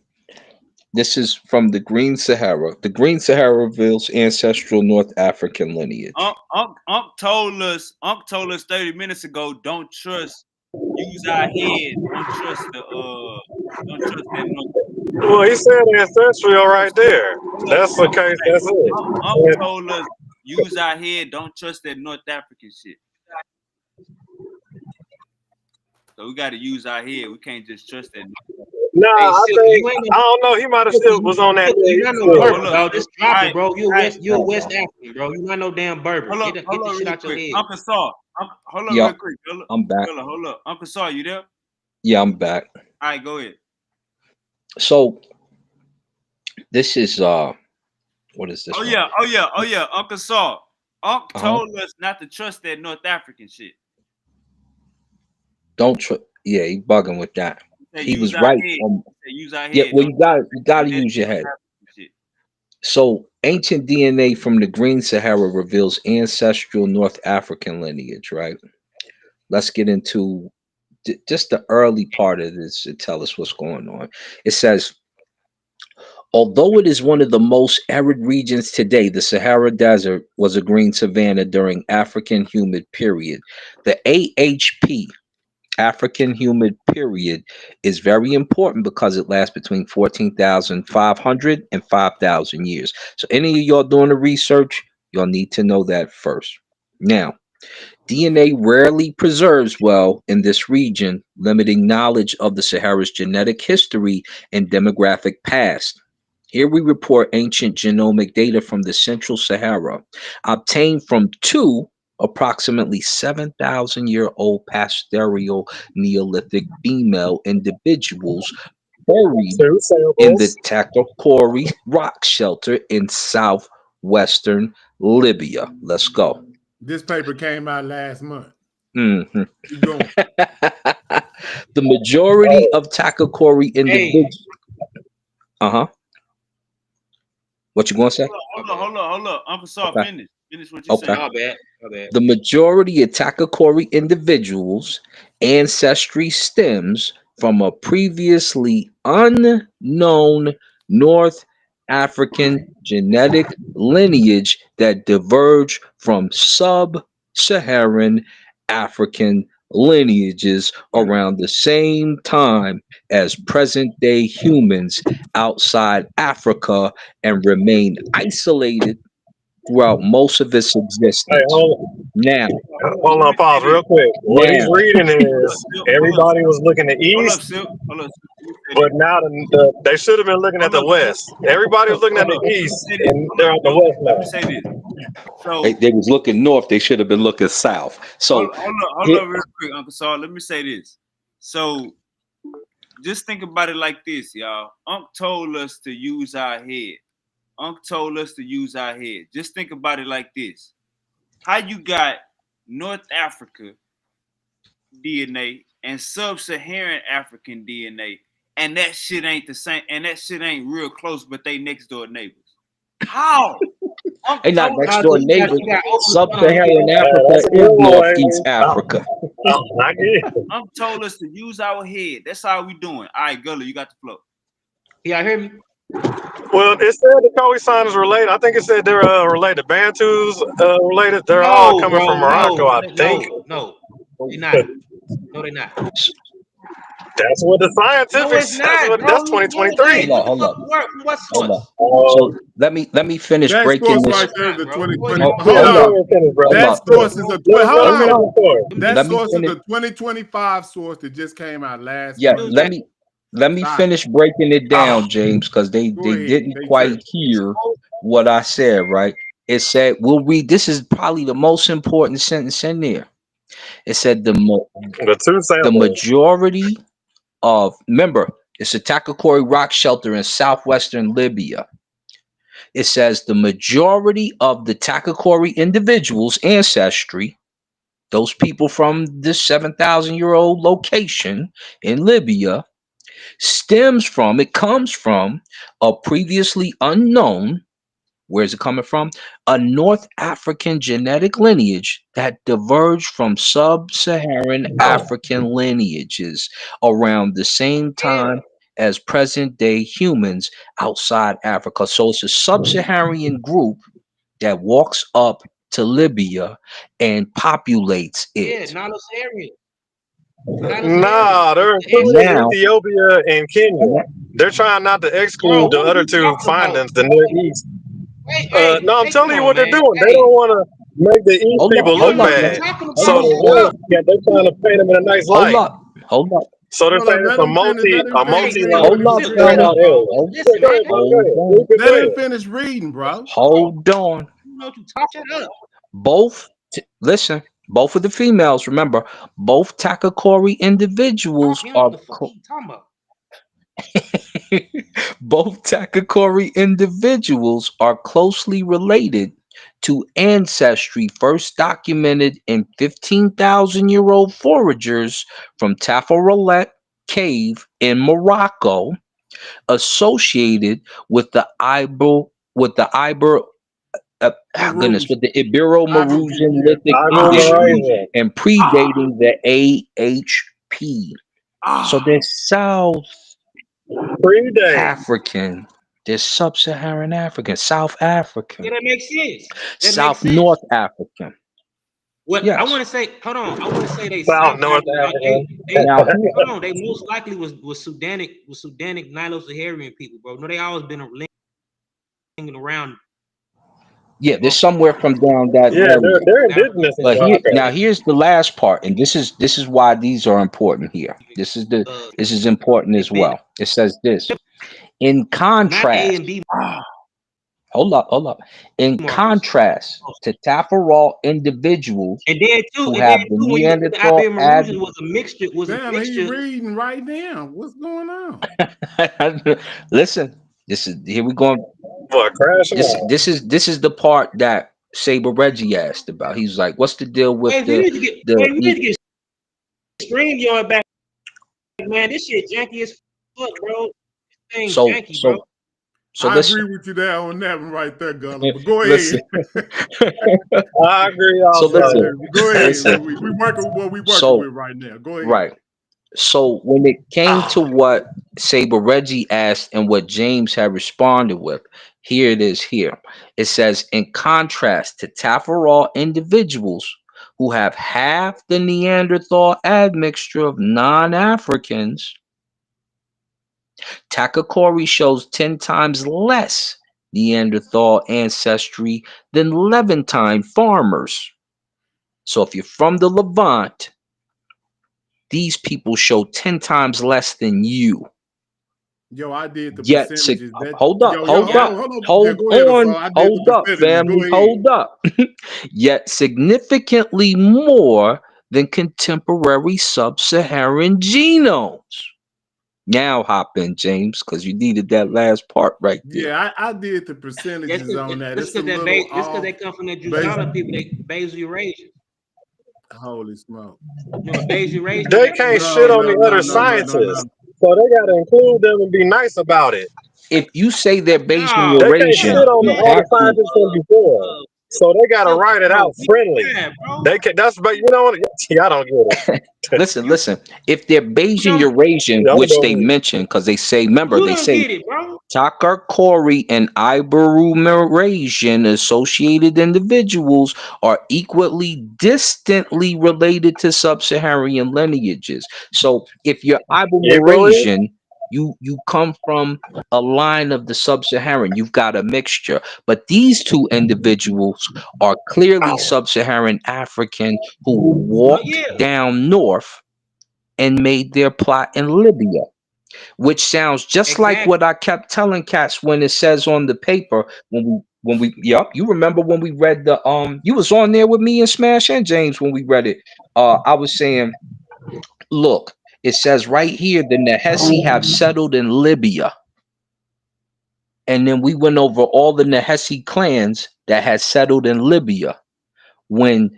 This is from the Green Sahara. The Green Sahara reveals ancestral North African lineage. Unc told us 30 minutes ago, don't trust, use our head, don't trust that North. Well, he said ancestral right there. That's the case. That's Unc it. told us, use our head, don't trust that North African shit. So we got to use our head. We can't just trust that. Nah, Hey, I Silk, think you ain't I don't know. He might have still was on that. you not no Yeah. Berber, dog. Just drop it, bro. You a All West African, bro. You not no damn Berber. Hold Get up the shit real out your quick. head. Uncle Saw. Hold up Yeah, real quick. I'm back. Hold up. Uncle Saw, you there? Yeah, I'm back. All right, go ahead. So this is what is this Oh one? yeah. Uncle Saw. Unc Uh-huh. told us not to trust that North African shit. Don't yeah, he bugging with that. Say He use was our right. head. Say use our Yeah, head. well, Don't you gotta trust use your that head. North African shit. So ancient DNA from the Green Sahara reveals ancestral North African lineage, right? Let's get into just the early part of this to tell us what's going on. It says, although it is one of the most arid regions today, the Sahara Desert was a green savanna during African humid period. The AHP, African humid period, is very important because it lasts between 14,500 and 5,000 years. So any of y'all doing the research, y'all need to know that first. Now, DNA rarely preserves well in this region, limiting knowledge of the Sahara's genetic history and demographic past. Here we report ancient genomic data from the Central Sahara, obtained from two approximately 7,000-year-old pastoral Neolithic female individuals buried Two in the samples. Takakori rock shelter in southwestern Libya. Let's go. This paper came out last month. Mhm. Keep going. The majority of Takakori individuals. Uh-huh. What you gonna say? Hold up. Uncle Saw, Okay. finish what you Okay. saying. My bad. The majority of Takakori individuals' ancestry stems from a previously unknown North African genetic lineage that diverged from sub-Saharan African lineages around the same time as present-day humans outside Africa and remain isolated throughout most of its Hey, existence. Now, hold on, pause real quick. What he's now, reading is everybody was looking to east, Hold up. but now they should have been looking at the west. Everybody was looking at the east, and they're on the west Let me now. say this. So they was looking north. They should have been looking south. So, hold up real quick, Uncle Saul. Let me say this. So just think about it like this, y'all. Unc told us to use our head. Just think about it like this. How you got North Africa DNA and sub-Saharan African DNA, and that shit ain't the same, and that shit ain't real close, but they next door neighbors. How? they not next door You neighbors. got Sub-Saharan Africa That's a is good one, northeast Amy. Africa. I get it. Unc told us to use our head. That's how we doing. All right, Gullah, you got the flow. Yeah, hear me. Well, it said the Khoisan is related. I think it said they're related. Bantus related. They're all No, coming bro. from Morocco, I think. No. They're not. No, they're not. That's what the scientific. No, it's not, bro. That's Wait, 2023. what the Hold fuck? up. What Hold source? up. So let me finish That breaking source this. right there is the Bro. 2020. Hold Hold up. up. Hold That up. source is a hold Hold on. up. That Let me source is finish. the 2025 source that just came out last Yeah, month. let me Stop. finish breaking it down, James, because they Go ahead. didn't They quite tripping. hear what I said, right? It said, we'll read, this is probably the most important sentence in there. It said The two the samples. majority of, remember, it's a Takakori rock shelter in southwestern Libya. It says the majority of the Takakori individuals' ancestry, those people from this 7,000-year-old location in Libya, comes from a previously unknown, where is it coming from? A North African genetic lineage that diverged from sub-Saharan African lineages around the same time as present-day humans outside Africa. So it's a sub-Saharan group that walks up to Libya and populates Yeah, it. Nilo-Saharan. Nah, they're including Now, Ethiopia and Kenya. They're trying not to exclude the Bro, what are other you two talking about? findings, the Near East. No, I'm Hey, telling come you on, what they're man. doing. They don't want to make the East people You look don't know what you're bad. talking So about. the Shut up. West, they're trying to paint them in a nice light. Hold up. So they're Hold up. saying it's Let a him finish. Let him finish reading what he was spread reading. out area. Listen, Go man. ahead, bro. Go ahead. Hold Read Let him it. finish reading, bro. Hold on. You know what you talk. Shut up. Listen, both of the females, remember, both Takakori individuals You don't know are what the fuck you talking about. both Takakori individuals are closely related to ancestry first documented in 15,000-year-old foragers from Tafarolet cave in Morocco, associated with the Maroons. with the Ibero-Mauritian Yeah. lithic industry and predating the AHP. So they're South African, they're Sub-Saharan African, South African, Yeah, that makes sense. That makes South sense. North African. What Yes. I want to say, hold on. I want to say they South South North African. African. Now, Hold on. They most likely was Sudanic Nilo-Saharan people, bro. No, they always been lingering around. yeah, there's somewhere from down that Yeah, area. they're indigenous in But Morocco. here's the last part, and this is why these are important here. This is important as well. It says this. In Not A contrast, and B hold up. In markers. contrast to Tafarol individuals And then too, who have the when you look at the Neanderthal Ibero-Mauritians was a mixture. Damn, he reading right now. What's going on? Listen, this is here we go. What, crashing out? This is the part that Saber Reggie asked about. He's like, "What's the deal with Hey, we need to get stream yard back, man. This shit janky as fuck, bro. This thing janky, bro. So I listen. agree with you there on that one right there, Gullah. But go Listen. ahead. I agree So also. listen. Go ahead. Listen. We working with what we working So with right now. Go ahead. right. So when it came to what Saber Reggie asked and what James had responded with, here it is here. It says, in contrast to Tafarol individuals who have half the Neanderthal admixture of non-Africans, Takakori shows 10 times less Neanderthal ancestry than Levantine farmers. So if you're from the Levant, these people show 10 times less than you. Yo, I did the Yet, percentages. hold up. Go ahead, On, I did hold the up, percentages. family, Go ahead. hold up. Yet significantly more than contemporary sub-Saharan genomes. Now hop in, James, because you needed that last part right there. Yeah, I did the percentages on that. This It's a because little they come from the based- Drusilla people. They Beige Eurasians. Holy smoke. You know, Beige Eurasians. They can't shit on the other scientists. So they gotta include them and be nice about it. If you say they're Bayesian They can't shit Eurasian, on you all the have to. scientists from before. So they gotta write it out friendly. They can. That's but you know what? I don't get it. Listen. If they're Bayesian Eurasian, Yeah, I'm which they going. mention, because they say, remember, You they don't say get it, bro. Takar and Ibero-Eurasian associated individuals are equally distantly related to sub-Saharan lineages. So if you're Equally? Ibero-Eurasian, you come from a line of the sub-Saharan. You've got a mixture. But these two individuals are clearly sub-Saharan African who walked down north and made their plot in Libya, which sounds just like what I kept telling cats when it says on the paper when we you remember when we read the you was on there with me and Smash and James when we read it. I was saying, look, it says right here the Nehesi have settled in Libya. And then we went over all the Nehesi clans that had settled in Libya when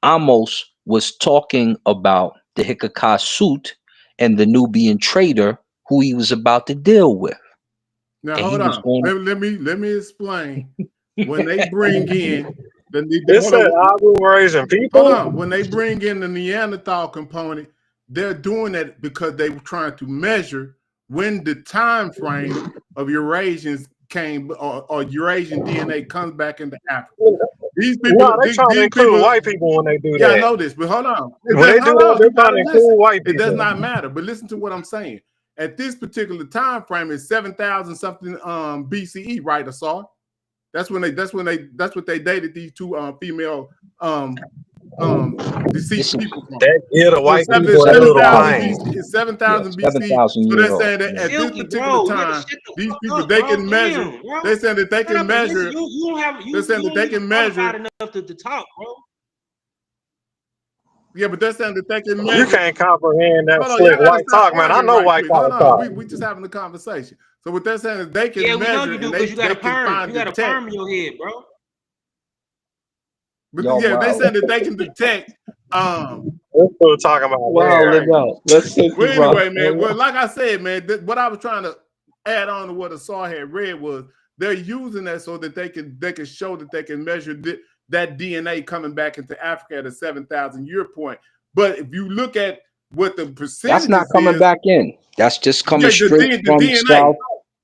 Amos was talking about the Hikakasut and the Nubian trader who he was about to deal with. Now And hold on. Let me explain. When they bring in This said Ibero-Eurasian people. hold on. When they bring in the Neanderthal component, they're doing that because they were trying to measure when the time frame of Eurasians came or Eurasian DNA comes back into Africa. These people, No, they trying to include white people when they do that. Yeah, I know this, but hold on. When they do that, they're trying to include white It does people. not matter, but listen to what I'm saying. At this particular time frame is 7,000 something BCE, right, Asar? That's what they dated these two female deceased people from. That the white So people that little 7,000 pain. BC, it's 7,000 BC. 7,000 So years they're saying that old. at this Silky, particular bro, you gotta time, shut the these fuck people up, they bro. can measure. Damn, bro. They're saying that they Shut can up and listen. measure. You don't have They're saying that they can measure. enough to talk, bro. Yeah, but they're saying that they can You measure. can't comprehend that Hold on, slick y'all gotta white stop talk, man. I arguing know right white quick. Hold collar on, talk. we just having a conversation. So what they're saying is they can Yeah, we know measure you do and because you got they a can perm. find You got a detect. perm in your head, bro. But Yo, yeah, they wow. said that they can detect. We're still talking about Wow, hair. let's go. Let's take Well, you, bro. anyway, man. Well, like I said, man, what I was trying to add on to what Asar had read was they're using that so that they can show that they can measure that DNA coming back into Africa at a 7,000 year point. But if you look at what the percentages That's not coming back in. That's just coming straight the from DNA. South.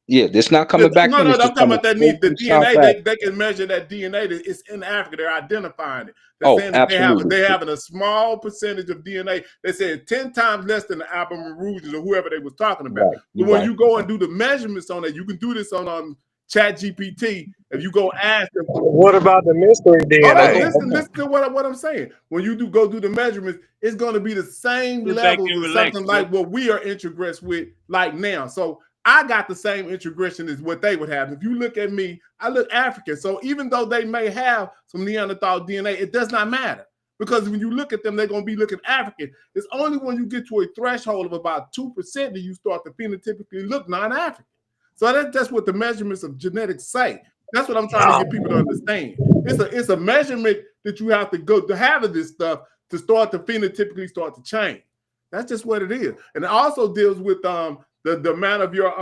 Yeah, it's not coming back No, in. no, It's I'm just talking coming about that straight the from South DNA. Africa. They can measure that DNA that it's in Africa. They're identifying it. They're Oh, saying that absolutely. they're having a small percentage of DNA. They said 10 times less than the Aborigines or whoever they was talking about. Right. But when you go and do the measurements on that, you can do this on ChatGPT. If you go ask them, What about the mystery hold on, DNA? listen to what I'm saying. When you go do the measurements, it's going to be the same Sit back levels and or relax, something bro. like what we are introgressed with like now. So I got the same introgression as what they would have. If you look at me, I look African. So even though they may have some Neanderthal DNA, it does not matter. Because when you look at them, they're going to be looking African. It's only when you get to a threshold of about 2% that you start to phenotypically look non-African. So that's what the measurements of genetics say. That's what I'm trying to get people to understand. It's a measurement that you have to go to have of this stuff to start to phenotypically start to change. That's just what it is. And it also deals with the amount of your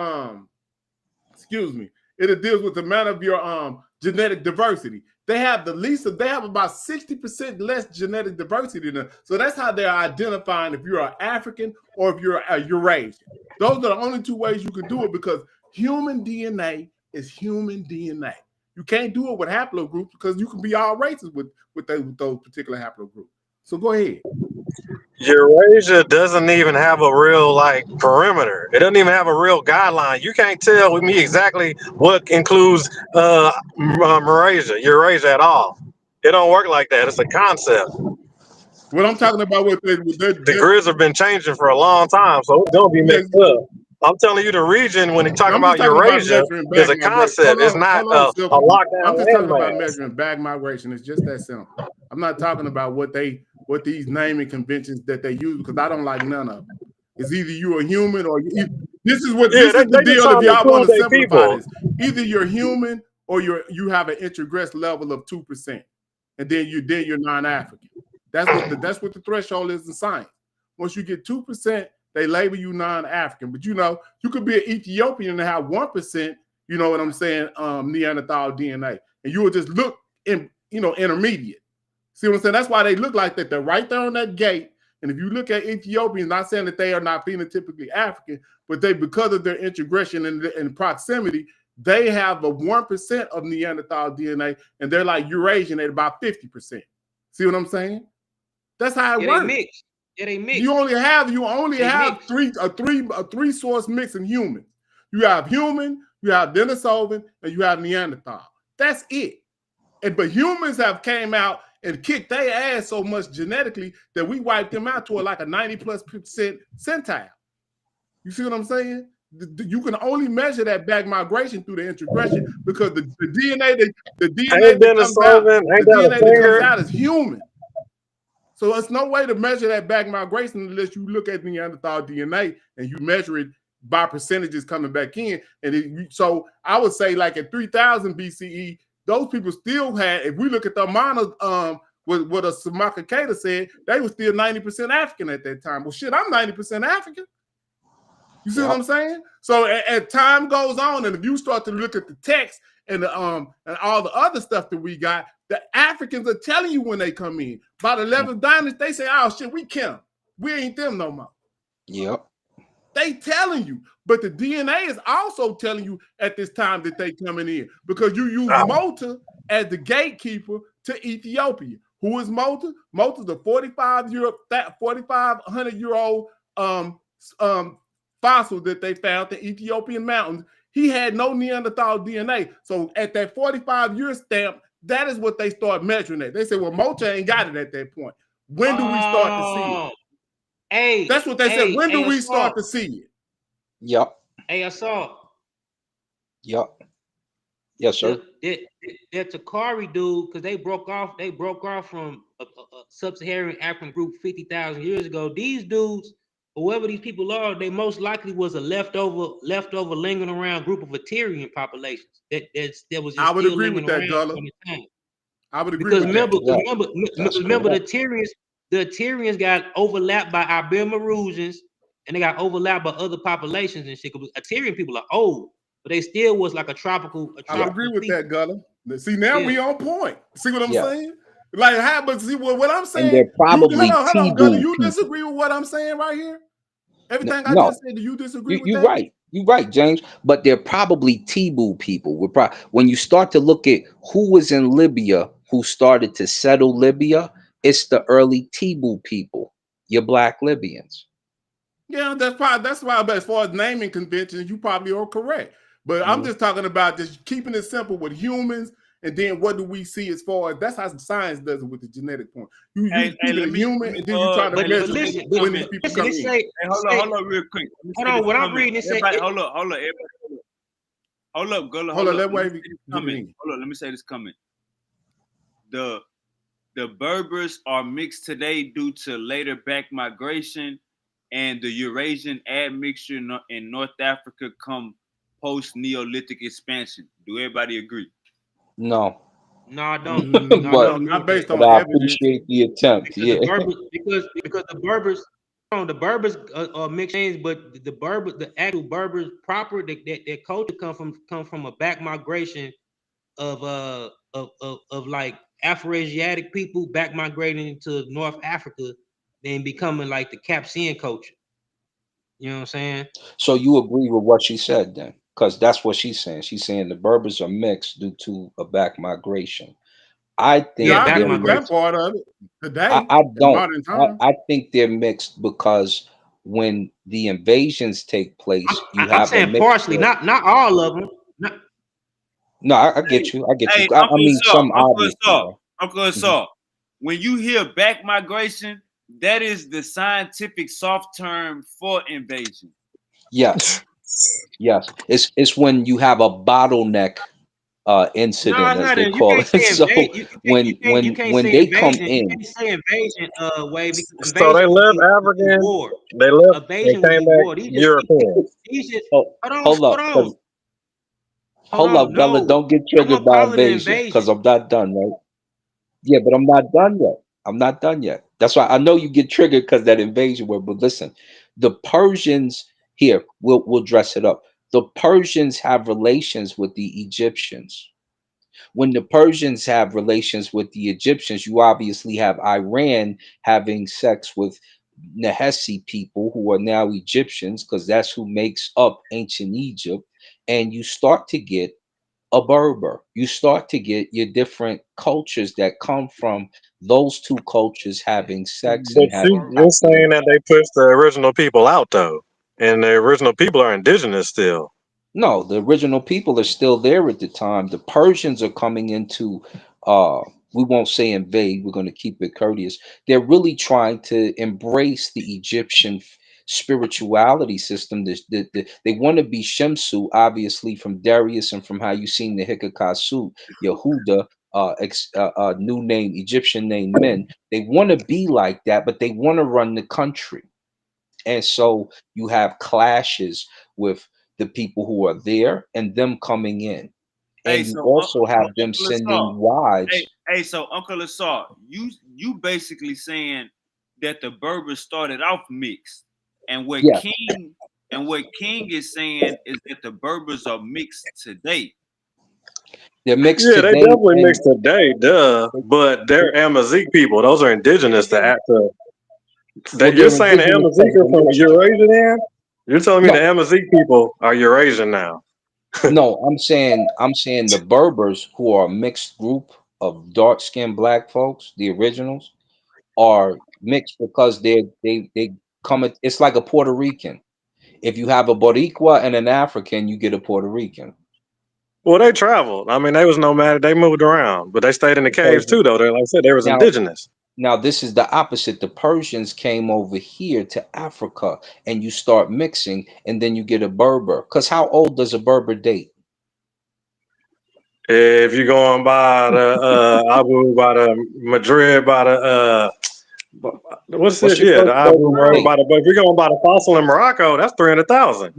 it deals with the amount of your genetic diversity. They have about 60% less genetic diversity than them. So that's how they're identifying if you're an African or if you're a Eurasian. Those are the only two ways you can do it because human DNA is human DNA. You can't do it with haplogroups because you can be all races with those particular haplogroups. So go ahead. Eurasia doesn't even have a real perimeter. It doesn't even have a real guideline. You can't tell with me exactly what includes Eurasia at all. It don't work like that. It's a concept. What I'm talking about with the grids have been changing for a long time, so it's gonna be mixed up. I'm telling you, the region when they talk about Eurasia is a concept. It's not a lockdown. I'm just talking about measuring bag migration. It's just that simple. I'm not talking about what these naming conventions that they use because I don't like none of them. It's either you're a human or this is the deal. If y'all want to simplify this, either you're human or you have an introgressed level of 2%, and then you're non-African. That's what the threshold is in science. Once you get 2%, they label you non-African. But you could be an Ethiopian and have 1%, you know what I'm saying, Neanderthal DNA. And you will just look intermediate. See what I'm saying? That's why they look like that. They're right there on that gate. And if you look at Ethiopians, not saying that they are not phenotypically African, but they, because of their integration and proximity, they have a 1% of Neanderthal DNA, and they're like Eurasian at about 50%. See what I'm saying? That's how it works. They mix. Yeah, they mix. You only have a three source mix in humans. You have human, you have Denisovan, and you have Neanderthal. That's it. But humans have came out and kicked their ass so much genetically that we wiped them out to like a 90+% centile. You see what I'm saying? You can only measure that back migration through the integration, because the DNA that comes out is human. So there's no way to measure that back migration unless you look at Neanderthal DNA and you measure it by percentages coming back in. And so I would say, like at 3000 BCE, those people still had, if we look at the amount of what a Samaka Keita said, they were still 90% African at that time. Well, shit, I'm 90% African. You see what I'm saying? So as time goes on, and if you start to look at the text and all the other stuff that we got, the Africans are telling you when they come in. By the 11th dynasty, they say, "Oh shit, we kill them. We ain't them no more." Yep. They telling you, but the DNA is also telling you at this time that they coming in, because you use Mota as the gatekeeper to Ethiopia. Who is Mota? Mota's a 4,500-year-old fossil that they found in Ethiopian mountains. He had no Neanderthal DNA. So at that 45-year stamp, that is what they start measuring at. They say, well, Mota ain't got it at that point. When do we start to see it? Hey, that's what they said. When do we start to see it? Yep. Hey, I saw. Yep. Yes, sir. That Takari dude, because they broke off from a sub-Saharan African group 50,000 years ago. These dudes, whoever these people are, they most likely was a leftover lingering around group of Aterian populations. That was. I would agree with that, Gullah. I would agree with remember, that. Remember the Aterians got overlapped by Ibermarusians, and they got overlapped by other populations and shit. Aterian people are old, but they still was like a tropical. I would agree with that, Gullah. See, now we on point. See what I'm saying? Like, but see what I'm saying? And they're probably hold on, Gullah. You disagree with what I'm saying right here? Everything I just said, do you disagree with that? You're right. You're right, James. But they're probably Tibu people. When you start to look at who was in Libya, who started to settle Libya, it's the early Tibu people, your Black Libyans. Yeah, that's why. But as far as naming conventions, you probably are correct. But I'm just talking about just keeping it simple with humans, and then what do we see as far as that's how science does it with the genetic point. You keep it a human, and then you try to measure when these people come in. Hold on, real quick. Hold on, what I'm reading it say. Hold up, Gullah. Hold on, let me say this coming. The Berbers are mixed today due to later back migration, and the Eurasian admixture in North Africa come post-Neolithic expansion. Do everybody agree? No. No, I don't. Not based on I appreciate the attempt. Because the Berbers are mixed names, but the actual Berbers proper, their culture come from a back migration of like Afro-Asiatic people back migrating to North Africa, then becoming like the Capsian culture. You know what I'm saying? So you agree with what she said then? Because that's what she's saying. She's saying the Berbers are mixed due to a back migration. I think that part of it today. I don't. I think they're mixed because when the invasions take place, I'm saying partially, not all of them. No, I get you. I get you. I mean, some obvious. Uncle Saul, when you hear back migration, that is the scientific soft term for invasion. Yes. Yes. It's when you have a bottleneck incident, as they call it. So when they come in, you can't say invasion way because so they left African. They left. They came back European. Hold up, Bella. Don't get triggered by invasion because I'm not done, right? Yeah, but I'm not done yet. I'm not done yet. That's why I know you get triggered because that invasion word. But listen, the Persians here, we'll dress it up. The Persians have relations with the Egyptians. When the Persians have relations with the Egyptians, you obviously have Iran having sex with Nahesi people who are now Egyptians, because that's who makes up ancient Egypt. And you start to get a Berber. You start to get your different cultures that come from those two cultures having sex But and see, having you're saying that they pushed the original people out though, and the original people are indigenous still. No, the original people are still there at the time. The Persians are coming into we won't say invade, we're going to keep it courteous. They're really trying to embrace the Egyptian spirituality system. They want to be Shemsu, obviously, from Darius and from how you seen the Hikakasu, Yehuda, new name, Egyptian name men. They want to be like that, but they want to run the country. And so you have clashes with the people who are there and them coming in. Hey, And you so also have them Uncle sending Asar. wives. Hey, so Uncle Asar, you basically saying that the Berbers started off mixed, and what Yeah. King is saying is that the Berbers are mixed today. They're mixed Yeah, they today. definitely And mixed today, duh. But they're Amazigh people; those are indigenous to Africa. well, You're they're saying the indigenous Amazigh of are the from mixture. Eurasia, then? You're telling me the No, Amazigh people are Eurasian now? no, I'm saying the Berbers, who are a mixed group of dark-skinned black folks, the originals, are mixed because they come. It's like a Puerto Rican. If you have a Boricua and an African, you get a Puerto Rican. Well, they traveled. I mean, they was nomadic. They moved around, but they stayed in the caves too, though. They, like I said, they was Now, indigenous. now this is the opposite. The Persians came over here to Africa, and you start mixing, and then you get a Berber. Because how old does a Berber date? If you're going by the Abu, by the Madrid, by the what's What's it? your Yeah, the first Abu, Berber date? by the. But if you're going by the fossil in Morocco, that's 300,000,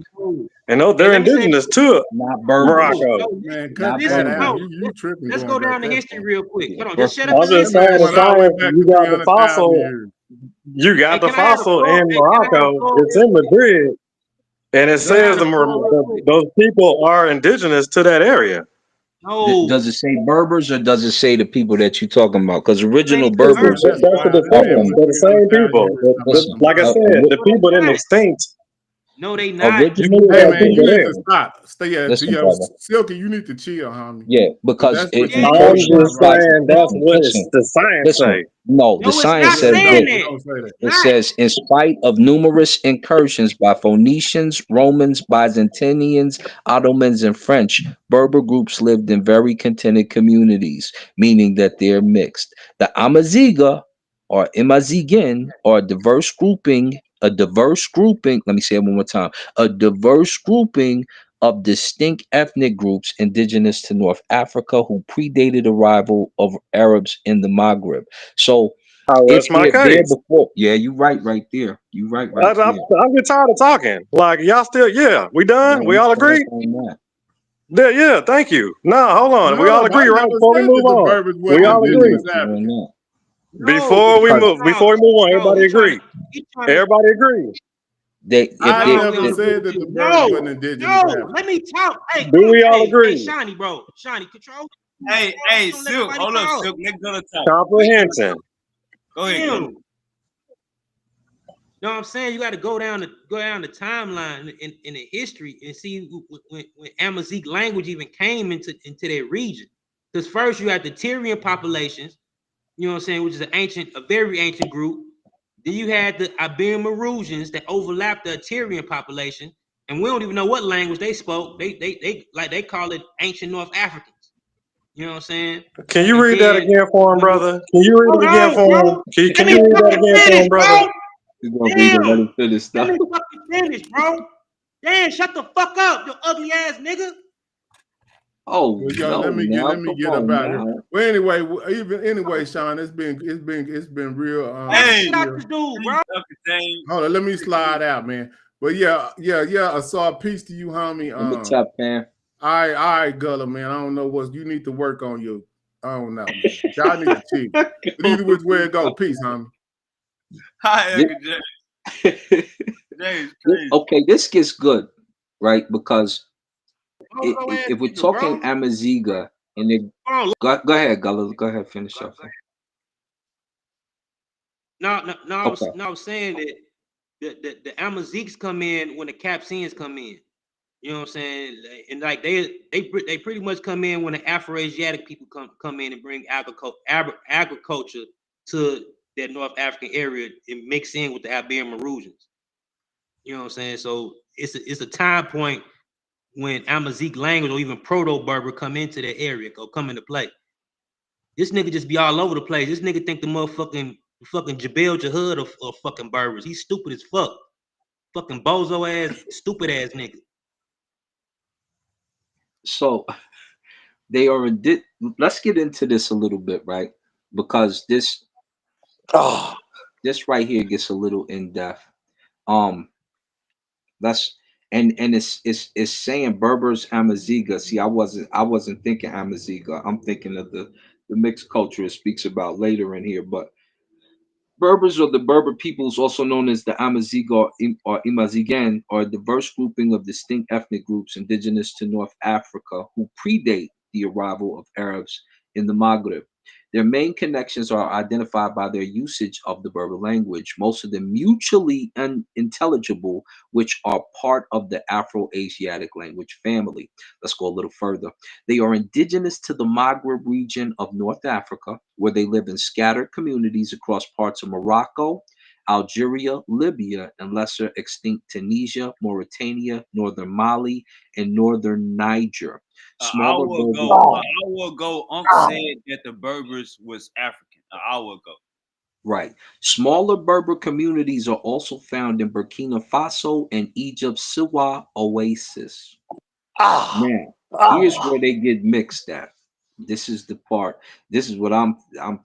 and Hey, they're let me say, indigenous to Not Berbers. Morocco. Man, cut Not that listen, out. Berbers. no, You tripping let's going go back down the that history far. real quick. Yeah, Hold on, first, just shut up I'm and just That listen. saying man the went all the way science. back You to got the 300,000 fossil. years. You got Hey, the can I have the fossil floor? in Hey, can I have the Morocco. floor It's real in quick? Madrid, and it Do I says have the floor real quick? those people are indigenous to that area. No, does it say Berbers or does it say the people that you're talking about? Because original say It's Berbers. Berbers. that's a That man difference. went They're the same 300,000 people. years talking about Listen, Like I Morocco. said, the No, they people didn't not. extinct. No, they not. original Hey Yeah, man, Berbers. you need to today. stop. Stay at Listen, yo, brother. Silky, you need to chill, homie. Yeah, Cause because that's what Yeah, you you I'm talking do. about just right like, saying now. that's listen, what listen, the science listen. say. No, the No, it's science not Yeah, says saying this. don't that. say that. It's It not. says, in spite of numerous incursions by Phoenicians, Romans, Byzantinians, Ottomans, and French, Berber groups lived in very contented communities, meaning that they're mixed. The Amaziga or Imazigin are a diverse grouping, let me say it one more time, a diverse grouping of distinct ethnic groups indigenous to North Africa who predated arrival of Arabs in the Maghreb. So I if rest my they're there case. before, yeah, you right there. You right there. I'm getting tired of talking. Like y'all still, yeah, we Yeah, done. We we all stand agree. on that. Yeah, yeah. Thank you. No, hold on. We No, all agree, I right? never Before we said move that the on, Berbers we wasn't I all agree agree. indigenous with you on Africa. that. No, Because Before we move on, no, everybody agree. he trying to. Everybody agree. if I they No, we never don't agree said with that the you. Berbers wasn't No, indigenous no. Africa. Let me talk. Hey, Do come on. we all Hey, agree? Shawnee, bro. Shawnee, control. Hey, Don't let Silk, nobody hold up, talk. Silk. Let Gullah talk. Comprehension. Go ahead, Damn. Gullah. You know what I'm saying? You got to go down the timeline in the history and see when Amazigh language even came into that region. Because first you had the Tyrian populations, you know what I'm saying, which is a very ancient group. Then you had the Iberian Marusians that overlapped the Tyrian population, and we don't even know what language they spoke. They call it ancient North Africans. You know what I'm saying? Can you And read that then again for him, when you brother? Can you read hold it again on, for him? bro. Can Let you me read that fucking again for finish, him, brother? bro. You're gonna read it, let Damn. him finish Let stuff. me fucking finish, bro. Damn, shut the fuck up, you ugly ass nigga. Oh Well, yo, no, let now me come get up on out of here. now. Well, anyway, Sean, it's been real. Hey, Get out this dude, bro. Hold on, let me slide out, man. But yeah. I saw a piece to you, homie. In the top, man. All right, Gullah, man. I don't know what you need to work on your. I don't know, man. Y'all need to chill. But either which way it go, peace, homie. Hi, Uncle Jay. Okay, this gets good, right? Because Go ahead, if we're nigga, bro. talking Amaziga And they go ahead, Gullah. Go ahead, finish up. No, Okay. I was saying that the Amaziques come in when the Capsians come in. You know what I'm saying? And like they pretty much come in when the Afro-Asiatic people come in and bring agriculture to that North African area and mix in with the Iberian Maroons. You know what I'm saying? So it's a time point when Amazigh language or even Proto-Berber come into that area or come into play. This nigga just be all over the place. This nigga think the motherfucking Jabel Jahud of fucking Berbers. He's stupid as fuck. Fucking bozo ass, stupid ass nigga. So they are let's get into this a little bit, right? Because this right here gets a little in depth. That's and it's saying Berbers Amaziga. See, I wasn't thinking Amaziga. I'm thinking of the mixed culture it speaks about later in here, but Berbers or the Berber peoples, also known as the Amazigh or Imazigan, are a diverse grouping of distinct ethnic groups indigenous to North Africa who predate the arrival of Arabs in the Maghreb. Their main connections are identified by their usage of the Berber language, most of them mutually unintelligible, which are part of the Afro-Asiatic language family. Let's go a little further. They are indigenous to the Maghreb region of North Africa, where they live in scattered communities across parts of Morocco, Algeria, Libya, and lesser extinct Tunisia, Mauritania, northern Mali, and northern Niger. An Smaller hour ago, Ankh said that the Berbers was African. An hour ago. Right. Smaller Berber communities are also found in Burkina Faso and Egypt's Siwa Oasis. Now, here's where they get mixed at. This is the part. This is what I'm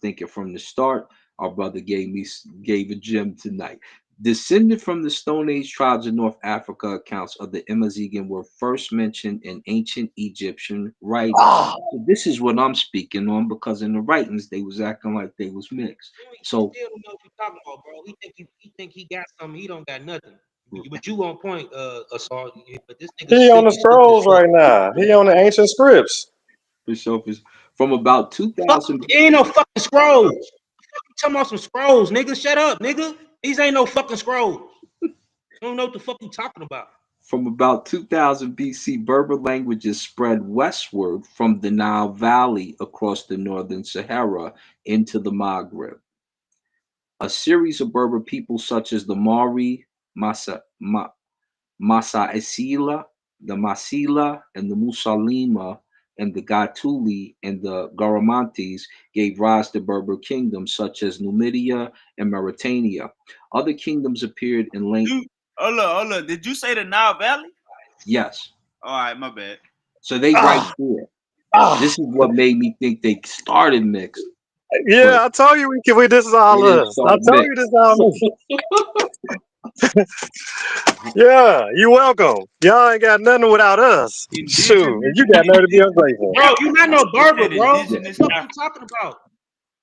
thinking from the start. Our brother gave a gem tonight. Descended from the Stone Age tribes of North Africa, accounts of the Amazigan were first mentioned in ancient Egyptian writings. So this is what I'm speaking on, because in the writings they was acting like they was mixed. So Still don't know what you're talking about, bro. He think he got something. He don't got nothing. But you on point, Assault. But this nigga He on the stupid scrolls as fuck. right now. He on the ancient scripts. For sure, from about 2000. Ain't no fucking scrolls. You talking about some scrolls, nigga? Shut up, nigga. These ain't no fucking scrolls. I don't know what the fuck you talking about. From about 2000 BC, Berber languages spread westward from the Nile Valley across the northern Sahara into the Maghreb. A series of Berber peoples such as the Mari, Masa'isila, the Masila, and the Musalima, and the Gatuli and the Garamantes gave rise to Berber kingdoms such as Numidia and Mauritania. Other kingdoms appeared in length. Hold up. Did you say the Nile Valley? Yes. All right, my bad. So they right there. This is what made me think they started mixed. Yeah, I told you this is all us. I told you this is all us. Yeah, you welcome. Y'all ain't got nothing without us. Shoot, and you got nothing to be ungrateful. Bro, you not no Berber, bro. What the Indigenous fuck you talking about?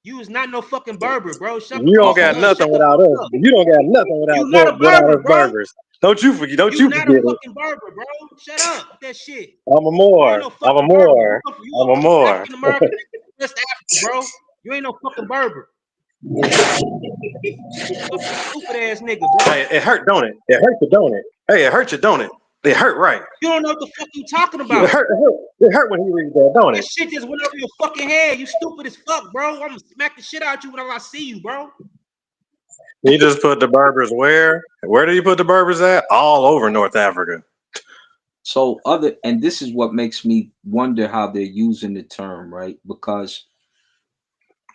You is not no fucking Berber, bro. Shut You don't got nothing without us. You don't got nothing without You not a Berber, us bro. Berbers. Don't you forget? Don't you You not forget a it. fucking Berber, bro. Shut up with that shit. I'm a Moor. I'm a Moor. I'm a Moor. African American, West Africa, bro. You ain't no fucking Berber. Fucking stupid ass nigga, bro. Hey, it hurt, don't it? It hurt you, don't it? Hey, it hurt you, don't it? It hurt, right? You don't know what the fuck you talking about. It hurt. It hurt when he reads that, don't That it? shit just went over your fucking head. You stupid as fuck, bro. I'm gonna smack the shit out you whenever I see you, bro. He just put the Berbers where? Where did he put the Berbers at? All over North Africa. So and this is what makes me wonder how they're using the term, right? Because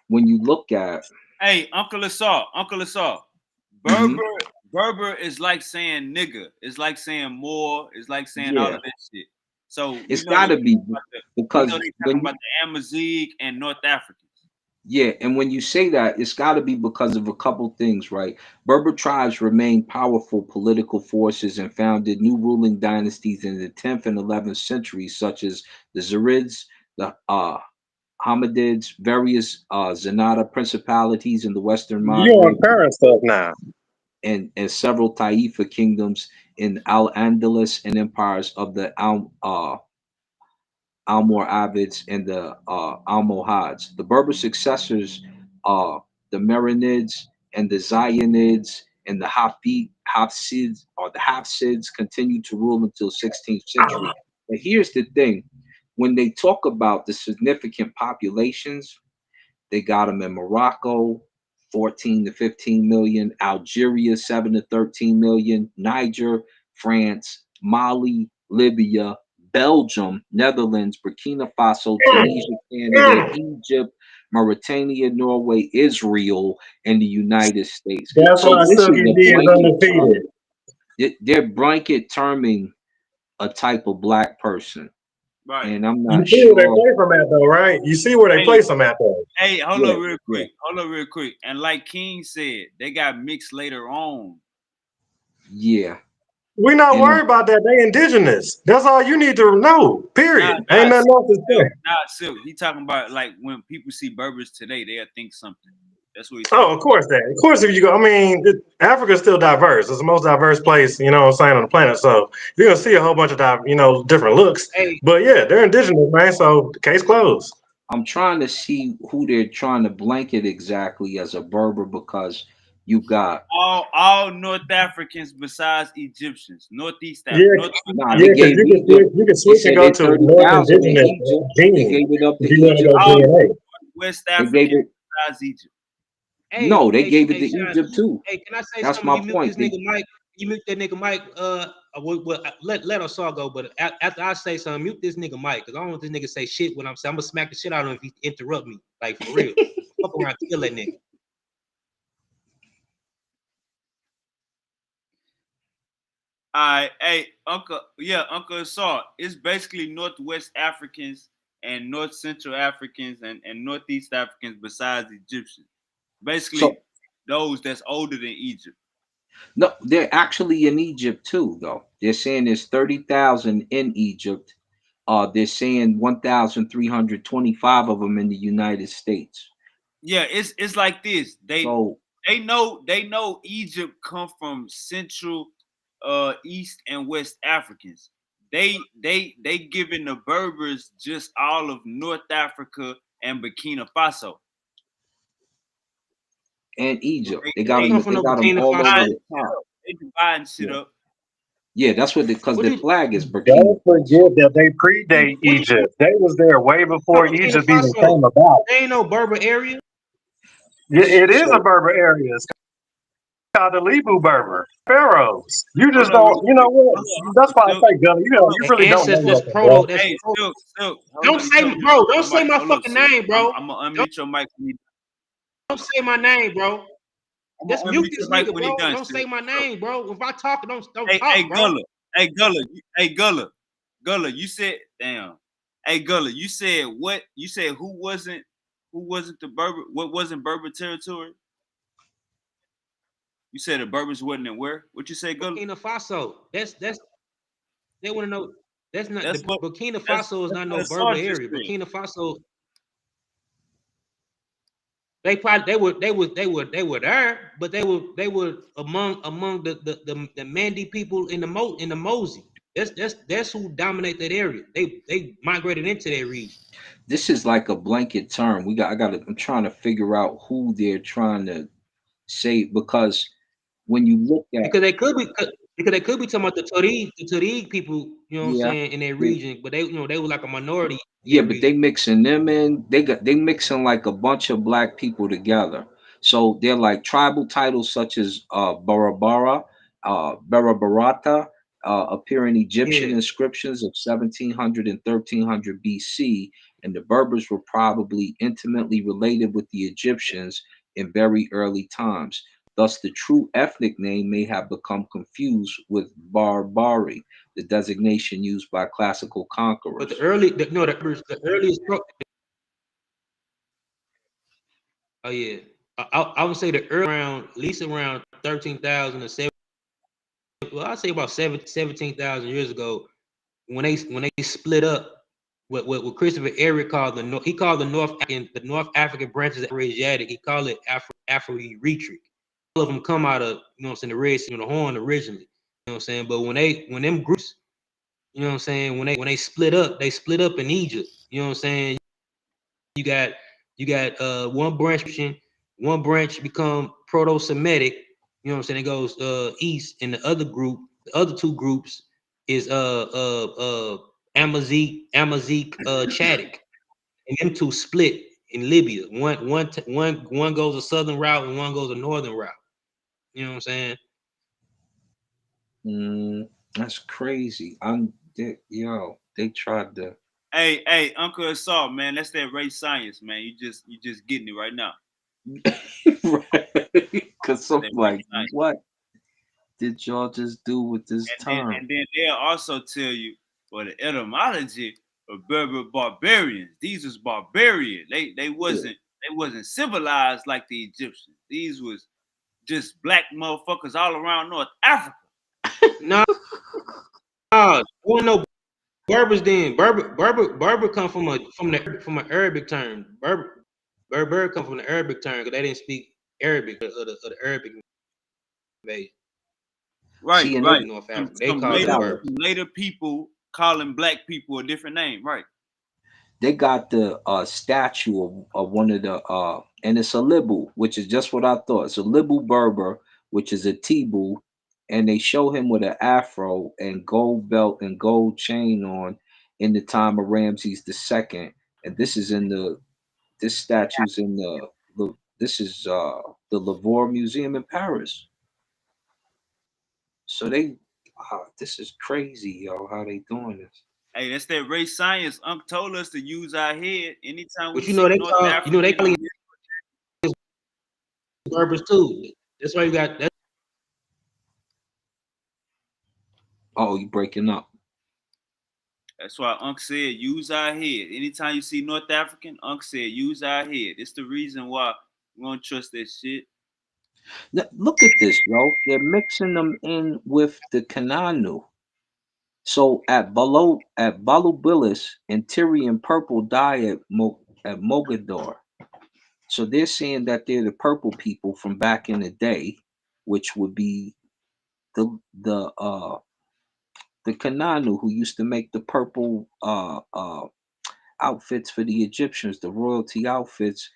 when you look at, hey, Uncle Assault, Berber is like saying nigga. It's like saying more. It's like saying all of that shit. So it's got to be because they're talking about the Amazigh and North Africans. Yeah, and when you say that, it's got to be because of a couple things, right? Berber tribes remained powerful political forces and founded new ruling dynasties in the 10th and 11th centuries, such as the Zirids, the Hamadids, various Zenata principalities in the Western You Maghreb, on current stuff now. and several Taifa kingdoms in Al-Andalus and empires of the Almoravids, and the Almohads. The Berber successors, the Marinids and the Zionids and the Hafsids, or the Hafsids, continued to rule until 16th century. But here's the thing: when they talk about the significant populations, they got them in Morocco, 14 to 15 million, Algeria, 7 to 13 million, Niger, France, Mali, Libya, Belgium, Netherlands, Burkina Faso, Tunisia, Canada, Egypt, Mauritania, Norway, Israel, and the United States. That's So why this is Silky a D is blanket term. undefeated. They're blanket terming a type of black person. Right. And I'm You not see where they sure. place them at, though, right? You see where they place them at, though. Hey, hold Yeah, up real yeah. quick. Hold up real quick. And like King said, they got mixed later on. Yeah. We're not And worried about that. They indigenous. That's all you need to know. Period. Ain't nothing else to say. Silk. He talking about like when people see Berbers today, they'll think something. That's what he's talking Oh, of course that. Of course, if you go, I mean, Africa's still diverse. It's the most diverse place, you know what I'm saying, on the planet. So you're gonna see a whole bunch of different looks. Hey. But yeah, they're indigenous, man. So case closed. I'm trying to see who they're trying to blanket exactly as a Berber, because you got all North Africans besides Egyptians, Northeast Yeah, Africa. nah, yeah, they because gave Egypt. you can They switch and said go they to North 30,000 in indigenous Egypt. They gene gave it up to if you want to Egypt go too. DNA. West They gave Africans it. besides Egypt. No, they gave it to Sean, Egypt too. Hey, can I say That's something? my You mute point. this nigga Mike. You mute that nigga Mike. Let us all go. But after I say something, mute this nigga Mike, because I don't want this nigga say shit when I'm saying. I'm gonna smack the shit out of him if he interrupt me. Like for real. Fuck around, kill that nigga. All right, hey, Uncle Assault. It's basically Northwest Africans and North Central Africans and Northeast Africans besides Egyptians. Basically, So those that's older than Egypt. no, they're actually in Egypt too, though. They're saying there's 30,000 in Egypt. They're saying 1,325 of them in the United States. Yeah, it's like this. They So know Egypt come from Central, East and West Africans. They giving the Berbers just all of North Africa and Burkina Faso. and Egypt, they They got them. They got them all over the top. They dividing shit up. Yeah, that's what because their flag is Burkina. Don't forget that they predate Egypt. They was there way before Egypt even came about. There ain't no Berber area. Yeah, it is a Berber area. It's called the Lebu Berber Pharaohs. You just don't. You know what? That's why I say, Gullah. You really don't know nothing, bro. Hey, Silk. Don't say, bro. Don't say my fucking name, bro. I'm gonna unmute your mic when you. Don't say my name, bro. Just mute this mic nigga, when he bro. done, Don't say my name, bro. If I talk, don't Hey, talk, bro. Gullah. You said, damn. Hey, Gullah, you said what? You said who wasn't the Berber? What wasn't Berber territory? You said the Berbers wasn't in where? What you say, Gullah? Burkina Faso. That's they want to know. That's not Burkina Faso is not no Berber area. Burkina Faso. They were there, but they were among the Mandi people in the Mosey. That's who dominate that area. They migrated into that region. This is like a blanket term. I'm trying to figure out who they're trying to say, because when you look at, because they could be talking about the Tuareg people, you know what I'm saying, in that region, but they were like a minority. Yeah, but they mixing them in. They mixing like a bunch of black people together. So they're like tribal titles such as Barabara, Barabarata, appear in Egyptian inscriptions of 1700 and 1300 BC, and the Berbers were probably intimately related with the Egyptians in very early times. Thus, the true ethnic name may have become confused with Barbari, the designation used by classical conquerors. But the earliest. Oh yeah, I would say the early around at least around 13,000 or 7. Well, I'd say about 17,000 years ago, when they split up. What Christopher Eric called the North African branches of Asiatic. He called it Afro-Eritrea. All of them come out of, you know what I'm saying, the Red Sea, the Horn originally. You know what I'm saying? But when them groups You know what I'm saying? When they split up in Egypt. You know what I'm saying? You got one branch become Proto-Semitic. You know what I'm saying? It goes east, and the other two groups is Amazigh Chadic, and them two split in Libya. One goes a southern route and one goes a northern route. You know what I'm saying? That's crazy. They tried to. Hey, Uncle Assault, man, that's that race science, man. You just getting it right now. Because I'm like, what did y'all just do with this time? And then they'll also tell you, well, the etymology of Berber barbarians. These was barbarian. They wasn't civilized like the Egyptians. These was just black motherfuckers all around North Africa. No, no Berbers. Then Berber come from an Arabic term. Berber come from the Arabic term because they didn't speak Arabic of the Arabic invasion. Right. North Africa. They call it later people calling black people a different name, right? They got the statue of one of the and it's a Libu, which is just what I thought. It's a Libu Berber, which is a Tibu, and they show him with an afro and gold belt and gold chain on in the time of Ramses II. And this statue's in the Louvre Museum in Paris. So this is crazy, yo, how they doing this. Hey, that's that race science. Unc told us to use our head anytime we see North Africa. They call Berbers too. That's why you got that. Oh, you breaking up. That's why Unc said use our head. Anytime you see North African, Unc said use our head. It's the reason why we don't trust that shit. Now, look at this, yo. They're mixing them in with the Kananu. So at Volubilis and Tyrian purple dye at Mogador. So they're saying that they're the purple people from back in the day, which would be the Kananu who used to make the purple outfits for the Egyptians, the royalty outfits.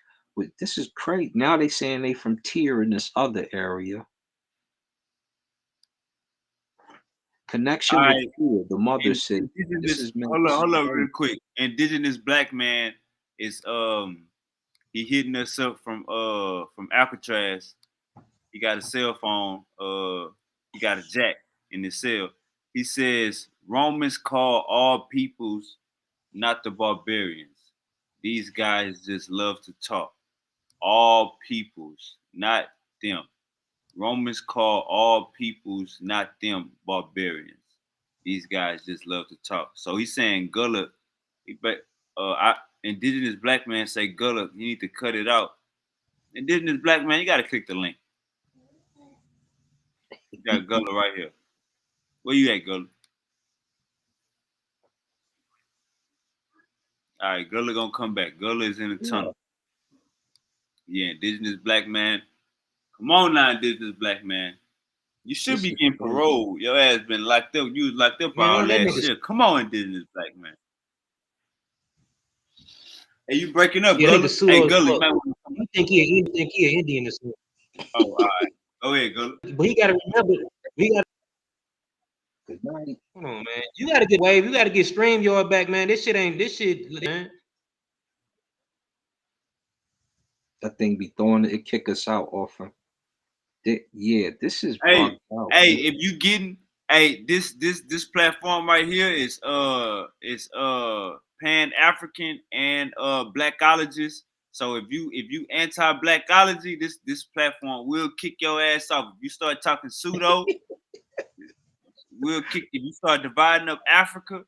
This is crazy. Now they saying they from Tyre in this other area. Connection with Tyre, the mother said. Hold on, real quick. Indigenous black man is he hitting us up from Alcatraz. He got a cell phone. He got a jack in his cell. He says Romans call all peoples not the barbarians. These guys just love to talk. All peoples, not them. Romans call all peoples, not them, barbarians. These guys just love to talk. So he's saying Gullah, but indigenous black man say Gullah, you need to cut it out. Indigenous black man, you got to click the link. You got Gullah right here. Where you at, Gullah? All right, Gullah gonna come back. Gullah is in the tunnel. Yeah, indigenous black man. Come on now, indigenous black man. You should be getting parole. Your ass been locked up. You was locked up all last year. Come on, indigenous black man. Hey, you breaking up, Gullah? Hey, Gullah. You think he an Indian or something. Oh, all right. Go ahead, Gullah. But he got to remember, Hold on, man. You got to get wave. You got to get StreamYard back, man. This shit, man. That thing be throwing it kick us out often. Yeah, this is hey, if you getting this platform right here is Pan-African and Blackologist. So if you anti-Blackology, this platform will kick your ass off. If you start talking pseudo, we'll kick. If you start dividing up Africa,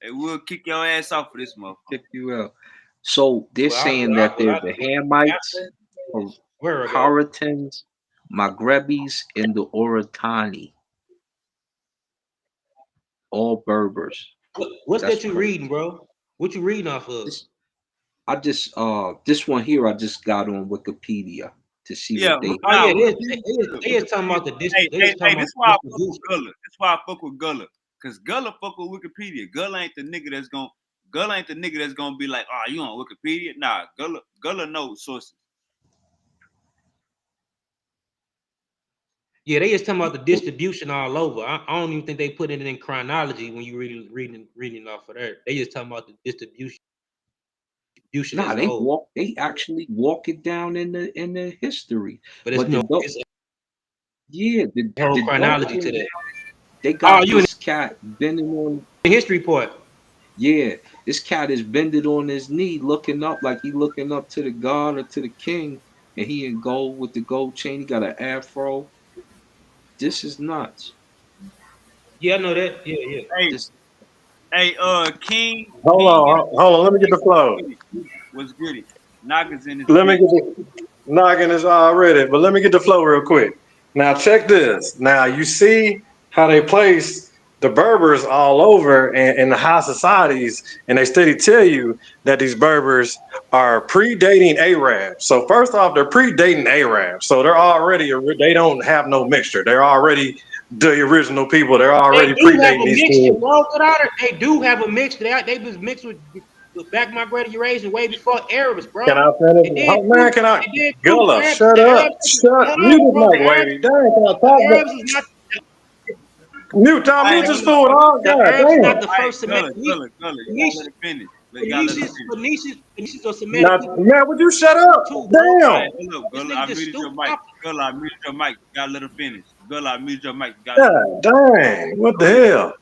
it will kick your ass off for this motherfucker. Kick you out. So they're saying that they're the Hamites, Hauritans, Maghrebis, and the Oratani. All Berbers. What's that you reading, bro? What you reading off of? I just this one here I just got on Wikipedia to see what they. They is talking about the this is why I fuck with Gullah. That's why I fuck with Gullah. Cause Gullah fuck with Wikipedia. Gullah ain't the nigga that's gonna be like, oh, you on Wikipedia? Nah, Gullah knows sources. Yeah, they just talking about the distribution all over. I don't even think they put it in chronology when you reading off of there. They just talking about the distribution. Nah, they actually walk it down in the history. But it's yeah, the whole chronology doctor, to that. they got you in this cat bending on the history part. Yeah, this cat is bended on his knee, looking up like he looking up to the god or to the king, and he in gold with the gold chain. He got an afro. This is nuts. Yeah, I know that. Yeah. Hey, King. Hold on. Let me get the flow. What's goody? Naga's in his Let me bitch. get the noggin is already, but let me get the flow real quick. Now check this. Now you see how they place the Berbers all over in the high societies, and they steady tell you that these Berbers are predating Arabs. So first off, they're predating Arabs. So they don't have no mixture. They're already the original people. They're already They do have predating a these mixture, kids. bro. They do have a mixture. They was mixed with back migrated Eurasian way before Arabs, bro. Can I finish? And then Oh, man, can I? Gullah, Arabs, shut the up. Arabs, Mute his bro. mic, Wavy. Dang, can I talk? Arabs is not. Mute this fool. Oh, The God Arabs is not damn. the first Semitic. Gullah, you gotta let it finish. Phoenicians are Semitic Now, people man, would you shut up? too, bro. Damn. Hold up, Gullah, I muted your mic. Gullah, I muted your mic. You gotta let her finish. Gullah, I muted your mic. You gotta let her God dang. What the hell?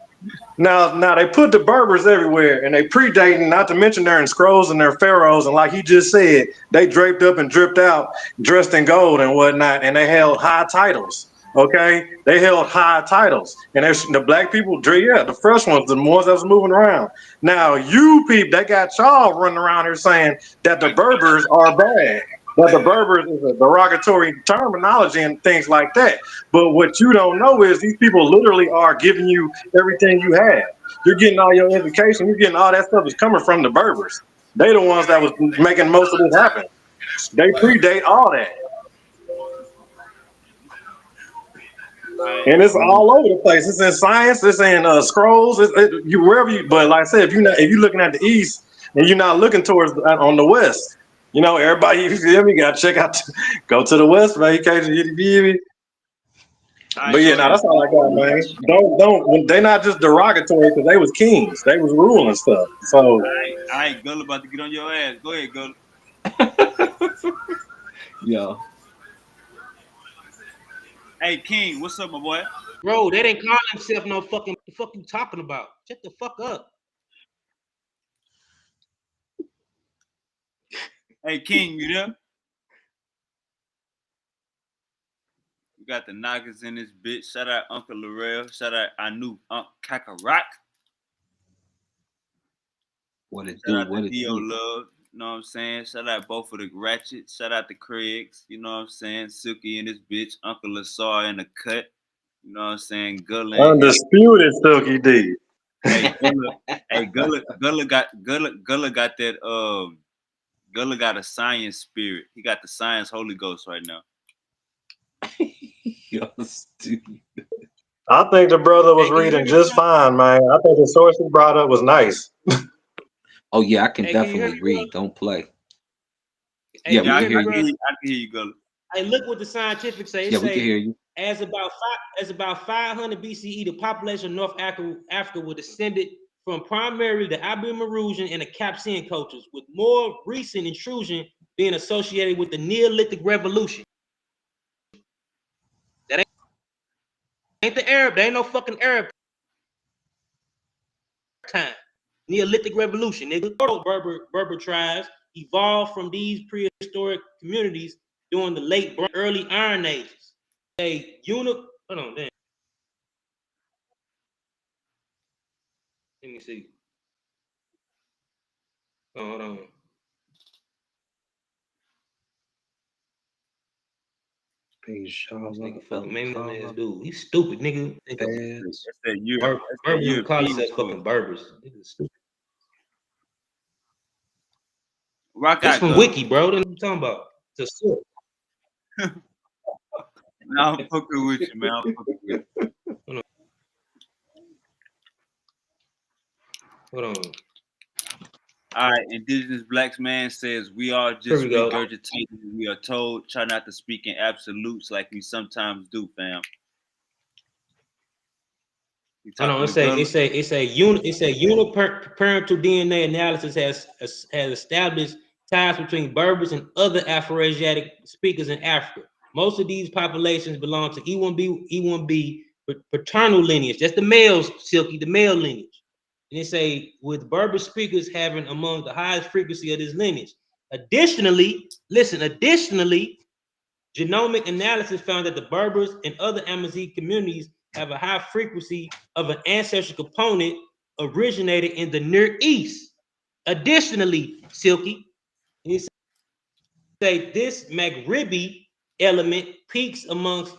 Now they put the Berbers everywhere, and they predating, not to mention they're in scrolls and they're pharaohs, and like he just said, they draped up and dripped out, dressed in gold and whatnot, and they held high titles. Okay, they held high titles, and there's the black people, the first ones, the ones that was moving around. Now you people, they got y'all running around here saying that the Berbers are bad. That the Berbers is a derogatory terminology and things like that. But what you don't know is these people literally are giving you everything you have. You're getting all your education. You're getting all that stuff is coming from the Berbers. They the ones that was making most of this happen. They predate all that. And it's all over the place. It's in science. It's in scrolls. You wherever you. But like I said, if you're looking at the east and you're not looking towards on the west, you know everybody. You feel me? Got to check out. Go to the west, man. You can't. But yeah, that's all I got, man. Don't. They're not just derogatory because they was kings. They was ruling stuff. So. I ain't Gullah about to get on your ass. Go ahead, Gullah. Yo. Hey, King, what's up, my boy? Bro, they didn't call themselves no fucking. The fuck you talking about? Shut the fuck up. Hey, King, you there? We got the knockers in this bitch. Shout out Uncle Laurel. Shout out Anu Unc Kakarot. What it Shout do? out What to it Dio do? Love. You know what I'm saying? Shout out both of the Ratchets. Shout out to Craigs. You know what I'm saying? Silky in this bitch. Uncle Lasar in the cut. You know what I'm saying? Gullah. Undisputed Silky D. Hey, Gullah got that Gullah got a science spirit. He got the science Holy Ghost right now. Yo, stupid. I think the brother was reading just fine, man. I think the source he brought up was nice. Oh yeah, I can Hey, can you hear definitely me, bro? read. Don't play. Hey, Yeah, we I can hear can you. hear you, Gullah. Hey, look what the scientific say. It Yeah, we can hear you. As about 500 BCE, the population of North Africa was descended from primarily the Iberian and the Capsian cultures, with more recent intrusion being associated with the Neolithic Revolution. That ain't the Arab. There ain't no fucking Arab time. Neolithic Revolution, nigga. Berber tribes evolved from these prehistoric communities during the late early Iron Ages. Hold on, damn. Let me see. Oh, hold on. This nigga fucking maybe that man's dude. He's stupid, nigga. That's that Berbers call European themselves fucking Berbers. Niggas stupid. Rock That's out, from Gullah. Wiki, bro. That's what I'm talking about. It's a source. Nah, I'm fucking with you, man. I'm fucking with you. Hold on. All right, Indigenous Blacks man says we are just regurgitating. We are told try not to speak in absolutes like we sometimes do, fam. Hold on, it's a uniparental DNA analysis has established ties between Berbers and other Afro-Asiatic speakers in Africa. Most of these populations belong to E1B paternal lineage. That's the males, Silky, the male lineage. And they say with Berber speakers having among the highest frequency of this lineage. Additionally, genomic analysis found that the Berbers and other Amazigh communities have a high frequency of an ancestral component originated in the Near East. Additionally, Silky, you say this Maghribi element peaks amongst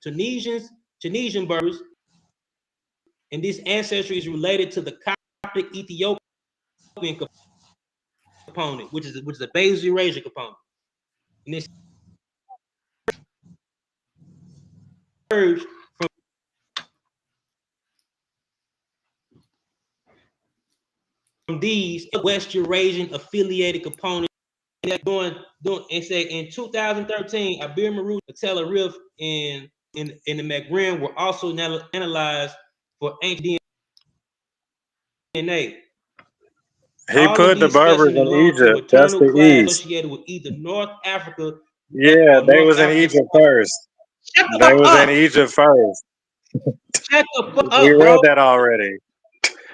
Tunisian Berbers, and this ancestry is related to the Coptic Ethiopian component, which is a Basal Eurasian component. And this emerged from these West Eurasian affiliated components. Doing and say in 2013, Abir Maru, Tel Arif, and in the Maghreb were also analyzed for ancient DNA. He put the Berbers in Egypt. That's the East. Associated with either North Africa. Yeah, they was in Egypt first. They was in Egypt first. Shut the fuck up, We read bro. that already.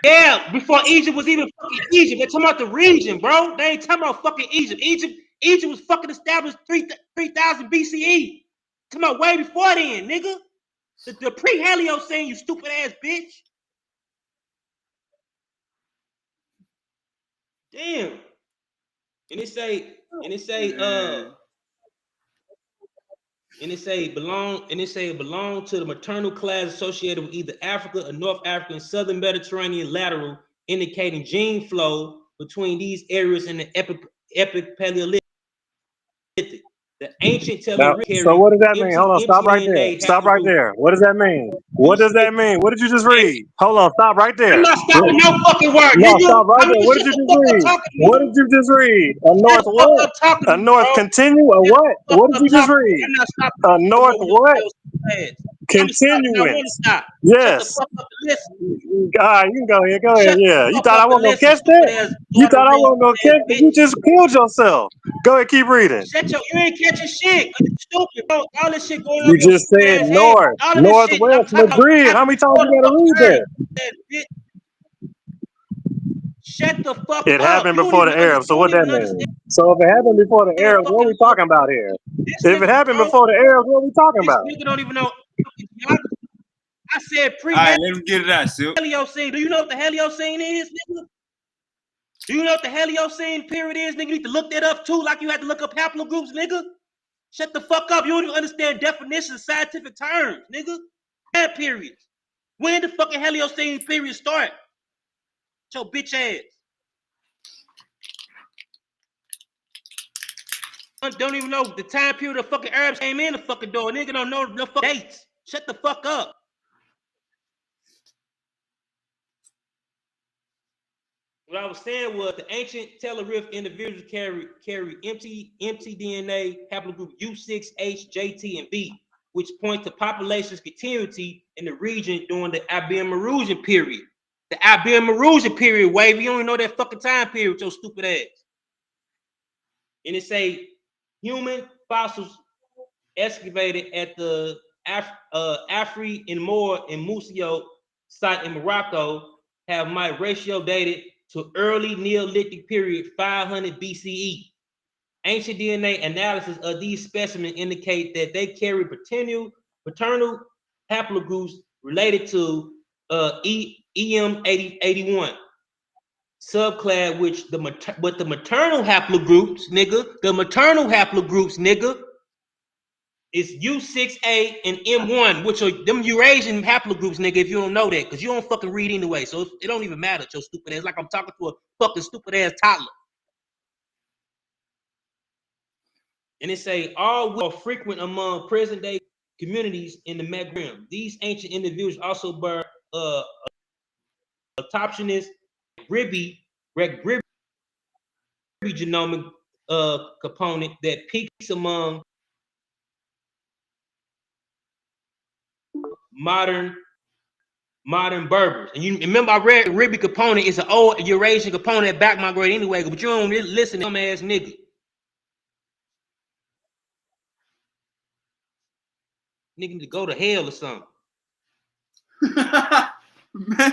Yeah, before Egypt was even fucking Egypt. They're talking about the region, bro. They ain't talking about fucking Egypt. Egypt was fucking established 3000 BCE. Talking about way before then, nigga. The pre-Heliocene, you stupid ass bitch. Damn. And it belong to the maternal class associated with either Africa or North Africa and Southern Mediterranean lateral, indicating gene flow between these areas in the epic Paleolithic. The ancient Now, so what does that mean? Hold on, stop right there. Stop right there. What does that mean? What does that mean? What did you just read? Hold on, stop right there. I'm not stopping no fucking word, No, nigga. stop right there. What did you just read? What did you just read? A north what? A north continue? A what? What did you just read? I'm not stopping. A north what? Continuing. Stop. Yes. Shut the fuck up and listen. You can go ahead. Go ahead. Shut Yeah. the You fuck thought I up and wasn't gonna listen, catch that? stupid ass You thought I Lord wasn't gonna catch that? You just killed yourself. Go ahead, keep reading. You ain't catching shit. You stupid, bro. All this shit going on You in your just stupid said ass head. north, All of this shit I'm northwest, talking Madrid. about. How many times you gotta read that? Shut the fuck It up. happened You don't before even the Arabs. So what that understand. means? So if it happened before the Arabs, what are we talking about here? If it happened before the Arabs, what are we talking about? This nigga don't even know. I said All right, let him get it out, Silk. Heliocene. Do you know what the Heliocene is, nigga? Do you know what the Heliocene period is, nigga? You need to look that up too, like you had to look up haplogroups, nigga. Shut the fuck up. You don't even understand definitions of scientific terms, nigga. Time periods. When did the fucking Heliocene period start? Your bitch ass. Don't even know the time period the fucking Arabs came in the fucking door. Nigga don't know no fucking dates. Shut the fuck up. What I was saying was the ancient Tel Arif individuals carry empty DNA haplogroup U6H, JT, and B, which point to population's continuity in the region during the Iberian period. The Iberian period, wave. You don't even know that fucking time period with your stupid ass. And it say human fossils excavated at the Afri and Moor and Museo site in Morocco have my ratio dated to early Neolithic period 500 BCE. Ancient DNA analysis of these specimens indicate that they carry paternal haplogroups related to EM81 subclad, which the maternal haplogroups, nigga, is U6A and M1, which are them Eurasian haplogroups, nigga, if you don't know that, because you don't fucking read anyway, so it don't even matter, your stupid ass, like I'm talking to a fucking stupid ass toddler. And it say all are frequent among present day communities in the Maghreb. These ancient individuals also bear autoptionist ribby genomic component that peaks among modern Berbers. And you remember I read the ribby component is an old Eurasian component that back migrated anyway, but you don't really listen to dumb ass nigga. Nigga need to go to hell or something. Man,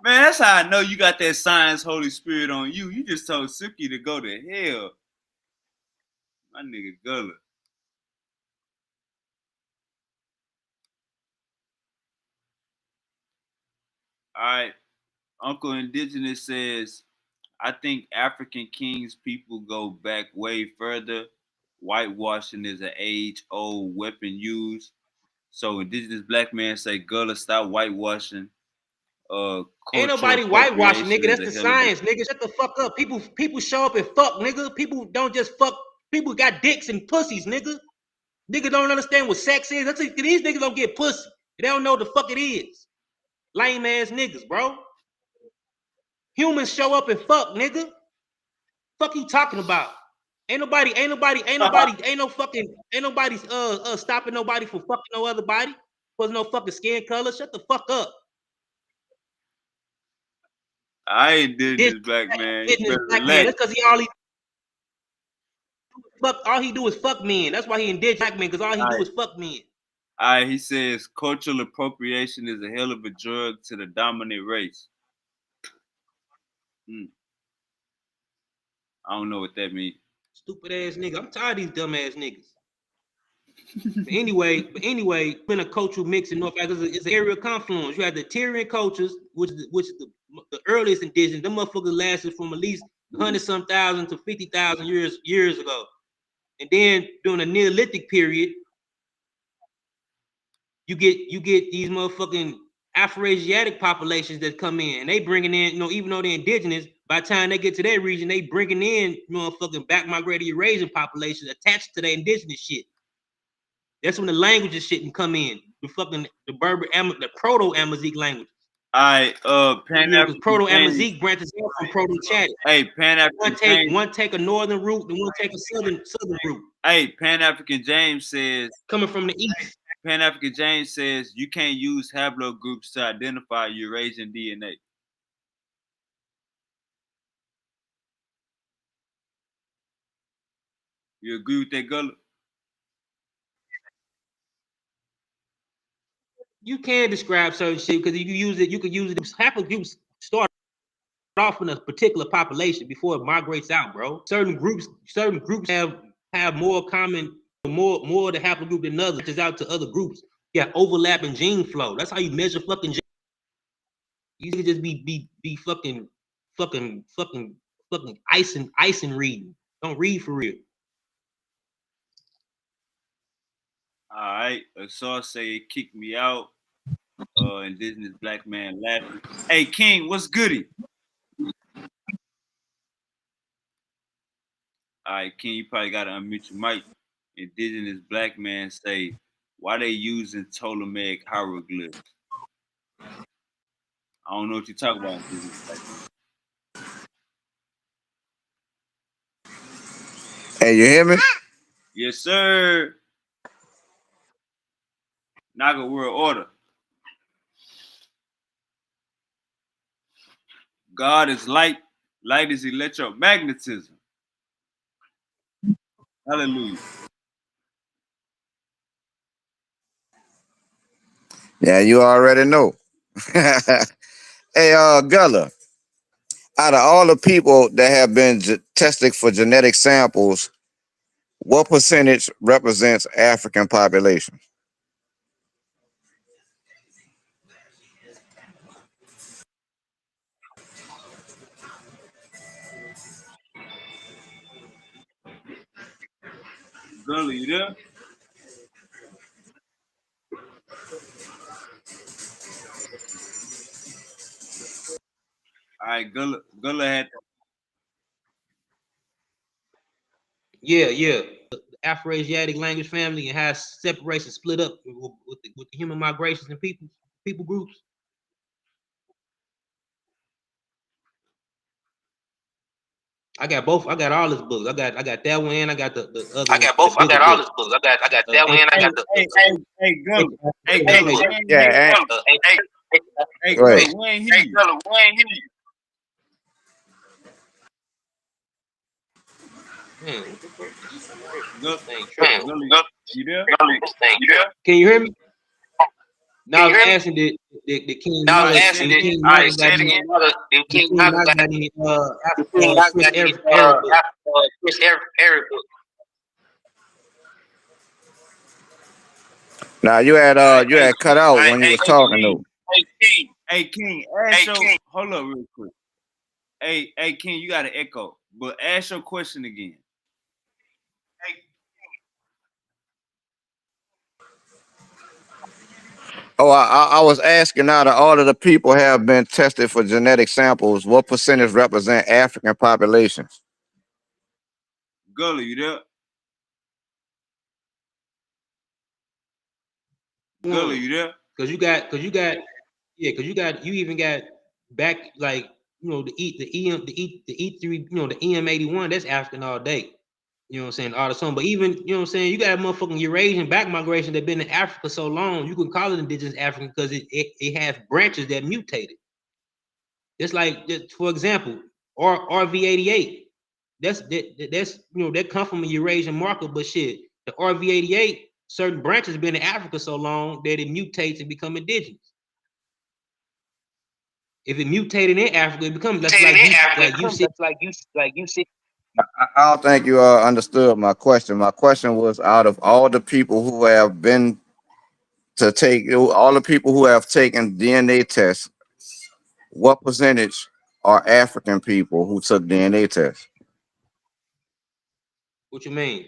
that's how I know you got that science Holy Spirit on you. You just told Suki to go to hell. My nigga Gullah. All right. Uncle Indigenous says, I think African kings people go back way further. Whitewashing is an age-old weapon used. So Indigenous black man say, Gullah, stop whitewashing. Ain't nobody whitewashing, nigga. That's the science, nigga. Shut the fuck up. People show up and fuck, nigga. People don't just fuck. People got dicks and pussies, nigga. Nigga don't understand what sex is. These niggas don't get pussy. They don't know what the fuck it is. Lame ass niggas, bro. Humans show up and fuck, nigga. Fuck you talking about? Ain't nobody stopping nobody from fucking no other body. Cause no fucking skin color. Shut the fuck up. I ain't did this black man. That's cause all he do is fuck men. That's why he indigenous black man, cause all he do is fuck men. All right, he says cultural appropriation is a hell of a drug to the dominant race. I don't know what that means. Stupid ass nigga. I'm tired of these dumb ass niggas. But anyway, been a cultural mix in North Africa. It's an area of confluence. You have the Tyrian cultures, which is the earliest indigenous. Them motherfuckers lasted from at least 100-some thousand to 50,000 years ago. And then during the Neolithic period, you get these motherfucking Afro-Asiatic populations that come in, and they bringing in, even though they're indigenous, by the time they get to that region, they bringing in motherfucking back migrated Eurasian populations attached to their indigenous shit. That's when the languages shit can come in. The Berber, the Proto-Amazigh language. All right, Pan-African Proto-Amazigh branches out from Proto-Chattic. Hey, Pan-African one take a northern route, and one take a southern route. Hey, Pan-African James says, coming from the east. Pan-African James says you can't use haplogroups to identify Eurasian DNA. You agree with that, Gullah? You can describe certain shit because you could use it. Haplogroups start off in a particular population before it migrates out, bro. Certain groups have more common, more the haplogroup than others, which is out to other groups. You got overlapping gene flow. That's how you measure fucking gene. You could just be fucking icing reading. Don't read for real. All right, a source say it kicked me out. Indigenous black man laughing. Hey, King, what's goody? All right, King, you probably got to unmute your mic. Indigenous black man say, why they using Ptolemaic hieroglyphs? I don't know what you're talking about, indigenous black man. Hey, you hear me? Yes, sir. Naga world order. God is light. Light is electromagnetism. Hallelujah. Yeah, you already know. Hey, Gullah, out of all the people that have been tested for genetic samples, what percentage represents African population? Gullah, you there? All right, Gullah had. Yeah. The Afro-Asiatic language family and has separation split up with the human migrations and people groups. I got both. I got all his books. I got that one. And I got the other. I got both. I got all his books. I got that one. I got the. Hey, Gullah. Hey, Gullah. Yeah. Hey, Go ahead. Gullah, we ain't hear you. Man, Gullah, you there? can you hear me? Now I was asking the King Now I was Nugget. asking The the King I Nugget got said any? again. The The King King Nugget Nugget got got any? the King Nugget Chris got any Arab book. Chris Arab book. Now you had cut out when you was talking though. Hey, King, ask your, hold up real quick. Hey, King, you got an echo, but ask your question again. Oh, I was asking out of all of the people have been tested for genetic samples, what percentage represent African populations? Gullah, you there? Gullah, you there? Cause you got, you even got back, like, you know, the E3, you know, the EM81, that's African all day. You know what I'm saying? All the song. But even, you know what I'm saying, you got a motherfucking Eurasian back migration that been in Africa so long, you can call it indigenous African because it has branches that mutated. It's like, for example, RV88. That's you know, that come from a Eurasian marker, but shit, the RV88, certain branches been in Africa so long that it mutates and become indigenous. If it mutated in Africa, it becomes that's like you see. I don't think you understood my question. My question was out of all the people who have been to take all the people who have taken DNA tests, what percentage are African people who took DNA tests? What you mean?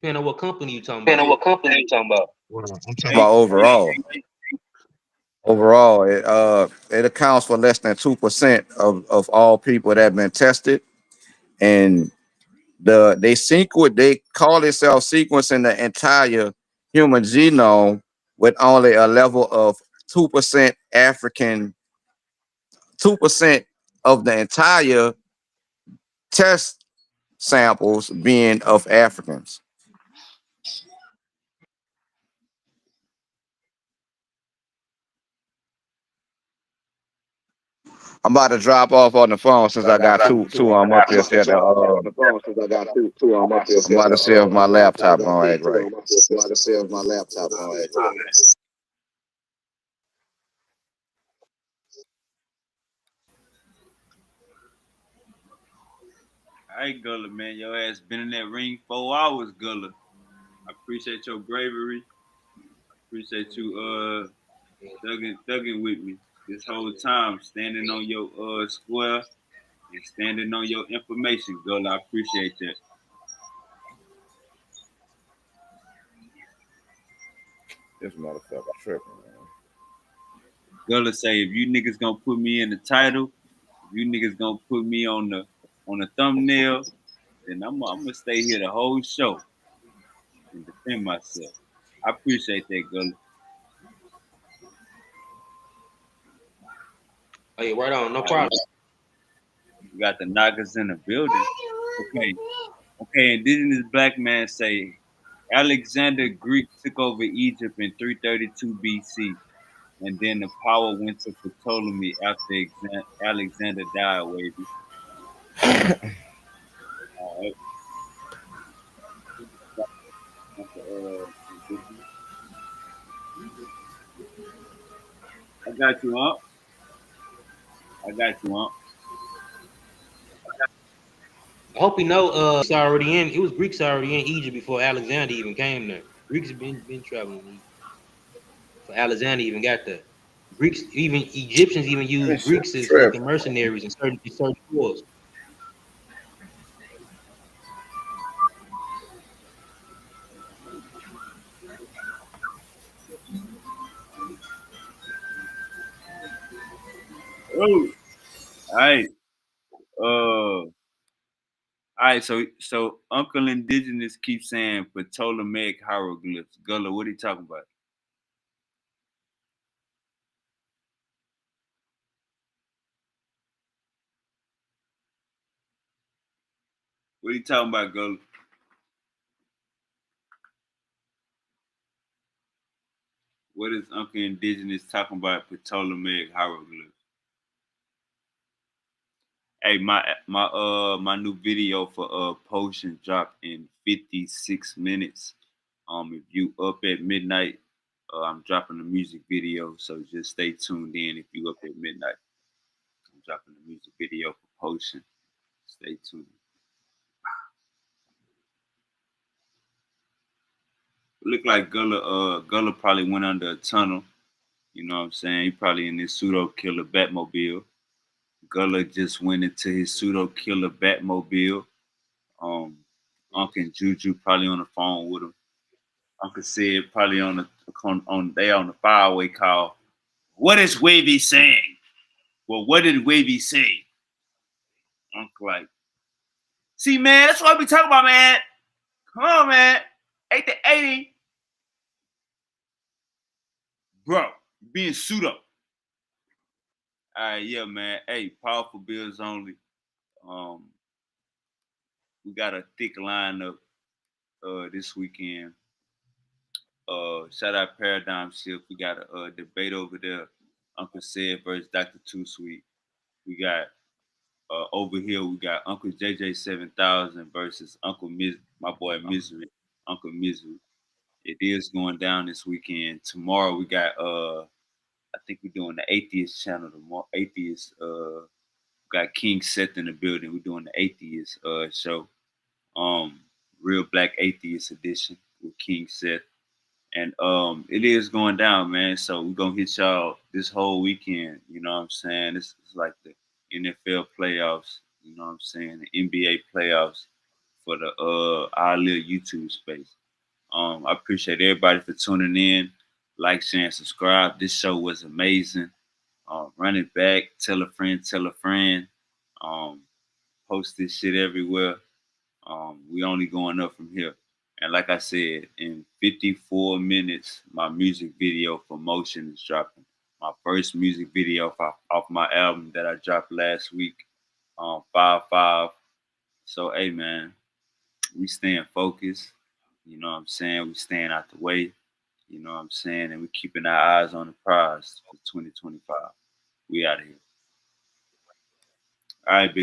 Depending on what company you talking about. Depending on what company you talking about. I'm talking about overall. Overall, it accounts for less than 2% of all people that have been tested, and they call themselves sequencing the entire human genome with only a level of 2% African, 2% of the entire test samples being of Africans. I'm about to drop off on the phone since I got two I'm up here set. I'm about to see if my laptop gonna act right. All right, Gullah, man. Your ass been in that ring 4 hours, Gullah. I appreciate your bravery. Appreciate you thugging with me this whole time, standing on your square and standing on your information, Gullah. I appreciate that. This motherfucker tripping, man. Gullah say, if you niggas gonna put me in the title, if you niggas gonna put me on the thumbnail, then I'm gonna stay here the whole show and defend myself. I appreciate that, Gullah. Hey, right on, no problem. You got the knockers in the building. Okay, indigenous black man say Alexander Greek took over Egypt in 332 BC, and then the power went to Ptolemy after Alexander died, wavy. All right. I got you, Unc. I got you, Unc. I hope you know it's already in. It was Greeks already in Egypt before Alexander even came there. Greeks have been traveling for Alexander even got there. Greeks, even Egyptians, even used Greeks as fucking mercenaries in certain wars. Oh, all right. All right. So Uncle Indigenous keeps saying Ptolemaic hieroglyphs. Gullah, what are you talking about? What are you talking about, Gullah? What is Uncle Indigenous talking about Ptolemaic hieroglyphs? Hey, my new video for potion dropped in 56 minutes. If you up at midnight, I'm dropping a music video, so just stay tuned in if you up at midnight. I'm dropping a music video for potion. Stay tuned. Look like Gullah probably went under a tunnel. You know what I'm saying? He probably in his pseudo killer Batmobile. Gullah just went into his pseudo killer Batmobile. Uncle and Juju probably on the phone with him. Uncle said probably on the faraway call. What is Wavy saying? Well, what did Wavy say? Uncle like, see, man, that's what we talking about, man. Come on, man. 8 to 80. Bro, being pseudo. All right, yeah, man. Hey, powerful bills only. We got a thick lineup this weekend. Shout out Paradigm Shift. We got a debate over there. Uncle Said versus Dr. Too Sweet. We got over here. We got Uncle JJ 7000 versus my boy Misery. Uncle Misery. It is going down this weekend. Tomorrow we got I think we're doing the Atheist channel. Atheist. Got King Seth in the building. We're doing the Atheist show. Real Black Atheist edition with King Seth. And it is going down, man. So we're gonna hit y'all this whole weekend. You know what I'm saying? It's like the NFL playoffs, you know what I'm saying, the NBA playoffs for the our little YouTube space. I appreciate everybody for tuning in. Like, share, and subscribe. This show was amazing. Run it back, tell a friend, post this shit everywhere. We only going up from here. And like I said, in 54 minutes, my music video for Motion is dropping. My first music video off my album that I dropped last week, 5-5. So, hey, man, we staying focused. You know what I'm saying? We staying out the way. You know what I'm saying? And we keeping our eyes on the prize for 2025. We out of here. All right, big.